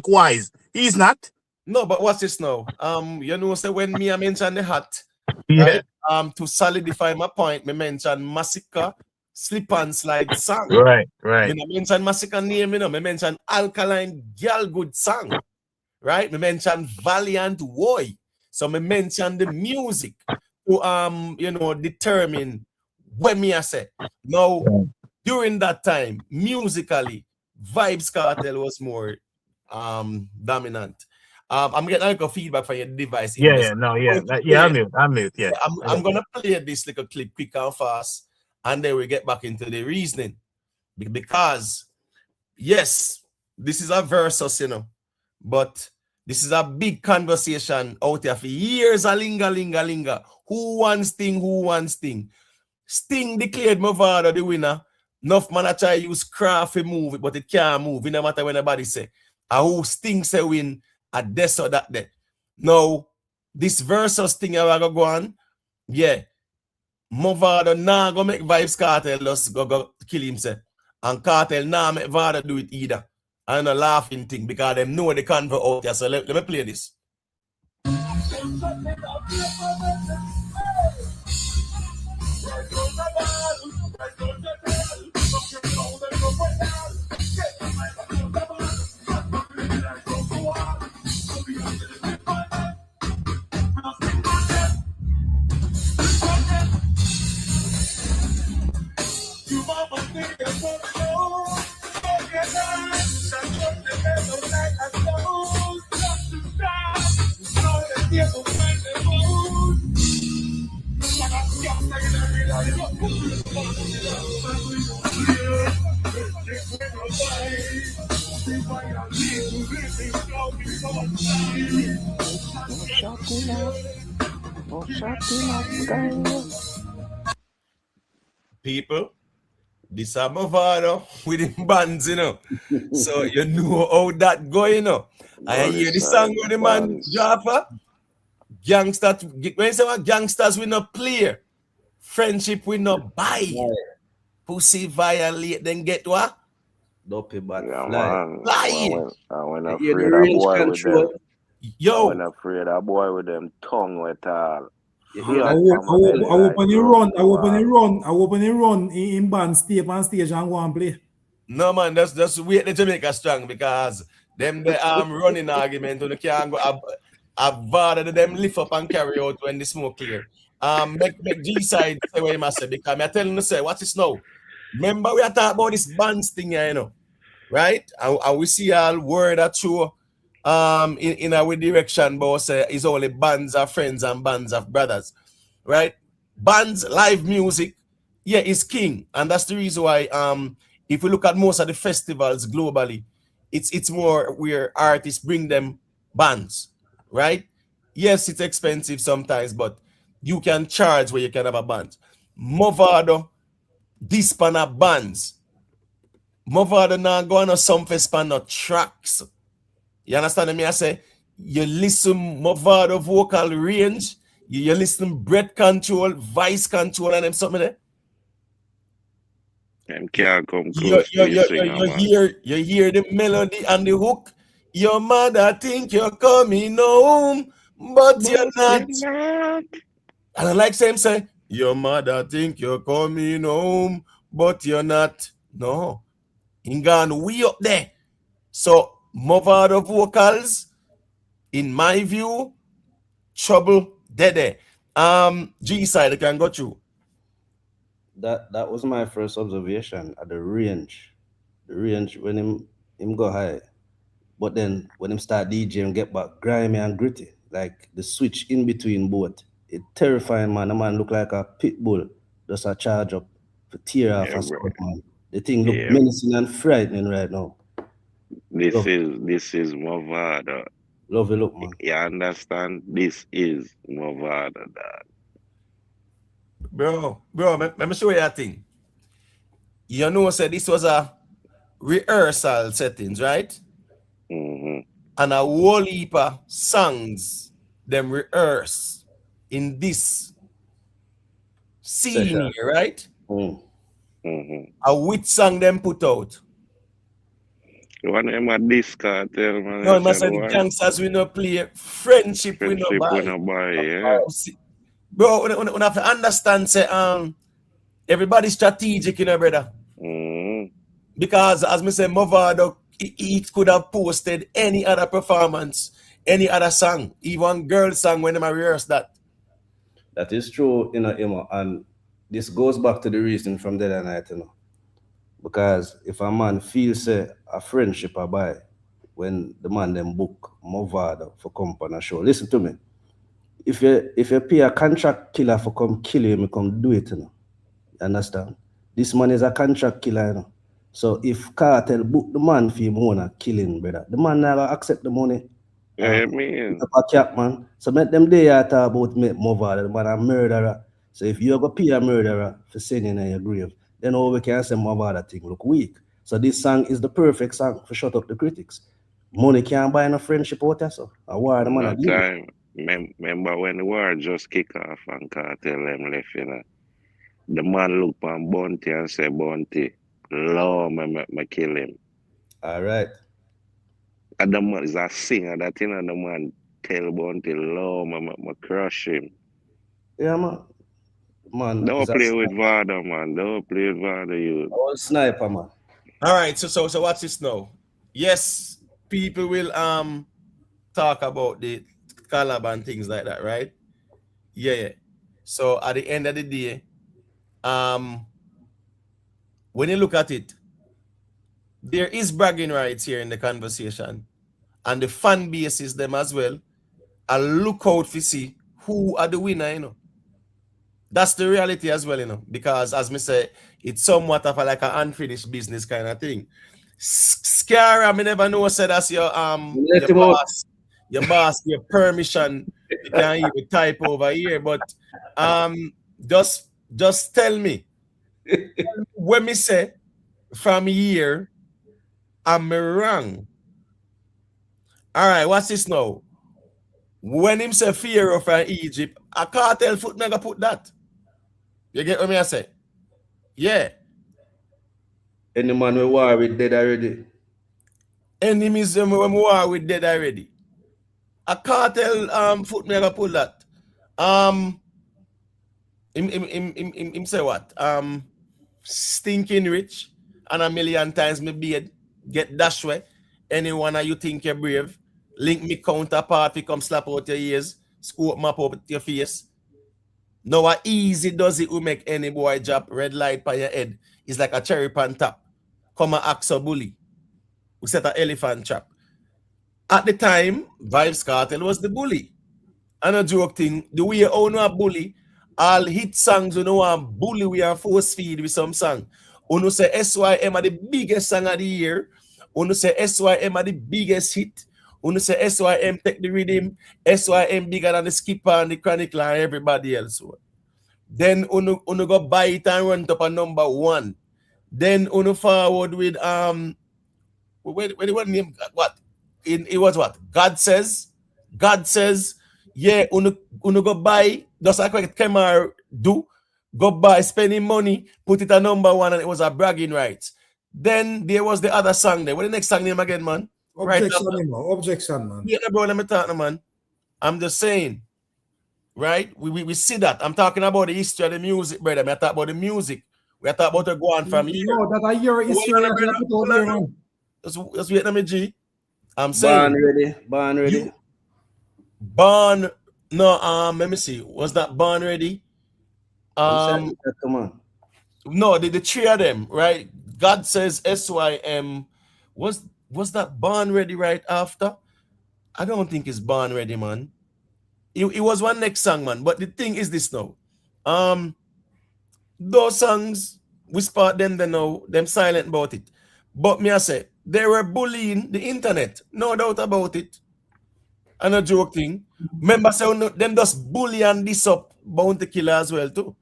wise, he's not. No, but what's this now? So when me I mention the hot, right? To solidify my point, me mention Masicka Slip and Slide song. Right. Me mention Masicka name, me mention Alkaline Girl Good song. Right? Me mention Valiant Boy. So me mention the music to determine what me I say. Now, during that time, musically, Vybz Kartel was more dominant. I'm getting like a feedback from your device. I'm mute. Yeah. I'm gonna play this little clip quick and fast, and then we get back into the reasoning. Because yes, this is a versus, but this is a big conversation out there for years. A linger. Who wants thing? Sting declared Mavado the winner. Enough man I try to use craft to move it, but it can't move. It no matter when nobody say. And who Sting say win at this or that day. Now, this versus thing I gonna go on. Yeah. Mavado now go make Vybz Kartel just go kill himself. And Kartel now make Vado do it either. And a laughing thing because they know the convert out there. So let me play this. People, This is Mavado with him bands, you know. So you know how that go, you know. And you hear the song with the man Jaffa. Gangster, when you say what gangsters we not play, friendship we not buy. Pussy violate, then get what? Dopey bat Yeah, fly. man. Flying. I went You hear the afraid of range boy with them. control. Yo. I went afraid of boy with them tongue with all. You hear I that? open the run in band stay on stage and go and play. No man, that's wait the Jamaica strong because them the running argument on the can't go a bother them lift up and carry out when the smoke clear. Make G side say what you must say because I tell you to say what is now. Remember we are talking about this bands thing here, you know, right? And we see all word that show in our direction, but say it's only bands of friends and bands of brothers, right? Bands, live music, yeah, is king, and that's the reason why if we look at most of the festivals globally, it's more where artists bring them bands, right? Yes, it's expensive sometimes, but you can charge where you can have a band. Mavado, this span of bands. Mavado now go on some span of tracks. You understand me? I say you listen Mavado vocal range, you listen breath control, voice control, and them something there. Them can't come close to you singer, man. You hear the melody and the hook. Your mother think you're coming home, but you're not. And I like same say, your mother think you're coming home, but you're not. No, in gone way up there. So Mavado vocals, in my view, trouble dead. G side I can go through. That was my first observation at the range. The range when him go high. But then when him start DJing get back grimy and gritty, like the switch in between both. It terrifying, man. The man look like a pit bull. Just a charge up for tear off a squad, man. The thing look menacing and frightening right now. This is Mavado. Lovely look, man. You understand? This is Mavado, dad. Bro, let me show you a thing. You know, said this was a rehearsal settings, right? Mm-hmm. And a whole heap of songs them rehearse in this scene here, right? Mm-hmm. A which song them put out? You want them at this Kartel, man? No, I said the gangsters we not play, friendship we not buy. Yeah. Bro, we have to understand, say, everybody's strategic, you know, brother. Because, as me say, Mavado, he could have posted any other performance, any other song, even girl song when they rehearse that. That is true, you know, and this goes back to the reason from the other night, you know. Because if a man feels a friendship I buy when the man them book Mavado for come on a show, listen to me. If you pay a contract killer for come kill you, come do it, you know. You understand? This man is a contract killer, you know. So if Kartel book the man for him wanna killing, brother, the man never accept the money. Yeah, man. A cap, man. So make them there talk about make Mavado, the man a murderer. So if you go pay a murderer for sending in your grave, then all we can say Mavado thing look weak. So this song is the perfect song for shut up the critics. Money can't buy no friendship out there, so a war the man No a give. time. Remember when the war just kick off and Kartel them left, you know. The man look on Bounty and say, Bounty, Lord, me kill him. All right. And the man is a singer that, you know, the man tell Bounty, Lord, me crush him. Yeah, man. Don't play with Vada, man. Don't play with Vada, you. Oh, sniper, man. All right, so what's this now? Yes, people will talk about the collab and things like that, right? Yeah. So at the end of the day, when you look at it, there is bragging rights here in the conversation, and the fan base is them as well. And look out to see who are the winner, you know. That's the reality as well, you know, because as me say, it's somewhat of like an unfinished business kind of thing. Scary, I never know said that's your boss, your permission. You can't even type over here, but just tell me when me say from here, I'm wrong. All right, what's this now? When him say Pharaoh from Egypt, a Kartel foot never put that. You get what me I say? Yeah. Any man we war with dead already. Enemies when we war with dead already. A Kartel foot never pull that. Him say what? Stinking rich and a million times me beard get dash way. Anyone you think you're brave, link me counterpart, we come slap out your ears, scoop map up your face. Now how easy does it will make any boy drop red light by your head? It's like a cherry pan top. Come and ask a bully. We set an elephant trap. At the time, Vybz Kartel was the bully. And a joke thing, the way you own a bully, all hit songs you know want bully we are force feed with some song. Uno say SYM are the biggest song of the year. Uno say SYM are the biggest hit. Uno say SYM take the rhythm. SYM bigger than the Skipper and the Chronicler and everybody else. Then uno go buy it and run top a number one. Then uno forward with where name what? It was what? God says, yeah, uno go buy, just like what Kemar do, go buy, spending money, put it a number one, and it was a bragging rights. Then there was the other song there. What the next song name again, man? Objection, right objection, man. Yeah, bro, let me talk, man. I'm just saying, right? We see that. I'm talking about the history of the music, brother. I talk about the music. We are talking about the go on from here. No, that I hear history. Just wait a minute, G. I'm saying. Born ready. Born, no, let me see. Was that Born Ready? Come on. No, the three of them, right? God says SYM. Was that Born Ready right after? I don't think it's Born Ready, man. It was one next song, man. But the thing is this now. Those songs, we spot them, they know, them silent about it. But me I say, they were bullying the internet. No doubt about it. And a joke thing. Remember, say, them just bully and this up Bounty Killer as well, too.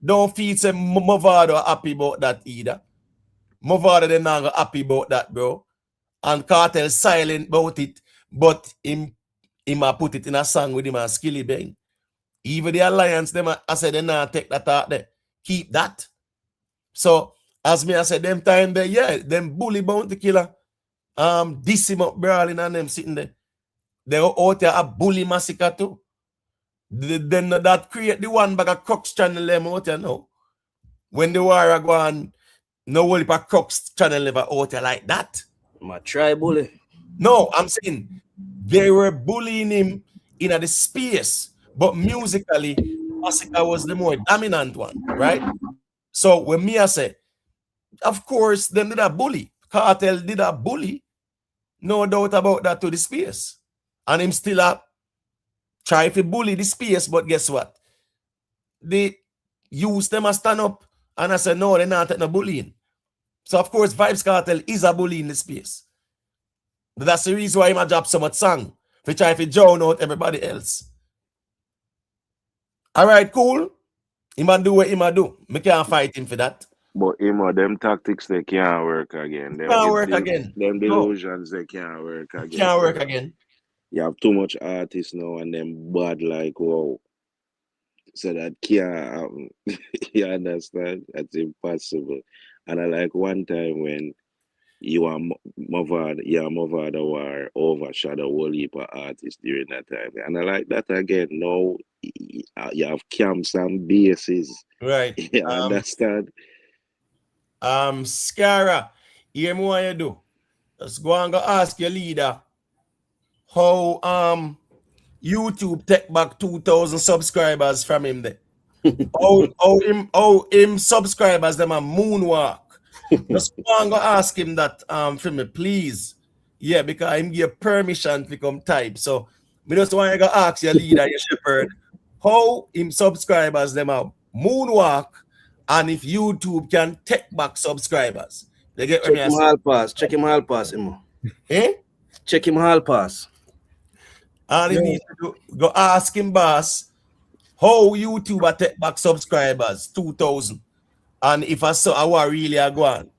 Don't feel say Mavado happy about that either. Mavado they not happy about that, bro. And Kartel silent about it, but him put it in a song with him and Skilly Bang. Even the alliance, them I said they not take that out there. Keep that. So, as me I said, them time there, yeah, them bully Bounty Killer, diss him up brawling and them sitting there. They out there a bully Masicka too. Then that create the one bag of Crux channel them out there now. When the war go on, no one a Crux channel never out there like that. My try bully. No, I'm saying they were bullying him in the space, but musically, Masicka was the more dominant one, right? So when me I say, of course, them did a bully. Kartel did a bully. No doubt about that to the space. And him still up try to bully the space, but guess what? They use them as stand up, and I said, no, they're not taking no bullying. So, of course, Vybz Kartel is a bully in the space. But that's the reason why he drop so much song, to try to drown out everybody else. All right, cool. He might do what he might do. Me can't fight him for that. But them tactics, they can't work again. Them delusions, they can't work again. Can't work again. You have too much artists now and them bad like, wow. So that can't happen. You understand? That's impossible. And I like one time when you are Mavado were overshadow whole heap of artists during that time. And I like that again. Now you have camps and bases. Right. You understand? Scara, hear me what you do. Just go and go ask your leader how YouTube take back 2,000 subscribers from him there. how him subscribers them a moonwalk. Just go and go ask him that for me, please. Yeah, because him give permission to come type. So me just want to go ask your leader, your shepherd, how him subscribers them a moonwalk, and if YouTube can take back subscribers. They get check him hall pass. Check him hall pass, Imo. Check him hall pass. And he needs to go ask him, boss, how YouTube take back subscribers, 2,000. And if I saw I want really a go on.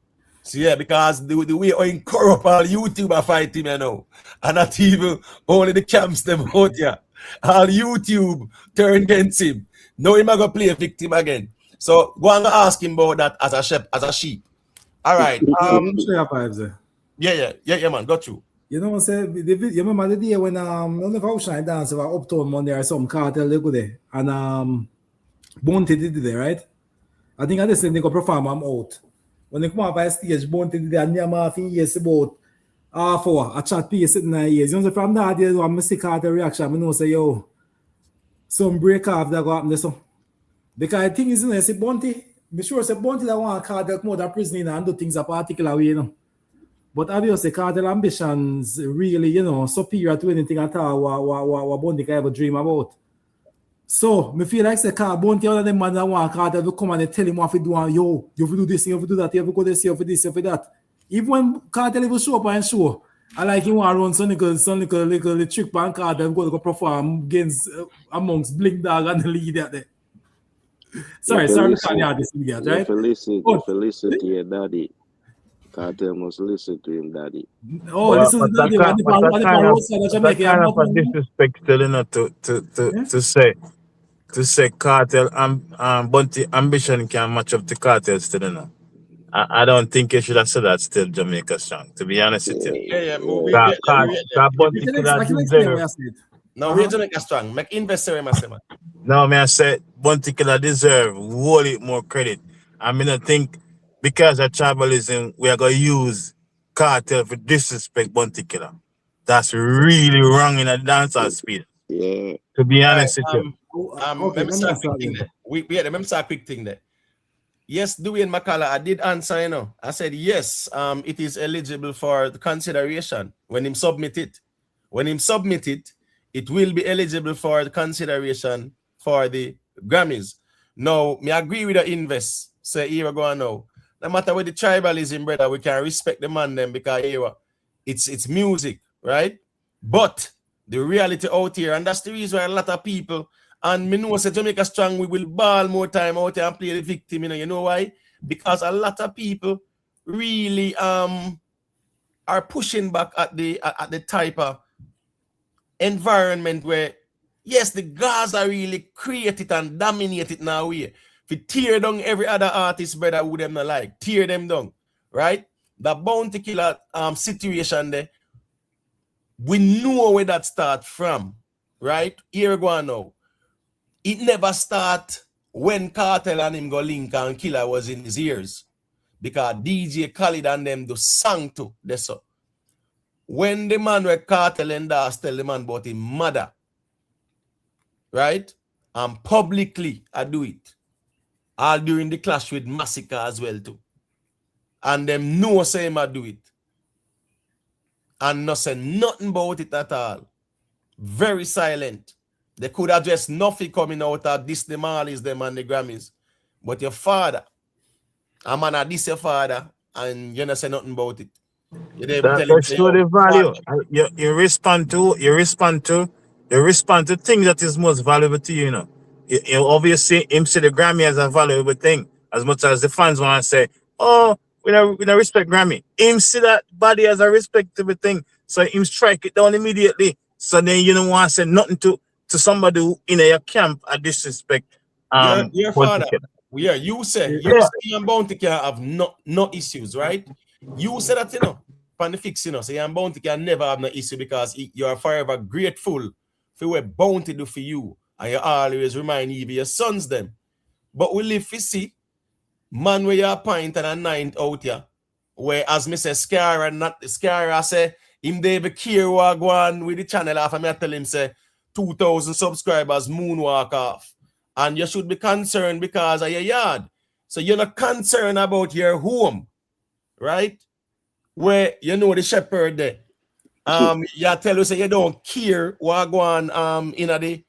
So yeah, because the way how corrupt all YouTuber fight him, you know. And not even only the camps them out here. All YouTube turn against him. Now him I go play a victim again. So go and ask him about that as a sheep. All right. Yeah, man. Got you. You know what I'm saying? You remember the day when I don't know if I was trying to dance about Uptown Monday or some Kartel they go there and Bounty did it there, right? I think I just they go perform I'm out. When they come up by stage, Bounty did that near my years about half hour. I chat piece sitting there years. You know, from that day when I see Kartel reaction, I know say yo, some break off that go happen there so. Because I think is you know, say Bounty, be sure say Bounty that want Kartel come out of prison and do things a particular way, you know. But obviously, Kartel ambitions really, you know, superior to anything at all what Bounty can ever dream about. So, me feel like the Bounty one of them man that want Kartel to come and they tell him what to do and yo, you have to do this, you have to do that, you have to go this, you have to this, you have to that. Even when Kartel will show up and show, I like him want to run some little trick by Kartel go perform against amongst Blink Dog and the lead there. Sorry to call you this idiot, right? If you listen to your daddy, Kartel must listen to him, daddy. Oh, this is daddy. What kind of a disrespect still, you know, to say Kartel Bounty ambition can match up to Kartel still, you know. I don't think you should have said that still Jamaica strong, to be honest with you. Yeah. Bounty could have deserved. No, we're Jamaica strong. Make investor man. No, man, I said Bounty could have deserved wholly more credit. I mean, I think because of tribalism, we are going to use Kartel for disrespect Bounty Killer. That's really wrong in a dancehall speed. Yeah. To be honest with you. Let me say a quick thing there. Yes, Dwayne McCullough, I did answer, you know. I said, yes, it is eligible for the consideration when him submit it. When him submit it, it will be eligible for the consideration for the Grammys. Now, me agree with the invest. Say, here we go now. No matter what the tribalism, brother, we can respect the man them because here it's music, right? But the reality out here, and that's the reason why a lot of people, and me know say Jamaica strong, we will ball more time out here and play the victim, you know why? Because a lot of people really are pushing back at the type of environment where, yes, the guys are really created and dominated now here. If you tear down every other artist, brother, who them not like, tear them down, right? The Bounty Killer situation there, we know where that start from, right? Here we go now. It never start when Kartel and him go link and Killer was in his ears. Because DJ Khaled and them do sang to this. When the man where Kartel and Das tell the man about his mother, right? And publicly I do it. All during the clash with Masicka as well too. And them know say him I do it. And not say nothing about it at all. Very silent. They could have just nothing coming out of this, the Marleys, them and the Grammys. But your father, a man of this your father, and you don't say nothing about it. That's show the value. You respond to things that is most valuable to you, you know. You obviously him see the Grammy as a valuable thing, as much as the fans want to say, oh, we don't respect Grammy. Him see that body as a respectable thing, so him strike it down immediately. So then you don't want to say nothing to somebody who in your camp a disrespect. Your father. Yeah, you say Bounty can have no issues, right? You say that, you know, on the fix, you know, so Bounty can never have no issue because you are forever grateful for what Bounty do for you. And you always remind even your sons them. But we live to see man where you point and a ninth out here. Where as me say Scar and not Scar, I say him they be care what go on with the channel after me I tell him say 2,000 subscribers moonwalk off. And you should be concerned because of your yard. So you're not concerned about your home, right? Where you know the shepherd there. You tell you say you don't care what go on in the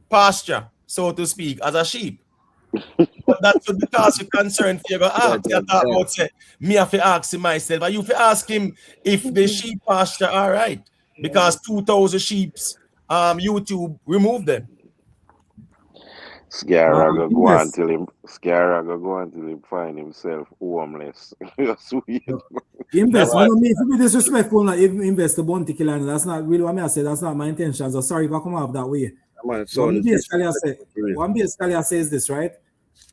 pasture, so to speak, as a sheep. But that's because you're concerned for you go ask. You talk about say, me have to ask him myself. But you have to ask him if the sheep pasture are right. Because 2,000 sheep YouTube remove them. Scara go on Invest. till him. Scara go on till him find himself homeless. That's weird. Invest. Never. You know me, if you be disrespectful, not even invest the bounty killer. And that's not really what I say. That's not my intention. So sorry if I come off that way. Man, What son me is basically I say, disrespectful for real. what me basically I say is this, right?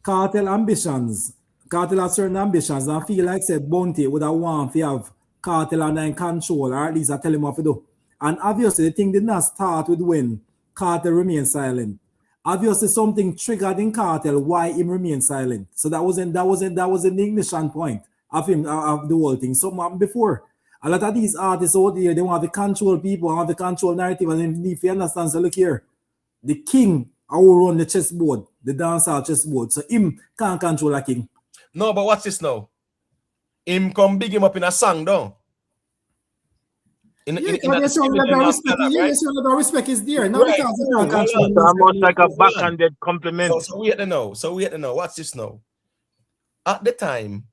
Cartel ambitions. Cartel has certain ambitions. And I feel like say bounty would have want to have cartel under in control, or at least I tell him what to do. And obviously the thing did not start with when cartel remained silent. Obviously something triggered in cartel why him remained silent. So that wasn't the ignition point of him of the whole thing. Something before. A lot of these artists out there, they want to control people, want to control narrative, and if you understand, so look here. The king I will run the chessboard, the dancehall chessboard. So him can't control a king. No, but what's this now? Him come big him up in a song, though. In the respect is there. Now right. because you can't So control almost like a backhanded compliment. So we had to know. What's this now? At the time,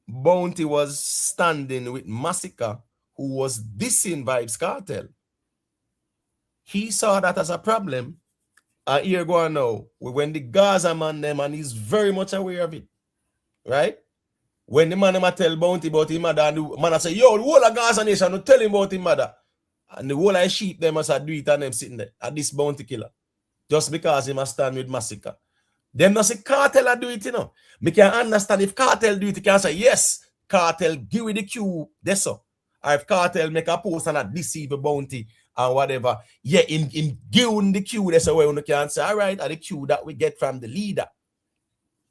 Bounty was standing with Masicka, who was dissing Vybz Kartel. He saw that as a problem. And here go on now. When the Gaza man them, and he's very much aware of it. Right? When the man tell Bounty about him mother, and the man say, yo, the whole of Gaza nation no tell him about him mother. And the whole of sheep them must do it and them sitting there at this Bounty killer. Just because he must stand with Masicka. Them not say Kartel do it, you know. Me can understand if Kartel do it, you can say, yes, Kartel give me the cue, that's so. Or if Kartel make a post and a deceive a Bounty and whatever, yeah, in giving the cue, that's why you can say, all right, at the cue that we get from the leader.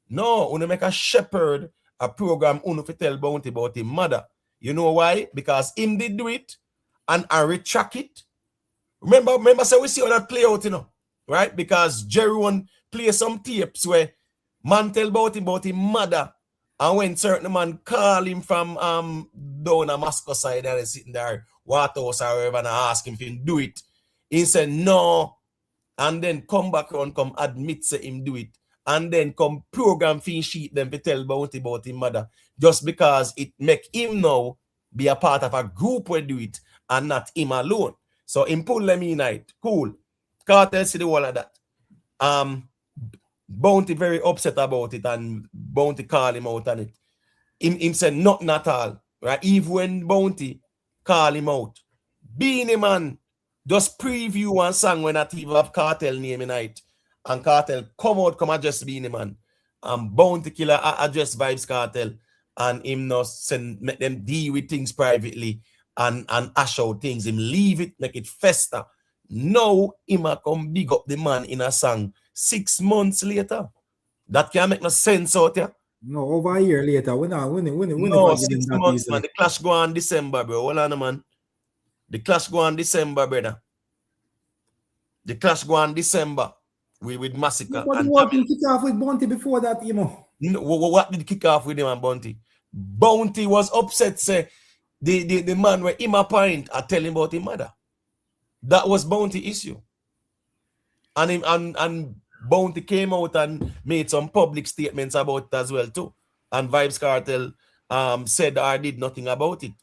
No, when make a shepherd a program uno to tell Bounty about his mother. You know why? Because him did do it and I retract it. Remember, so we see how that play out, you know, right? Because Jerry play some tapes where man tell about his mother, and when certain man call him from down a Moscow side and he's sitting there, Waterhouse or wherever, and ask him if he do it, he said no, and then come back and come admit say him do it. And then come program fin sheet them to tell Bounty about his mother. Just because it make him now be a part of a group where do it and not him alone. So him pull them in night. Cool. Kartel see the whole of that. Bounty very upset about it and Bounty call him out on it. Him said nothing at all. Right? Even when Bounty call him out. Beanie Man just preview one song when not even have Kartel name in night. And Kartel come address Beanie Man. And Bounty Killer address Vybz Kartel. And him not make them deal with things privately and ash out things. Him leave it, make it fester. Now him a come big up the man in a song 6 months later. That can make no sense out here. No, over a year later. When no, 6 months, man. The clash go on December, bro. Hold on, man. The clash go on December, brother. The clash go on December. With Masicka. But what did kick off with Bounty before that, you know? No, what did kick off with him and Bounty? Bounty was upset, say the man where him appoint are telling about his mother. That was Bounty issue. And him and Bounty came out and made some public statements about it as well too. And Vybz Kartel said I did nothing about it.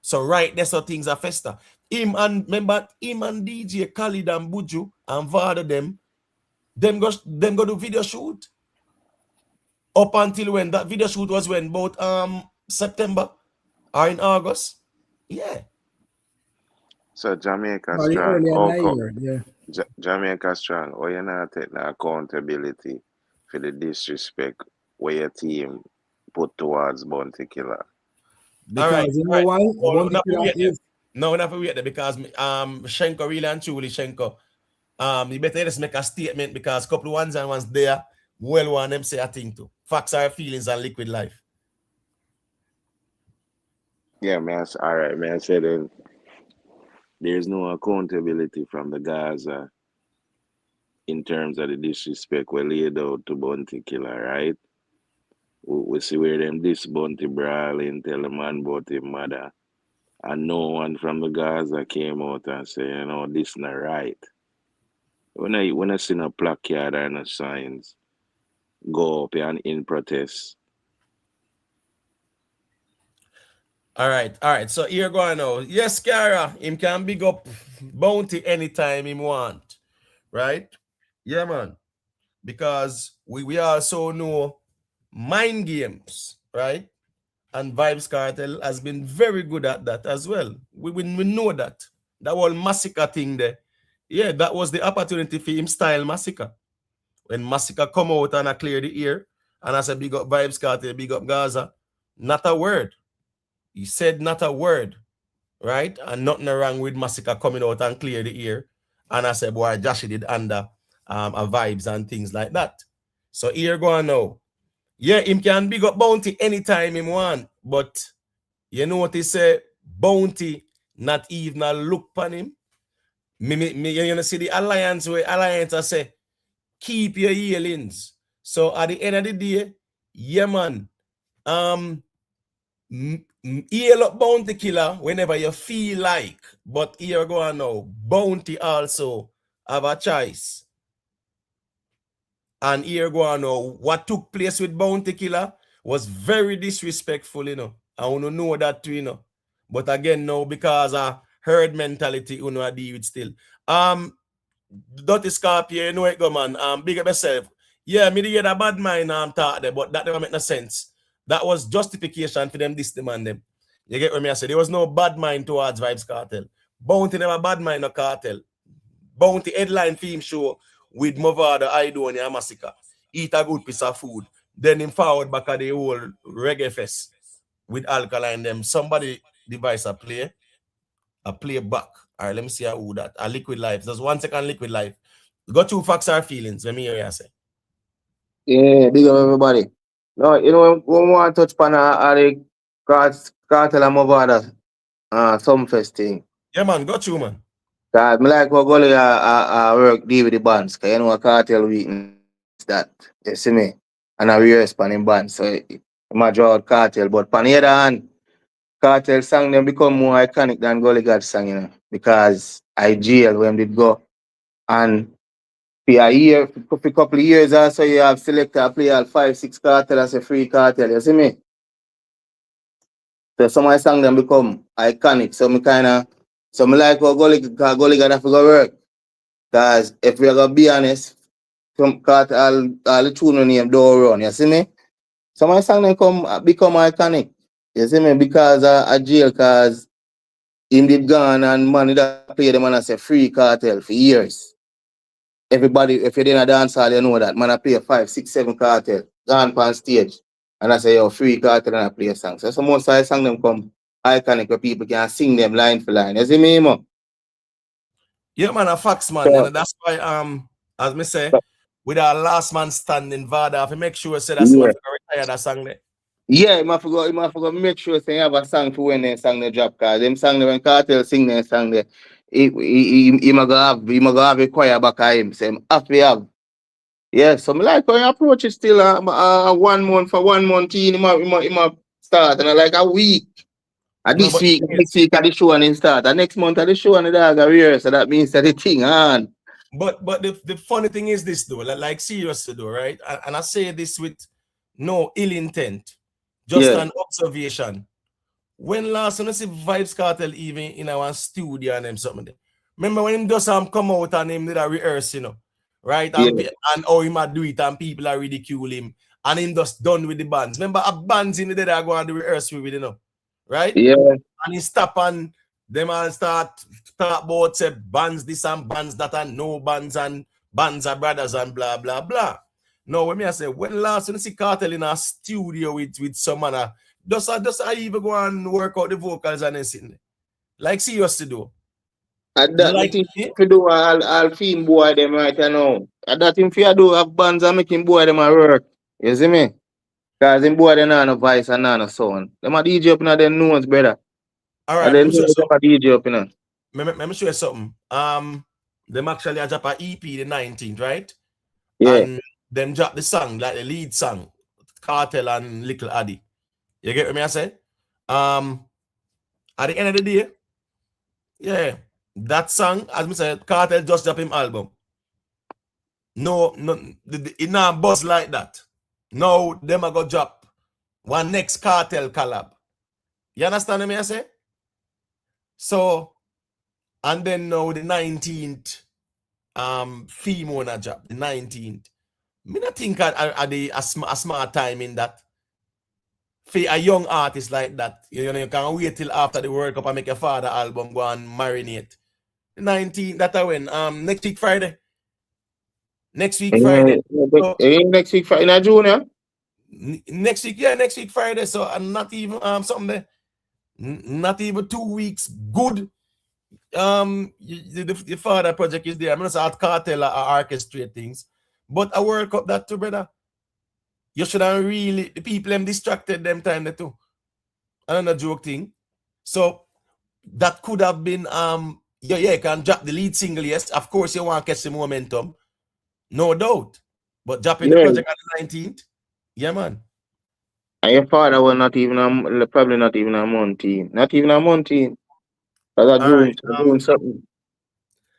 So right there, so things are fester. Remember him and DJ Khalid and Buju and Vybz them go do video shoot. Up until when that video shoot was when both September or in August. Yeah. So Jamaica Jamaica strong. Or you not take the accountability for the disrespect where your team put towards Bounty Killer. Because right, you know why? No, not wait there because Shenko really and truly Shenko. You better just make a statement because a couple of ones and ones there, well one them say a thing too. Facts are feelings and liquid life. Yeah, man. All right, man. I said there's no accountability from the Gaza in terms of the disrespect we laid out to Bounty Killer, right? We see where them this Bounty brawling, tell the man about his mother. And no one from the Gaza came out and said, you know, this not right. When I see no placard or no signs go up and in protest. All right. So here going now. Yes, Kara, him can big up Bounty anytime him want. Right? Yeah, man. because we also know mind games, right? And Vybz Kartel has been very good at that as well. We know that. That whole Masicka thing there. Yeah, that was the opportunity for him style Masicka. When Masicka come out and I clear the ear, and I said, big up Vybz Kartel, big up Gaza. Not a word. He said not a word, right? And nothing wrong with Masicka coming out and clear the ear. And I said, boy, Josh did under a Vybz and things like that. So here go on now. Yeah, him can big up Bounty anytime him want, but you know what he say? Bounty not even a look on him. You see the alliance where alliance I say keep your yearlings. So at the end of the day, yeah man, heal up Bounty Killer whenever you feel like. But here go on now. Bounty also have a choice. And here go on now. What took place with Bounty Killer was very disrespectful, you know. I want to know that too, you know. But again, now because of herd mentality, you know, I deal with still. Dirty Scorpio, you know it go, man. Big up yourself. Yeah, me hear the bad mind talk there, but that never make no sense. That was justification for them this demand them. You get what me I say? There was no bad mind towards Vybz Kartel. Bounty never bad mind no Kartel. Bounty headline theme show with Mavado, Idonia, and Masicka. Eat a good piece of food. Then him forward back at the whole reggae fest with Alkaline them. Somebody device a play back. All right, let me see who that. A Liquid Life. Just 1 second, Liquid Life. Got 2 facts or feelings. Let me hear you say. Yeah, big up everybody. No, you know, we want to touch upon the Kartel and Mavado some fest thing. Yeah, man, got you, man. Cause me like how Gully work deal with the bands. Cause you know a Kartel weakness that. You see me? And I rehearse pan in band. So I draw out Kartel. But pan the other hand, Kartel song them become more iconic than Gully God song, you know. Because I jail when they go. And for a year, for a couple of years also you have selector play all 5-6 Kartel as a free Kartel, you see me? So some of my songs them become iconic. So me like how Gully God have to go work. Because if we're gonna be honest, from Kartel all the tune name don't run, you see me? Some of my songs them become iconic. You see me? Because of jail, cause him did gone and money that play them and I say free Kartel for years. Everybody, if you're in a dance hall, you know that. Man, I play 5, 6, 7 Kartel. Gone on stage. And I say, yo, free Kartel and I play a song. So some most of the songs them come iconic where people can sing them line for line. You see me, man? Yeah, man, a facts, man. So, And that's why, as me say, with our last man standing, Vada, have to make sure say that yeah. someone retire that song there. Yeah, you have to make sure say you have a song for when they song the drop. Cause them song when Kartel sing their song there, he might go have a choir back at him. Say him have to have. Yeah, so me like how you approach it still 1 month for 1 month in him start and like a week. And No, this but week at the show and him start. And next month at the show and the dog are here. So that means that the thing on. But the funny thing is this though, like seriously though, right? And I say this with no ill intent, just Yeah. an observation. When last when I see Vybz Kartel even in our studio and them something there. Remember when him does come out and him did a rehearse, you know, right? Yeah. And how he might do it and people are ridicule him and him just done with the bands. Remember a bands in the day that go on the rehearse with, you know, right? Yeah. And he stop and them all start talk about say bands this and bands that and no bands and bands are brothers and blah blah blah. No, when I say when last when I see Kartel in a studio with someone does I even go and work out the vocals and then sitting there? Like seriously though. And that me Like think if you do all film boy them right now. And that if you do have bands and making boy them a work. You see me? Cause them boy they not no voice and not no sound. Them a DJ up in them notes, brother. all right, And let then me show you them a DJ up in them. Let me show you something. Them actually a drop a EP the 19th, right? Yeah. And them drop the song, like the lead song, Kartel and Little Addy. You get what me I say? At the end of the day, yeah, that song, as me said, Kartel just drop him album. No, it not buzz like that. No, them a go drop one next Kartel collab. You understand me I say? So, and then now the 19th, Femona drop, the 19th. Me not think a smart time in that. For a young artist like that, you know, you can wait till after the World Cup and make your father album go and marinate. 19, that I when next week Friday. Next week Friday. So, next week Friday in June, next week Friday. So I'm not even something there. Not even 2 weeks. Good. The father project is there. I'm not saying Kartel or orchestrate things, but a World Cup that too, brother. You should have really the people them distracted them time there too. Another joke thing. So that could have been yeah, you can drop the lead single, yes. Of course, you want to catch the momentum, no doubt. But dropping the project on the 19th, yeah, man. And your father was probably not even a month in. Not even a month in. That's doing something.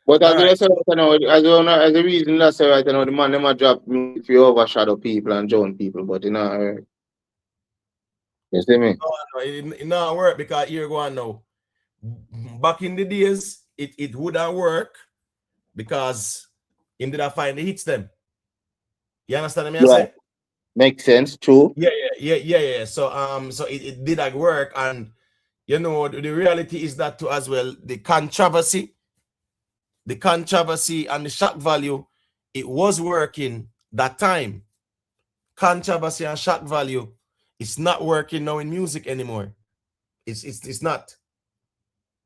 But as I said, as a reason that's right, the man never drop music to overshadow people and drown people, but you know, you see me? No, it not work because here go on now. Back in the days, it would have worked because him did have find the hits them. You understand what I say? Makes sense, true. Yeah. So it did like work, and you know the reality is that too as well. The controversy and the shock value, it was working that time. Controversy and shock value, it's not working now in music anymore. It's not.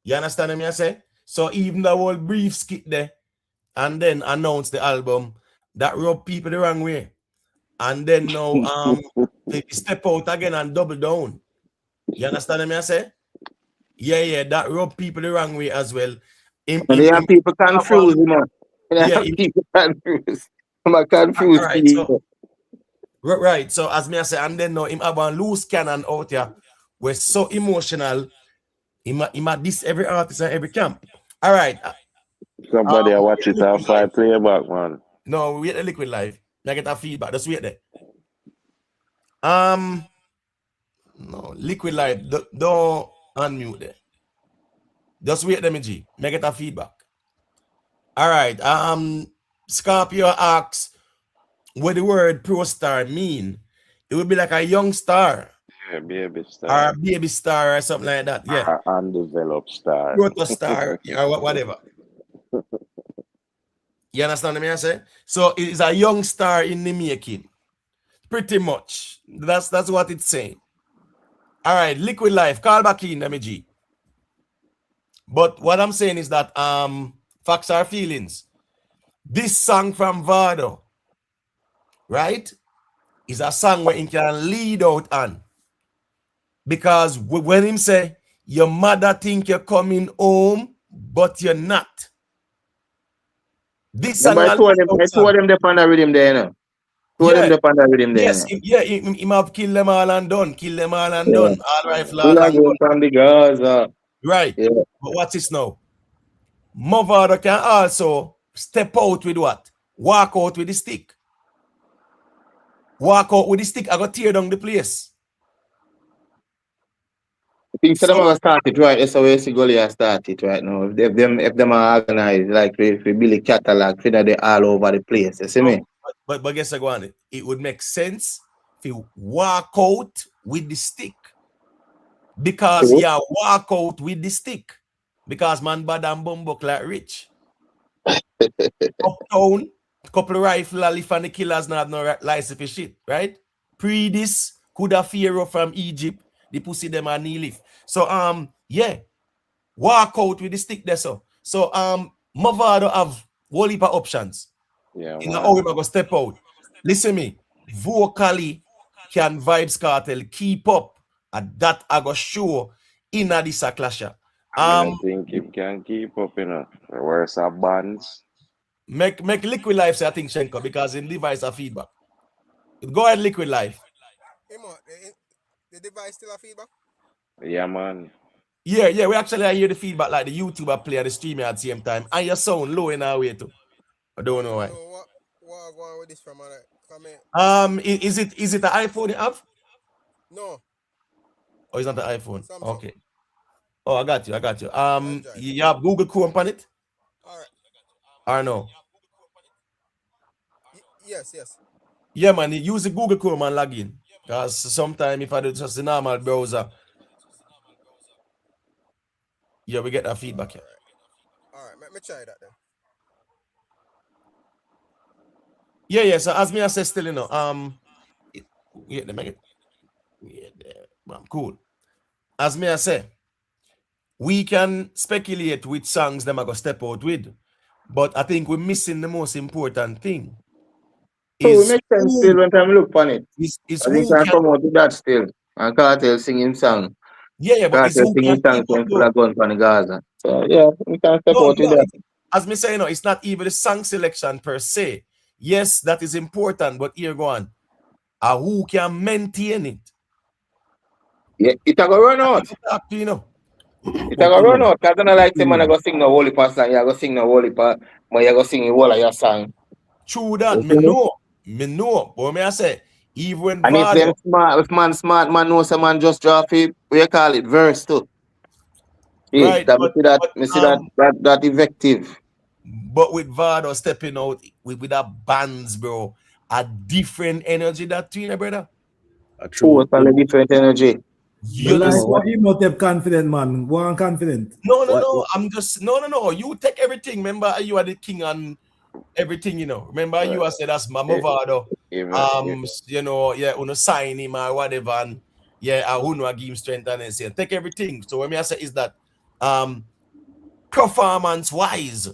You understand what I say? So even the whole brief skit there, and then announce the album, that rub people the wrong way. And then now they step out again and double down. You understand what I say? Yeah, that rub people the wrong way as well. They have people confused, you know. People confused. I'm confused. Right. So as me I say, and then now him have a loose cannon out here. We're so emotional. Him at this every artist and every camp. All right. Somebody watch it and find playback, man. No, we wait the Liquid Live. I get that feedback. Just wait there. No, Liquid Live. Don't unmute there. Just wait there, G. Make it a feedback. All right. Scorpio asks, what the word pro star mean? It would be like a young star. Yeah, baby star. Or baby star or something like that. Yeah. Or undeveloped star. Proto star. Or whatever. You understand what I say? So it is a young star in the making. Pretty much. That's what it's saying. All right, Liquid Life. Call back in, G. But what I'm saying is that facts are feelings. This song from Vybz, right, is a song where he can lead out on. Because when him say, your mother think you're coming home, but you're not. This song. I told them the panda rhythm there, you know. Yes, he have kill them all and done. Done. All rifle all and done. From the Gaza. Right. Yeah. But what's this now? Mavado can also step out with what? Walk out with the stick. Walk out with the stick. I got tear down the place. Things that them started right. That's how we see Goliath started right now. If them are organized, like we Billy catalog, they all over the place. You see me? But guess what? It would make sense if you walk out with the stick. Because you walk out with the stick. Because man bad and bumbuck like rich. Uptown, couple of rifle lift and the killers not have no license for shit, right? Pre this, could have Pharaoh from Egypt, the pussy them and knee lift. So yeah, walk out with the stick there. So Mavado have whole heap of options. Yeah, you know how we go step out. Listen me, vocally can Vybz Kartel keep up, and that I go show in a this clasher. I think it can keep up, you know. Where's our bands? Make Liquid Life say I think Shenko because in device a feedback. Go ahead, Liquid Life. The device still a feedback? Yeah, man. Yeah, we actually hear the feedback like the YouTuber play and the streamer at the same time. And your sound low in our way too. I don't know why. So what going with this from? Is it an iPhone you have? No. Oh, it's not an iPhone. Samsung. Okay. Oh, I got you. You have Google Chrome on it? All right. Or no? Yes. Yeah, man, use the Google Chrome and log in. Because sometimes if I do just the normal browser, yeah, we get that feedback here. All right, let me try that then. Yeah. So as me I say still, you know, yeah, they make it. Yeah, cool. As me I say, we can speculate which songs them are gonna step out with, but I think we're missing the most important thing. So we Is make sense who still when time look on it. is I think who I can come out with that still. And Kartel singing song. yeah, but it's Kartel who singing can song keep up when full though. of guns on the Gaza. So yeah, we can step No, out with that. as me say, you know, it's not even the song selection per se. Yes, that is important, but here go on. Who can maintain it? Yeah, it a go run out. Talk to you know. It a go run out. Cause I don't like say man I go sing no holy pass song, you go sing no holy pass, but you go sing the whole of your song. True that, You me see me? know. But me I say, even when And if them Vado, smart, if man smart, man know some man just drop it, we call it verse too. Yeah, right? that me see that effective. But with Vado stepping out with that bands, bro, a different energy that tune, brother. Totally different energy. Me You like understand? what him not have confident, man. One confident. No. I'm just no. You take everything. Remember, you are the king on everything, you know. Remember, you are said that's my Mavado. You know, yeah, uno sign him or whatever, and yeah, I who know give him strength and say take everything. So what me I say is that performance wise.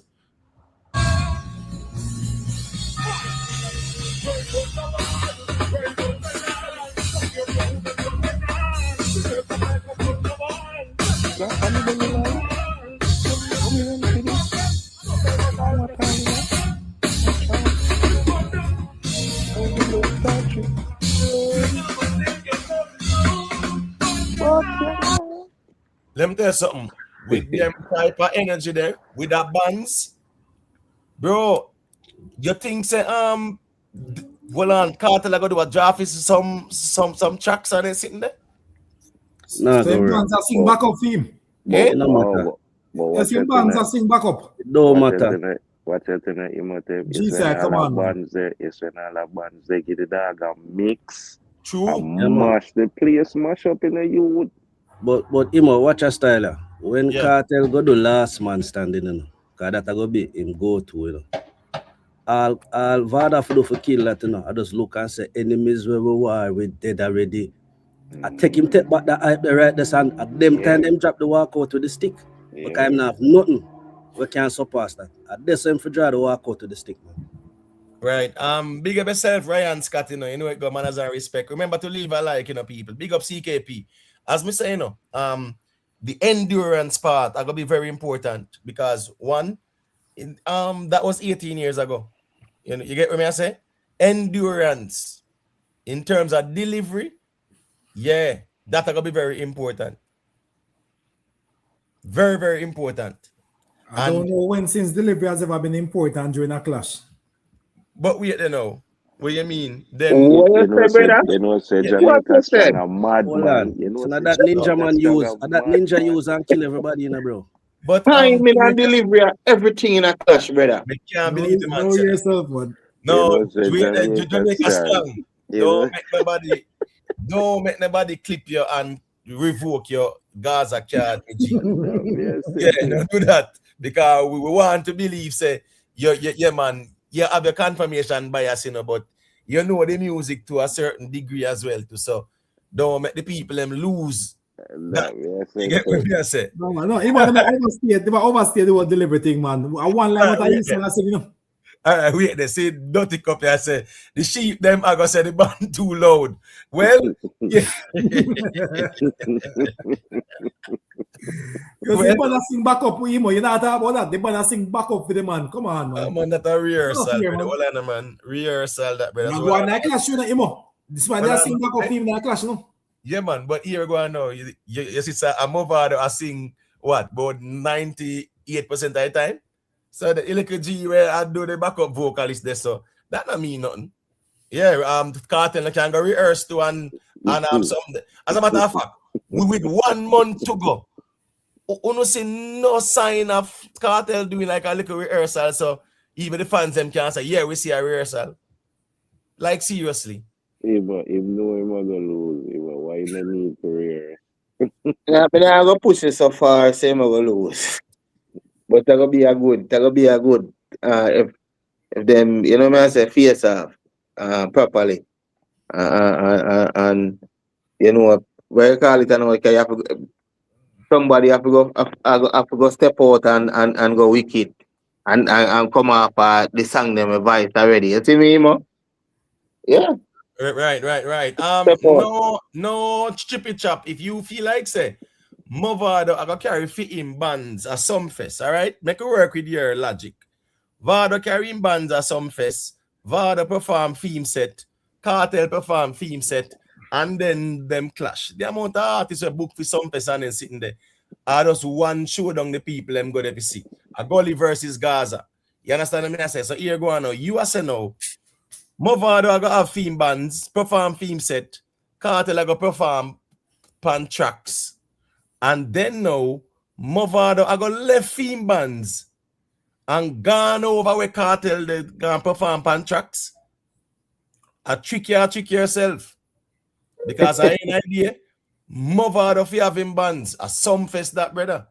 Let me tell you something. With them type of energy there, with that bands, bro, you think say well on Kartel I go do a draft is some tracks and they sitting there? Nah, So go him right. bands are sing back up for him. It no matter. Yes, him bands are sing back up. It don't matter. What you tell me, Jesus, come on, man. it's when all the bands they get the dog and mix. True. And mash the place, mash up in the youth. But Imo, watch a style. When Kartel go do last man standing, you know, cause that go be him go to, you know. All Vada for do for kill that, you know. I just look and say enemies where we were, we dead already. I take back the hype the right this and at them time them drop the walk out with the stick. Because I'm not have nothing. We can't surpass that. At this time for draw the walk out with the stick, man. Right. Big up yourself, Ryan Scott, you know it got manners and respect. Remember to leave a like, you know, people. Big up CKP. As me say, you know, the endurance part are gonna be very important because one, that was 18 years ago. You know, you get what I say? Endurance in terms of delivery, yeah, that are gonna be very important. Very, very important. I don't know when since delivery has ever been important during a clash. But wait, you know, what you mean? Them, you know, say Jamaica strong a mad man. You know, so that ninja man use, that ninja use and kill everybody, you know, bro. But timing and delivery of everything in a clash, brother. I can't believe the man said yourself, man. No, Jamaica strong. Don't make nobody clip you and revoke your Gaza card. Yeah, don't do that. Because we want to believe, say, yeah, man, you have your confirmation bias, you know, but you know the music to a certain degree as well, too. So don't make the people them lose. You get what I say? No, he want to overstay the whole delivery thing, man. I want like what I used to say, you know. All right, wait, they say dirty copy. I say the sheep them I gonna say the band too loud. Well, yeah. Because the band sing back up with him, you know about that. The band sing back up with the man. Come on, man. Man, that a rehearsal, man. Rehearsal that, brother. Go on that clash, you know, Imo. This man they sing back up him in that clash, you know. Yeah, man, but here go on now. You see, a Mavado I sing what about 98% of the time. So the little G where I do the backup vocalist there, so that don't mean nothing. Yeah, Kartel can go rehearse to and have something. As a matter of fact, with 1 month to go, you see no sign of Kartel doing like a little rehearsal. So even the fans them can say, yeah, we see a rehearsal. Like seriously. Yeah, but if no him a go lose, why you no need career? Yeah, but I go push it so far, same I go lose. But that gonna be a good if them, you know me I say face off properly. And you know where you call it, I know okay, you have to, somebody have to go step out and go wicked and come up the song them advice already. You see me, Mo? Yeah. Right. Step out. No chippy chop. If you feel like say Mavado, I go carry fit in bands at some fest, all right? Make it work with your logic. Vado carry in bands at some fest. Vado perform theme set. Kartel perform theme set. And then them clash. The amount of artists were booked for some fest and then sitting there. I just one show down the people them go there to see. A Gully versus Gaza. You understand what I say? So here go on now. You are saying now. Mavado I go have theme bands, perform theme set. Kartel I go perform pan tracks. And then now, Mavado I go left theme bands and gone over where Kartel they gonna perform pan tracks. I trick yourself. Because I ain't idea. Mavado if you have him bands, a some fest that brother.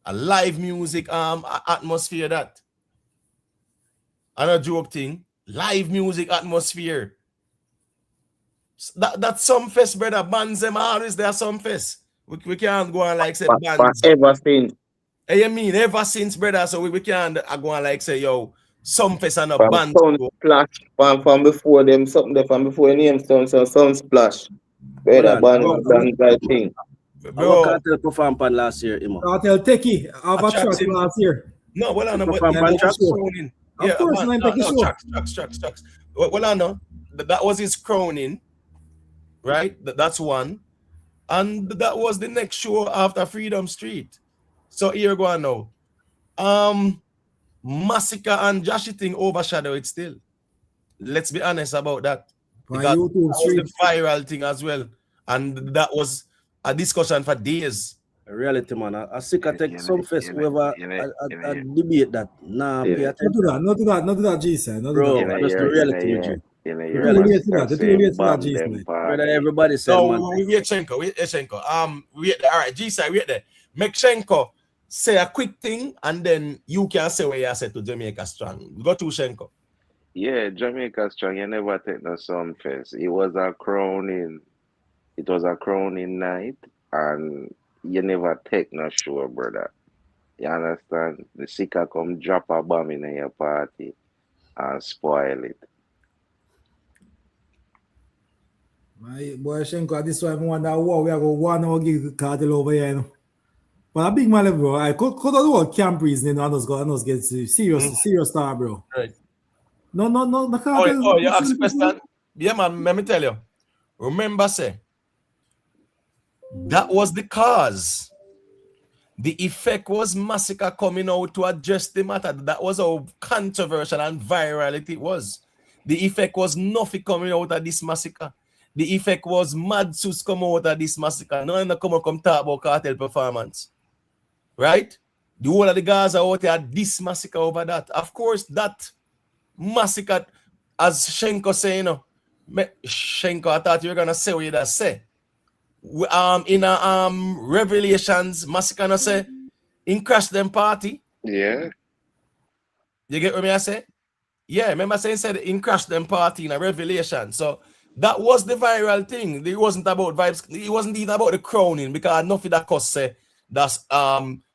A live music atmosphere that. And a joke thing. Live music atmosphere. That some fest, brother. Bands them always there some fest. We can't go on like say bands. Ever since. Hey, you mean ever since, brother? So we can't go on like say, yo, some fest and a From band. Sound Splash, from before them, something there from before name Sound Splash. Brother, band that thing. Bro, Kartel perform pan last year, Imo. Kartel Techie, have a track last year. No, well, I know, but crowning. Of course, tracks. Well, I know that was his crowning, right? That's one, and that was the next show after Freedom Street. So here go on now. Masicka and Joshy thing overshadow it still. Let's be honest about that. Because that was the viral thing as well, and that was a discussion for days. Reality, man. I sick I take some fest whoever I debate that. Nah, pay attention. Not do that, G-side. Bro, that's the reality with you. Brother, everybody said, man. Wait, Shenko. All right, G-side, wait there. Make Shenko say a quick thing, and then you can say what you said to Jamaica Strong. Go to Shenko. Yeah, Jamaica Strong, you never take no some fest. It was a crowning night, and you never take no show, brother. You understand? The Masicka come drop a bomb in your party and spoil it. My boy Shenko, this one I wonder what we are going 1 hour give Kartel over here, you know. But a big man, bro. I could do a camp reason, and us get serious star, bro. Right. No, Oh, you ask question? Yeah, man, let me tell you. Remember, say, that was the cause. The effect was Masicka coming out to address the matter. That was how controversial and viral it was. The effect was nothing coming out of this Masicka. The effect was Mad Sus come out of this Masicka. No one come talk about Kartel performance. Right? The whole of the guys are out there this Masicka over that. Of course, that Masicka, as Shenko say, you know, Shenko, I thought you were gonna say what you just say. In Revelations, Masicka say, in crash them party. Yeah. You get what I say? Yeah, remember saying said in crash them party in a Revelation. So that was the viral thing. It wasn't about Vybz. It wasn't even about the crowning, because nothing that cost say that's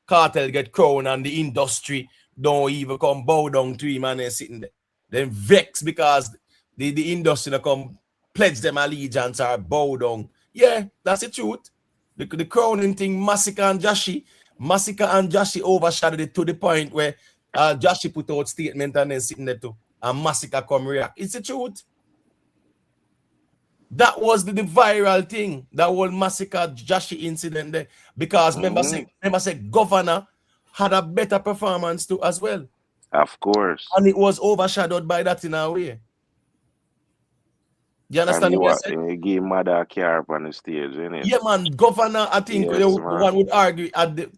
Kartel get crowned and the industry don't even come bow down to him and they're sitting there. Then vex because the industry don't come pledge them allegiance or bow down. Yeah, that's the truth. The crowning thing, Masicka and Joshy overshadowed it to the point where Joshy put out statement and then sitting there too. And Masicka come react. It's the truth. That was the viral thing, that whole Masicka Joshy incident there. Because remember say Governor had a better performance too as well. Of course. And it was overshadowed by that in a way. You understand what I said? You give mother a car on the stage, innit? Yeah, man. Governor, I think one would argue at the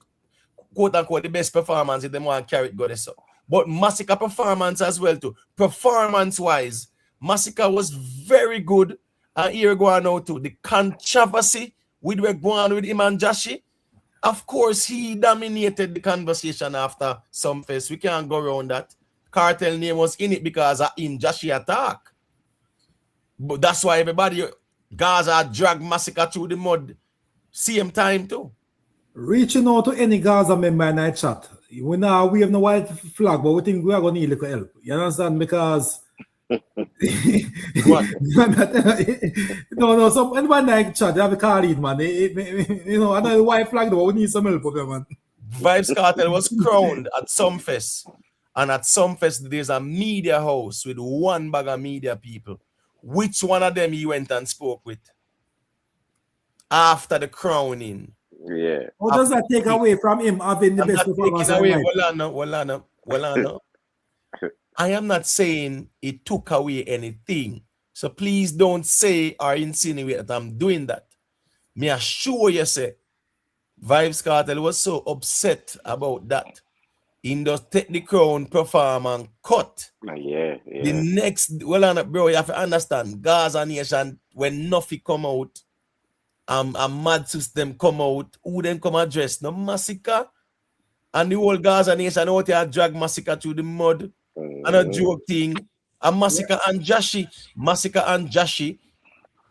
quote unquote the best performance if they want to carry it go there. So. But Masicka performance as well too. Performance wise, Masicka was very good. And here going now to the controversy with what going on with him and Jashi. Of course, he dominated the conversation after some fest. We can't go around that. Kartel name was in it because of him Jashi attack. But that's why everybody Gaza drag Masicka through the mud same time too. Reaching out to any Gaza member in our chat. We have no white flag, but we think we are going to need a little help. You understand? Because what? no, some anyone like chat, they have a card in, man. You know, another white flag though, we need some help of man. Vybz Kartel was crowned at some fest. And at some fest, there's a media house with one bag of media people. Which one of them he went and spoke with? After the crowning. Yeah. How does that take away from him having the best performance? I am not saying it took away anything. So please don't say or insinuate that I'm doing that. Me assure you, say, Vybz Kartel was so upset about that. He just take the crown, perform, and cut. Yeah. The next, bro, you have to understand, Gaza Nation, when nothing come out, a mad system come out, who then come address? No Masicka. And the whole Gaza Nation out here drag Masicka through the mud. And a joke thing. And Masicka and Jashi. Masicka and Jashi.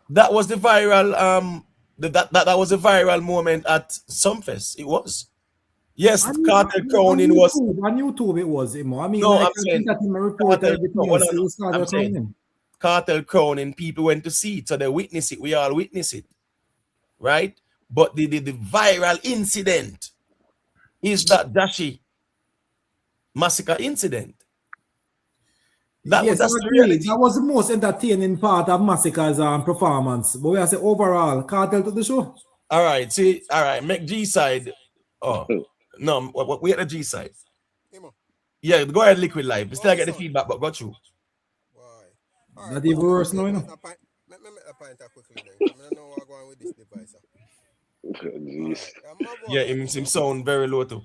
That was the viral that was a viral moment at Sumfest. It was. Yes, Kartel crowning was on YouTube. It was him. I mean, no, like, I'm saying Kartel crowning. People went to see it, so they witness it. We all witness it, right? But the viral incident is that Jashi Masicka incident. That was the most entertaining part of Masicka's performance. But we have to say overall, Kartel to the show. All right, see, all right, make G side. Oh no, we at the G side. Yeah, go ahead, Liquid Live. Still get the feedback, but got you. That even worse now, you know. Let me make a point quickly then. I don't know what going with this device. Yeah, him sound very low too.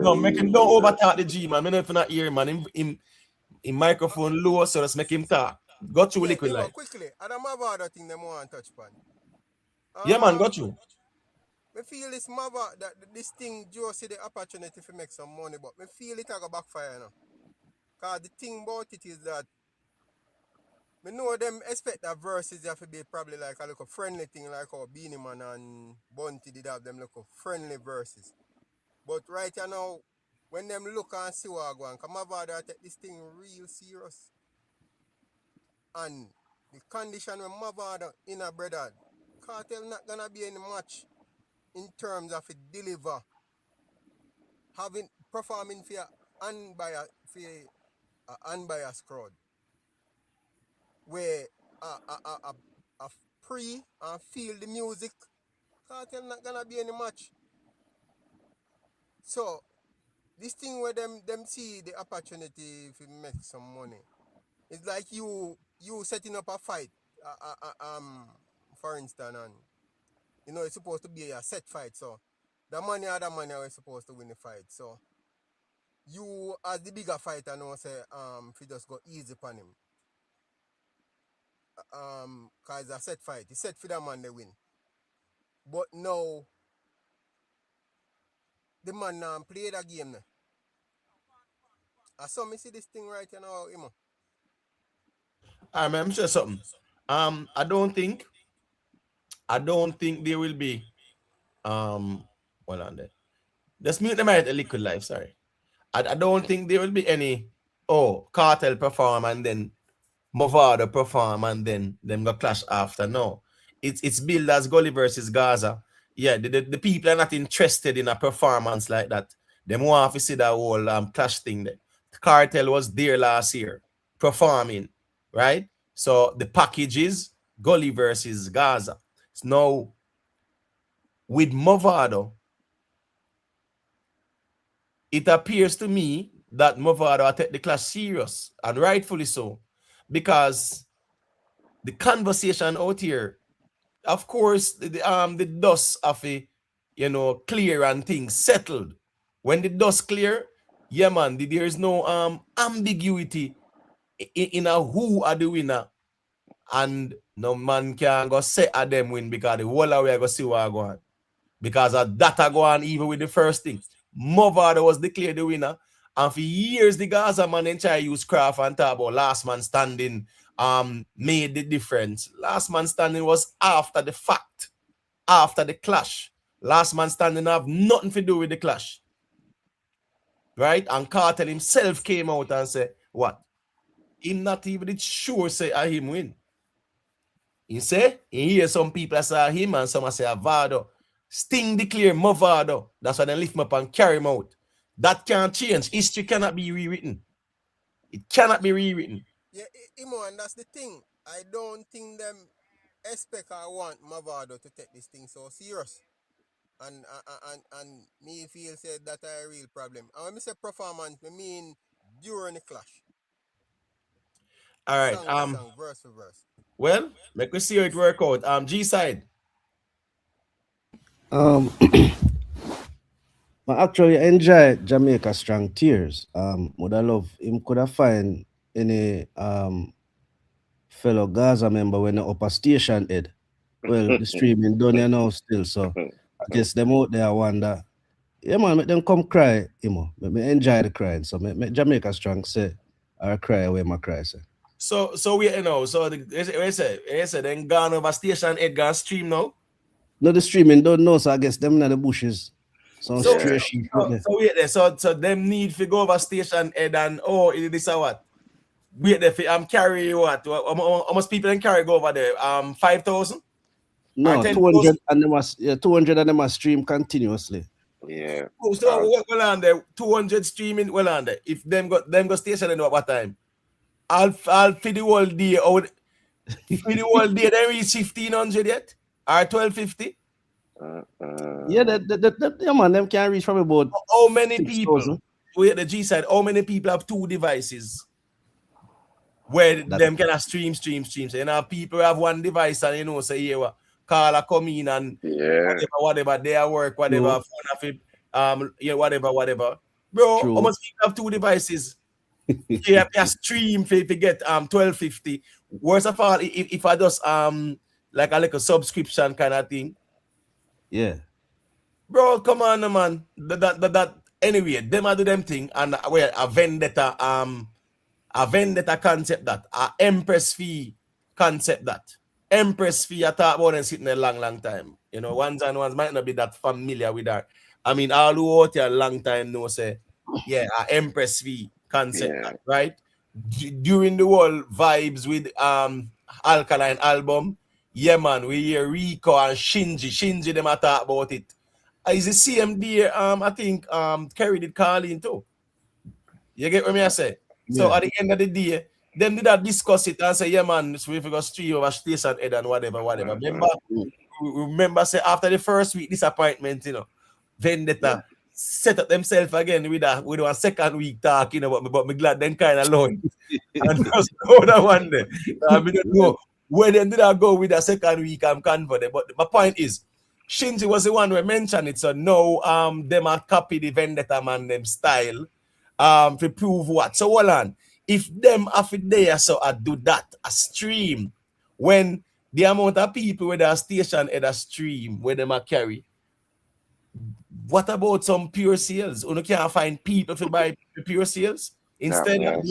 No, make him don't overtalk the G man. Me if not hear man. Him microphone low, so let's make him talk. Got you, Liquid Live. Quickly, I don't have other thing them want touch upon. Yeah, man, got you. I feel this Mavado that this thing Joe see the opportunity to make some money, but I feel it go backfire now. Cause the thing about it is that I know them expect that verses have to be probably like a little friendly thing, like how Beanie Man and Bunty did have them little friendly verses. But right now, when them look and see what going, come Mavado take this thing real serious. And the condition when Mavado in a brother, Kartel not gonna be any match in terms of it deliver, having performing for unbiased crowd, where a free and feel the music. Kartel not gonna be any match. So this thing where them see the opportunity to make some money. It's like you setting up a fight, for instance, and you know it's supposed to be a set fight. So the money are supposed to win the fight. So you as the bigger fighter know say if you just go easy upon him. Cause it's a set fight. It's set for the man they win. But now the man play the game now. I saw me see this thing right now, Imo. I'm sure something. I don't think there will be hold on there. Just mute them at a Liquid Live, sorry. I don't think there will be any Kartel perform and then Mavado perform and then them go clash after. No. It's billed as Gully versus Gaza. Yeah, the people are not interested in a performance like that. Them want to see that whole clash thing there. Kartel was there last year performing, right? So the package is Gully versus Gaza. So now with Mavado, it appears to me that Mavado take the clash serious, and rightfully so, because the conversation out here, of course, the dust of a clear and things settled. When the dust clear, yeah man, there is no ambiguity in a who are the winner, and no man can go say at them win because the whole away go see what go on. Because of that go on even with the first thing. Mavado was declared the winner, and for years the Gaza man then try use craft and talk about last man standing made the difference. Last man standing was after the fact, after the clash. Last man standing have nothing to do with the clash. Right? And Kartel himself came out and said, what? He not even sure say him win. He say, he hear some people say him and some say Vybz. Sting declare Mavado. That's why they lift him up and carry him out. That can't change. History cannot be rewritten. It cannot be rewritten. Yeah, Imo, and that's the thing. I don't think them expect or want Mavado to take this thing so serious. And me feel said that a real problem. And when I say performance, I mean during the clash. All right. Song to song, verse for verse. Well, make we see how it work out. G side. I actually enjoy Jamaica Strong Tears. Would I love him could have find any fellow Gaza member when the upper station head. Well, the streaming done here now still, so I guess them out there wonder. Yeah man, make them come cry, Make me enjoy the crying. So make Jamaica Strong say or cry away my cry say. So we know. So they say then gone over station head gone stream now. No, the streaming don't know, so I guess them in the bushes. So stray sheep. So them need to go over station head and this or what? Wait there carry what? How much people can carry go over there? 5,000? No, 200 and they must 200 and they must stream continuously. Yeah. So well on there, 200 streaming well on there. If them go station in what time? I'll for the whole day out. For the whole day, they reach 1,500 yet? Or 1,250? Yeah, man, them can reach probably about how many 6, people? Wait, the G side, how many people have 2 devices? Where them can stream. So you know, people have 1 device and say yeah, caller come in and whatever they are work, whatever, whatever. Bro, how much people have 2 devices? Yeah, stream to get 1,250. Worst of all, if I just like a subscription kind of thing. Yeah. Bro, come on, man. That anyway, them do them thing and a vendetta concept that Empress fee concept that. Empress fee I thought about and sitting a long time. Ones and ones might not be that familiar with that. I mean, all who out here a long time know say, yeah, Empress fee concept, right? During the whole Vybz with Alkaline album, yeah man, we hear Rico and Shinji them talk about it. Is the same day I think carried it Kartel too. You get what I say? So at the end of the day, them did not discuss it and say, yeah man, so if we go stream over station head and whatever. Remember say after the first week disappointment, Vendetta set up themselves again with a second week talk, but me glad them kind of alone. And just go that one day. I don't know where they did I go with a second week, I'm confident. But my point is, Shinji was the one who mentioned it. So now them are copy the Vendetta man them style to prove what. So hold on. If them after there so I do that, a stream, when the amount of people with a station at a stream where them are carry, what about some pure sales? You can't find people to buy pure sales instead of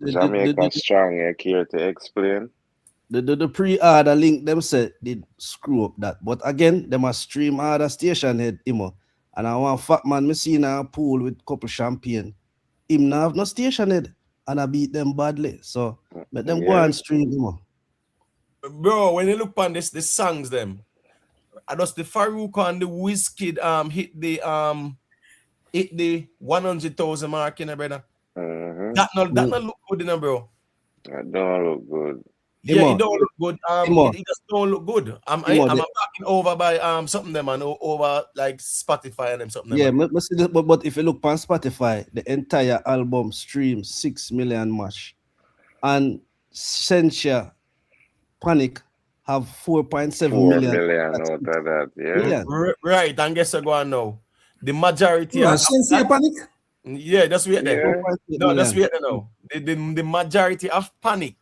Jamaica Strong here to explain. The pre-order link them said did screw up that. But again, they must stream other station head, And I want fat man me see in a pool with couple champagne. Him now have no station head and I beat them badly. So let them go and stream, Bro, when you look on the songs them, I just the Farouk and the Wizkid hit the 100,000 mark in brother. That not look good in bro. That don't look good. Yeah, it don't look good. It just don't look good. I'm talking over by something them and over like Spotify and them something. Yeah, but if you look on Spotify, the entire album streams 6 million much, and Shensea Panic have 4.7 million. 4 million out of that, yeah. Right, and guess I go on now. The majority Shensea Panic. Yeah, just wait there. Yeah. 4.8 No, just million. wait there now. The majority of Panic,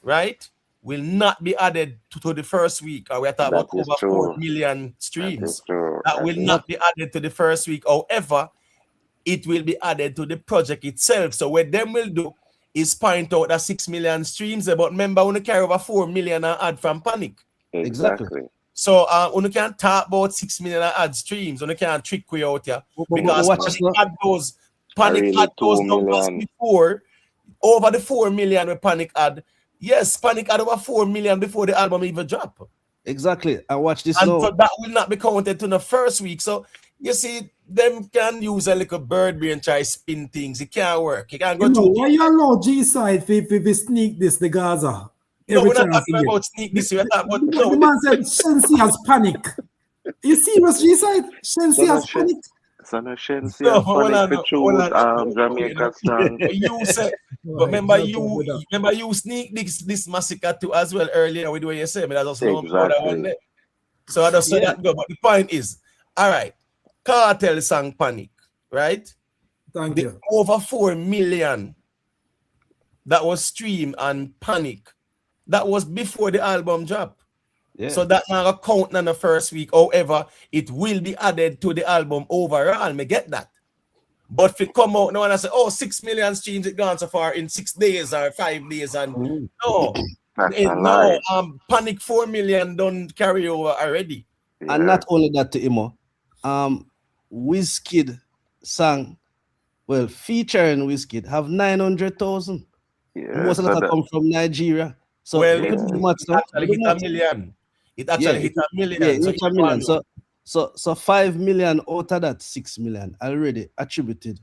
right, will not be added to the first week. We're talking That about is over 4 true. million That is streams. true. That That will is not be added to the first week. However, it will be added to the project itself. So what them will do is point out that 6 million streams, but remember, when you carry over 4 million and add from Panic. exactly. So when you can't talk about 6 million and add streams, when you can't trick we out here, because watch Panic this now. had those Really 2 numbers million. before, over the 4 million with Panic had. Yes, Panic had over 4 million before the album even dropped. Exactly. I watch this And now. so that will not be counted to the first week. So you see, them can use a little bird brain try spin things. It can't work. You can't go You know, through. why you allow G-side if sneak this, the Gaza? No, Every we're not chance talking you get. about sneak this. We're talking about The man said Shensea has panic. You serious, G-side? Shensea has panic? Son of Shensea No, has hold panic on, for choose Jamaica strong. You said, but remember you sneak this Masicka too as well earlier with what you said, but I just know about that one there. So I just saw that go. But the point is, all right, Kartel sang Panic, right? Thank you. Over 4 million that was streamed and Panic. That was before the album drop. Yeah. So that not count on the first week. However, it will be added to the album overall. Me get that. But if it come out now and I say, oh, 6 million streams it gone so far in 6 days or 5 days, and no, Panic 4 million don't carry over already. And not only that to Imo, Wizkid sang, well, featuring Wizkid have 900,000. Most of that come from Nigeria. So well, it actually hit a million. It actually hit a million. Yeah, it hit a million. So 5 million out of that 6 million already attributed.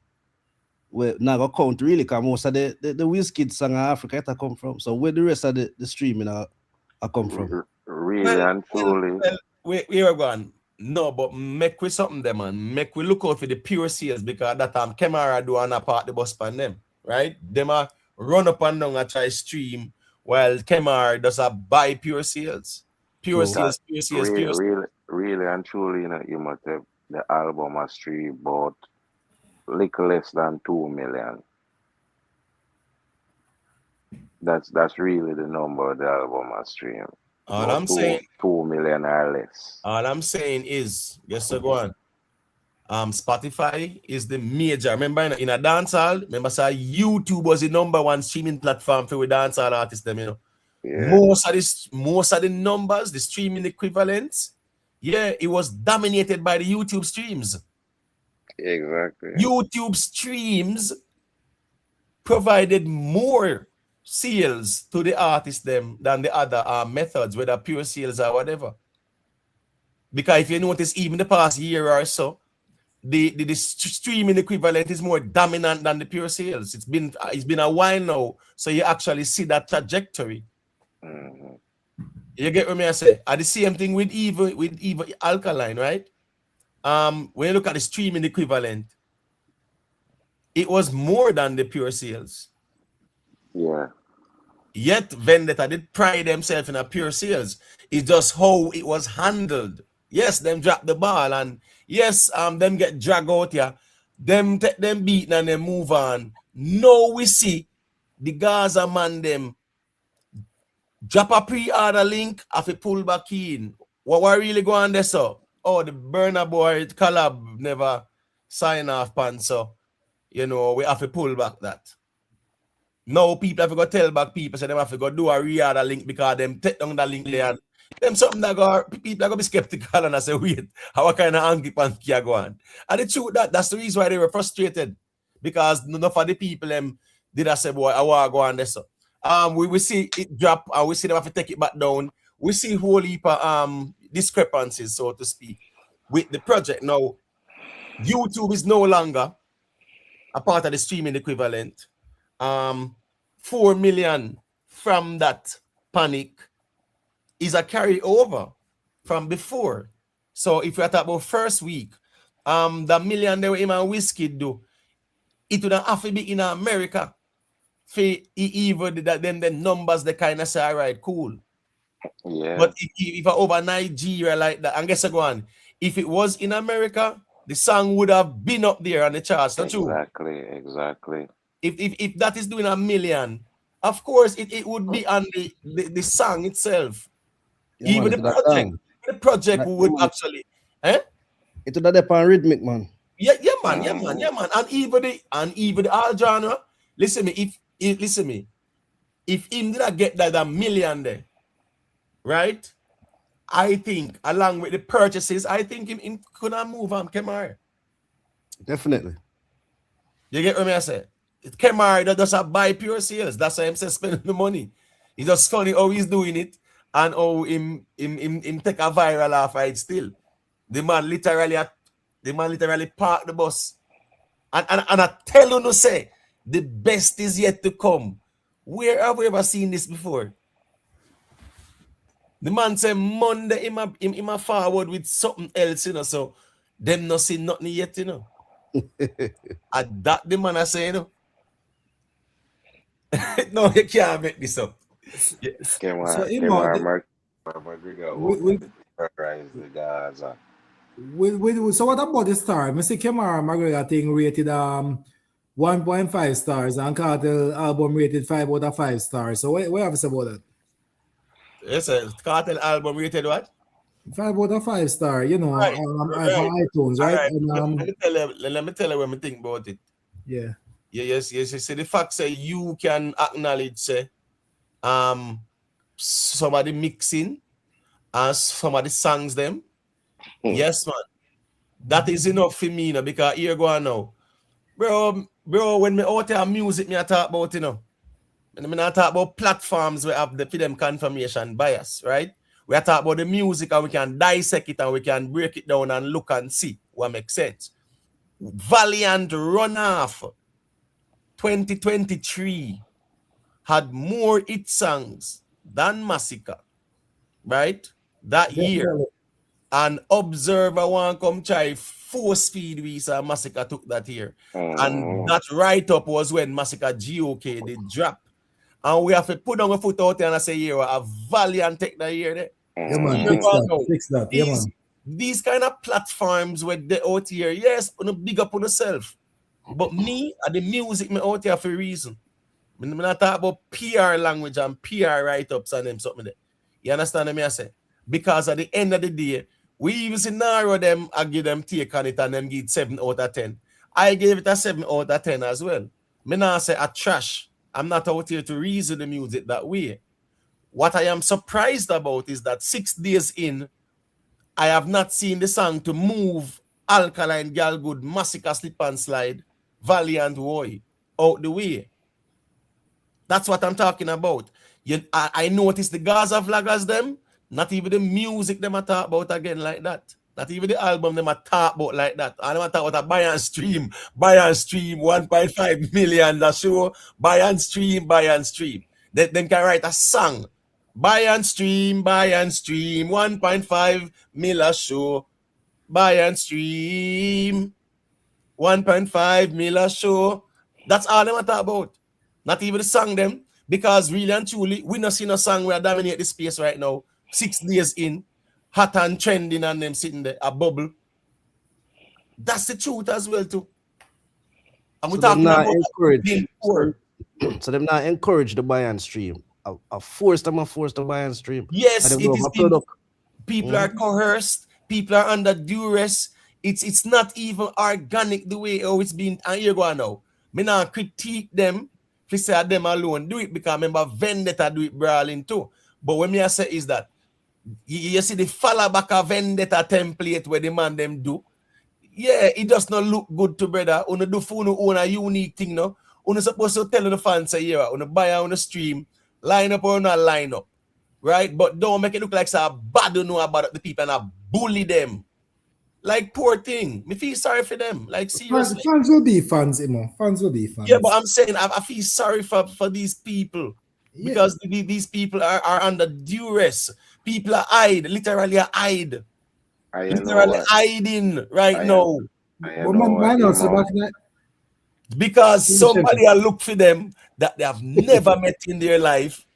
Well, now go count really, because most of the Wizkid song in Africa it come from. So where the rest of the streaming are come from? Really and truly. We are going. No, but make we something them, man. Make we look out for the pure sales, because that time Kemara do an apart the bus pan them, right? Them are run up and down and try stream, while Kemar does a buy pure sales. Pure sales. Really and truly, you know, you must have the album has stream bought little less than 2 million. That's really the number of the album has stream. All I'm saying, 2 million or less. All I'm saying is, yes, so go on. Spotify is the major. Remember in a dancehall, remember say YouTube was the #1 streaming platform for dancehall artists. Them, you know, most of the numbers, the streaming equivalents, it was dominated by the YouTube streams. Exactly. YouTube streams provided more sales to the artists them than the other methods, whether pure sales or whatever. Because if you notice, even the past year or so, the streaming equivalent is more dominant than the pure sales. It's been a while now, so you actually see that trajectory. You get what I say? And the same thing with Eva Alkaline, right? When you look at the streaming equivalent, it was more than the pure sales. Yeah. Yet Vendetta did pride themselves in a pure sales. It's just how it was handled. Yes, them drop the ball, and yes, them get dragged out here. Them take them beaten and them move on. Now we see the Gaza man them drop a pre-order link of a pull back in. What really going there, so? Oh, the Burner Boy collab never sign off pan, so you know we have to pull back that. Now people have to go tell back people, so they have to go do a re-order link because them take down that link there. Them something that go, people are gonna be skeptical and I say, wait, how kind of hanky panky are going? And the truth that's the reason why they were frustrated, because none of the people did I say, boy, I want to go on this. We see it drop and we see them have to take it back down. We see whole heap of discrepancies, so to speak, with the project. Now, YouTube is no longer a part of the streaming equivalent. 4 million from that Panic is a carryover from before. So if you talk about first week, the million they were in Wizkid do, it would have to be in America. For even that them the numbers they kind of say, all right, cool. Yeah. But if over Nigeria like that, and guess go on, if it was in America, the song would have been up there on the charts, not true? Exactly. If that is doing 1 million, of course it would be on the song itself. Yeah, man, Even the project would actually, it would have depend rhythmic, man. Yeah, man. And even the all genre. Listen me, if him did not get that 1 million there, right? I think along with the purchases, I think him could not move on Kemar. Definitely. You get what I say? Kemar that does not buy pure sales. That's why I'm saying spending the money. It's just funny how he's doing it and how him take a viral off it still. The man literally parked the bus. And I tell you no say, the best is yet to come. Where have we ever seen this before? The man say Monday him a forward with something else, you know, so them not see nothing yet, you know. And that the man I say, you know. No, you can't make this up. So what about the star? I see Kemar McGregor thing rated 1.5 stars and Kartel album rated 5 out of 5 stars. So what have you say about that? Yes, sir. Kartel album rated what? 5 out of 5 star, you know, right. on iTunes, right? Right. And, let me tell you what I think about it. Yeah. Yes. You see, the fact say you can acknowledge say some of the mixing and some of the songs them. Yes, man. That is enough for me, you know, because here go on now. Bro, when me out here music, me I talk about, you know. And I talk about platforms we have for them confirmation bias, right? We are talking about the music and we can dissect it and we can break it down and look and see what makes sense. Valiant Runoff 2023 had more hit songs than Masicka, right? That year. And Observer one come try force feed we saw Masicka took that year. And that write-up was when Masicka GOK did drop. And we have to put on a foot out there and I say, yeah, a Valiant take that year there. Yeah, man, fix that. Yeah, man. These kind of platforms where they out here, yes, big up on yourself. But me and the music me out here for a reason. I'm not talking about PR language and PR write-ups and them something there. You understand what I say? Because at the end of the day, we even scenario them and give them take on it and them give 7 out of 10. I gave it a 7 out of 10 as well. Me not say a trash. I'm not out here to reason the music that way. What I am surprised about is that 6 days in, I have not seen the song to move Alkaline, Girl Good, Masicka, Slip and Slide, Valiant Roy out the way. That's what I'm talking about. I noticed the Gaza vloggers them, not even the music them I talk about again like that. Not even the album them I talk about like that. I don't talk about a buy and stream, 1.5 million that show, buy and stream. Then can write a song. Buy and stream, 1.5 million show, buy and stream, 1.5 million show. That's all them I talk about. Not even the song them, because really and truly, we not see no song where dominate the space right now. 6 days in, hot and trending and them sitting there, a bubble. That's the truth as well too. And we talking about encourage. So them not encourage the buy and stream. I force them to buy and stream. Yes, it is. People are coerced. People are under duress. It's not even organic the way it's been. And here go now. Me not critique them. If say them alone do it, because remember Vendetta do it brawling too. But what me I say is that you see the follow back a Vendetta template where the man them do. Yeah, it does not look good to brother. Una do for una own a unique thing, no. Una supposed to tell the fans say, yeah, una buy on the stream, line up or not line up. Right? But don't make it look like so bad to know about the people and I bully them. Like poor thing. Me feel sorry for them. Like seriously. Fans will be fans, Imo. Fans will be fans. Yeah, but I'm saying I feel sorry for these people. Yeah. Because these people are under duress. People are literally hiding right now. Because somebody will look for them that they have never met in their life.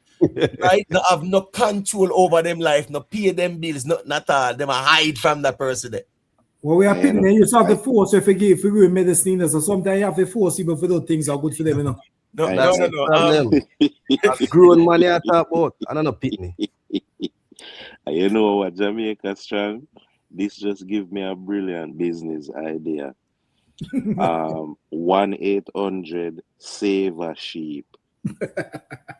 Right? They have no control over them life, no pay them bills, not all. Them hide from that person there. Well, we are You pitting, know, you just have to I, force if you give medicine, so sometimes you have to force people for those things are good for them, you know. No, I, no, That's no, the no. problem. A grown man you talk about. I don't know pitney. you know what, Jamaica Strong? This just give me a brilliant business idea. 1-800 save a sheep.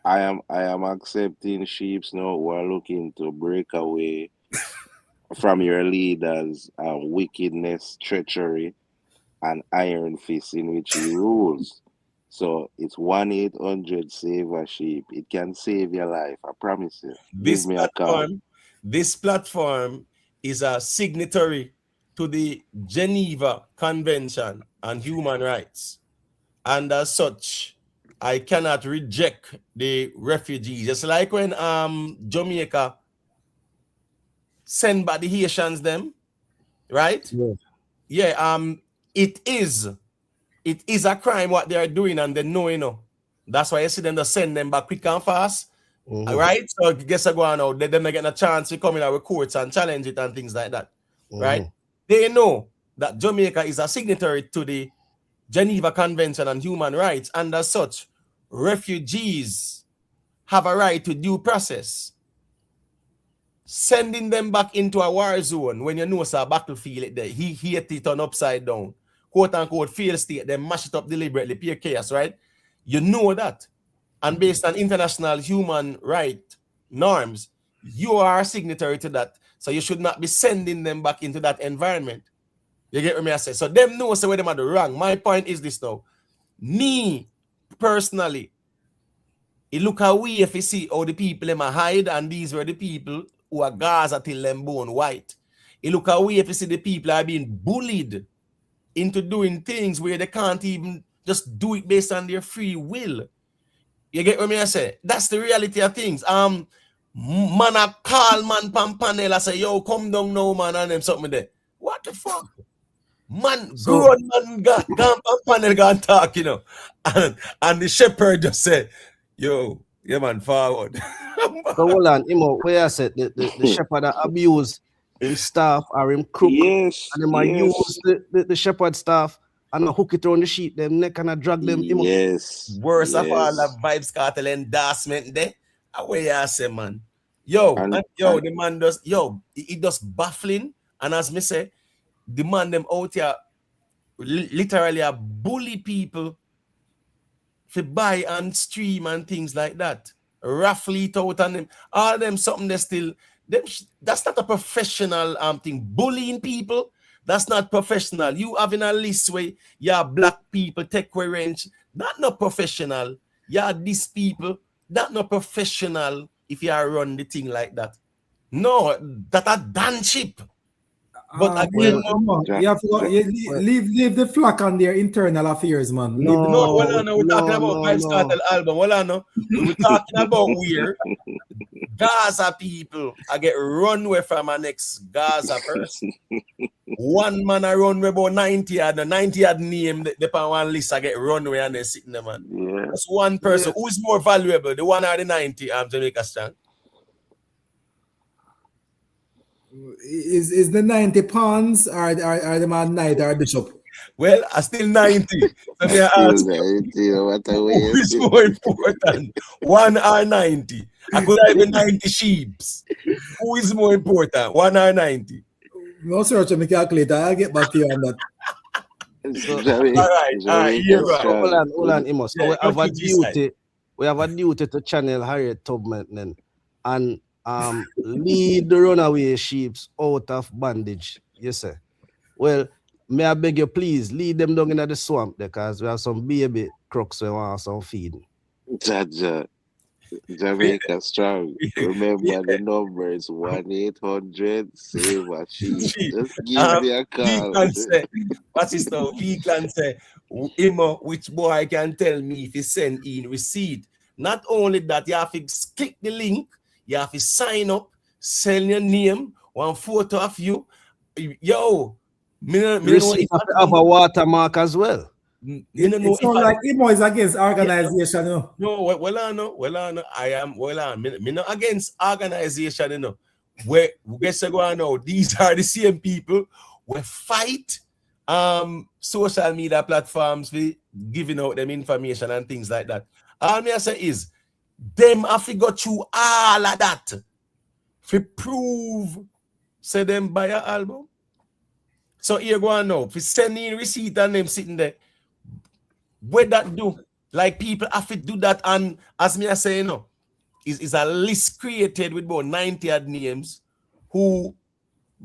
I am accepting sheeps now who are looking to break away from your leaders' wickedness, treachery, and iron fist in which he rules. So it's 1-800 save a sheep. It can save your life. I promise you. Give me a call. This platform is a signatory to the Geneva Convention on Human Rights. And as such, I cannot reject the refugees. Just like when Jamaica send back the Haitians them, right? Yeah, it is a crime what they are doing, and they know, you know. That's why you see them to send them back quick and fast. Right? So guess I go on out, they not getting a chance to come in our courts and challenge it and things like that. Right? They know that Jamaica is a signatory to the Geneva Convention on Human Rights, and as such, refugees have a right to due process. Sending them back into a war zone when you know it's a battlefield there, he hit it on upside down, quote unquote failed state, they mash it up deliberately, pure chaos, right? You know that. And based on international human rights norms, you are a signatory to that. So you should not be sending them back into that environment. You get what I say? So them know so where them are the wrong. My point is this now. Me, personally, it look away if you see how the people them are hide, and these were the people who are Gaza till them bone white. It look away if you see the people are being bullied into doing things where they can't even just do it based on their free will. You get what I say? That's the reality of things. Man a call man pam panel I say, yo, come down now, man, and them something there. What the fuck? Man, So- grown man gone pam panel gone talk, you know. And the shepherd just said, yo, yeah man, forward. So hold on, Imo, where I said the shepherd that abuse him staff or him crook, Yes, and them might use the shepherd staff and hook it around the sheep, them neck and drag them. Imo. Yes. Worst of all, yes. that Vybz Kartel endorsement there. Away I say, man. Yo, the man does, it does baffling. And as me say, the man them out here literally a bully people to buy and stream and things like that. Raffle it out on them. All them something they still, that's not a professional thing. Bullying people, that's not professional. You having a list where you black people take away range, that's not professional. You these people, that's not professional if you run the thing like that. No, that a dance ship. But again, you have to leave the flock on their internal affairs, man. We're talking about Vybz Kartel album. We're talking about where Gaza people I get run away from our next Gaza person. One man I run away about 90 and the 90 had name the on one list I get run away and they're sitting there, man. Yeah. That's one person. Who is more valuable, the one or the 90? Jamaica Strong. Is the 90 pounds or the man knight or bishop? Well, I still 90. So me ask who is more important? 1 or 90? I could have even 90 sheeps. Who is more important? 1 or 90? No search on my calculator. I'll get back to you on that. All right, you're right. Hold on, Imo. So we have a duty to channel Harriet Tubman and lead the runaway sheep out of bondage. Yes, sir. Well, may I beg you, please lead them down into the swamp because we have some baby crooks we want some feeding. Jaja, Jamaica Strong. Remember the number is 1-800 save a sheep. Just give me a call. What's his name? He can say, Imo, which boy can tell me if he send in receipt. Not only that, you have to click the link. You have to sign up, sell your name, one photo of you. Yo, me know if have a watermark as well. It's not like Imo is against organization, you know. No, well, I know. I am me not against organization, you know. Where guess I go on now, these are the same people we fight social media platforms for giving out them information and things like that. All me I say is them have to go through all of that to prove say them buy an album. So here go on now. For sending receipt and them sitting there. What that do? Like people have to do that, and as me I say, you know, is a list created with about 90 odd names who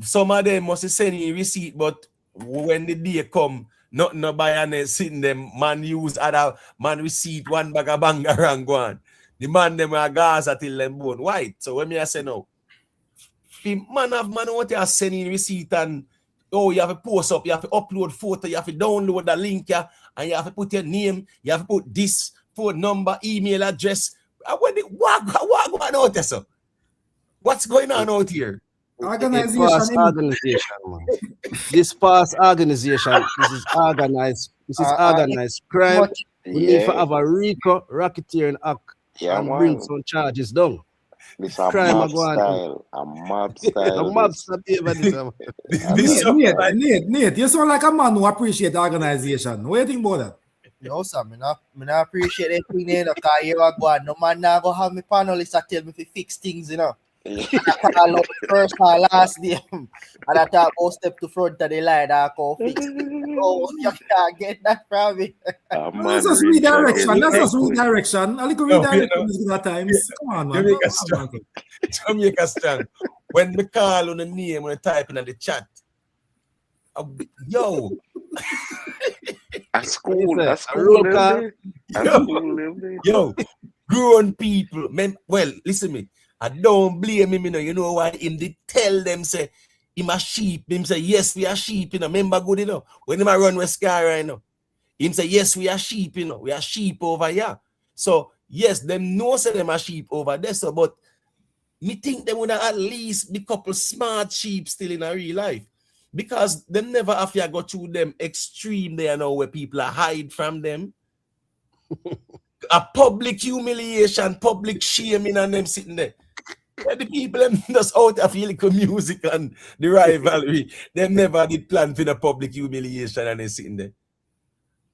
some of them must send you receipt, but when the day come, not no buy and sitting them man use other man receipt one bag of banger and go on. The man them are Gaza till them bone white. So when me I say no, man what you are sending receipt and you have to post up, you have to upload photo, you have to download the link, yeah, and you have to put your name, you have to put this phone number, email address. What going on out there, sir? What's going on out here? It past organization, man. This past organization, this is organized. This is organized crime. We need to have a RICO racketeering act and bring some charges down. This a crime mob go on. style. A mob style. A mob style. Nate, you sound like a man who appreciate organization. What do you think about that? No, sir, I not appreciate that thing there, because you are going. No man now go have me panelists that tell me to fix things, you know. And I call out first or last day, and I talk about step to front of the line, I go fix it. Oh, you can't get that from me. That's just redirection. That's just redirection. A little redirection is good at times. Come on, man. Jamaica strong. When me call on the name, when I type in the chat, yo. A school. Yo, grown people. Well, listen me. I don't blame him, you know why? Him did tell them, say, him a sheep. Him say, yes, we are sheep, Remember good, When him a run with Sky right now. Him say, yes, we are sheep, We are sheep over here. So, yes, them know say them are sheep over there, so, but me think them would at least be couple smart sheep still in a real life. Because them never have to go through them extreme there now where people are hide from them. A public humiliation, public shaming and them sitting there. The people them just out of illegal music and the rivalry, them never did plan for the public humiliation and they sitting there.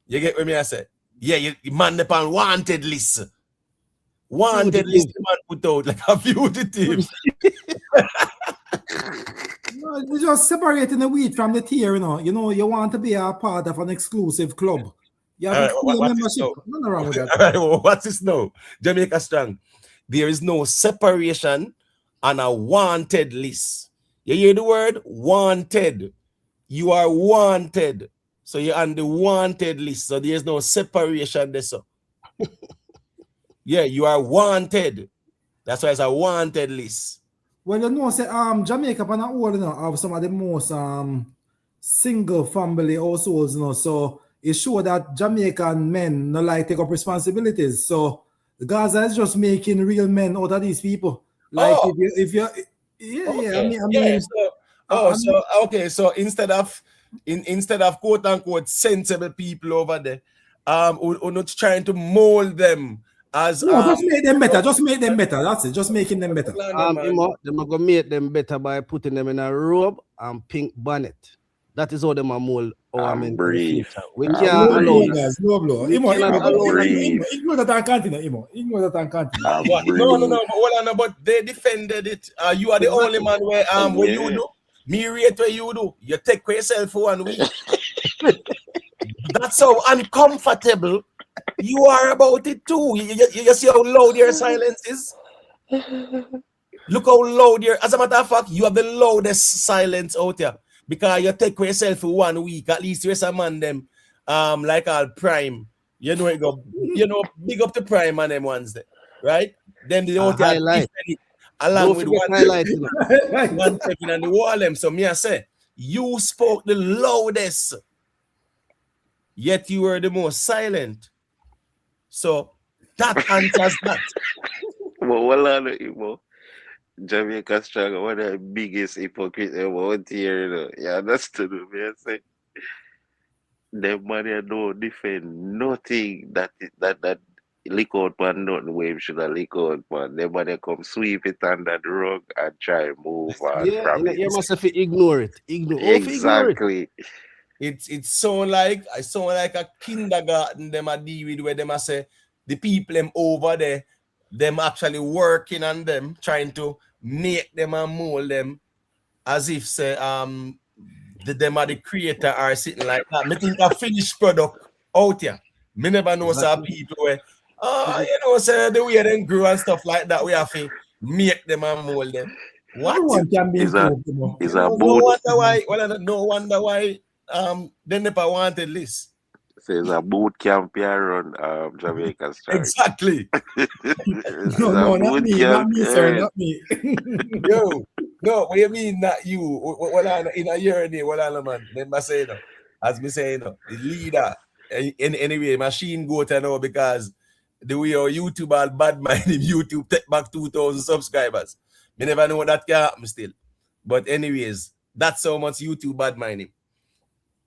You get what me I say? Yeah, you man upon wanted list. Wanted list the man put out like a fugitive. No, you're just separating the wheat from the tear, You know, you want to be a part of an exclusive club. You have a membership. Nothing wrong with that. All right, well, what's this now? Jamaica Strong. There is no separation on a wanted list. You hear the word? Wanted. You are wanted. So you're on the wanted list. So there's no separation there. So. Yeah, you are wanted. That's why it's a wanted list. Well, you know, say Jamaica on all, have some of the most single family households, so it shows that Jamaican men not like take up responsibilities. So Gaza is just making real men out of these people. Like if you So instead of quote unquote sensible people over there, we're not trying to mold them as just make them better. Just make them better. That's it. Just making them better. They're gonna make them better by putting them in a robe and pink bonnet. That is how them are mold our men. We can't allow this. Ignore that and continue, Ignore that and continue. No, but they defended it. You are the only man where what you do. Me rate what you do. You take for yourself for 1 week. That's how uncomfortable you are about it too. You see how loud your silence is? Look how loud as a matter of fact, you have the loudest silence out here. Because you take for yourself for 1 week, at least there's a man them like all Prime. You know big up the Prime and them ones there, right? Then the out here along with one second and the wall them. So me I say, you spoke the loudest, yet you were the most silent. So that answers that. Well, Jamaica Strong, one of the biggest hypocrites out here, You understand what I say? The money don't defend nothing that lick out man nothing where him should have lick out, man. Then when they come sweep it under the rug and try and move on Yeah, from it. you must have to ignore it. Ignore it. Exactly. It's sound like a kindergarten them a deal with where them a say the people them over there, them actually working on them, trying to make them and mold them as if say them are the creator or sitting like that. Me think a finished product out here. Me never know some people where say the way them grow and stuff like that, we have to make them and mold them. What? Everyone can be improved, you know. No wonder why they never wanted this. Says a boot camp here on Jamaica Strike. Exactly. No, not me, sir, not me. Yo, no, what do you mean not you? What in a year what I man? Then I say no. As me say no, the leader. Anyway, machine go to know because the way our YouTube all bad mind him, YouTube take back 2,000 subscribers. Me never know that can happen still. But anyways, that's how much YouTube bad mind him.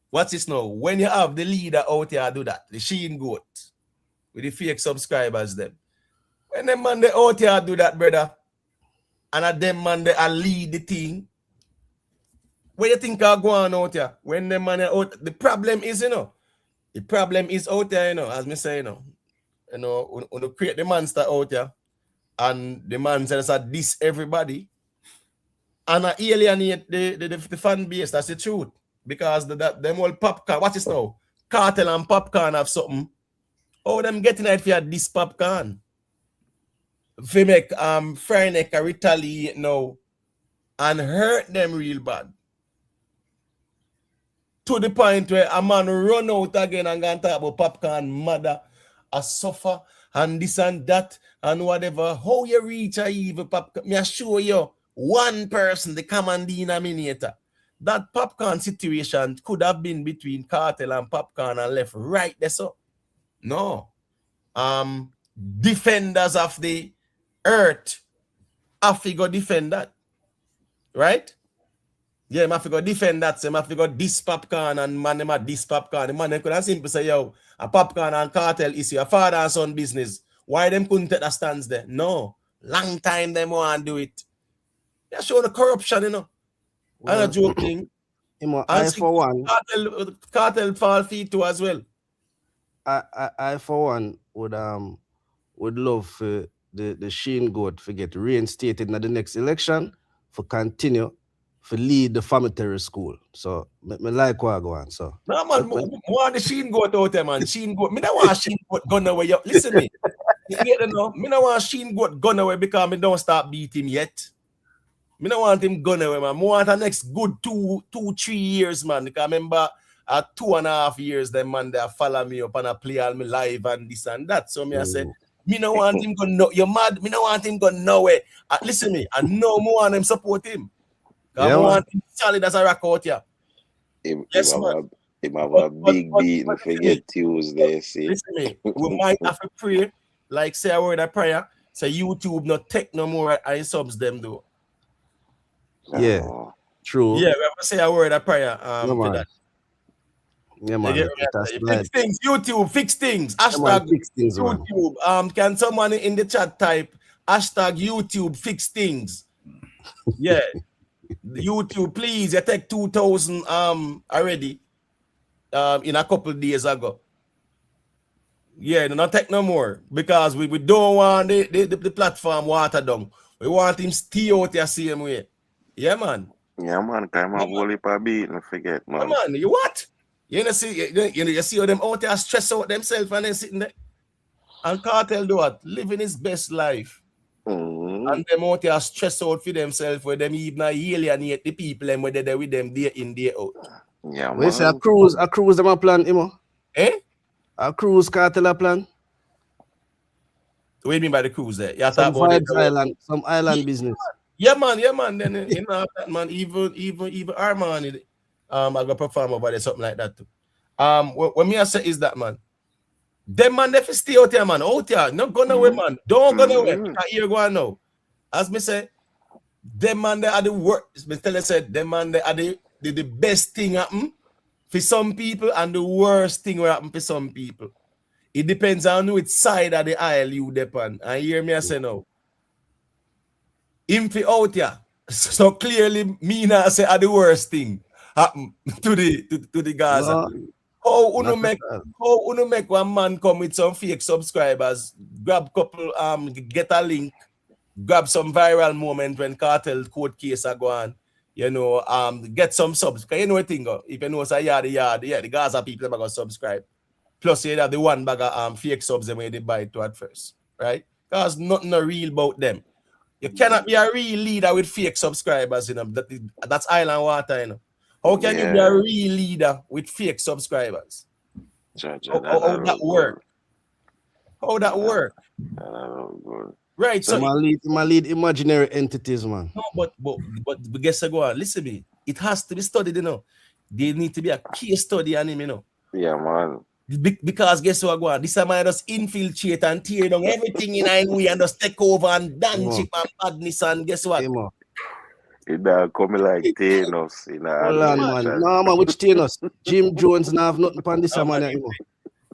What's this now? When you have the leader out here do that, the Sheen goat with the fake subscribers them. When them man they out here do that, brother, and at them man they lead the thing. What you think are going on out here? When them man are out, the problem is, the problem is out there, as me say, when you create the monster out here, and the man says that this everybody, and alienate the fan base. That's the truth. Because them all popcorn, what is now? Kartel and popcorn have something. Oh, them getting it for this popcorn. If you make Freneck retaliate now and hurt them real bad. To the point where a man run out again and gonna talk about popcorn mother, a suffer, and this and that, and whatever. How you reach a evil popcorn? Me assure you, one person, the common denominator. That popcorn situation could have been between Kartel and popcorn and left right there. So, no. Defenders of the earth have to go defend that. Right? Yeah, I have to go defend that. So I have to go this popcorn and man, them at this popcorn. The man, they could have simply say, yo, a popcorn and Kartel is your father and son business. Why them couldn't take the stands there? No. Long time them want to do it. They show the corruption, Well, and a joking. I for one, Kartel fall feet too as well. I for one would love for the Sheen goat to get reinstated in the next election for continue for lead the family school. So me like what I go on. So no man, want the Sheen goat out there, man. Sheen goat. Me don't want Sheen goat gun away. Yo, listen me. Me don't want Sheen goat gun away because me don't start beat him yet. Me don't want him gone away, man. I want the next good 2-3 years, man. Because I remember 2.5 years, them man, they follow me up and I play all my live and this and that. So me I say, me don't want him gone. You're mad. Me don't want him gone nowhere. Listen me, I no more want him support him. I want him solid as a rock out here. Yes, man. Him have a big beat and forget Tuesday. See. Listen me, we might have to pray, like say a word of prayer. Say YouTube not take no more I subs them though. Yeah, true. Yeah, we have to say a word of prayer. No, to that. Yeah, man. Fix things, YouTube, fix things. Hashtag fix things, YouTube. Man. Can someone in the chat type hashtag YouTube fix things? Yeah. YouTube, please. You take 2,000 already in a couple days ago. Yeah, not take no more because we don't want the platform water down. We want him stay out the same way. Yeah, man. Yeah, man. Come on, whole heap of beat and forget, man. Come on, you what? You see how them out there stress out themselves and then sitting there. And Kartel do what? Living his best life. And them out there stress out for themselves where them even alienate the people and whether they're with them day in, day out. Yeah, man. Say a cruise them a plan, Imo? Eh? A cruise Kartel a plan? What do you mean by the cruise there? You some Vybz island, some island business. Yeah, man. Then you know that, man. Even our man, I go perform over there, something like that too. What me I say is that, man. Them man, they stay out here, man. Out here, not go nowhere, man. Don't go nowhere. Because here go on now. As me say, them man, they are the worst. Me tell you, said them man, they are the best thing happen for some people and the worst thing will happen for some people. It depends on which side of the aisle you depend. And hear me I say no. Him fi out here. So clearly me not say the worst thing happen to the Gaza. No, How uno not at all. make one man come with some fake subscribers, grab couple get a link, grab some viral moment when Kartel court case are going, get some subs. Cause you know what thing go. If you know say the Gaza people are gonna subscribe. Plus you have the one bag of fake subs them where they buy it to at first, right? Because nothing real about them. You cannot be a real leader with fake subscribers, that's island water, How can you be a real leader with fake subscribers? How that work? How that work? Right. So my lead imaginary entities, man. No, but guess what? Listen to me. It has to be studied, There need to be a case study on him, Yeah, man. Because guess what, go on? This man just infiltrate and tear down everything in our way and just take over and dance chip and madness and guess what? It coming like Thanos in a Hold on, man. No, man, which Thanos? Jim Jones now have nothing upon this man.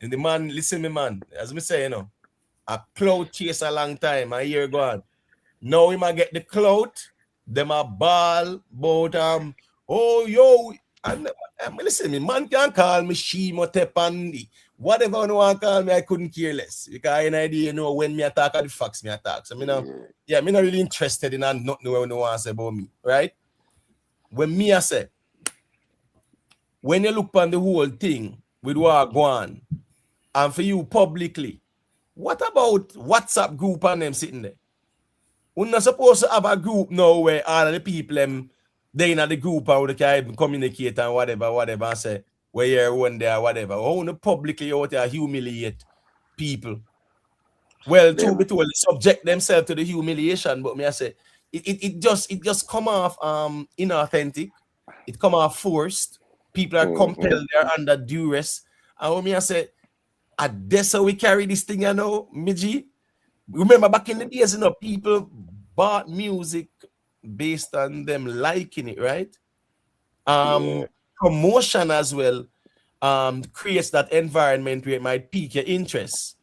And the man, listen me, man. As me say, a cloud chase a long time, a year gone. Now we might get the cloud, them a ball, both and listen, me man can call me Shimo Tepandi. Whatever you want to call me, I couldn't care less. Because I idea, when me attack the facts, me attack. So me not really interested in nothing what you want to say about me, right? When me I say, when you look on the whole thing with what go on, and for you publicly, what about WhatsApp group and them sitting there? We're not supposed to have a group now where all of the people they in the group and they can communicate and whatever, and say where you're one there, whatever. I want to publicly out there humiliate people. Well, to be told, subject themselves to the humiliation, but me I say it just come off inauthentic. It come off forced. People are compelled, they're under duress. And when me I say, that's how we carry this thing, Miji. Remember back in the days, people bought music based on them liking it, right? Promotion as well creates that environment where it might pique your interest,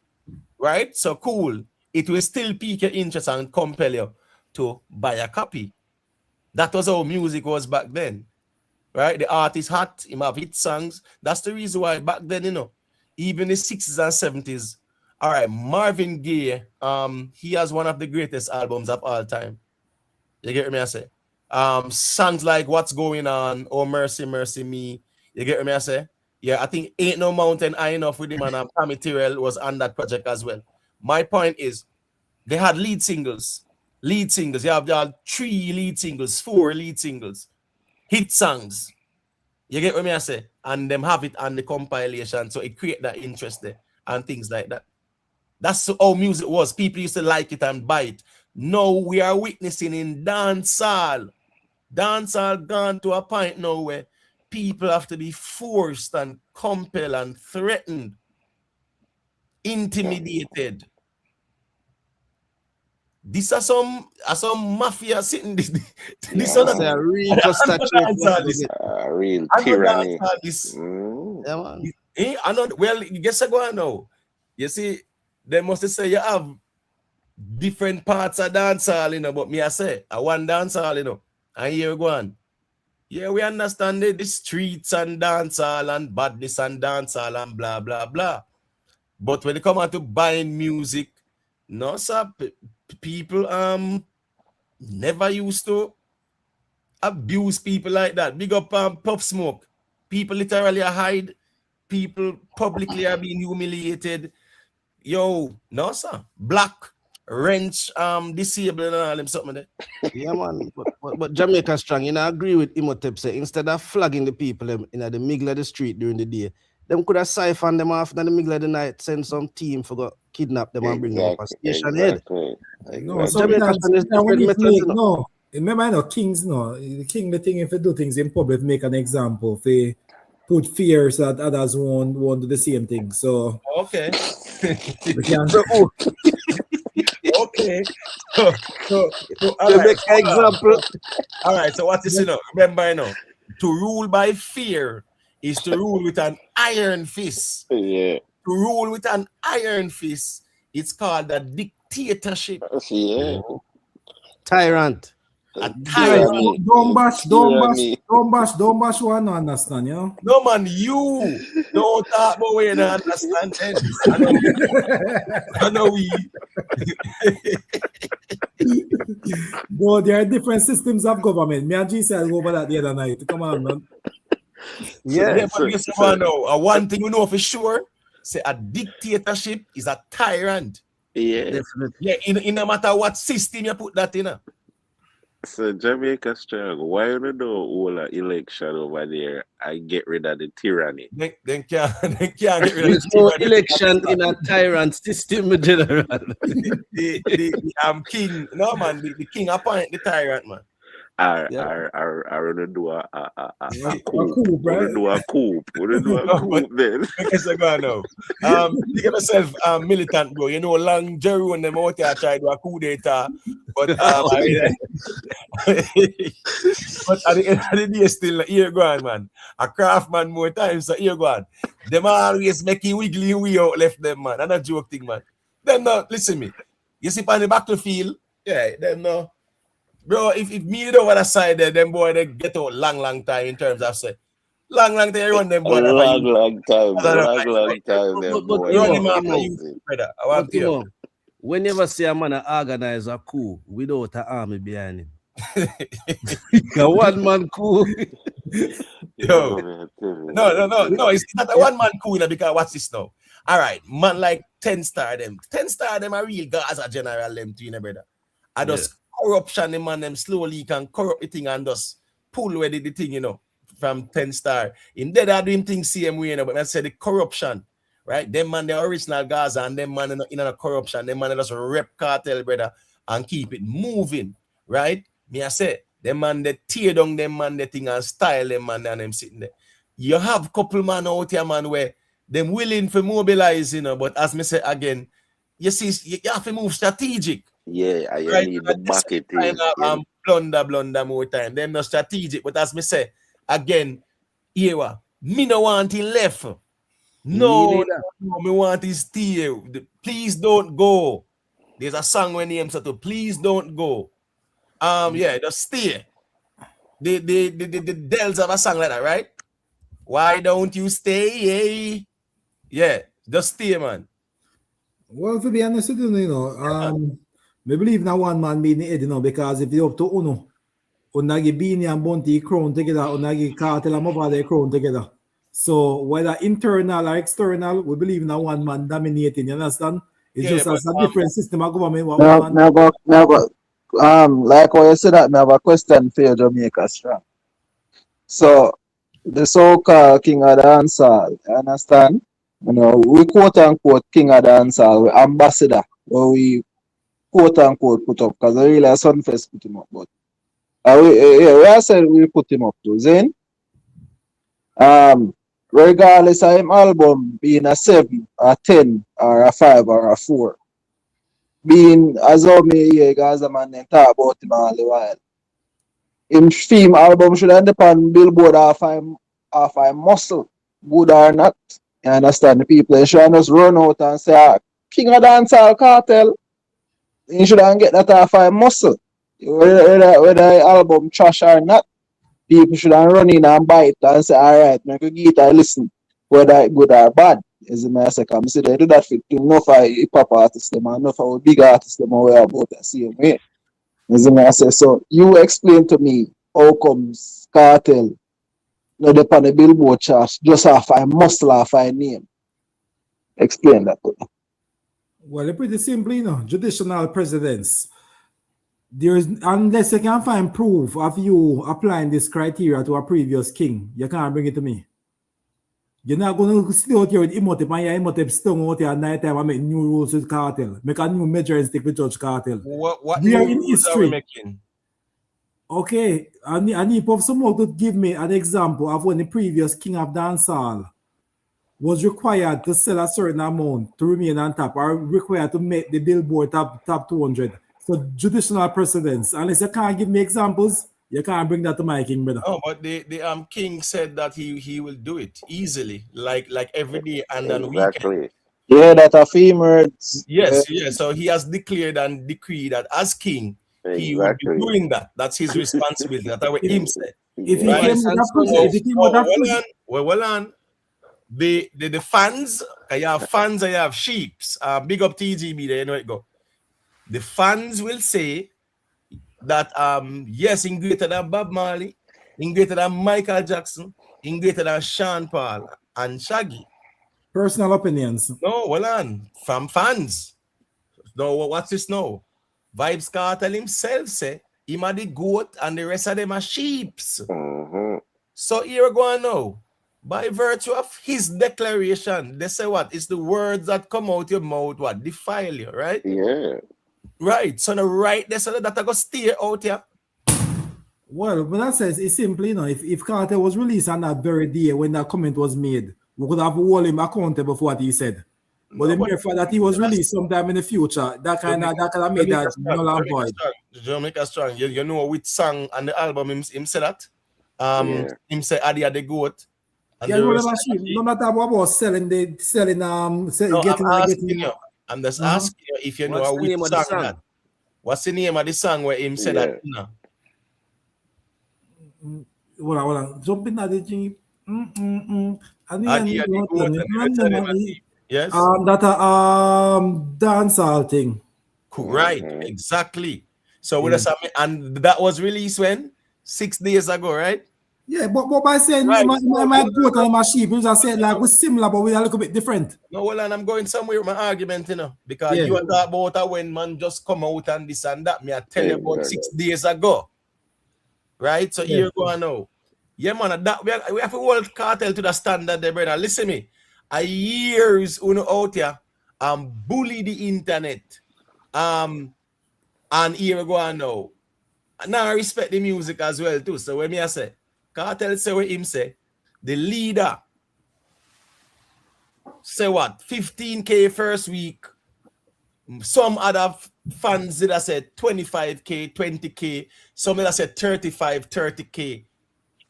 right? So cool. It will still pique your interest and compel you to buy a copy. That was how music was back then, right? The artist hot, him have hit songs. That's the reason why back then, even the 60s and 70s, all right, Marvin Gaye, he has one of the greatest albums of all time. You get me I say? Songs like What's Going On, Oh Mercy, Mercy Me. You get me I say? Yeah, I think Ain't No Mountain High Enough with him and Tommy Tyrell was on that project as well. My point is, they had lead singles. You have 3 lead singles, 4 lead singles, hit songs. You get what I say? And them have it on the compilation, so it create that interest there and things like that. That's how music was. People used to like it and buy it. Now we are witnessing in dancehall. Dancehall gone to a point now where people have to be forced and compelled and threatened, intimidated. These are some mafia sitting. This is a real real tyranny. Well, guess I go on now. You see, they must say you have different parts of dancehall, but me I say I want dancehall, and here we go on. Yeah, we understand the streets and dancehall and badness and dancehall and blah blah blah. But when it come out to buying music, no sir, people never used to abuse people like that. Big up Puff Smoke. People literally hide. People publicly are being humiliated. Yo, no sir. Black, wrench, disabled and all them something there. Yeah, man. But Jamaica strong, I agree with Imhotep say instead of flagging the people in the middle of the street during the day, them could have siphoned them off in the middle of the night, send some team for kidnap them and bring them up a station head. No, sometimes when you play, no. Remember, kings, the king, the thing if you do things in public, make an example. If they put fears that others won't do the same thing. So okay. Okay. So all right. Example. All right. So what is remember to rule by fear is to rule with an iron fist. Yeah. rule with an iron fist, it's called a dictatorship. Yeah. Tyrant. A tyrant. Don't bash one, no understand, you know? No, man, you don't talk about where you don't understand then. I know we. Bro, there are different systems of government. Me and G said over that the other night. Come on, man. Yeah, but guess what now? One thing we know for sure, say a dictatorship is a tyrant. Yeah. Definitely. Yeah, in no matter what system you put that in. So Jamaica strong. Why you don't do all an election over there and get rid of the tyranny? They can't get rid of There's no election in a tyrant system, General. the king. No man, the king appoint the tyrant, man. I wanna do a coup. Right? Do a coup. Wanna do a coup then. Because I go now. You get yourself militant, bro. You know, long Jerry and them out there try to do a coup d'etat. But but at the end of the day, still here go on, man. A craftsman more times, so here go on. Them always making wiggly way out left them, man. And a joke thing, man. Them no, listen me. You see on the battlefield, yeah, them no. Bro, if me don't want to side there, them boy they get out long time in terms of say. Long time you run them boy. Long time. But whenever see a man organize a coup without an army behind him. A one-man coup. Yo. No, it's not a one-man coup because what's this now? All right, man like 10 star them. 10 star them are real Gaza general them to you, brother. I just corruption them man them slowly can corrupt the thing and just pull away the thing, you know, from 10 star. In there they are doing things same way, you know, but I said the corruption, right? Them man the original Gaza and them man in a corruption, them man just rep cartel, brother, and keep it moving, right? Me I say them man they tear down them man the thing and style them man and them sitting there. You have couple man out here, man, where them willing to mobilize, you know, but as me say again, you see, you have to move strategic. Yeah, I right? need the bucket kind of, blunder more time. Them not strategic, but as me say again, here me no want him left. No, me want him stay. Please don't go. There's a song when he said to please don't go. Yeah, just stay. The Dells have a song like that, right? Why don't you stay? Yeah, just stay, man. Well, to be honest with you, you know, I believe now one man being the head, you know, because if you up to Uno, Unagi Beanie and Bunty crown together, Unagi Kartel and Mavado crown together. So whether internal or external, we believe now one man dominating, you understand? It's just as a different system of government. Never. Like what you said that, I have a question for you, Jamaica Strong. So the so-called king of the dancehall, you understand? You know, we quote unquote king of the dancehall, we ambassador, where we quote unquote put up, because I really Sunfest put him up, but we said we put him up to. Then, regardless of him album being a 7, a 10, or a 5, or a 4, being as all me here, guys, a man then talk about him all the while. Him theme album should end up on Billboard half a muscle, good or not. You understand? The people they should just run out and say, King of Dancehall Kartel. You should get that half a muscle. Whether the album trash or not, people should run in and buy it and say, alright, I could get it listen, whether it good or bad. As a massacre, I say they do that for enough of hip hop artists, them, and enough of big artists, them aware about the same way. As a say, so you explain to me how comes Kartel not up on the Billboard chart just half a muscle, half a name. Explain that to me. Well, it's pretty simple, you know. Judicial presidents. There's unless you can find proof of you applying this criteria to a previous king, you can't bring it to me. You're not going to sit out here with Imhotep and your Imhotep stung out here at night time and make new rules with Kartel. Make a new measuring stick with Judge Kartel. What we new are in rules history. are we making? Okay, I need someone to give me an example of when the previous king of dancehall was required to sell a certain amount to remain on top, or required to make the Billboard top 200. So judicial precedents. Unless you can't give me examples, You can't bring that to my king, brother. Oh, but the king said that he will do it easily, like every day and on weekend. Exactly. Yeah, that a females. Yes, yes. So he has declared and decreed that as king, he would be Exactly. doing that. That's his responsibility. That's what him said. If he Right? came with that pussy, if he came with that pussy, well on. The fans, you have fans and you have sheeps. Big up TGB there, you know it go. The fans will say that yes, in greater than Bob Marley, in greater than Michael Jackson, in greater than Sean Paul and Shaggy. Personal opinions. No, well on from fans. No, what's this now? Vybz Kartel himself say him are the goat and the rest of them are sheeps. So here we go now. By virtue of his declaration, they say what? It's the words that come out your mouth, what? Defile you, right? Yeah. Right. So now right there, so that I go stay out here. Well, but that says it's simply, if Kartel was released on that very day when that comment was made, we could have hold him accountable for what he said. But the mere fact that he was released sometime in the future, that kind of made that null and void. Jamaica Strong. You know which song and the album him said that? Him say Adi the goat. And yeah, no matter what about selling, getting. I'm just asking you if you know which song that. What's the name of the song where him said that? No. Hold on. Jumping at the Jeep. Yes. That dancehall thing. Right, exactly. So and that was released when 6 days ago, right? Yeah, but by saying my goat and my sheep, you just said like we're similar, but we're a little bit different. No, well, and I'm going somewhere with my argument, because you are talking about when man just come out and this and that. Me, I tell you about 6 days ago, right? So here you go now. Yeah, man, that we have to hold Kartel to the standard, there, brother. Listen me. A years out here bully the internet. And here we go now. Now I respect the music as well too. So when me I say Kartel say what him say, the leader say what? 15K first week. Some other fans did I say 25K, 20K. Some did I say 35, 30K.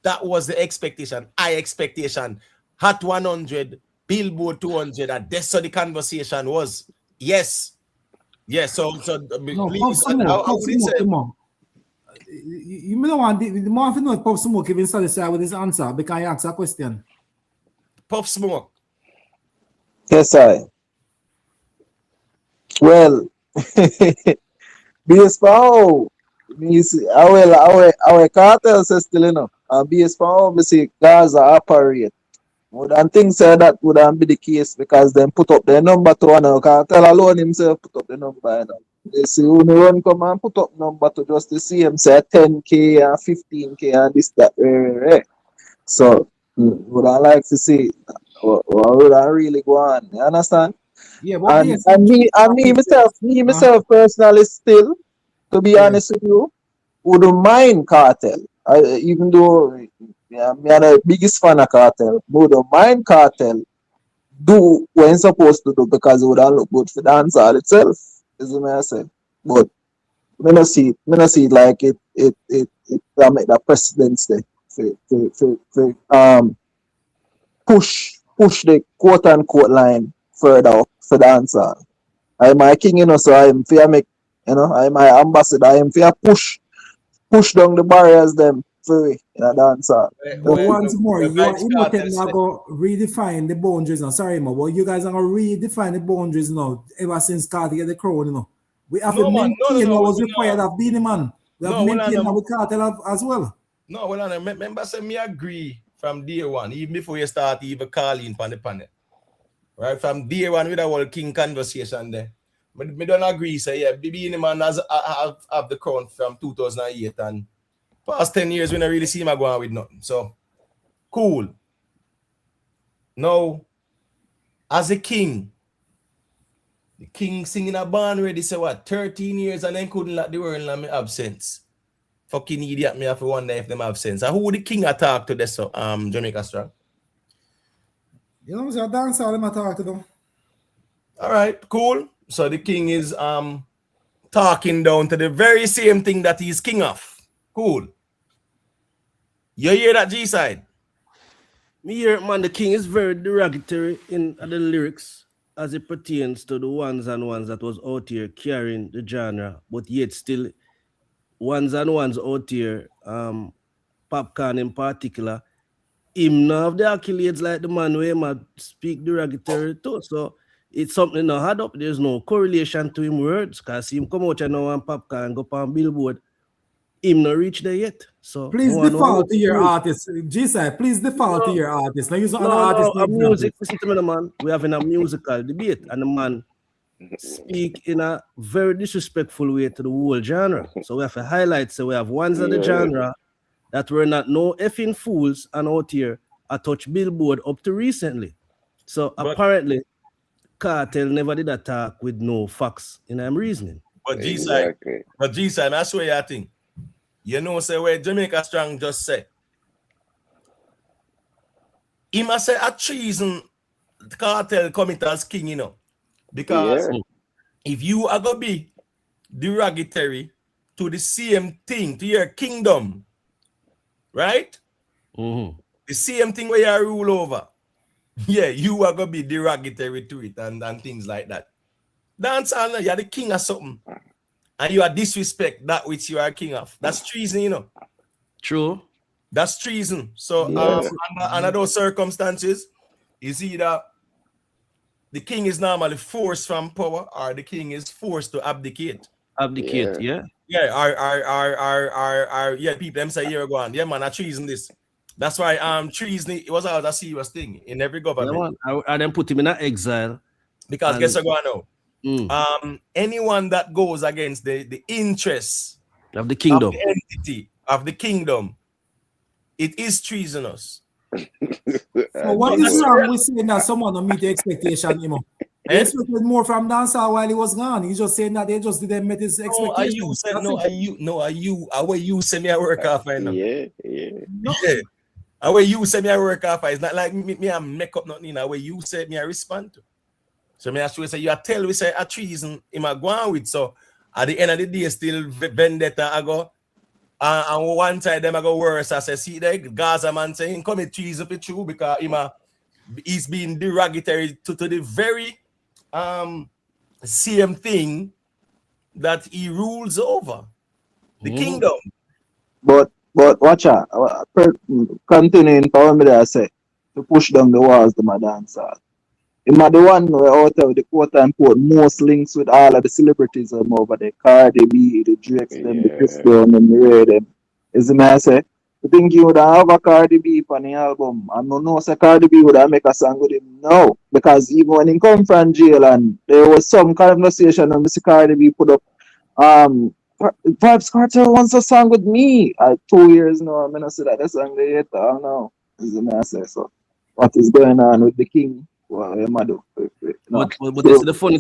That was the expectation. High expectation. Hot 100, Billboard 200, and that's how the conversation was. Yes. Yes. So no, please, you don't want the more of you know Pop Smoke even satisfied with his answer because I asked a question. Pop Smoke. Yes, I. Well, BS4, our Kartel says still enough. BS4, we see Gaza operate. And things say that wouldn't be the case because them put up their number to one Kartel alone himself put up the number. They see who run come and put up number to just to see him say 10K and 15K and this, that. So, would I like to see what would I really go on? You understand? Yeah, but me myself personally still, to be honest with you, wouldn't mind Kartel. Even though me are the biggest fan of Kartel, wouldn't mind Kartel do what he's supposed to do because it would look good for dancehall itself. Is what I say. But me not see it like it make the precedence there push the quote unquote line further up for dancehall. I'm my king, so I'm fear make, I'm my ambassador, I'm fear push down the barriers them for in a dancehall. But once more, you are now go redefine the boundaries now. Sorry, but you guys are gonna redefine the boundaries now ever since Kartel get the crown, We have to maintain what was required of being the man. We have to maintain that with Kartel as well. No, well, I remember saying me agree from day one, even before you start even calling on the panel. Right? From day one with a whole king conversation there. But me don't agree, say, yeah, being the man has have the crown from 2008 and past 10 years we don't really see him going with nothing. So, cool. Now, as a king, the king singing a band ready, say what, 13 years and then couldn't let the world in my absence. Fucking idiot, me have to wonder if them have sense. And who the king attack to this Jamaica Strong? You know, so dance all them attack to them. All right, cool. So the king is talking down to the very same thing that he's king of. Cool. You hear that G side? Me hear, man, the king is very derogatory in the lyrics as it pertains to the ones and ones that was out here carrying the genre, but yet still ones and ones out here, Popcorn in particular, him not have the accolades like the man where him speak derogatory too. So it's something not add up. There's no correlation to him words, because him come out and now and Popcorn go on Billboard. Him not reach there yet. So please default to your artist. G-side, please default to your artist. Now use other artists. A music, listen to me, man. We having a musical debate, and the man speak in a very disrespectful way to the whole genre. So we have to highlight, so we have ones of the genre that were not no effing fools and out here I touch Billboard up to recently. So apparently Kartel never did attack with no facts in I'm reasoning. But G-side, I swear I think. You know, say where Jamaica Strong just said. He must say a treason Kartel commit as king, you know. Because if you are gonna be derogatory to the same thing, to your kingdom, right? The same thing where you rule over. Yeah, you are gonna be derogatory to it and things like that. Dancehall, you're the king of something. And you are disrespect that which you are king of. That's treason, you know. True. That's treason. So under those circumstances, is either the king is normally forced from power or the king is forced to abdicate. Abdicate, yeah. Yeah, people them say here go on. Yeah, man, I treason this. That's why treason it was always a serious thing in every government. Yeah, I then put him in exile. Because guess what going on? Anyone that goes against the interests of the kingdom, of the entity of the kingdom, it is treasonous. So what is wrong with saying that someone don't meet the expectation, you know? They expected more from Dancehall while he was gone. He's just saying that they just didn't meet his expectations. Away you send me a work off right now. Yeah. Away you send me a work off. It's not like me I make up nothing. Away you say me I respond to. So me actually say you are tell we say a treason him a go on with. So at the end of the day, still vendetta I go. And one time them I go worse. I say, see there, Gaza man saying commit treason for true because he's being derogatory to the very same thing that he rules over. The kingdom. But watch out. Continuing for me I say to push down the walls to my dancehall. Him are the one who out of the quote unquote most links with all of the celebrities over there. Cardi B, the Drakes, them, the Chris Brown, and the Ray them. Is the man say, you think you would have a Cardi B on the album? I don't know say Cardi B would have make a song with him. No. Because even when he come from jail and there was some conversation and Mr. Cardi B put up Vybz Kartel wants a song with me. 2 years now, I'm gonna say that the song they hate. I don't know. Is the man say so. What is going on with the king? Well, but the funny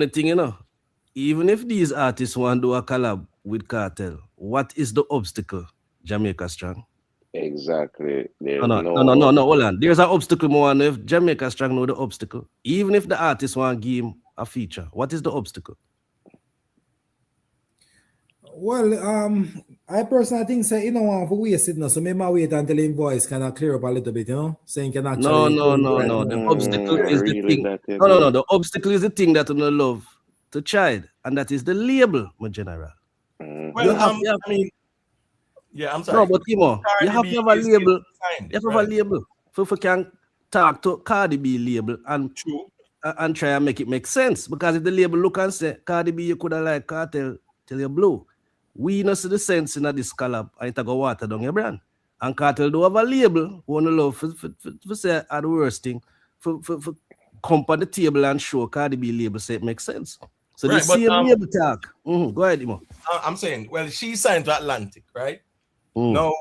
thing, you know, even if these artists want to do a collab with Kartel, what is the obstacle? Jamaica Strong. Exactly. No, hold on. There's an obstacle more if Jamaica Strong know the obstacle. Even if the artist want to give him a feature, what is the obstacle? Well, I personally think say you know want to waste it now, so maybe I wait until his voice can clear up a little bit, you know, saying can actually. No. The obstacle is the thing. No. The obstacle is the thing that you love to child, and that is the label, my general. Well, I'm sorry. No, but you have to have a label. You have to have a label. If you can talk to Cardi B label and try and make it make sense, because if the label look and say Cardi B, you could have like Kartel till you blow. We not see the sense in this collab and it go water down your brand. And Kartel do have a label who want to love for say are the worst thing for come on the table and show Cardi B label say it makes sense. So the same label talk. Go ahead, Imo. I'm saying, well, she signed to Atlantic, right? Now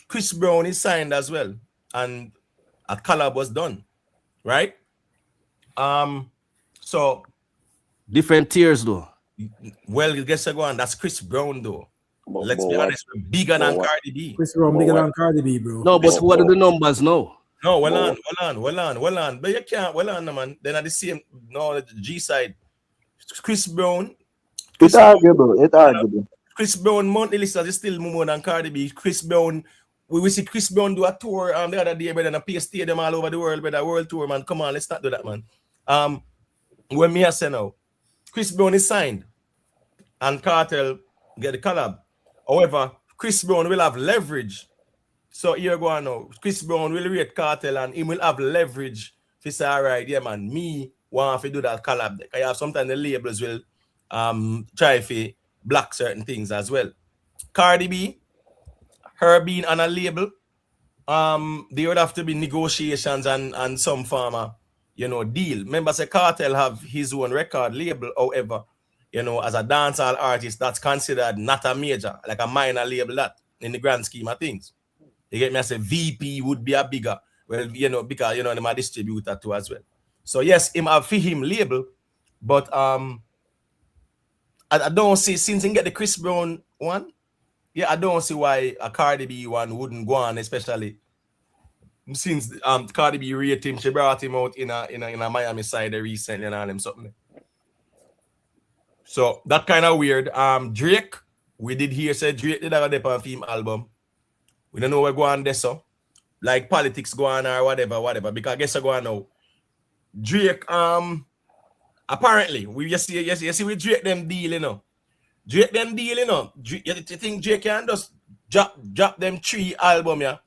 Chris Brown is signed as well, and a collab was done, right? So different tiers though. Well, guess what? That's Chris Brown though. Let's be honest, we're bigger than Cardi B. Chris Brown bigger than Cardi B, bro. No, but what are the numbers now? No, well on. But you can't, man. Then at the same, the G side, Chris Brown. It's arguable. Chris Brown monthly list is still more than Cardi B. Chris Brown we see Chris Brown do a tour the other day, brother, and a stadium all over the world, brother, world tour, man. Come on, let's not do that, man. When me I say now, Chris Brown is signed and Kartel get the collab. However, Chris Brown will have leverage. So here go on now. Chris Brown will rate Kartel and he will have leverage. If he say, all right, yeah, man, me want to do that collab. Because sometimes the labels will try to block certain things as well. Cardi B, her being on a label, there would have to be negotiations and some form of, deal. Remember, say Kartel have his own record label, however, as a dancehall artist, that's considered not a major, like a minor label that in the grand scheme of things. You get me? I say VP would be a bigger, well, because I'm a distributor too as well. So yes, him have for him label, but I don't see, since he get the Chris Brown one, yeah, I don't see why a Cardi B one wouldn't go on, especially since Cardi B rate him. She brought him out in a Miami side recently and all them something. So that kind of weird. Drake, we did hear say Drake did have a Depon Theme album. We don't know where go on there, so like politics go on or whatever. Because I guess I go on now. Drake, apparently, you see with Drake them deal, Drake them deal, you think Drake can just drop them 3 album, yeah?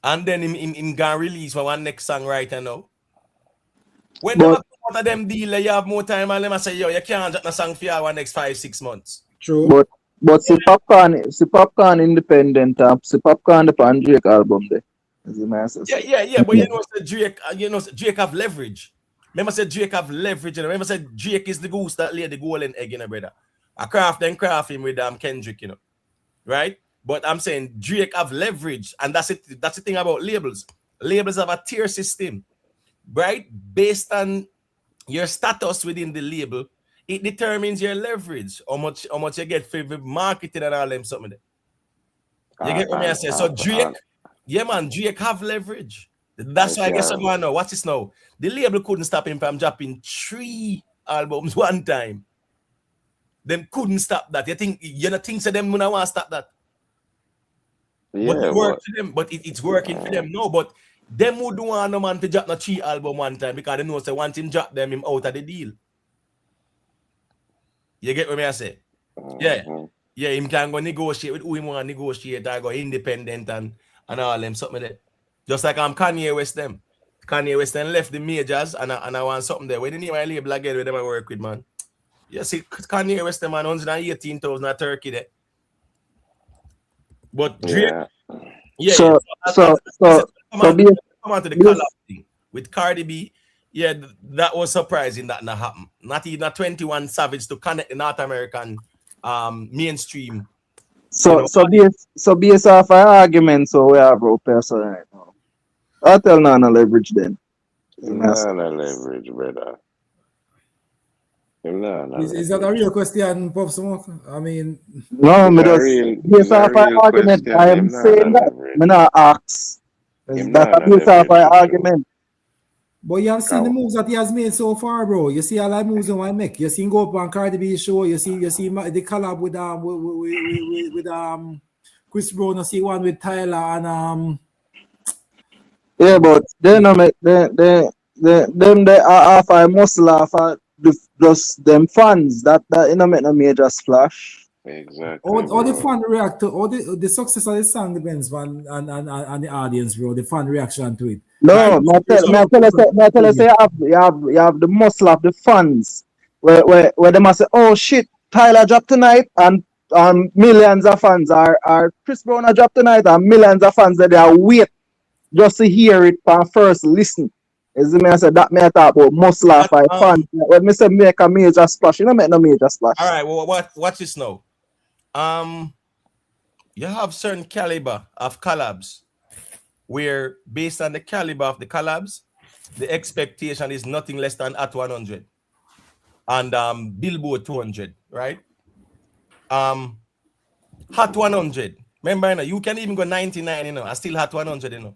And then him gonna release for one next song right now. When them out of them deal, you have more time and them say, yo, you can't drop a song for you one next 5-6 months. True. But see popcorn independent, see popcorn upon Drake album there. Yeah, but Drake have leverage. Remember said Drake have leverage. Remember said Drake is the goose that lay the golden egg, brother. I craft him with Kendrick, right? But I'm saying Drake have leverage, and that's it. That's the thing about labels. Labels have a tier system, right? Based on your status within the label, it determines your leverage, how much you get for marketing and all them something. You get what I say? So Drake, yeah, man, Drake have leverage. That's why I guess I'm going to know. What's this now? The label couldn't stop him from dropping 3 albums one time. Them couldn't stop that. You don't think so them want to stop that? Yeah, but it worked for them, but it's working for them now. But them would want no man to drop no 3 album one time because they know they want him drop them him out of the deal. You get what I say? Yeah. Yeah, him can go negotiate with who he want to negotiate or go independent and all them something there. Just like Kanye West them. Kanye West then left the majors and I want something there. When the name I label again with them I work with, man. You see, Kanye West them man 118,000 a turkey there. But Drake, come on to the collab thing with Cardi B. Yeah, that was surprising that not happened. Not even a 21 Savage to connect the North American mainstream. So based off our argument, so we have a person right now. I'll tell Nana leverage then. Nana leverage, brother. Is that a real question, Pop Smoke? I mean, no, based off our argument, I am saying that. I'm not ask. That's based off our argument. But you have seen the moves that he has made so far, bro. You see all the moves he make. You see him go up on Cardi B show. You see the collab with Chris Brown. You see one with Tyler and Yeah, but they no make them they are off a muscle off just them fans that make no major splash. Exactly. All the fan react to all the success of the song depends on the audience, bro. The fan reaction to it. No, I tell you, say you have the muscle of the fans where they must say, oh shit, Tyler dropped tonight, and millions of fans are Chris Brown dropped tonight, and millions of fans that they are wait just to hear it for first listen. Is the man said that me talk about muscle of fans. When me say make a major splash, you don't make no major splash. All right, well, watch this now. You have certain caliber of collabs where based on the caliber of the collabs, the expectation is nothing less than at 100 and Billboard 200, right? Hot 100. Remember, you can even go 99, I still hot 100,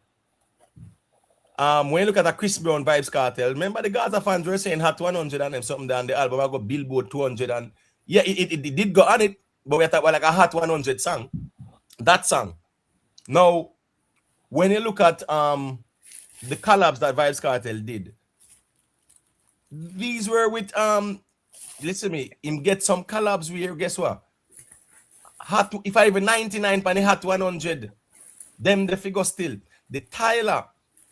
when you look at a Chris Brown Vybz Kartel, remember the Gaza fans were saying hot 100 and them something down the album I got Billboard 200 and yeah, it did go on it, but we talking about like a hot 100 song. That song Now, when you look at the collabs that Vybz Kartel did, these were with listen me, him get some collabs where guess what? Hot, if I even 99 pan hot 100, them the figure still. The Tyler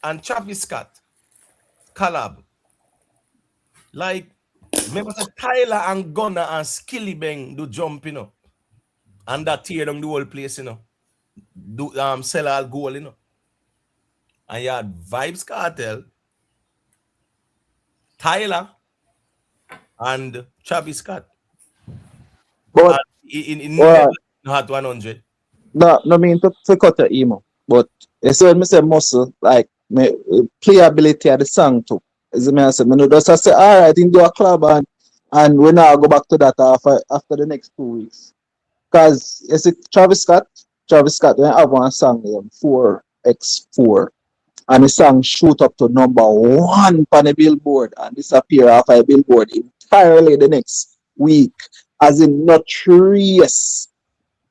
and Travis Scott collab. Like, remember the Tyler and Gunner and Skilly Bang do jump, you know. And that tear down the whole place, you know. Do sell all goal, you know. And you had Vybz Kartel, Tyler, and Travis Scott. But in well, Hot 100. no mean to cut your emo. But you see when me say muscle, like me playability of the song too. As me I say, me no just say, all right, do a club and we now go back to that after the next 2 weeks. Cause you see Travis Scott when have one song named 4x4. And the song shoot up to number 1 on the Billboard and disappear off a Billboard entirely the next week, as in not trace.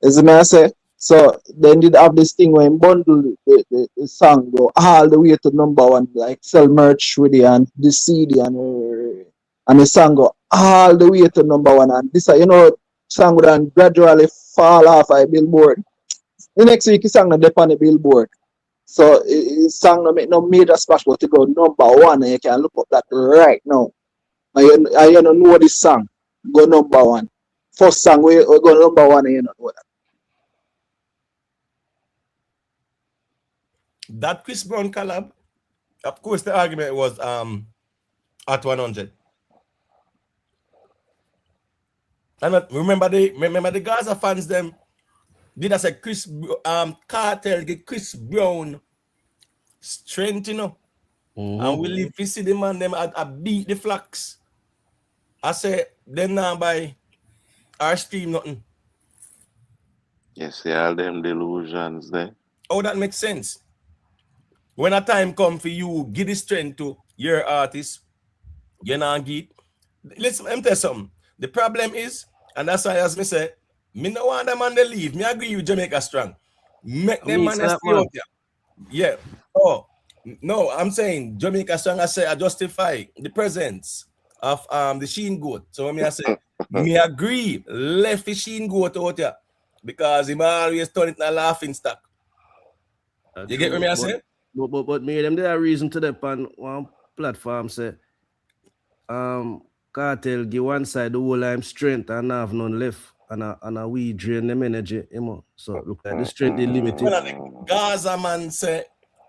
As I say, so then did have this thing when bundle the song go all the way to number 1, like sell merch with it and the CD and the song go all the way to number 1, and this song would gradually fall off a Billboard. The next week the song not on the Billboard. So his song no make no major splash, but to go number 1, and you can look up that right now. And you don't know this song. Go number 1. First song we go number 1 and you don't know that. That Chris Brown collab, of course, the argument was at 100. And remember the Gaza fans them did I say Chris Kartel get Chris Brown strength, you know. And we live to see the man them I beat the flax. I say them now by our stream nothing. Yes, all them delusions there. Oh, that makes sense. When a time come for you, give the strength to your artist, you know, give. Listen, let me tell you something. The problem is, and that's why as me say, me no want them man to leave. Me agree with Jamaica Strong. Make them man stay out there. Yeah. Oh, no, I'm saying Jamaica Strong, I say I justify the presence of the Sheen Goat. So when I say, me agree, left the Sheen Goat out there because he always turn it in a laughing stock. You get what me I say? But me them there are reason to them on one platform say Kartel give one side the whole time strength and have none left and we drain them energy, you know. So look at the strength they limited. When the Gaza man say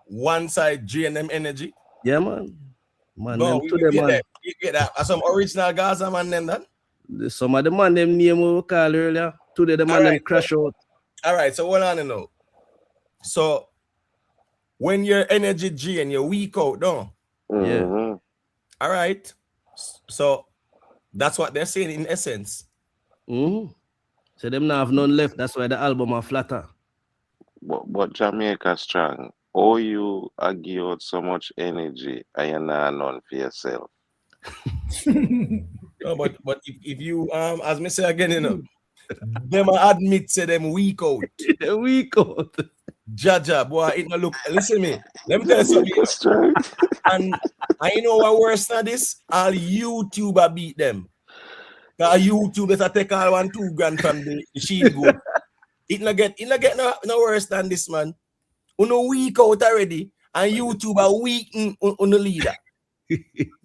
one side drain them energy. Yeah man. Man, no, them we to them get man. that. You get that. Are some original Gaza man them that? Some of the man them name we call earlier. Today the man them crash out. All right, so what I want to know. So when your energy drain, you're weak out, no? Yeah. All right. So that's what they're saying in essence. So them now have none left. That's why the album are flatter. But Jamaica Strong, oh you give out so much energy and you're not none for yourself. No, but if you as me say again, you know, them admit say them weak out. Weak out. Jaja, boy, it no look. Listen to me. Let me tell you something. And I know what worse than this. All YouTuber beat them. Cause YouTube better take all 1-2 grand from the Sheen Goat. It no get no worse than this, man. Uno weak out already, and YouTuber weak on the leader.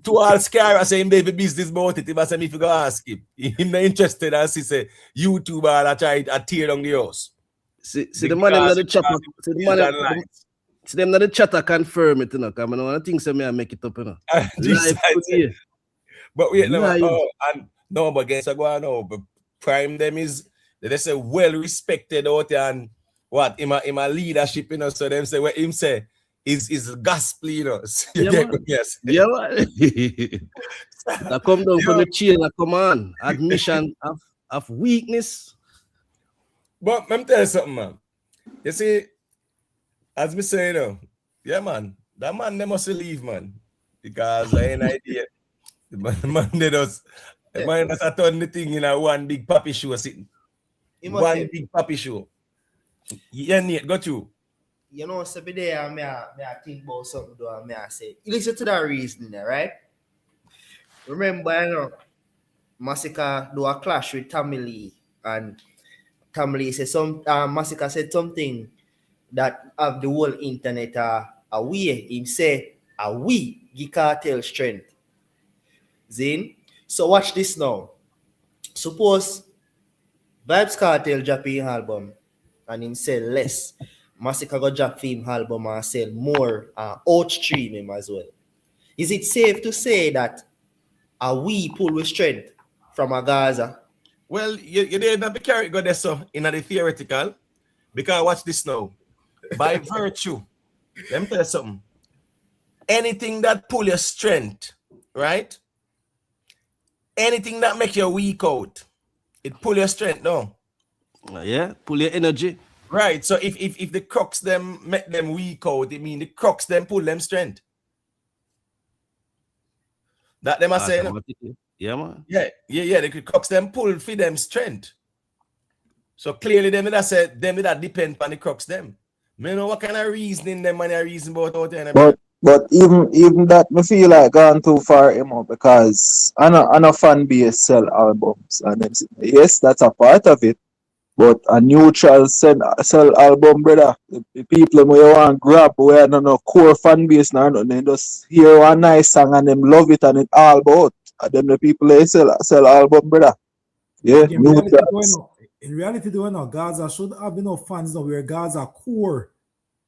To all scare saying baby business about it. If I say me if you go ask him, he's not interested as he say YouTuber that try to tear down the house. See the man in the chat. See them in the chat confirm it, you know. Because I don't think so. I make it up, you know. But wait, but guess I go on now. But Prime them is they say well respected out there and what in my leadership, you know. So them say what him say is gospel, you know. You get what yes. Yeah, that come down from the chain, that come on. Admission of weakness. But let me tell you something, man. You see, as we say, you know, yeah, man, that man they must leave, man, because I ain't idea. The man they does, the man that's turn the thing in a one big puppy show sitting. One big puppy show. Yeah, Nate, got you. you know, so be there, me I think about something, though, and me I say, listen to that reasoning there, right? Remember, you know, Masicka do a clash with Tommy Lee, and Tommy Lee said Masicka said something that have the whole internet away. Him say, we give Kartel strength. Zin? So watch this now. Suppose Vybz Kartel drop him album and him sell less. Masicka go drop him album and sell more outstream him as well. Is it safe to say that we pull with strength from a Gaza? Well, you didn't have to carry go there so in the theoretical, because watch this now. By virtue, let me tell you something. Anything that pull your strength, right? Anything that make you weak out, it pull your strength, no? Yeah, pull your energy. Right. So if the crux them make them weak out, it mean the crux them pull them strength. That them are saying. Yeah, man. Yeah. The crux them pull for them strength. So clearly them that said them that depend on the crux them. Me know what kind of reasoning them and reason about out there. But even that, me feel like gone too far, because I know fan base sell albums, and them, yes, that's a part of it. But a neutral sell album, brother. The people who you want grab, where no core fan base, now they just hear one nice song and them love it and it all about. And them the people they sell album, brother. Yeah, in reality, though, Gaza should have enough fans now where Gaza core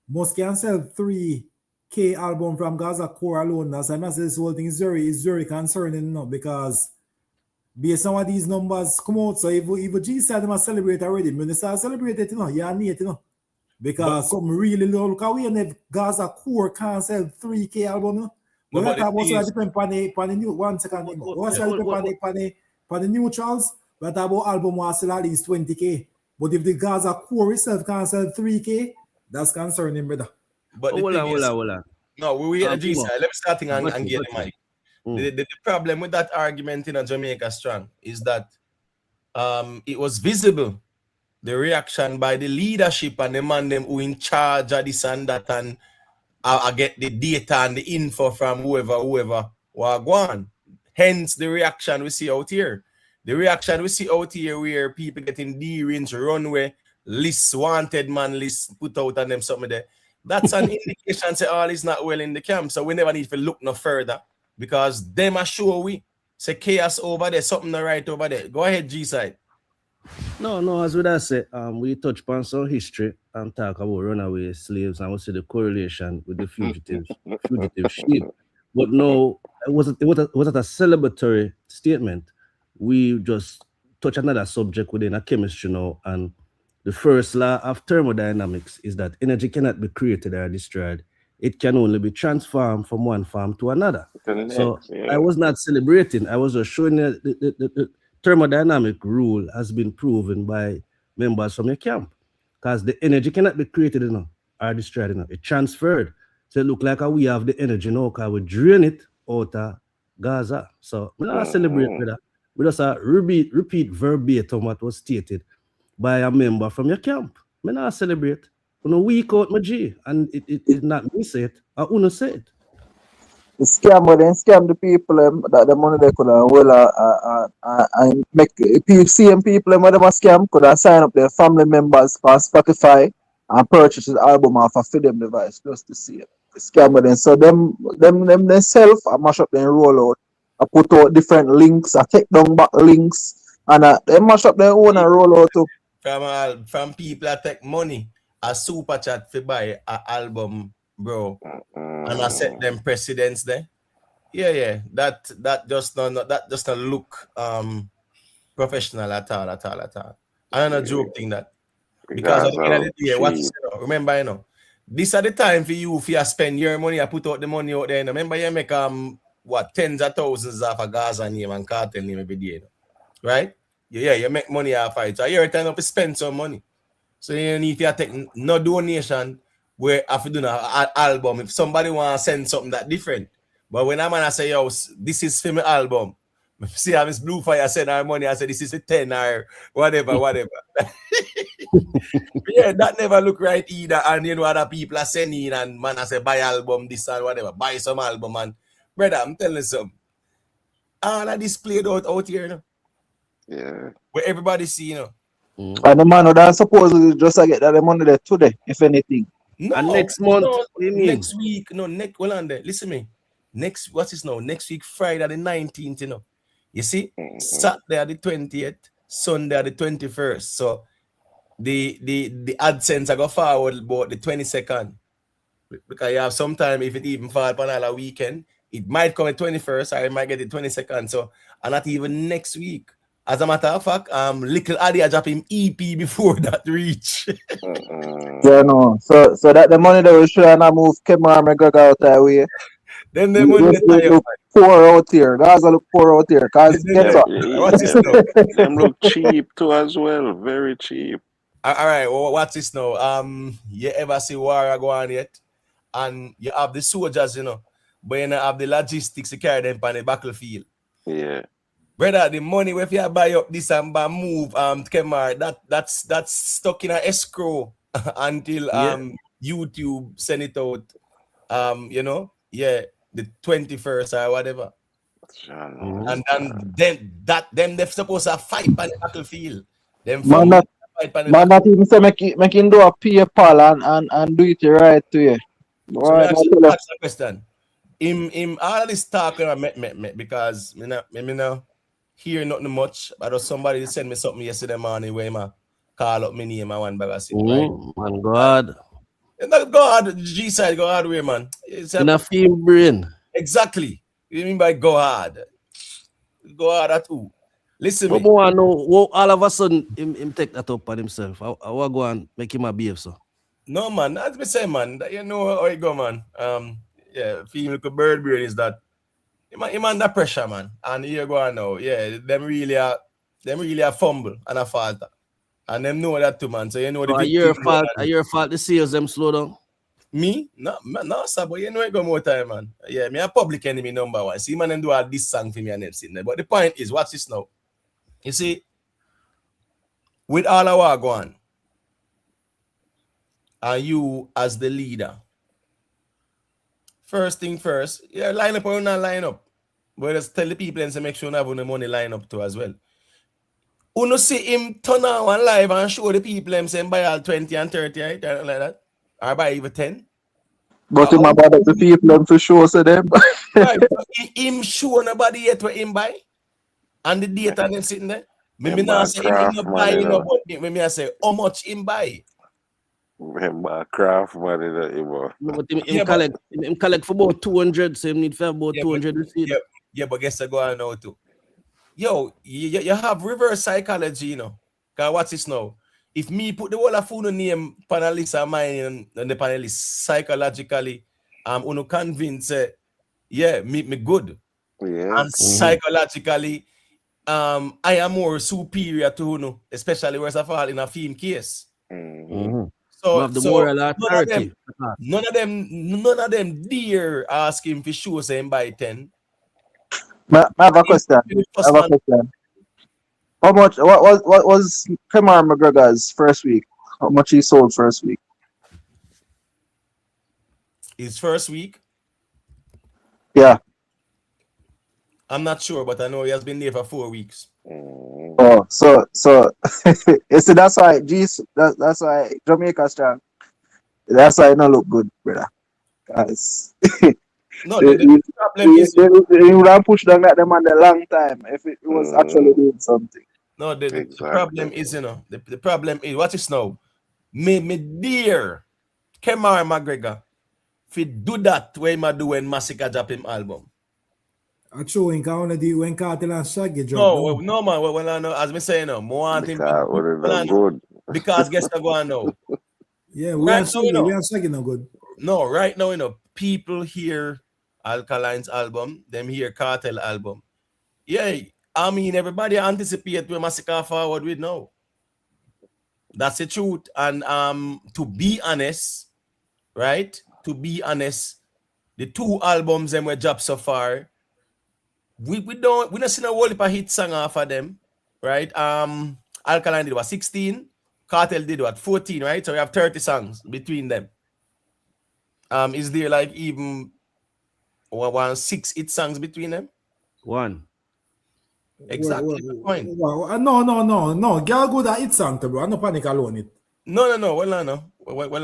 must can sell 3K album from Gaza core alone. That's why I say this whole thing is very concerning now, because based on what these numbers come out, so if G side them celebrate already, when they start celebrating, you need it, because something really low. Look how we have Gaza core can't sell 3K album, but that about depend on the new 1 second. What's depend on the neutrals? But about album was sell at least 20K. But if the Gaza core itself can't sell 3K, that's concerning, brother. But no, we at G side. Let me start and get the mic. The problem with that argument in Jamaica strong is that it was visible, the reaction by the leadership and the man them who in charge of this and that, and I get the data and the info from whoever were gone. Hence the reaction we see out here. The reaction we see out here where people getting D-range runway lists, wanted man lists put out on them something there. That's an indication say all is not well in the camp. So we never need to look no further, because them are sure we say chaos over there, something not right over there. Go ahead, G side. No, as we say, we touch upon some history and talk about runaway slaves, and we see the correlation with the fugitive sheep. But no, it wasn't a celebratory statement. We just touch another subject within a chemistry now, and the first law of thermodynamics is that energy cannot be created or destroyed. It can only be transformed from one form to another. So I was not celebrating. I was just showing that the thermodynamic rule has been proven by members from your camp, because the energy cannot be created or destroyed. It transferred. So it look like we have the energy now, because we drain it out of Gaza. So we don't celebrate with that. We just repeat verbatim what was stated by a member from your camp. We not celebrate. Week out my G, and it is not me say it, I wanna say it. The scam, but then scam the people that the money they could and make same people them scam could have sign up their family members for Spotify and purchase the album off a FIDEM device just to see it. The scam, but then so them themselves I mash up their rollout. I put out different links, I take down back links, and they mash up their own and roll out too. From people that take money, a super chat to buy an album, bro, and I set them precedents there. Yeah, that just not look professional at all. I'm not joking that, because at the end of the day, what you say, remember, this are the time for you if you spend your money, I put out the money out there. Remember, you make tens of thousands off a Gaza name and Kartel name every day, right? Yeah, you make money off it. So you're time to spend some money. So you need to take no donation where after doing an album. If somebody want to send something that different, but when a man say, yo, this is for my album, See, I'm Miss Blue Fire send our money. I said this is a 10 or whatever. Yeah, that never look right either. And you know, other people are sending and man, I say buy album, this and whatever. Buy some album, man. Brother, I'm telling you something. All of this played out here, you know. Yeah. Where everybody see, you know. And the man that supposedly just get that money there today, if anything. No, and next month, what do you mean? next week, no, hold on there. Listen to me. Next, what's this now? Next week, Friday the 19th, you know. You see, Saturday the 20th, Sunday the 21st. So the AdSense I go forward about the 22nd. Because you have sometime if it even fall upon a weekend, it might come at 21st or it might get the 22nd. So and not even next week. As a matter of fact, Little Addy I drop him EP before that reach. Yeah, no. So that the money that we should have move Kemar McGregor out that way. Then the money look poor out here. Guys look poor out here. Cause guess what? What's this now? Them look cheap too as well. Very cheap. All right, well, what's this now? You ever see war go on yet? And you have the soldiers, you know, but you don't have the logistics to carry them on the battlefield. Yeah. Brother, the money if you buy up this and move Kemar, that's stuck in an escrow until YouTube send it out. You know, the 21st or whatever. And then they're supposed to fight on the battlefield. Man, not even say make him do a PayPal and do it right to you. So I ask the question. Him all this talk because me no hear nothing much. But somebody sent me something yesterday morning where I call up my name and one bag of shit, right? Man, God. God, G side, go hard way, man. In a film brain. Exactly. You mean by go hard? Go hard at who? Listen, but I know all of a sudden him take that up on himself. I will go and make him a behave so. No, man, as me say, man, you know how it go, man. Female bird brain is that him under pressure, man. And here go on now. Yeah, them really are fumble and a falter. And them know that too, man. So you know so your fault the sales them slow down. Me? No, sir, but you know it go more time, man. Yeah, me a public enemy number one. See, man, them do all this song for me and them sitting there. But the point is, watch this now. You see, with all our going, and you as the leader, first thing first, line up or not line up. But just tell the people and say make sure you have the money line up too as well. You see him turn on one live and show the people them saying buy all 20 and 30, right? Like that. Or buy even 10. But him about the people them to show so them. Right. Him show nobody yet what him buy. And the data them sitting there. Me not say him not buy, you know, but me I say how much him buy. Remember craft money that he bought. But him collect for about 200, so him need for about 200 receipt. Yeah, but guess I go on now too. Yo, you have reverse psychology, you know. Cause what's this now? If me put the whole of phone name panelist of mine and the panelist psychologically, uno convince me good. Yeah. And psychologically, I am more superior to uno, especially where's I fall in a film case. So, have the moral authority. None of them dare ask him for show saying buy 10. I have a question. How much? What was Kemar McGregor's first week? How much he sold first week? His first week? Yeah. I'm not sure, but I know he has been there for 4 weeks. Oh, so you see that's why that's why Jamaica strong. That's why it don't look good, brother. Guys. No, the problem is you would have pushed down that them on a long time if it was actually doing something. No, the problem is, you know, the problem is what is now. Me dear Kemar McGregor, if you do that way I do when Masicka drop him album. Actually, when Kartel and Shaggy drop. No, man. Well, I know, as me say, no, more want him good. Because guess I go on now. Yeah, we are Shaggy no good. No, right now, you know, people hear Alkaline's album, them hear Kartel album. Yeah, I mean, everybody anticipate where Masicka forward with now. That's the truth. And to be honest, right? To be honest, the 2 albums them were dropped so far, we not seen a whole heap of hit song off of them, right? Alkaline did what 16, Kartel did what 14, right? So we have 30 songs between them. Is there like even one 6 hit songs between them? One. Exactly the point. No. Girl good at it song, bro. I no panic alone it. No. Well,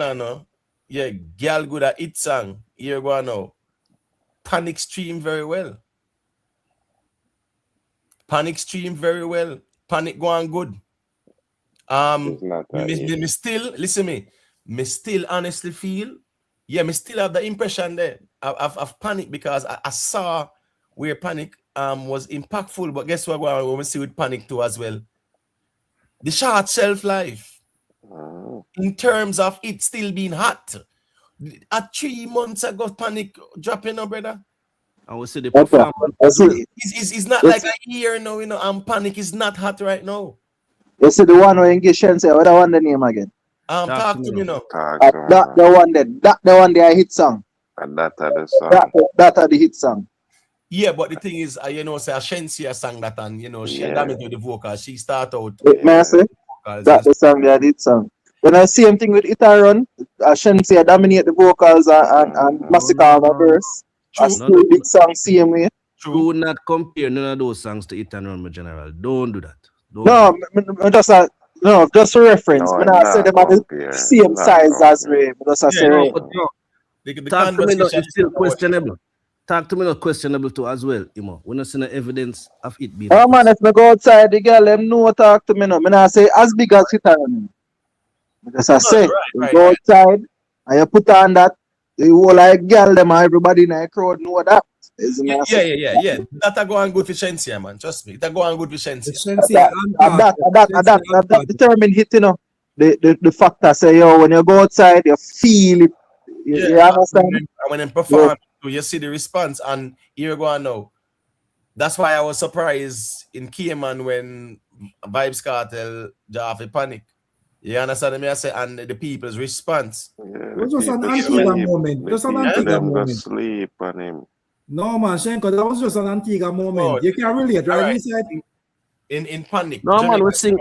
I know. Yeah, girl good at it song. Here go now. Panic stream very well. Panic stream very well. Panic go on good. Me still listen me. Me still honestly feel, me still have the impression there of Panic because I saw where Panic was impactful, but guess what? When we see with Panic too as well. The short shelf life in terms of it still being hot. At 3 months ago, Panic dropping, brother. I will say the performance. It's not like a year now, and Panic is not hot right now. You see the one where you get Shensea, what I want the name again? Talk to me now. That the one there. That the one there hit song. And that are the song. That are the hit song. Yeah, but the thing is, say Shensea sang that, and she damaged with the vocals. She start out. May I say? That's the song they hit song. When I see same thing with Itaron, Shensea dominate the vocals and Masicka on the verse. I still big song same way. Do not compare none of those songs to It and Run, my general. Don't do that. Just a reference. When I say them are the same size as Ray, just a say Ray. Talk to me not it's still questionable. Talk to me not questionable too as well, Imo. We not see no evidence of it being. Oh man, if I go outside, the girl them know talk to me now. I say as big as It and Run. Because I say you go outside and you put on that, the whole like girl them and everybody in the crowd know that. Yeah. That go on good for Shensea, man. Trust me. That go on good for Shensea. That determine hit, the factor say, when you go outside, you feel it. You understand? And when they perform, you see the response, and here go on now. That's why I was surprised in Cayman when Vybz Kartel off a Panic. You understand me? I say, and the people's response. It was just an Antigua moment. Just an Antigua moment. Sleep on him. No man, Shenko, that was just an Antigua moment. You can relate, right? In Panic. No man, we sing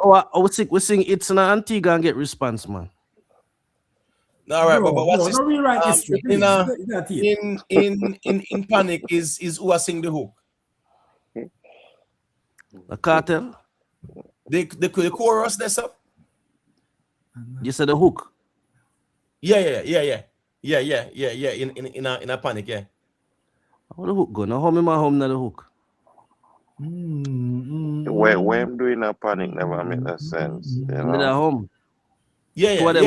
it's an Antigua and get response, man. All right, but what's this? Rewrite history. In Panic is who are sing the hook? The Kartel. The chorus that's up. You said the hook. Yeah. In a Panic, yeah. How the hook go? Now how me my home na the hook? When I'm doing a Panic never make that sense. You know? At home. Yeah. But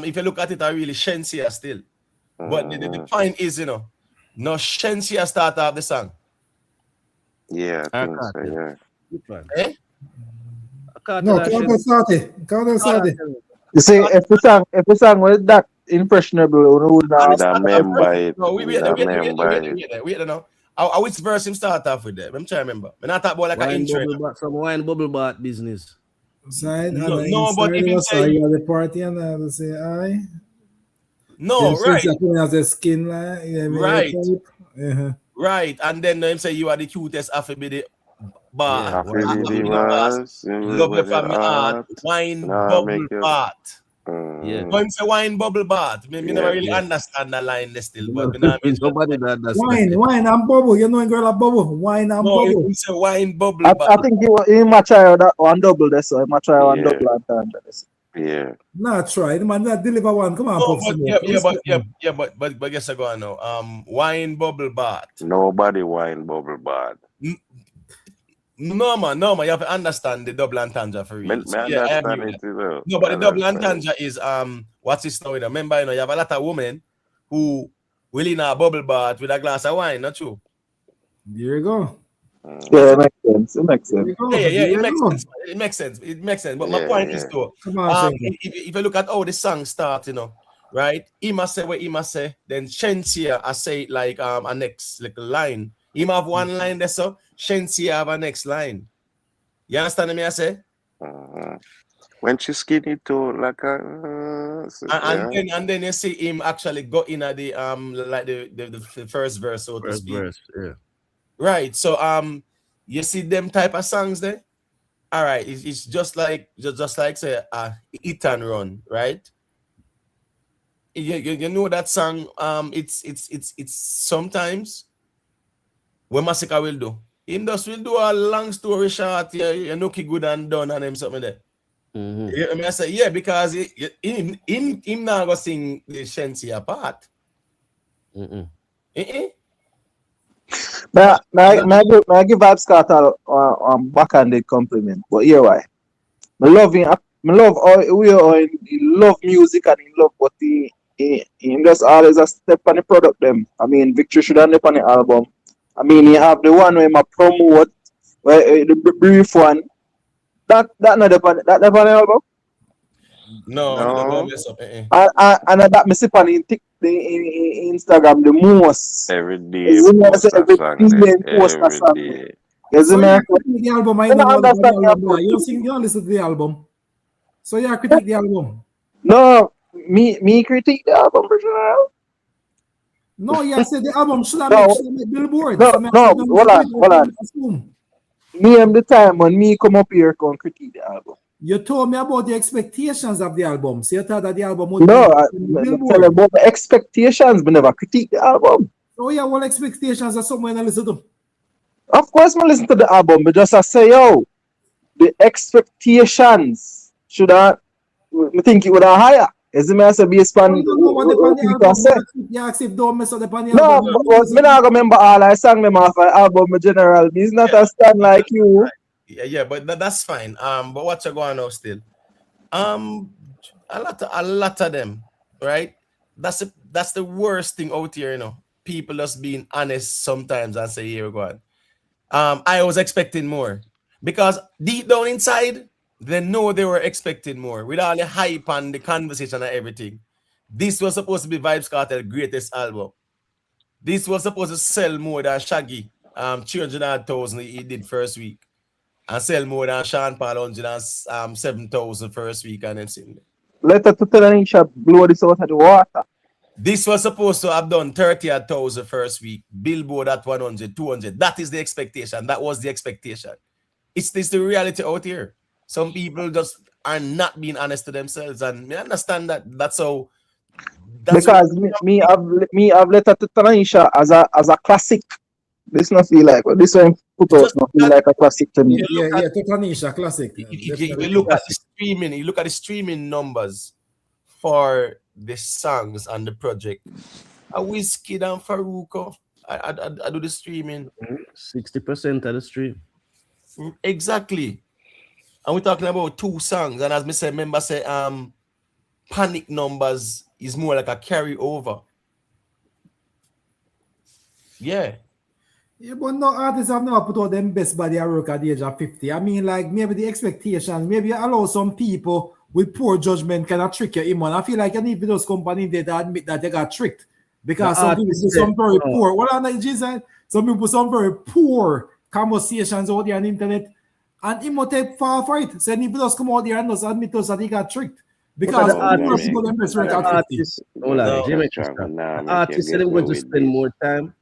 if you look at it, I really Shensea still. But the point is, no Shensea start off the song. Yeah, I think so, yeah. Eh? No, Kartel started. You see, if the song was that impressionable, we would not remember it. No, wait now. Which verse him start off with there? I'm trying to remember. I'm not talking about like an intro. Some wine bubble bath business. But if you say you the party and I say I. No, right. As a skin right. Right. And then him say you are the cutest alphabet bar. Love you from my heart. Wine bubble bath. Yeah. When say wine bubble bath, me never really understand that line still, but nobody that understand. Wine and bubble, you know, girl, a bubble. Wine and bubble. It's a wine bubble. I think he might try that one double this, so he might try one double and turn this. Yeah. Not try, man. Not deliver one. Come on, but guess I go on now. Wine bubble bath. Nobody wine bubble bath. No man, you have to understand the double entendre for real. No, but the double entendre is what's this now? Remember, you have a lot of women who will in a bubble bath with a glass of wine, not true? There you go. Yeah, it makes sense. It makes sense. But my point is though, if you look at how the song starts, right? He must say what he must say, then Shensea I say it like a next little line. He have one line there, so Shensea have a next line. You understand me? I say. When she skinny too, like a. And then you see him actually go in at the like the first verse, so to speak. Verse, yeah. Right. So you see them type of songs there? All right, it's just like say Eat and Run, right? You know that song, it's sometimes when Masicka will do. Him just will do a long story short, yeah, you know, good and done and him something there. Yeah, I mean, I say, yeah, because him now go sing the Shensea part. May I give Vybz Kartel backhanded compliment, but here why? I love him. I love he love music and he love what he just always a step on the product them. I mean, Victory should have on the album. I mean, you have the one where I promote, where the brief one. That not the on the album. No, don't mess up. And that me see on in Instagram the most. Every day You know, post say a song there. post a Every song. day. Yes, So man. you critique the album, I don't know what understand the album. You sing, you don't listen to the album. So you critique the album. No, me critique the album, bro. No, you said the album should have No, make Billboard. no, So me no, say, don't hold on, hold on. assume. Me am the time when me come up here and critique the album. You told me about the expectations of the album. So you thought that the album would No, be I Billboard. tell about the expectations, but never critique the album. Oh yeah, what expectations are somewhere I listen to? Of course, I listen to the album, but just I say, yo, the expectations should have, I think it would have higher. As the man said, based on what people say. You ask if don't mess up the pan No, album. but me not remember all I sang them off an album in general. He's not a stand like you. Yeah, but that's fine. But what you going on still? A lot of them, right? That's the worst thing out here, you know. People just being honest sometimes and say, here we go on. I was expecting more because deep down inside, they know they were expecting more with all the hype and the conversation and everything. This was supposed to be Vybz Kartel's greatest album. This was supposed to sell more than Shaggy, 300,000 he did first week, and sell more than Sean Paul 107,000 first week and then sing. Letter to Tanisha blow this out of the water. This was supposed to have done 30,000 first week, Billboard at 100, 200. That is the expectation. That was the expectation. It's the reality out here. Some people just are not being honest to themselves, and I understand that. That's how. Because me have Letter to Tanisha as a classic. This not feel like, but this one put out not feel like a classic to me. Yeah, to Tanisha, classic. You look at the streaming. You look at the streaming numbers for the songs and the project. A Whiskey and Faruko. I do the streaming. 60% of the stream. Exactly. And we're talking about 2 songs. And as me say, remember say Panic numbers is more like a carryover. Yeah. Yeah, but no artists have never put out them best body of work at the age of 50. I mean, like maybe the expectations, maybe you allow some people with poor judgment kind of trick you in, man. I feel like you need for those companies there to admit that they got tricked. Because some people do some very poor. Well, I'm like, Jesus, some people some very poor conversations out there on the internet. And he might take far for it. So if just come out there and just admit us that he got tricked. Because the artists said they're going to spend more time.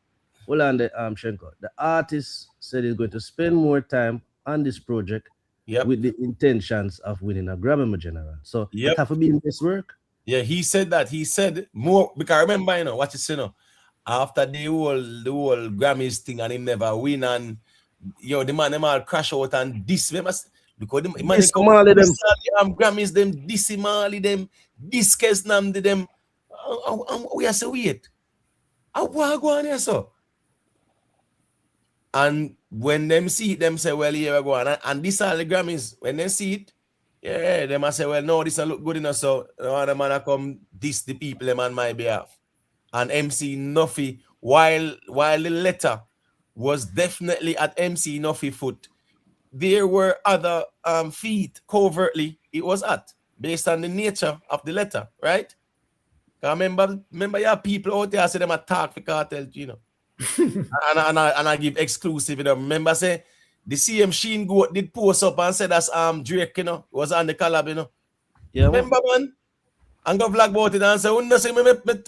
Hold on, Shenko. The artist said he's going to spend more time on this project with the intentions of winning a Grammy in general. So it have to be in this work. Yeah, he said that. He said more because I remember, you know, what you say, you know, after the whole Grammys thing and him never win and the man them all crash out and this because the man them Grammys them dismally them discuss them them we are so wait. I want go on here so. And when them see it, them say, well, here we go. And this are the Grammys. When they see it, yeah, they must say, well, no, this don't look good enough. So the man come diss the people them on my behalf. And MC Nuffy, while the letter was definitely at MC Nuffy foot, there were other feet covertly it was at, based on the nature of the letter, right? Remember you have people out there say them attack for Kartel, you know. and I give exclusive, you know. Remember say the CM Sheen Goat did post up and said that's Drake, you know, was on the collab, you know. Yeah, remember man? And go vlog about it and say, "Wouldn't say me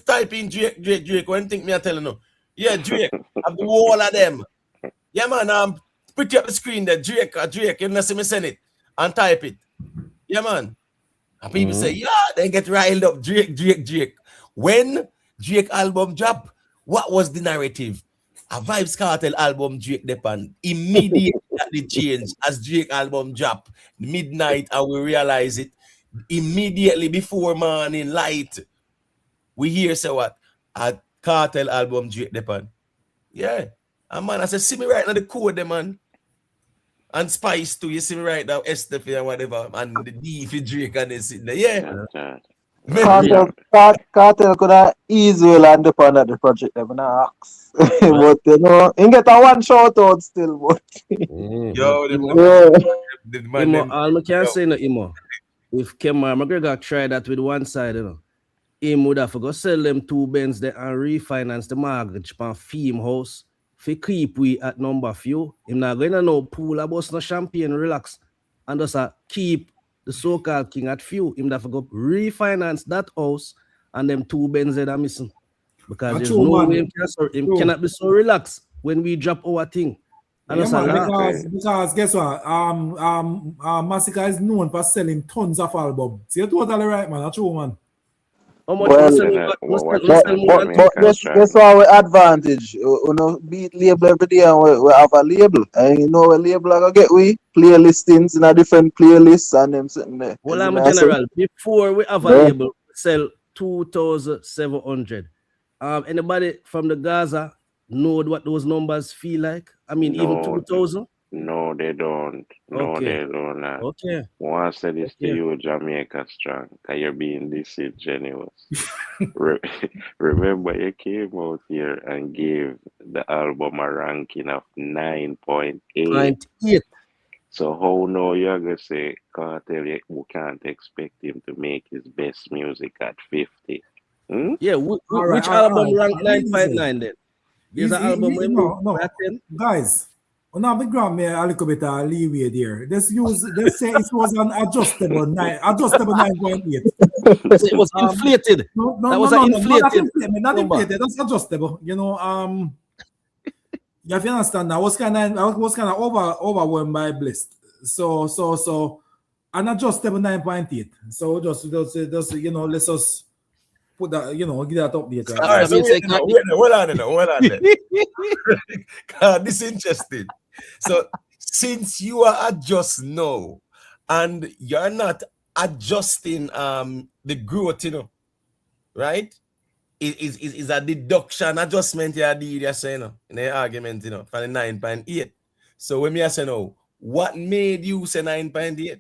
type in Drake when think me I tell you no." Yeah, Drake have the whole of them. Yeah, man. Put up the screen there, Drake. You know, see me send it and type it. Yeah, man. And people say, yeah, they get riled up. Drake. When Drake album drop, what was the narrative? A Vybz Kartel album Drake depend. Immediately that the change as Drake album drop midnight, and we realize it immediately before morning light. We hear say what a Kartel album Drake depend. Yeah, and man, I said, see me right now the code, there, man. And Spice too, you see me right now, Estefy and whatever, and the D for Drake and this in there. Yeah. Kartel could have easily land upon at the project, them not ask. But you know, he get a one shout out still, but Yo, the man, all I can say no Imo. If Kemar McGregor try that with one side, you know, he would have to go sell them 2 Benz there and refinance the mortgage for Fame House. For keep we at number few. Him not going to know pool about no champagne, relax. And just keep the so-called king at few. Him have to go refinance that house and them 2 Benz that are missing. Because there's no way him cannot be so relaxed when we drop our thing. And because guess what? Masicka is known for selling tons of albums. So you're totally right, man. That's true, man. How much guess what our advantage? You know, beat label every day and we have a label. And you know a label I get we play listings in a different playlists and them sitting there. Well, I'm a general. Before we have a label, we sell 2,700. Anybody from the Gaza know what those numbers feel like? I mean, even 2,000? No, they don't. No, they don't. Okay. Once I said this to you, Jamaica strong, because you're being disingenuous. Remember, you came out here and gave the album a ranking of 9.8. So how now you're going to say, Kartel, you can't expect him to make his best music at 50? Yeah, which album ranked 9.9 then? There's an album no. Guys, now we grab me a little bit of leeway there. Let's say it was an adjustable 9.8. It was inflated. Inflated. Not inflated. That's adjustable. You know, you have to understand. I was kind of overwhelmed by Bliss. So an adjustable 9.8. So just you know, let's just put that, you know, get that update. Right? All right, so hold on there. God, this is interesting. So since you are adjust now and you're not adjusting the growth, you know, right? Is a deduction adjustment you're saying, in the argument, you know, for the 9.8. So when me say no, what made you say 9.8?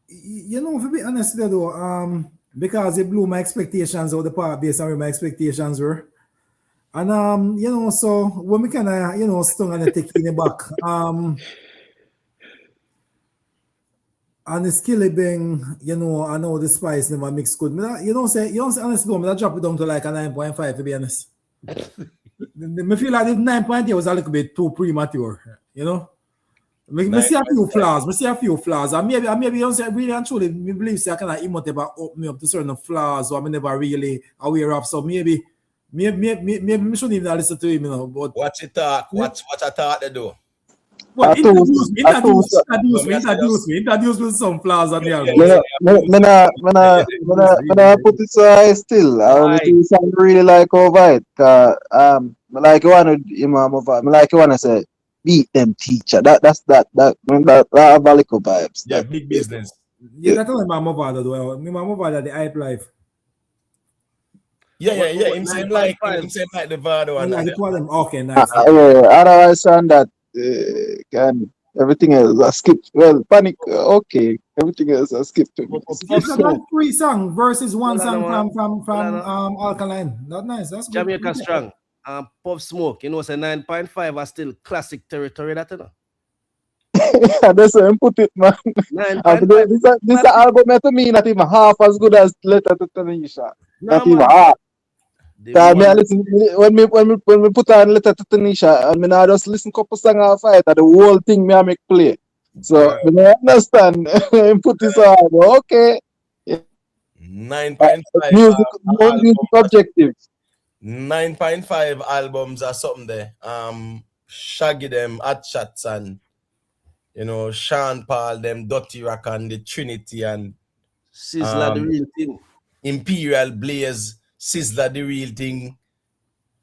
You know, to be honest though, because it blew my expectations out the part based on where my expectations were. And you know, so when we kinda, you know, stung and take in the back, and the skilly bang, you know, I know the spice never mix good. You don't say honestly, I drop it down to like a 9.5 to be honest. I feel like the 9.8 was a little bit too premature, you know. I see a few flaws. And maybe you don't say really and truly, me believe say I can open me up to certain flaws or I'm never really aware of. So maybe we shouldn't even listen to him, you know. But watch it talk. Watch I thought they do. Well, introduce me with some flaws on the album. I put it so high still. I only think something really like over it. Like you wanna like you wanna say beat them teacher. That's Valico vibes. Yeah, big business. Yeah, that's all my Mavado though. My Mavado the hype life. Yeah. Him same like the Vado and okay, nice. Otherwise on that everything else I skipped. Well, Panic, okay. Everything else I skipped. It's like 3 songs versus 1 song from Alkaline. Not nice. That's good. Jamaica strong. Pop Smoke, you know, say 9.5 are still classic territory, that you know. That's how I put it, man. This album to me not even half as good as Letter to Tanisha. Not even half. When we put on Letter to Tanisha, I mean I just listen couple songs off it, and the whole thing me I make play. So I understand. Put this on, okay. 9.5. Music objective. 9.5 albums or something there. Shaggy them, Hot Shots and Sean Paul them, Dirty Rock and the Trinity and Sizzler the real thing. Imperial Blaze, Sizzler the real thing.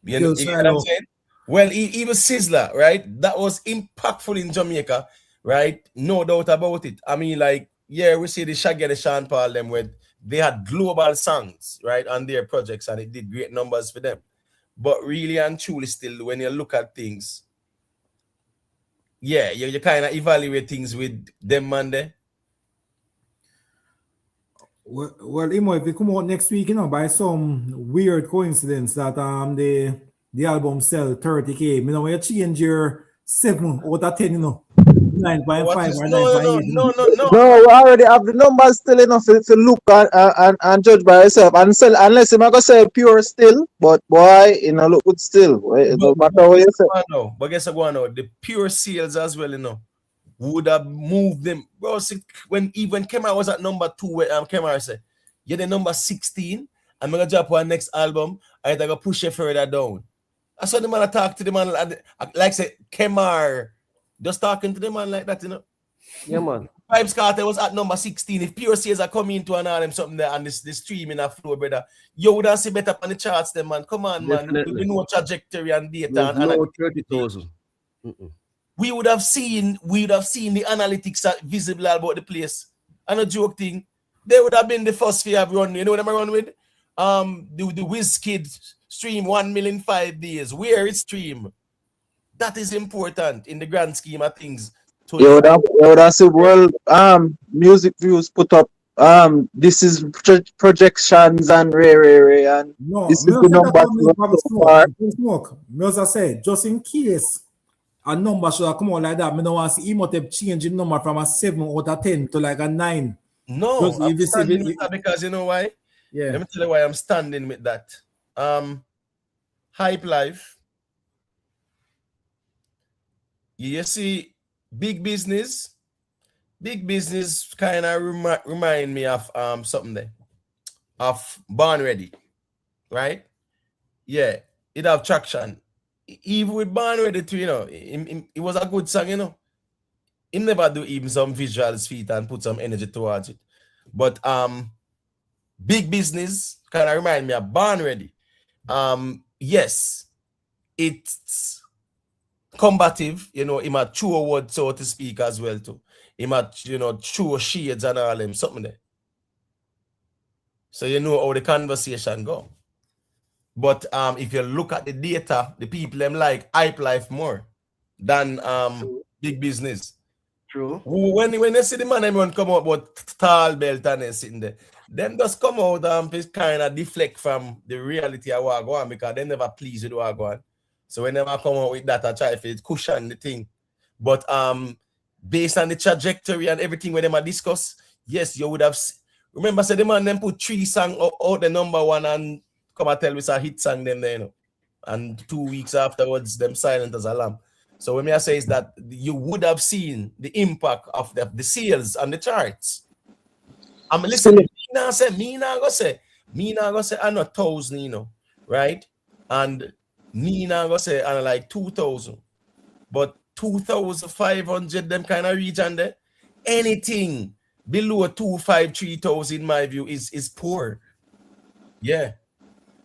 You Kill get what I'm Shiloh. saying? Well, even Sizzler, right? That was impactful in Jamaica, right? No doubt about it. I mean, like, yeah, we see the Shaggy and the Sean Paul them where they had global songs, right, on their projects, and it did great numbers for them. But really and truly, still, when you look at things, yeah, you kind of evaluate things with them, man. There. Well, Imo, if they come out next week, by some weird coincidence that the album sell 30K, when you change your 7 out of 10, 9.5 or 9.8. No, we already have the numbers still enough to look and judge by yourself. And sell, unless you're gonna say pure still, but boy, look good still. No matter what you say. But guess what? No, the pure sales as well, would have moved them. Bro, when Kemar was at number 2, where Kemar said, you're the number 16, I'm gonna drop one next album, I'm gonna push it further down. I saw the man talk to the man like say Kemar. Just talking to the man like that, Yeah, man. Vybz Kartel was at number 16. If pure sales are coming into an album something there and this stream in a flow, brother, you would have see better on the charts then, man. Come on, Definitely. man. We know trajectory and data. There's and no 30,000. we would have seen the analytics that visible about the place. And a joke thing, they would have been the first to have run. You know what I'm run with? The WizKid stream 1 million 5 days. Where is stream? That is important in the grand scheme of things. You would have seen world music views put up this is projections and Ray and No, this is the number so far. As I said, just in case a number should have come out like that, I don't want to see Imhotep changing number from a 7 out of 10 to like a 9. No, I'm standing with that because you know why? Yeah. Let me tell you why I'm standing with that. Hype Life. You see, big business kind of remind me of something there. Of Born Ready. Right? Yeah, it have traction. Even with Born Ready too, it was a good song, He never do even some visuals feet and put some energy towards it. But big business kind of remind me of Born Ready. Yes, it's combative, immature word, so to speak, as well too. True shades and all them, something there. So you know how the conversation go. But if you look at the data, the people them like Hype Life more than big business. True. When they see the man everyone come out about tall belt and they sitting there, them just come out kind of deflect from the reality of what go on because they never please with what go on. So when they come out with that, I try to cushion the thing. But based on the trajectory and everything when they discuss, yes, you would have. Remember, the man them put 3 songs out the number 1 and come and tell us a hit song them there, And 2 weeks afterwards, them silent as a lamb. So when I say is that you would have seen the impact of the sales on the charts. I'm listening. Me not go say I know 1,000, right? And me not go say I like 2,000, but 2,500 them kind of region there. Anything below 2,500, 3,000 in my view is poor. Yeah,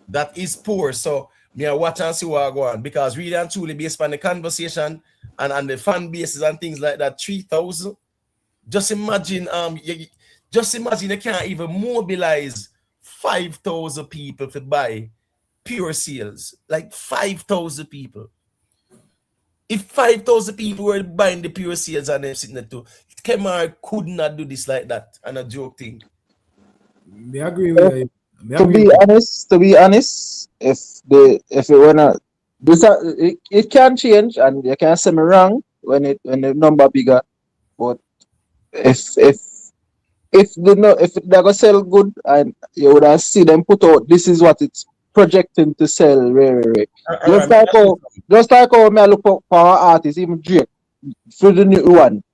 that is poor. So me I watch and see what I go on because really and truly based on the conversation and the fan bases and things like that, 3,000. Just imagine you can't even mobilize 5,000 people to buy pure sales. Like 5,000 people. If 5,000 people were buying the pure sales and they're sitting there too, Kemar could not do this like that and a joke thing. I agree with you. To be honest, if it were not this, it can change and you can say me wrong when the number bigger, but if they're gonna sell good and you would have see them put out this is what it's projecting to sell very. Just like how me look for our artists, even Drake for the new one.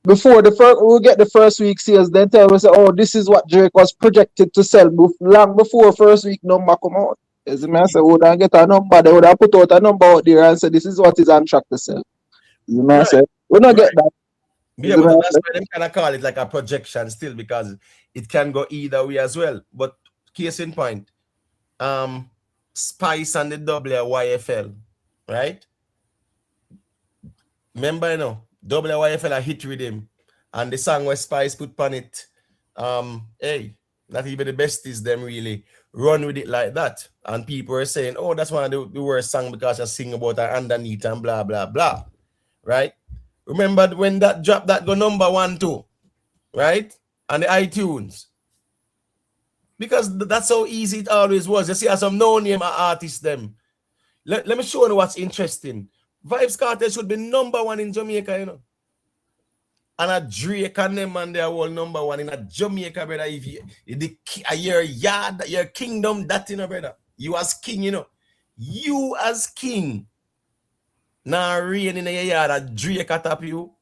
Before we'll get the first week sales, then tell us, oh, this is what Drake was projected to sell long before first week number come out. As I say, would I get a number? They would have put out a number out there and say this is what is on track to sell. As I say, we don't get that. Yeah, but that's why them kind of call it like a projection still, because it can go either way as well. But case in point, Spice and the WYFL, right? Remember, you know, WYFL a hit with him, and the song where Spice put on it, hey, not even the besties them really run with it like that. And people are saying, oh, that's one of the worst song because I sing about her underneath and blah, blah, blah. Right? Remember when that dropped, that go number 1 too, right? On the iTunes. Because that's how easy it always was. You see, as some no-name artists them. Let me show you what's interesting. Vybz Kartel should be number 1 in Jamaica, you know. And a Drake and them and they are all number 1 in a Jamaica, brother. If your yard, your kingdom, that, you know, brother. You as king, you know. You as king. Now rain in your yard, a Drake atop you.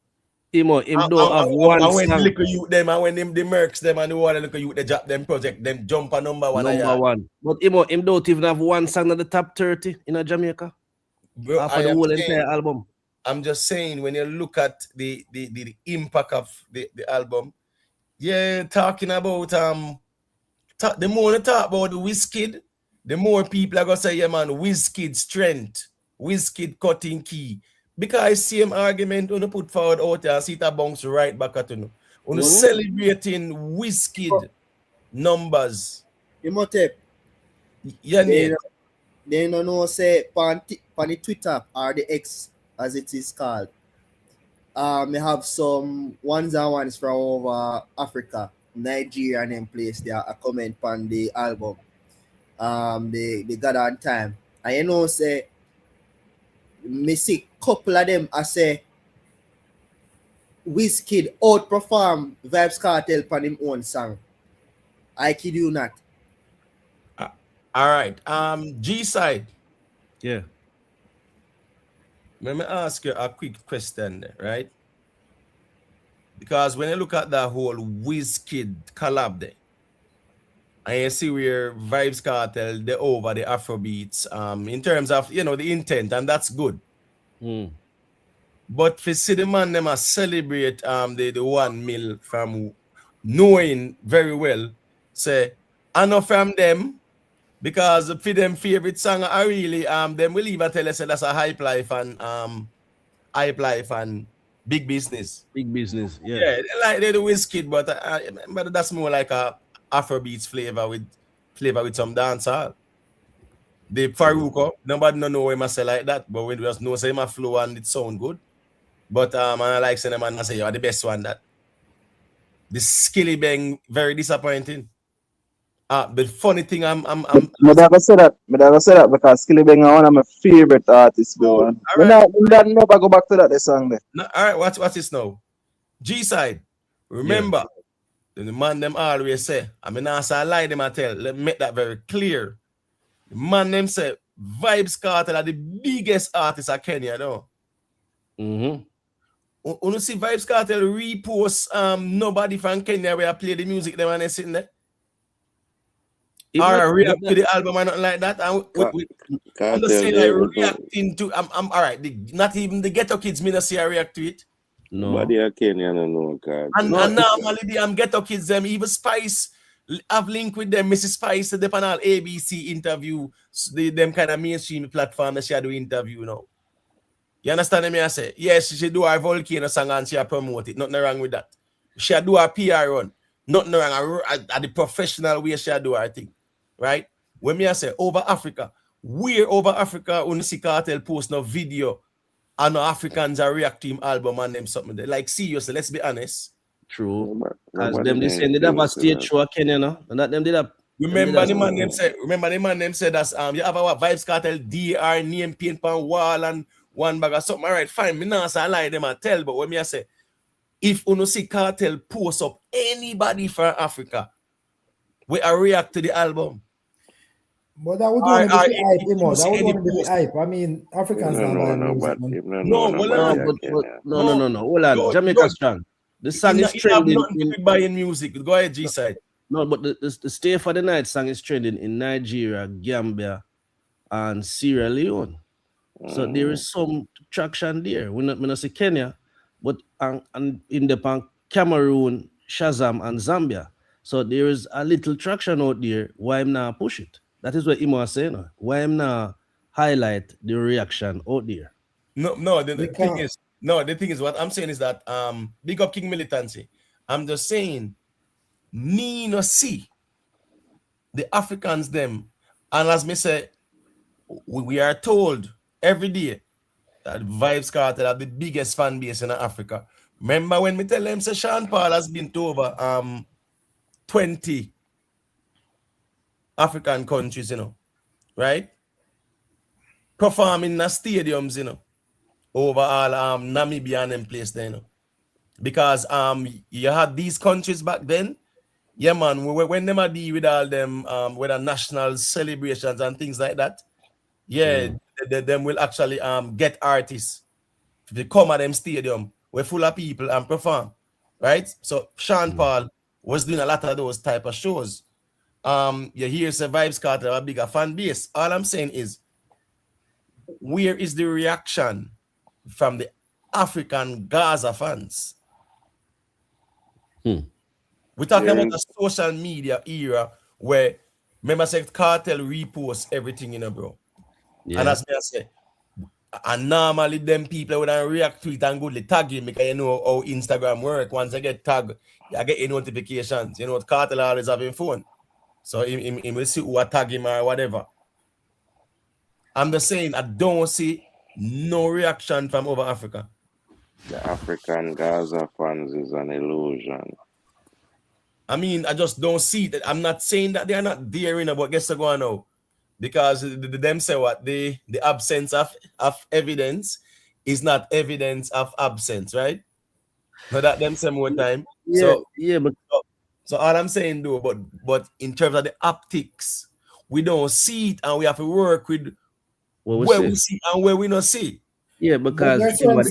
Him don't have one and when song. the little youth them, and when them the mercs them and the one little youth they drop them project, them jump a number 1. Number 1. But him don't even have one song in the top 30 in a Jamaica. Bro, after the whole entire album. I'm just saying, when you look at the impact of the album, yeah, talking about the more you talk about the Wizkid, the more people are gonna say, yeah, man, Wizkid strength, Wizkid cutting key. Because same argument when you put forward out there, see it bounce right back at you. When you celebrating Wizkid numbers. Imhotep. Yeah, they don't know say on the Twitter or the X as it is called. They have some ones and ones from over Africa, Nigeria and them place there a comment on the album. They got on time. And you know say me see couple of them I say Wizkid outperform Vybz Kartel on him own song. I kid you not. All right. G side. Yeah. Let me ask you a quick question there, right? Because when you look at that whole Wizkid collab there, and you see where Vybz Kartel, they over the Afrobeats, in terms of, you know, the intent, and that's good. But for see the man, them celebrate the 1 mil from knowing very well, say, I know from them, because for them favorite song are really them will even tell us that's a hype life and big business. Big business, yeah. Yeah, like they do Wizkid, but that's more like a Afrobeats flavor with some dancehall. The Faruko, nobody know him say like that, but when we just know say him a flow and it sound good. But I like saying them and I say you're the best one that. The Skilly Bang very disappointing. The funny thing, I never say that because Skilly Bang is one of my favorite artists, bro. Right. I never go back to that song there. No, all right, what's this now? G side. Remember, the man them always say, I mean, I say I lie them I tell. Let me make that very clear. The man them say Vybz Kartel are the biggest artists of Kenya, though. When you see Vybz Kartel repost nobody from Kenya where I play the music them and they sitting there. Or react to the album or nothing like that. I'm just saying I reacting to I'm all right. Not even the ghetto kids me not see I react to it. No. But they are Kenyan and no card. And normally the ghetto kids them even Spice have link with them. Mrs. Spice the panel ABC interview them kind of mainstream platform that she do interview now. You understand me? I say yes, she do her volcano song and she promote it. Nothing wrong with that. She do her PR run. Nothing wrong at the professional way she do her thing. Right? When me I say over Africa, we're over Africa when see Kartel post no video and no Africans are react to him album and them something there. Like seriously, let's be honest. True. As them they say they have a stage show Kenya, no? And that them did up. Remember the man them said that's you have our Vybz Kartel DR name paint pan wall and one bag of something. All right, fine. Me not say I lie them I tell, but when me I say if you see Kartel post up anybody from Africa, we are react to the album. But that would want to be hype, you know. That would want to be hype. I mean, Africans no. Hold on, Jamaica strong. The song is trending in buying music. Go ahead, G side. No, but the Stay for the Night song is trending in Nigeria, Gambia, and Sierra Leone. So there is some traction there. We not say Kenya, but and in the Cameroon, Shazam, and Zambia. So there is a little traction out there. Why I'm not push it? That is what Imo was saying. Why I'm not highlight the reaction out there. No, the thing is what I'm saying is that big up King Militancy. I'm just saying me no see the Africans them, and as me say, we are told every day that Vybz Kartel are the biggest fan base in Africa. Remember when me tell them say Sean Paul has been to over 20 African countries, right? Performing in the stadiums, over all Namibia and them place there, because you had these countries back then. Yeah, man, when them are deal with all them with the national celebrations and things like that, yeah, them will actually get artists to come at them stadium where full of people and perform, right? So Sean Paul was doing a lot of those type of shows. You hear Vybz Kartel a bigger fan base. All I'm saying is, where is the reaction from the African Gaza fans? We're talking about the social media era where remember say Kartel repost everything, bro. Yeah. And as I say, and normally them people would react to it and go to tag him, because you know how Instagram work. Once I get tagged, I get a notifications. You know what Kartel always have in phone. So he will see who tag him or whatever. I'm just saying I don't see no reaction from over Africa. The African Gaza fans is an illusion. I mean, I just don't see that. I'm not saying that they are not there, but guess what's going on? Because them say what? The absence of evidence is not evidence of absence, right? No, that them say more time. Yeah, but so all I'm saying though, but in terms of the optics, we don't see it, and we have to work with where we see and where we not see. Yeah, because Jamaica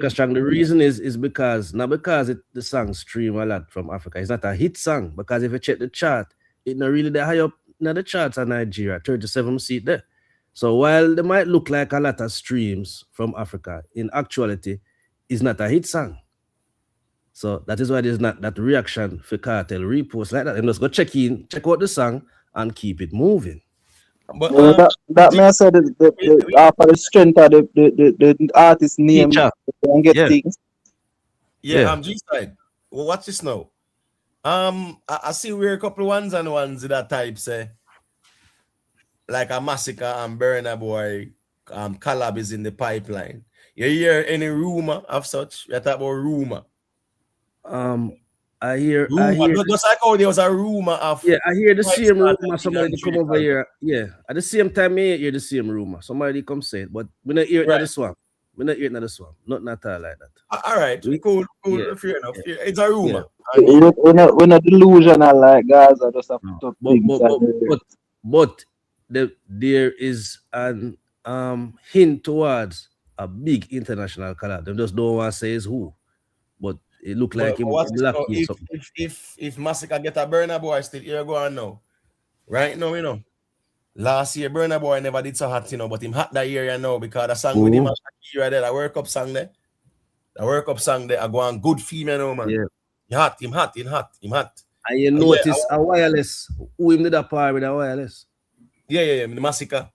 Strong. The reason is because not because the song stream a lot from Africa. It's not a hit song, because if you check the chart, it's not really that high up in the charts in Nigeria, 37 seat there. So while they might look like a lot of streams from Africa, in actuality, it's not a hit song. So that is why there's not that reaction for Kartel repost like that. And just go check out the song and keep it moving. But that may say the after the strength of the artist name and get things. Yeah, I'm G-side. Well, watch this now. I see we're a couple ones that type say like a Masicka and Burna Boy collab is in the pipeline. You hear any rumor of such? You talk about rumor. I hear just like how there was a rumor of I hear the same rumor. Somebody come over here. Yeah, at the same time, I hear the same rumor. Somebody come say it, but we not hear it at the swamp. We not hear it at the swamp. Not at all like that. All right, cool. Yeah. Fair enough. Yeah. It's a rumor. Yeah. We're not delusional like guys. I just have to talk things. But there is an hint towards a big international collab. They just don't want to say it's who, but it look like him black. If Masicka get a Burna Boy still here go on now. Right now, last year Burna Boy never did so hot, but him hot that year now because the song with him and Shaggy right there, the World Cup song there. The World Cup song there, I go on good female man. Yeah. Him hot. And you notice a wireless. Who him did a part with a wireless? Yeah, the Masicka.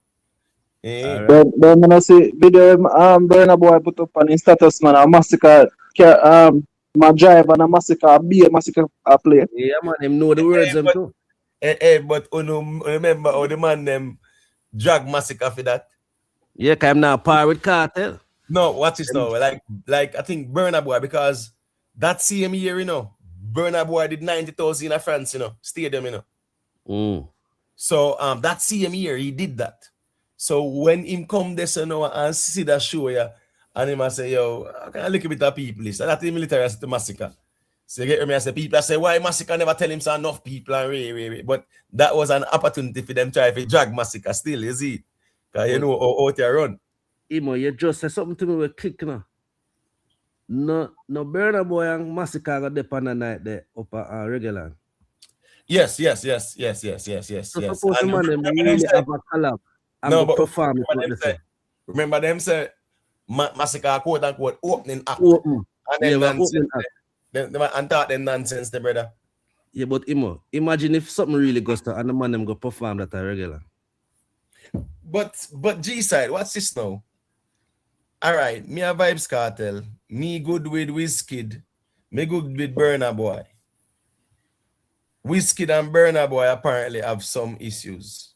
Then when I see video Burna Boy put up on his status, man, a Masicka my drive and a Masicka be a Masicka play. Yeah, man, them know the words them too. But remember how the man them drag Masicka for that? Yeah, cause I'm not par with Kartel. No, watch this now. Like I think Burna Boy, because that same year, Burna Boy did 90,000 in France, stadium, So that same year he did that. So when him come this and see that show, and him say, yo, I can look a bit of people. So that the military to Masicka. So you get me? I say people say, why Masicka never tell him so enough people and but that was an opportunity for them try to drag Masicka still, you see? Because you know how they run. Imo, you just said something to me with click now. No Burna Boy and Masicka got dip on the night there up at regular. Yes. So suppose the And man them remember them really say, have a collab and no, go but perform it what they say. remember them say, Masicka quote unquote opening act. Open. And Yeah, then we're nonsense. opening act. And thought them nonsense, the brother. Yeah, but imagine if something really goes to and the man them go perform that a regular. But G-side, what's this now? All right, me a Vybz Kartel. Me good with Wizkid. Me good with Burna Boy. Wizkid and Burna Boy apparently have some issues.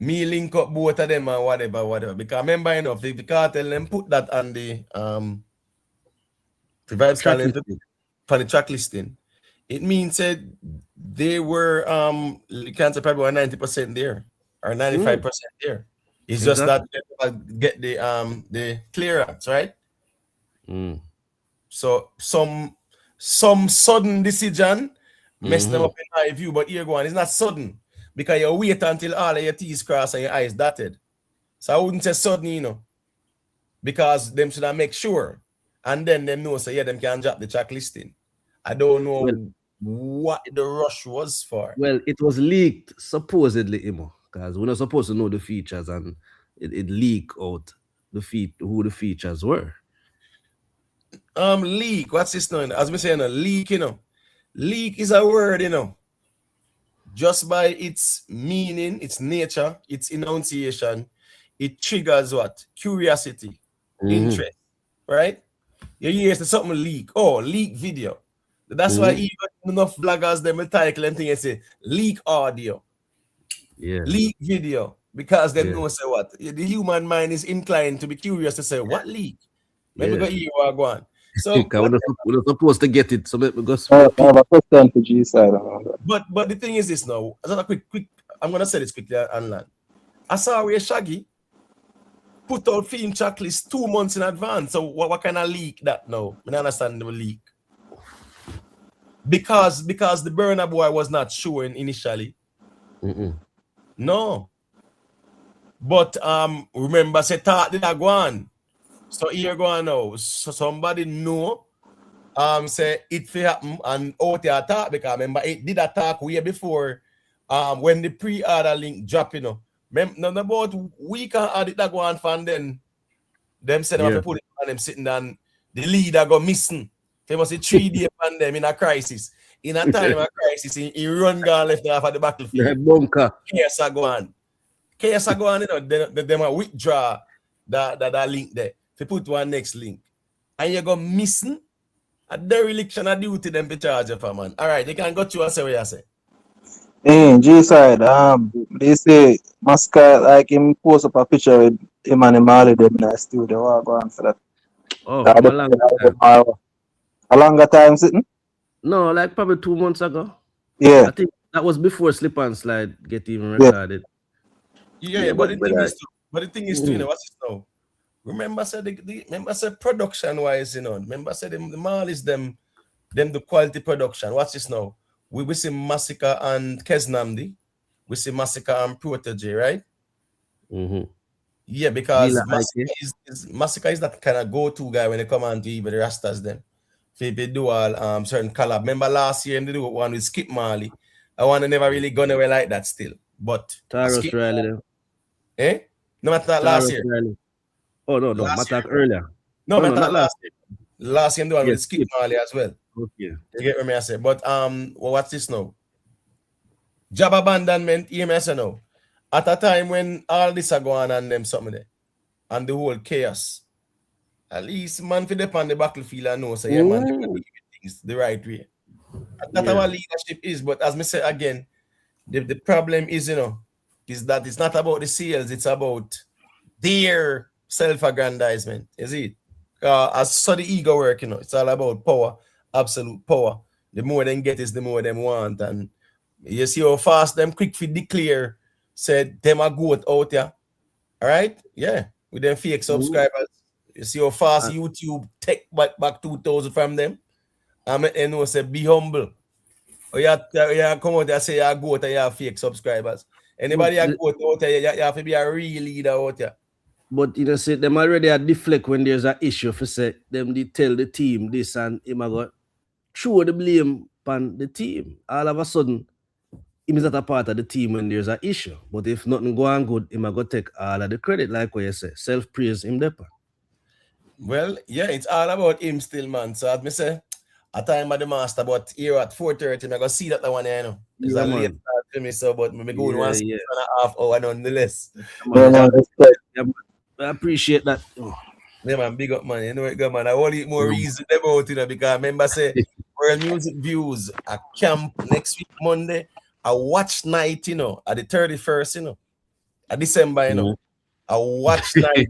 Me link up both of them and whatever. Because remember enough, the Kartel them put that on the Vybz Kartel for the track listing. It means that they were you can't say probably 90% there or 95% there. It's just that they get the clearance, right? So some sudden decision mess them up in my view, but here go on, it's not sudden because you wait until all of your T's crossed and your I's dotted. So I wouldn't say sudden, because them should have make sure, and then them know so yeah, them can drop the track listing. I don't know what the rush was for. Well, it was leaked supposedly, because we're not supposed to know the features, and it leaked out who the features were. Leak. What's this now? As we say, leak. Leak is a word. Just by its meaning, its nature, its enunciation, it triggers what? Curiosity, interest, right? You hear something leak. Oh, leak video. That's why even enough vloggers them will title and thing and say leak audio, leak video, because they know say what the human mind is inclined to be curious to say what leak. Let me go hear what go on. So we're not supposed to get it. So let me go. I have a question to G side. But the thing is this now. Quick. I'm gonna say this quickly and land. I saw where Shaggy put out film checklist 2 months in advance. So what kind of leak that now? I don't understand the leak. Because the Burna Boy was not showing initially. No. But remember say thought did I go on. So here go on now. So somebody know say it will happen and out the attack, because remember it did attack way before when the pre-order link drop, Remember about week and add it that go on fan then them said them have to put it on them sitting down. The leader go missing. They must say 3 days on them in a crisis. In a time of crisis, he run gone left off at the battlefield. Bunker. Chaos go on. Them withdraw that link there. They put one next link. And you go missing a dereliction of duty them to charge you for, man. All right, you can go through and say what you say. G side, they say Masicka like him post up a picture with him and Mali them in the studio. What go on for that? A longer time sitting? No, like probably 2 months ago. Yeah. I think that was before Slip and Slide get even recorded. But the thing is too, what's this now? Remember said production wise, remember said the mall is them the quality production. What's this now? We see Masicka and Keznamdi. We see Masicka and Protege, right? Yeah, because Masicka is that kind of go-to guy when they come on TV, the Rastas them. They do all certain collab. Remember last year they do one with Skip Marley. I want to never really gone away like that still. But Taros Riley. No, not last year. Riley. Oh no, Matak earlier. No, not last year. Last year the one with Skip Marley as well. Okay. You get what I say? But what's this now? Job abandonment, EMS now. At a time when all this are going on them something there, and the whole chaos. At least man for the on the battlefield and know say yeah man, you do things the right way. That's how our leadership is. But as me say again, the problem is is that it's not about the sales, it's about their self-aggrandizement, is it? As so the ego work, it's all about power, absolute power. The more them get is the more them want. And you see how fast them quick to declare said them a goat out there. All right? Yeah. With them fake subscribers. You see how fast YouTube take back 2,000 from them. And know say be humble. Or you come out and say you goat and you have fake subscribers. Anybody you goat out there, you have to be a real leader out there. But say them already at deflect when there's an issue for say them they tell the team this and him go throw the blame on the team. All of a sudden, him is not a part of the team when there's an issue. But if nothing go on good, him go take all of the credit, like what you say. Self-praise him there. Well, yeah, it's all about him still, man. So as me say, a time of the master, but here at 4:30, I go see that one, you know. It's a late start to me, so but me go in 1.5 hours nonetheless. I appreciate that. Yeah, man, big up, man. You know it, good, man. I want it more reason about it, because remember, say, World Music Views, a camp next week, Monday, a watch night, you know, at the 31st, you know, at December, you know, a watch night.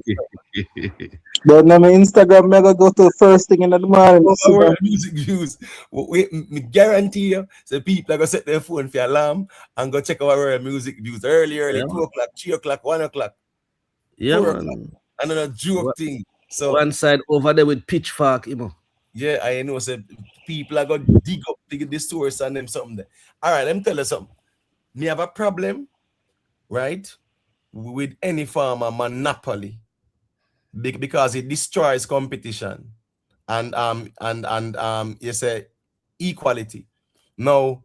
But on my Instagram, I go to first thing in the morning. World Music Views. Me guarantee you, so people are going to set their phone for alarm and go check our World Music Views early, 2 o'clock, 3 o'clock, 1 o'clock, 4 o'clock. And then a joke thing. So one side over there with pitchfork, you know. Yeah, I know. So people are going to dig up the source and them something there. All right, let me tell you something. Me have a problem, right, with any form of monopoly because it destroys competition and you say equality. Now,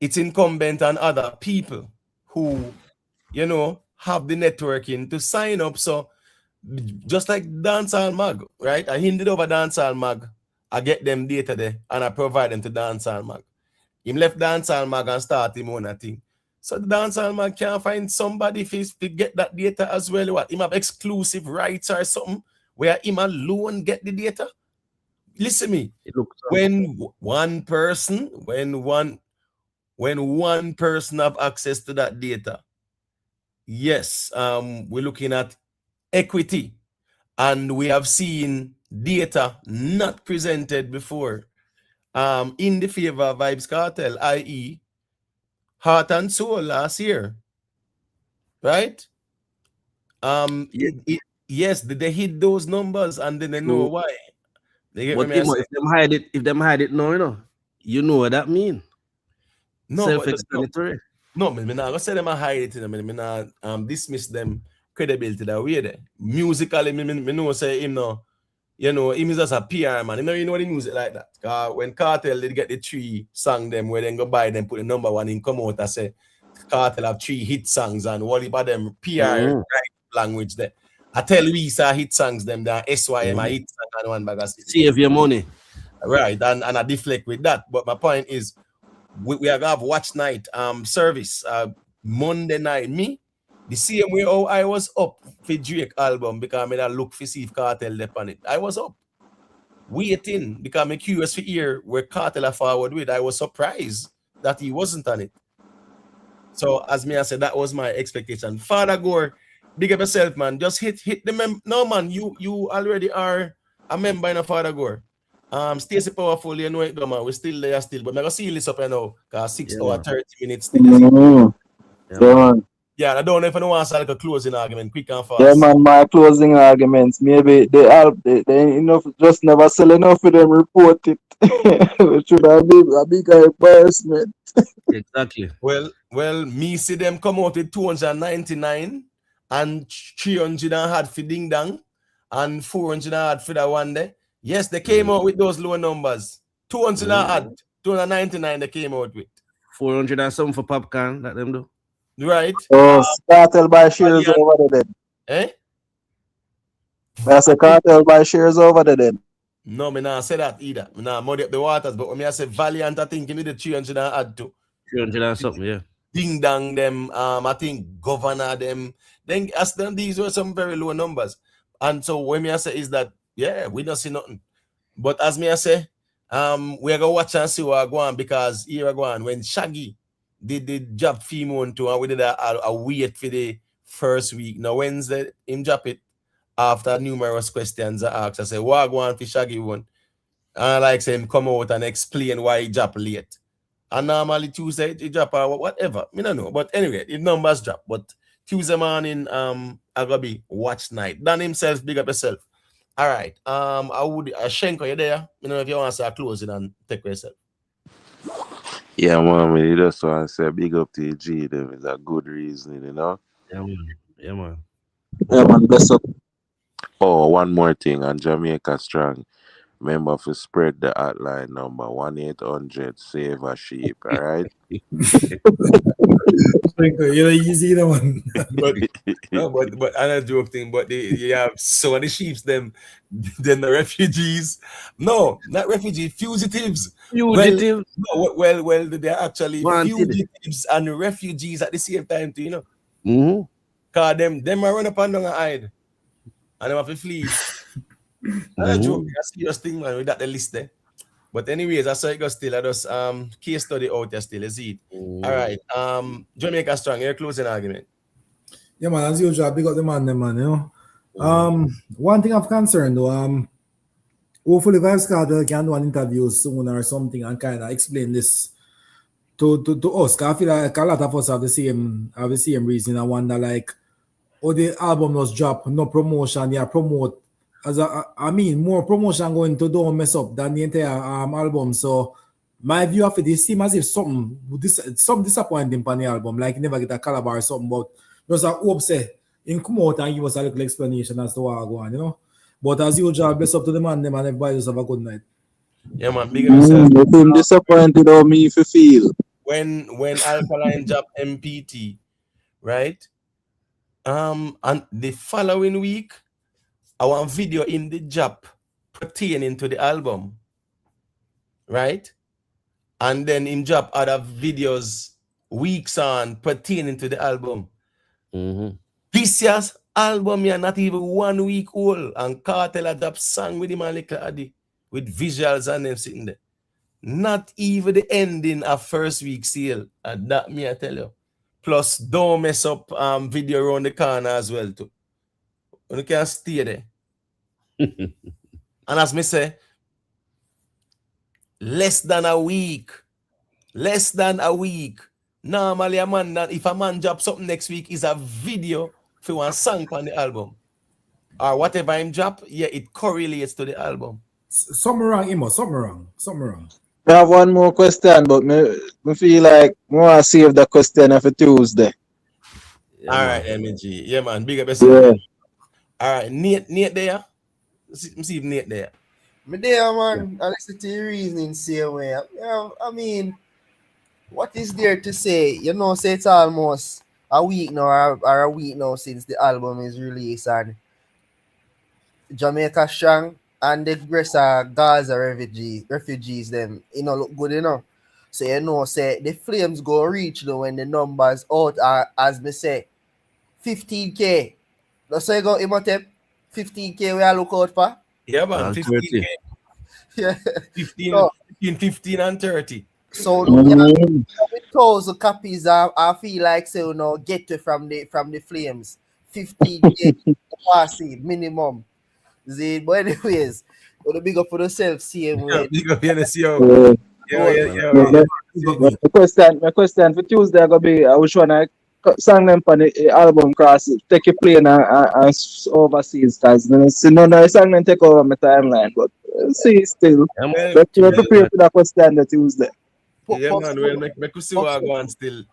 it's incumbent on other people who, you know, have the networking to sign up. So just like Dancehall Mag, right? I handed over Dancehall Mag. I get them data there and I provide them to Dancehall Mag. Him left Dancehall Mag and start him on a thing. So the Dancehall Mag can't find somebody to get that data as well. What? Him have exclusive rights or something where him alone get the data? Listen me. When one person have access to that data, yes, we're looking at equity. And we have seen data not presented before in the favor of Vybz Kartel, i.e. Heart and Soul last year. Right? Yes, they hit those numbers and then they know why. They get but if them hide it now, you know what that mean. No, self-explanatory. No, me not gonna say them a hide it, me not dismiss them credibility that way there. Musically, me know say him no, you know, him is just a PR man. You know, the music like that. When Kartel did get the 3 song them where they go buy them, put the number 1 in, come out and say Kartel have 3 hit songs and what about them PR right language there. I tell we say hit songs them that SYM a hit song and one bag of save your money. Right, and I deflect with that. But my point is we are gonna have watch night service Monday night. Me, the same way how I was up for Drake album because I made a look for see if Kartel left on it. I was up waiting because I'm curious to hear where Kartel are forward with. I was surprised that he wasn't on it. So as me I said, that was my expectation. Father Gore, big up yourself, man. Just hit the no man, you already are a member in a Father Gore. Stacey Powerful, you know it, man. We're still there still, but I'm gonna see this up now. Cause 6 hours, 30 minutes still. Yeah, I don't know if I want to start like a closing argument, quick and fast. Yeah, man, my closing arguments. Maybe they enough just never sell enough for them report it. It should have been a bigger embarrassment. Exactly. Well, me see them come out with 299 and 300 and had for Ding Dang and 400 and had for that one day. Yes, they came out with those low numbers. 200 and had 299 they came out with. 400 and something for popcorn that them do. Right. Oh, Kartel buy shares over there then. Eh? That's a Kartel buy shares over there then. No, me not say that either. Me not muddy up the waters, but when I say Valiant, I think you need the 300 and add to. 300 and something, yeah. Ding Dang them, I think Governor them. Then as them, these were some very low numbers. And so when me I say is that, yeah, we don't see nothing. But as me I say, we are gonna watch and see what I go on because here I go on. When Shaggy did the job female too, and we did a wait for the first week. Now Wednesday, him drop it after numerous questions I asked. I say, what I go on for Shaggy one? And I like say him come out and explain why he drop late. And normally Tuesday he drop or whatever. I don't know. But anyway, the numbers drop. But Tuesday morning, I gonna be watch night. Dan himself, big up yourself. All right. I would Shenko, you there? You know if you want to say closing and take yourself. Yeah, man, you just want to say big up to you, G. Them is a good reason, you know. Yeah, man. Yeah, man. Yeah, man. Bless up. Oh, one more thing on Jamaica Strong. Remember to spread the hotline number 1-800 save a sheep, all right? You're easy, the one. But no, but another joke thing. But you have so many sheeps. Then the refugees. No, not refugees. Fugitives. Fugitive. Well, they're actually Wanted. fugitives and refugees at the same time too. You know, Mm-hmm. cause them are run up and down and hide, and them have to flee. Another joke. I see your thing, man. With that the list there. But anyways, I saw it goes still. I just case study out there still. You see it. All right. Jamaica Strong. Your closing argument. Yeah, man, as usual, big up the man, you know. One thing I'm concerned though, hopefully Vybz Kartel can do an interview soon or something and kind of explain this to us. Cause I feel like a lot of us have the same reason. I wonder like, oh, the album was dropped, no promotion, yeah, promote. I mean, more promotion going to don't mess up than the entire album. So my view of it seems as if some disappointing on the album, like never get a caliber or something, but just a hope say in come out and give us a little explanation as to what go on, you know. But as usual, bless up to the man, them and everybody just have a good night. Yeah, man, big up yourself. I'm disappointed on me if you feel. When Alkaline dropped MPT, right? And the following week, I want video in the job pertaining to the album, right? And then in job other videos weeks on pertaining to the album. This year's album here not even 1 week old, and Kartel had that song with him and Little Addy with visuals and them sitting there. Not even the ending of first week sale, and that me I tell you. Plus, don't mess up video around the corner as well too. You can stay there. And as me say, less than a week. Normally a man, if a man drop something next week, is a video for one song on the album. Or whatever him drop, yeah, it correlates to the album. Something wrong, Imo, something wrong. I have one more question, but me feel like I want to save the question for Tuesday. Yeah, all right, MEG. Yeah, man. Big up yourself. Yeah. All right, Nate there. See if Nate there. Me there, man. I listen to your reasoning same way. I mean, what is there to say? You know, say it's almost a week now or a week now since the album is released, and Jamaica Strong and the rest of Gaza refugees them, you know, look good, you know. So you know, say the flames go reach though when the numbers out are, as me say, 15K. So you go Imhotep, 15K we are look out for? Yeah, man, 15K. Yeah. 15 and 30. So yeah, 1,000 copies I feel like say you know get to from the flames. 15K passing minimum. But anyways, gonna big up for yourself, same way. Big up yourself. Yeah. My question for Tuesday gonna be which one I sang them on the album cross take a plane and overseas because none of the song them take over my timeline, but see still. Let's prepare for that question the Tuesday. Yeah, man, we'll make us see what go on still.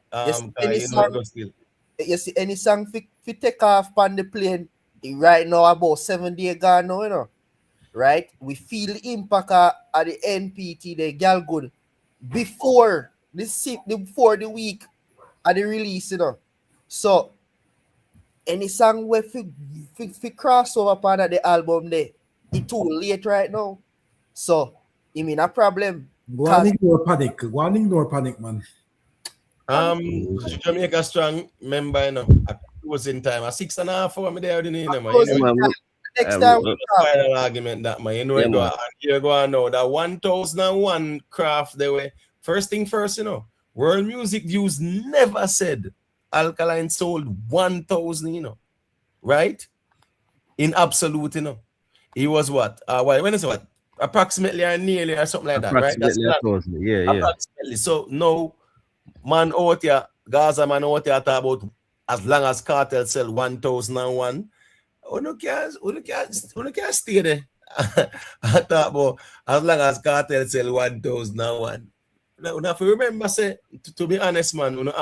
You see any song fi take off on the plane right now about 7 days gone now, you know. Right? We feel the impact at the NPT, the girl good before the week of the release, you know. So any song where fi cross over upon the album there, it's too late right now. So you mean a problem. Go on ignore panic, man. Jamaica Strong member, you know, at closing time. At 6.5 hours, there, you know, man. Next time, final argument that man, you know, you're going now that 1001 craft the way. First thing first, you know, World Music News never said Alkaline sold 1,000, you know, right? In absolute, you know, he was what? When is what? Approximately or nearly or something like that, right? That's yeah. Approximately. So no man out here, Gaza man out here talk about as long as Kartel sell 1,001. You can't stay there. I talk about as long as Kartel sell 1,001. Now, if you remember, say to be honest, man, you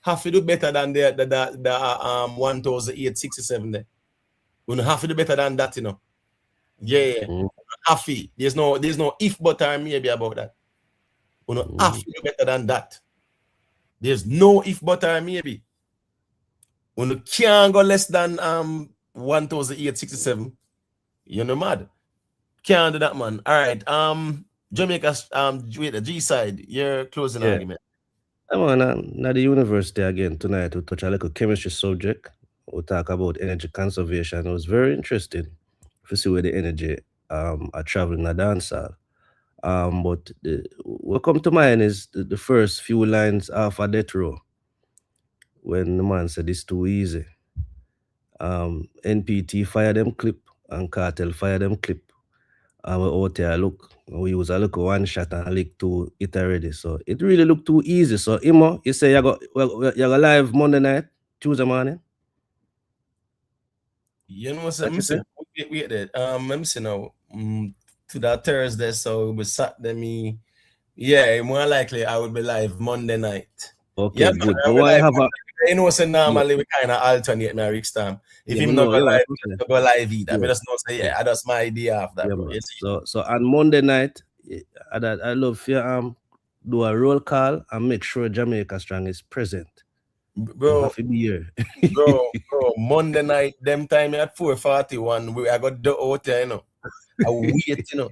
have to do better than the 1,867 there. You have to do better than that, you know. Yeah. affy. There's no if but or maybe about that. You know, affy better than that. There's no if but or maybe. You can't go less than 1,867. You know mad. Can't do that, man. All right. Jamaica wait, the G side, your closing argument. I want now the university again tonight to touch a little chemistry subject. We'll talk about energy conservation. It was very interesting to see where the energy are traveling a dancehall. But what come to mind is the first few lines off a death row when the man said it's too easy. NPT fire them clip and Kartel fire them clip. And we out there look, we use a look one shot and a lick two it already. So it really looked too easy. So Imo, you say you go live Monday night, Tuesday morning. You know what I'm saying? Wait there. Let me see now. To that Thursday, so we sat me. Yeah, more likely I would be live Monday night. Okay, yeah, good. Man, I have you know, so normally we kind of alternate my week's time. If him not go live, to go live either. I mean, just not say that's my idea of that, bro. So on Monday night, I love for do a roll call and make sure Jamaica Strong is present. Bro, have to be here. bro, Monday night, them time at 4:41, I got the out there, you know. I wait, you know.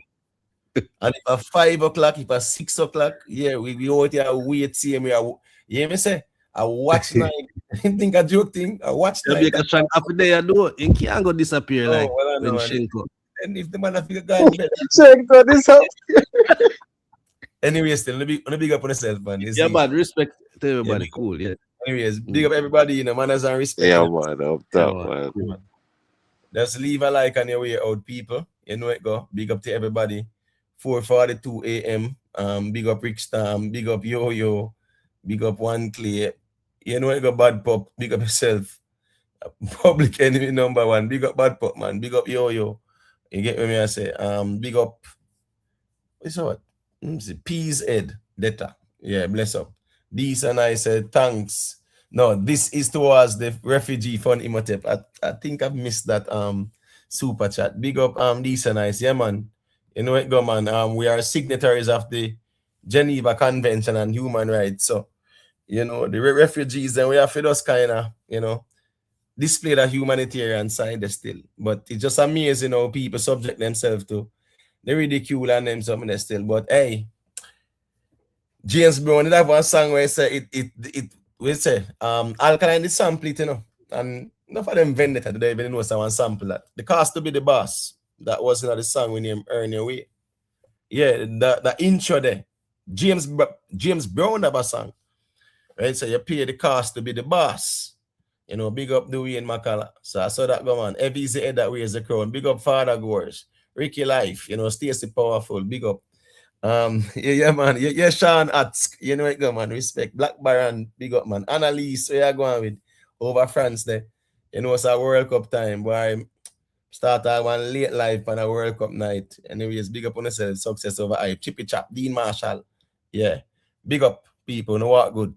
And if at 5 o'clock, if at 6 o'clock, yeah, we out here wait, see me. You hear me say? I watch night. Think a joke thing. I watch night. Jamaica Strong after they do it can't go disappear like when Shenko. And if the man have figure God better. Shenko disappear. Anyway, still, let me big up on yourself, man. Yeah, man, respect to everybody. Cool, yeah. Anyways, big up everybody, you know, manners and respect. Yeah, man, up top, man. Just leave a like on your way out, people. You know it go. Big up to everybody. 4:42 a.m. Big up Rick Stam, big up Yo-Yo, big up One Clay. You know it go Bad Pop, big up yourself. Public enemy #1. Big up Bad Pop, man. Big up Yo-Yo. You get what I say? Big up. What's what? Peace Ed Data. Yeah, bless up. This and I said thanks. No, this is towards the refugee fund Imhotep. I think I've missed that super chat. Big up this and I. Yeah, man. You know it go, man. We are signatories of the Geneva Convention on Human Rights. So, you know, the refugees, and we have to just kind of, you know, display the humanitarian side still. But it's just amazing how people subject themselves to the ridicule and them something still. But hey, James Brown did have one song where he said we say Alkaline did sample it, you know. And enough of them vendetta today, even know someone sample that. The Cost to Be the Boss. That was the song we named Earn Your Way. Yeah, the intro there. James Brown have a song. Right? So you pay the cost to be the boss. You know, big up Dewey and Macala. So I saw that go on. Every easy head that wears the crown. Big up Father Gores. Ricky Life, you know, Stacey Powerful. Big up. Yeah, man. Yeah, Sean Atsk. You know it go, man. Respect. Black Baron, big up, man. Annalise, where you going with? Over France there. You know, it's a World Cup time, boy. Start out one late life on a World Cup night. Anyways, big up on yourself. Success over hype. Chippy Chap, Dean Marshall. Yeah. Big up, people. No what good.